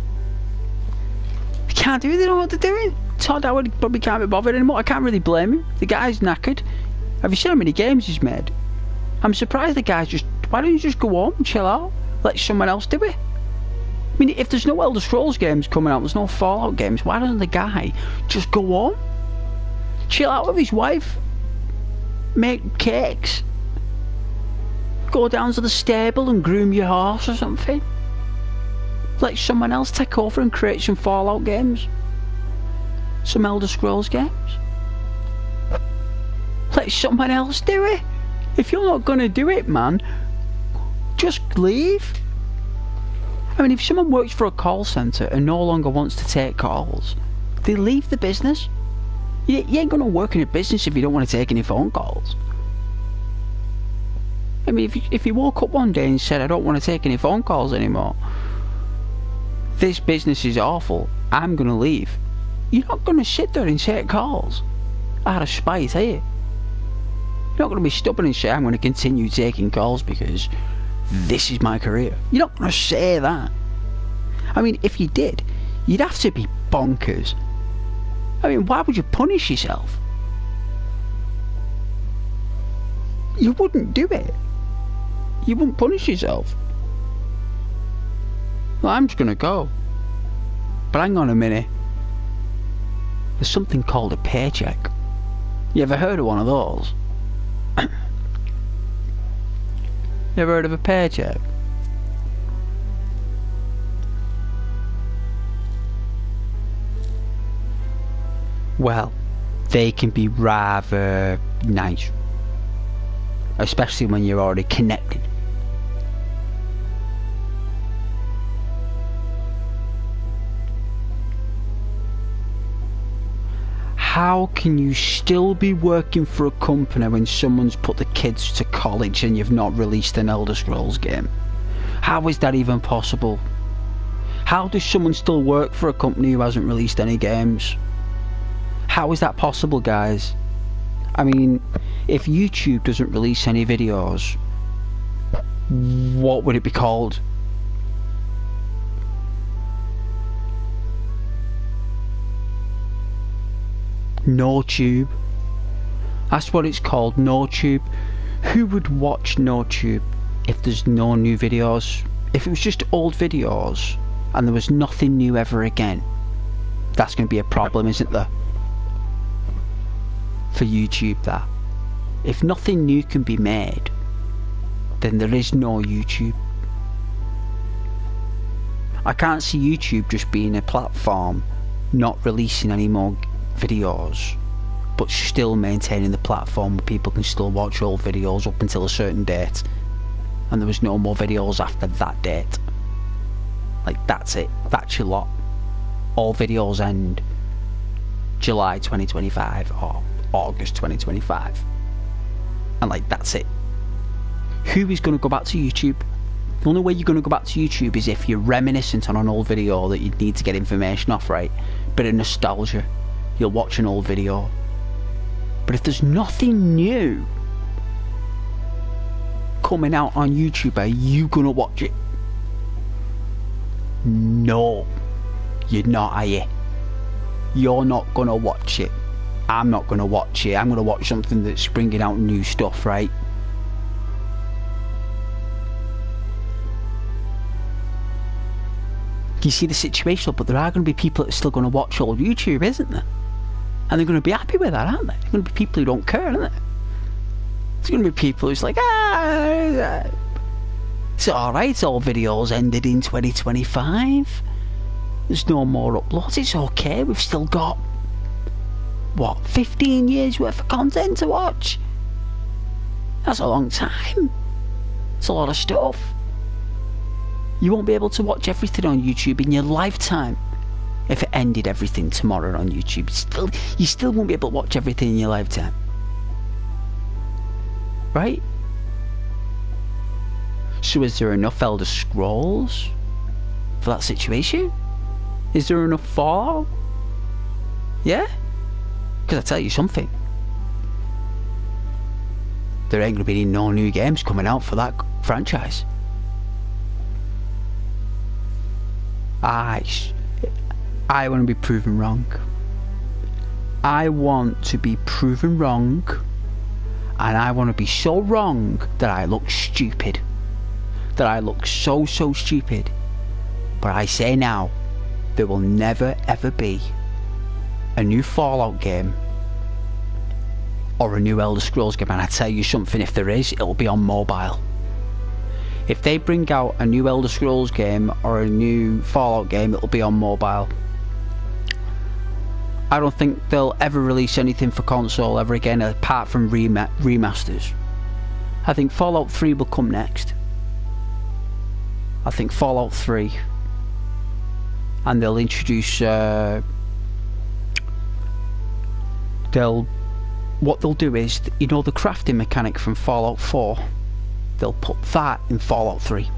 They can't do it, they don't know what they're doing. Todd Howard probably can't be bothered anymore. I can't really blame him. The guy's knackered. Have you seen how many games he's made? I'm surprised the guy's just... Why don't you just go home and chill out? Let someone else do it? I mean, if there's no Elder Scrolls games coming out, there's no Fallout games, why doesn't the guy just go home? Chill out with his wife? Make cakes? Go down to the stable and groom your horse or something? Let someone else take over and create some Fallout games? Some Elder Scrolls games? Let someone else do it? If you're not gonna do it, man, just leave. I mean, if someone works for a call centre and no longer wants to take calls, they leave the business. You ain't gonna work in a business if you don't want to take any phone calls. I mean, if you woke up one day and said, I don't want to take any phone calls anymore, this business is awful, I'm gonna leave, you're not gonna sit there and take calls out of spite, are you? You're not gonna be stubborn and say, I'm gonna continue taking calls because this is my career. You're not gonna say that. I mean, if you did, you'd have to be bonkers. I mean, why would you punish yourself? You wouldn't do it. You wouldn't punish yourself. Well, I'm just gonna go. But hang on a minute. There's something called a paycheck. You ever heard of one of those? You ever heard of a paycheck? Well, they can be rather nice. Especially when you're already connected. How can you still be working for a company when someone's put the kids to college and you've not released an Elder Scrolls game? How is that even possible? How does someone still work for a company who hasn't released any games? How is that possible, guys? I mean, if YouTube doesn't release any videos, what would it be called? NoTube. That's what it's called, NoTube. Who would watch NoTube if there's no new videos? If it was just old videos and there was nothing new ever again, that's going to be a problem, isn't there? For YouTube, that. If nothing new can be made, then there is no YouTube. I can't see YouTube just being a platform, not releasing any more videos, but still maintaining the platform where people can still watch old videos up until a certain date, and there was no more videos after that date. Like, that's it. That's your lot. All videos end July 2025 or August 2025. And like, that's it. Who is going to go back to YouTube? The only way you're going to go back to YouTube is if you're reminiscent on an old video that you need to get information off, right? Bit of nostalgia. You'll watch an old video. But if there's nothing new coming out on YouTube, are you going to watch it? No. You're not, are you? You're not going to watch it. I'm not going to watch it. I'm going to watch something that's bringing out new stuff, right? You see the situation, but there are going to be people that are still going to watch old YouTube, isn't there? And they're going to be happy with that, aren't they? There's going to be people who don't care, aren't there? There's going to be people who's like, it's alright, all videos ended in 2025. There's no more uploads, it's okay, we've still got, what, 15 years worth of content to watch? That's a long time. It's a lot of stuff. You won't be able to watch everything on YouTube in your lifetime. if it ended everything tomorrow on YouTube. You still won't be able to watch everything in your lifetime. Right? So is there enough Elder Scrolls for that situation? Is there enough Fallout? Yeah? Because I tell you something. There ain't going to be no new games coming out for that franchise. I want to be proven wrong. I want to be proven wrong, and I want to be so wrong that I look stupid. That I look so stupid. But I say now, there will never ever be a new Fallout game or a new Elder Scrolls game, and I tell you something, if there is, it'll be on mobile. If they bring out a new Elder Scrolls game or a new Fallout game, it'll be on mobile. I don't think they'll ever release anything for console ever again apart from remasters. I think Fallout 3 will come next. I think Fallout 3, and they'll introduce what they'll do is, you know, the crafting mechanic from Fallout 4, they'll put that in Fallout 3.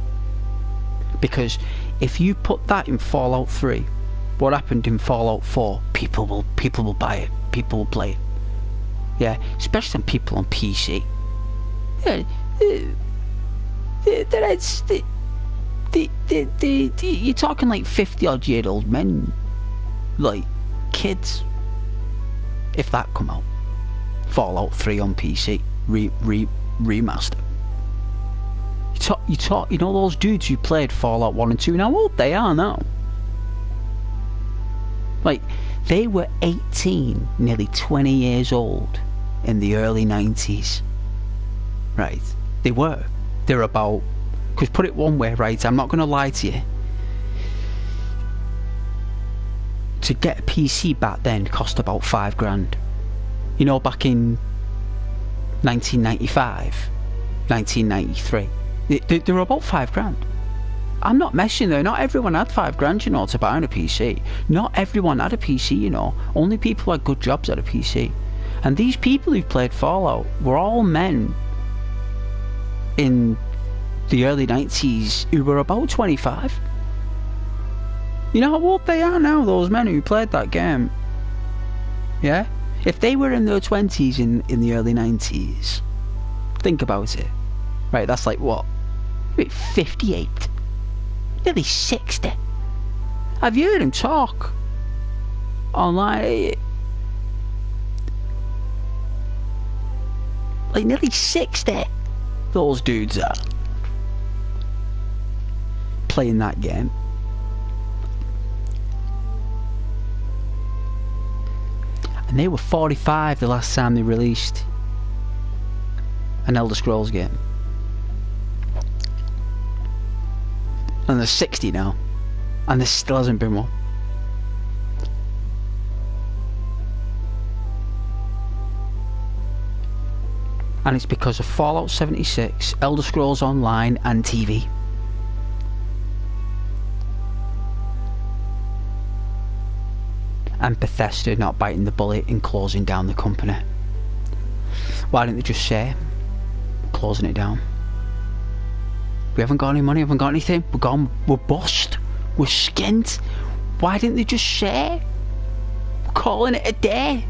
Because if you put that in Fallout 3, what happened in Fallout 4, people will buy it, people will play it. Yeah, especially people on PC. Yeah, you're talking like 50-odd-year-old men, like kids. If that come out, Fallout 3 on PC remaster. You know those dudes who played Fallout 1 and 2, and how old they are now? Like, they were 18, nearly 20 years old in the early 90s. Right? They were. They're about... Because put it one way, right, I'm not going to lie to you. To get a PC back then cost about $5,000. You know, back in 1995, 1993, they were about $5,000. I'm not messing though. Not everyone had $5,000, you know, to buy on a PC. Not everyone had a PC, you know. Only people who had good jobs had a PC. And these people who played Fallout were all men in the early 90s who were about 25. You know how old they are now, those men who played that game? Yeah? If they were in their 20s in the early 90s, think about it. Right, that's like what? 58. Nearly 60. Have you heard him talk online? Like nearly 60. Those dudes are playing that game. And they were 45 the last time they released an Elder Scrolls game. And they're 60 now. And there still hasn't been one. And it's because of Fallout 76, Elder Scrolls Online and TV. And Bethesda not biting the bullet and closing down the company. Why didn't they just say, closing it down? We haven't got any money, haven't got anything, we're gone, we're bust, we're skint. Why didn't they just say, we're calling it a day?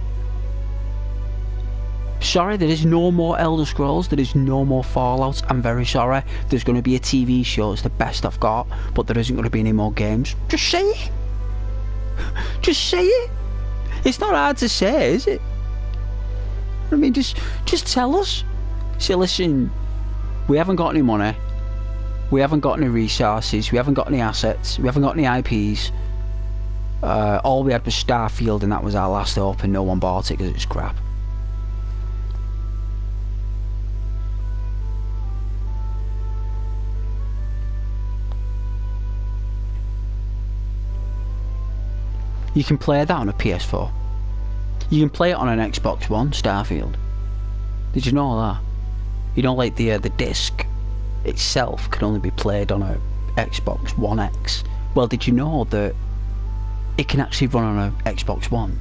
Sorry, there is no more Elder Scrolls, there is no more Fallout, I'm very sorry. There's going to be a TV show, it's the best I've got, but there isn't going to be any more games. Just say it. Just say it. It's not hard to say, is it? I mean, just tell us. Say, listen, we haven't got any money, we haven't got any resources, we haven't got any assets, we haven't got any IPs. All we had was Starfield, and that was our last hope, and no one bought it because it was crap. You can play that on a PS4. You can play it on an Xbox One, Starfield. Did you know that? You know, like the disc itself can only be played on a Xbox One X. Well, did you know that it can actually run on a Xbox One.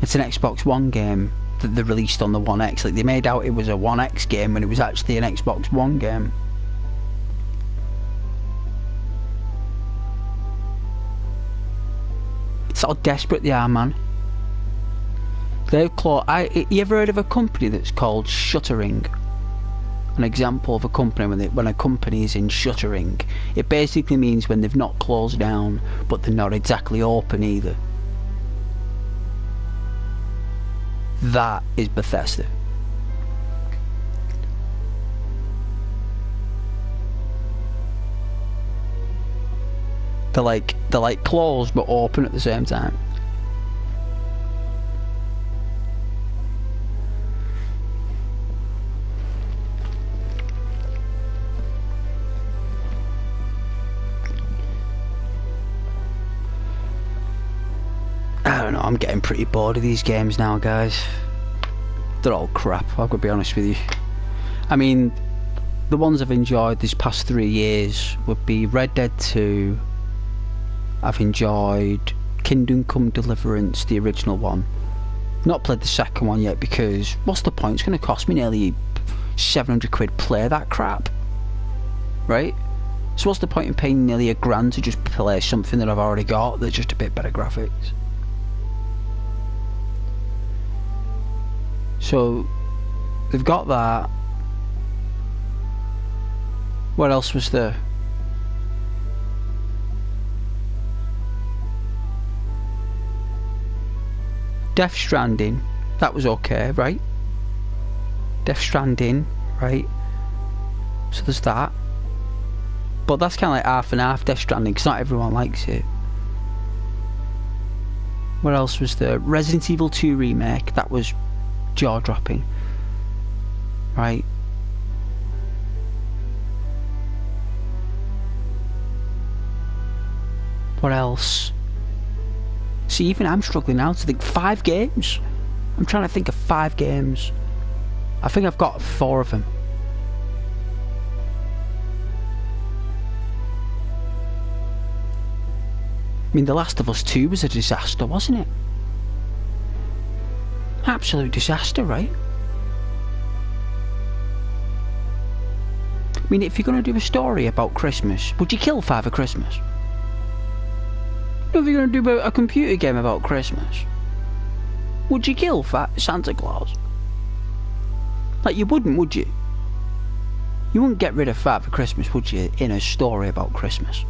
It's an Xbox One game that they released on the One X. Like, they made out it was a One X game when it was actually an Xbox One game. It's how desperate they are, man. They've you ever heard of a company that's called shuttering? An example of a company, when a company is in shuttering, it basically means when they've not closed down, but they're not exactly open either. That is Bethesda. They're like closed but open at the same time. I don't know, I'm getting pretty bored of these games now, guys. They're all crap, I've got to be honest with you. I mean, the ones I've enjoyed this past 3 years would be Red Dead 2. I've enjoyed Kingdom Come Deliverance, the original one. Not played the second one yet because what's the point? It's going to cost me nearly 700 quid play that crap. Right? So what's the point in paying nearly £1,000 to just play something that I've already got that's just a bit better graphics? So they've got that. What else was there? Death Stranding, that was okay, right? Death Stranding, right? So there's that. But that's kind of like half and half, Death Stranding, because not everyone likes it. What else was there? Resident Evil 2 Remake, that was jaw-dropping, right? What else? See, even I'm struggling now to think 5 games. I'm trying to think of 5 games. I think I've got 4 of them. I mean, The Last of Us 2 was a disaster, wasn't it? Absolute disaster, right? I mean, if you're going to do a story about Christmas, would you kill Father Christmas? If you're going to do a computer game about Christmas, would you kill Santa Claus? Like, you wouldn't, would you? You wouldn't get rid of Father Christmas, would you, in a story about Christmas?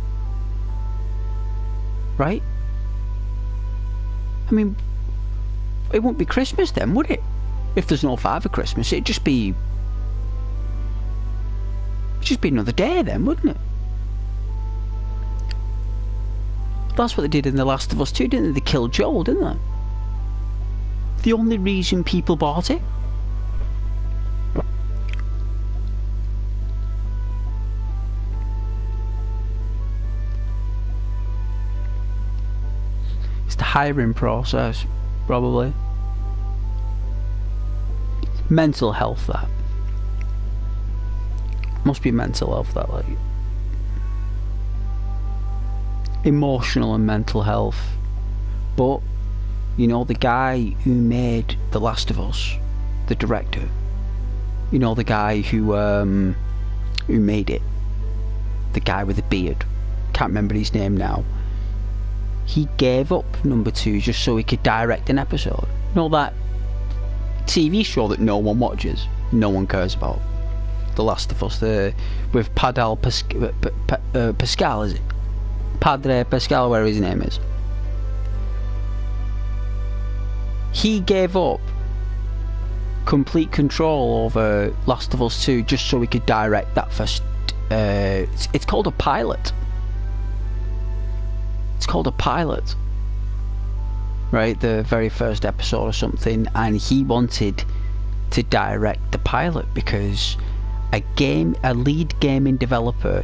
Right? I mean, it wouldn't be Christmas then, would it? If there's no Father Christmas, it'd just be another day then, wouldn't it? That's what they did in The Last of Us 2, didn't they? They killed Joel, didn't they? The only reason people bought it. It's the hiring process, probably. Mental health, that. Must be mental health, that, like. Emotional and mental health. But you know, the guy who made The Last of Us, the director, you know, the guy who made it, the guy with the beard, can't remember his name now, he gave up number 2 just so he could direct an episode. You know, that TV show that no one watches, no one cares about, The Last of Us, with Padal Pascal, is it? Padre Pascal, whatever his name is. He gave up complete control over Last of Us 2 just so he could direct that first. It's called a pilot. It's called a pilot, right? The very first episode or something, and he wanted to direct the pilot because a lead gaming developer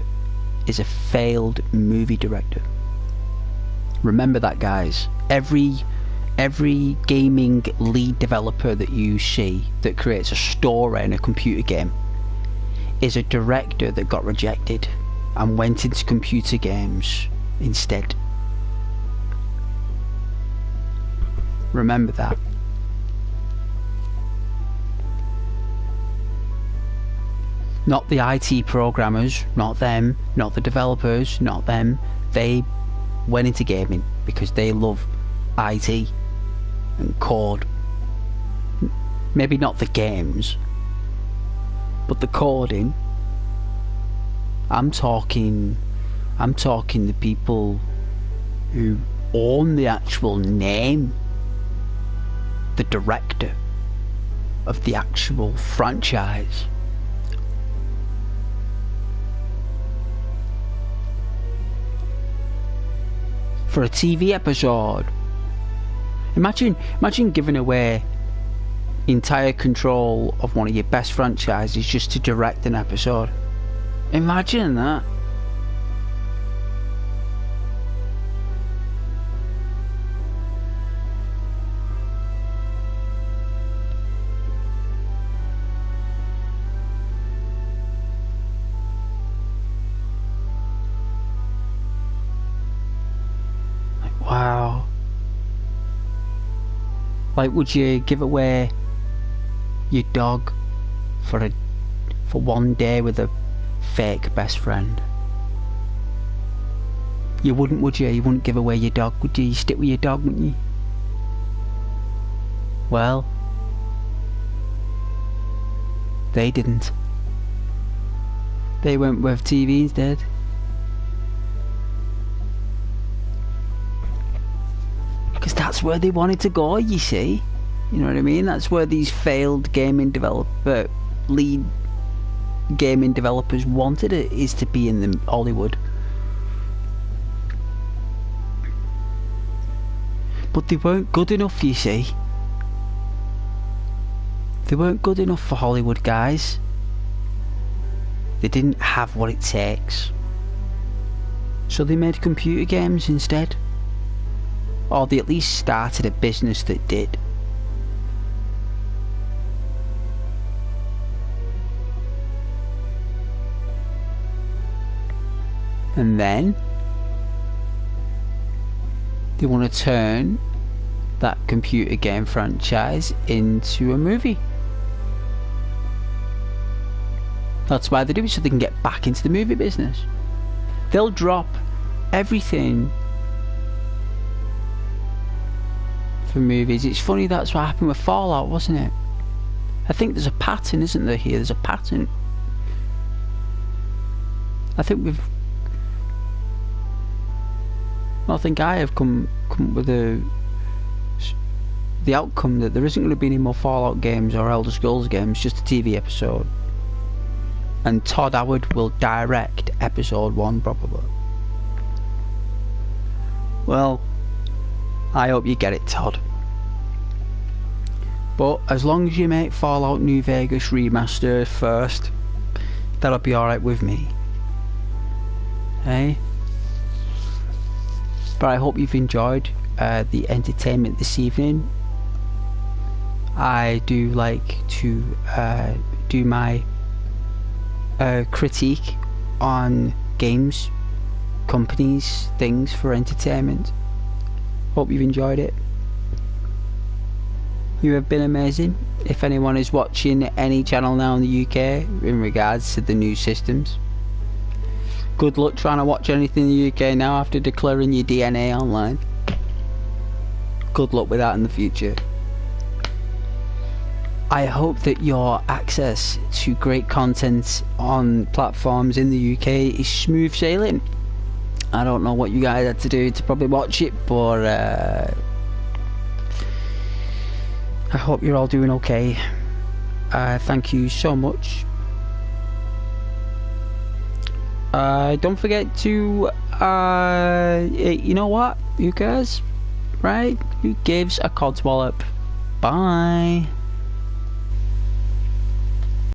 is a failed movie director. Remember that, guys. Every gaming lead developer that you see that creates a story in a computer game is a director that got rejected and went into computer games instead. Remember that. Not the IT programmers, not them, not the developers, not them. They went into gaming because they love IT and code. Maybe not the games, but the coding. I'm talking the people who own the actual name, the director of the actual franchise. For a TV episode, imagine giving away entire control of one of your best franchises just to direct an episode. Imagine that. Wow. Like, would you give away your dog for one day with a fake best friend? You wouldn't, would you? You wouldn't give away your dog, would you? You stick with your dog, wouldn't you? Well, they didn't. They went with TV instead. Because that's where they wanted to go, you see. You know what I mean? That's where these failed lead gaming developers wanted it, is to be in the Hollywood. But they weren't good enough, you see. They weren't good enough for Hollywood, guys. They didn't have what it takes. So they made computer games instead. Or they at least started a business that did. And then they want to turn that computer game franchise into a movie. That's why they do it, so they can get back into the movie business. They'll drop everything for movies. It's funny, that's what happened with Fallout, wasn't it? I think there's a pattern, isn't there, here? There's a pattern. I think I have come with the outcome that there isn't going to be any more Fallout games or Elder Scrolls games, just a TV episode. And Todd Howard will direct episode 1 probably. Well, I hope you get it, Todd. But as long as you make Fallout New Vegas Remaster first, that'll be alright with me. Hey? But I hope you've enjoyed the entertainment this evening. I do like to do my critique on games, companies, things for entertainment. Hope you've enjoyed it. You have been amazing. If anyone is watching any channel now in the UK in regards to the new systems, good luck trying to watch anything in the UK now after declaring your DNA online. Good luck with that in the future. I hope that your access to great content on platforms in the UK is smooth sailing. I don't know what you guys had to do to probably watch it, but I hope you're all doing okay. Thank you so much. Don't forget to you know what, you guys, right? Who gives a codswallop? Bye.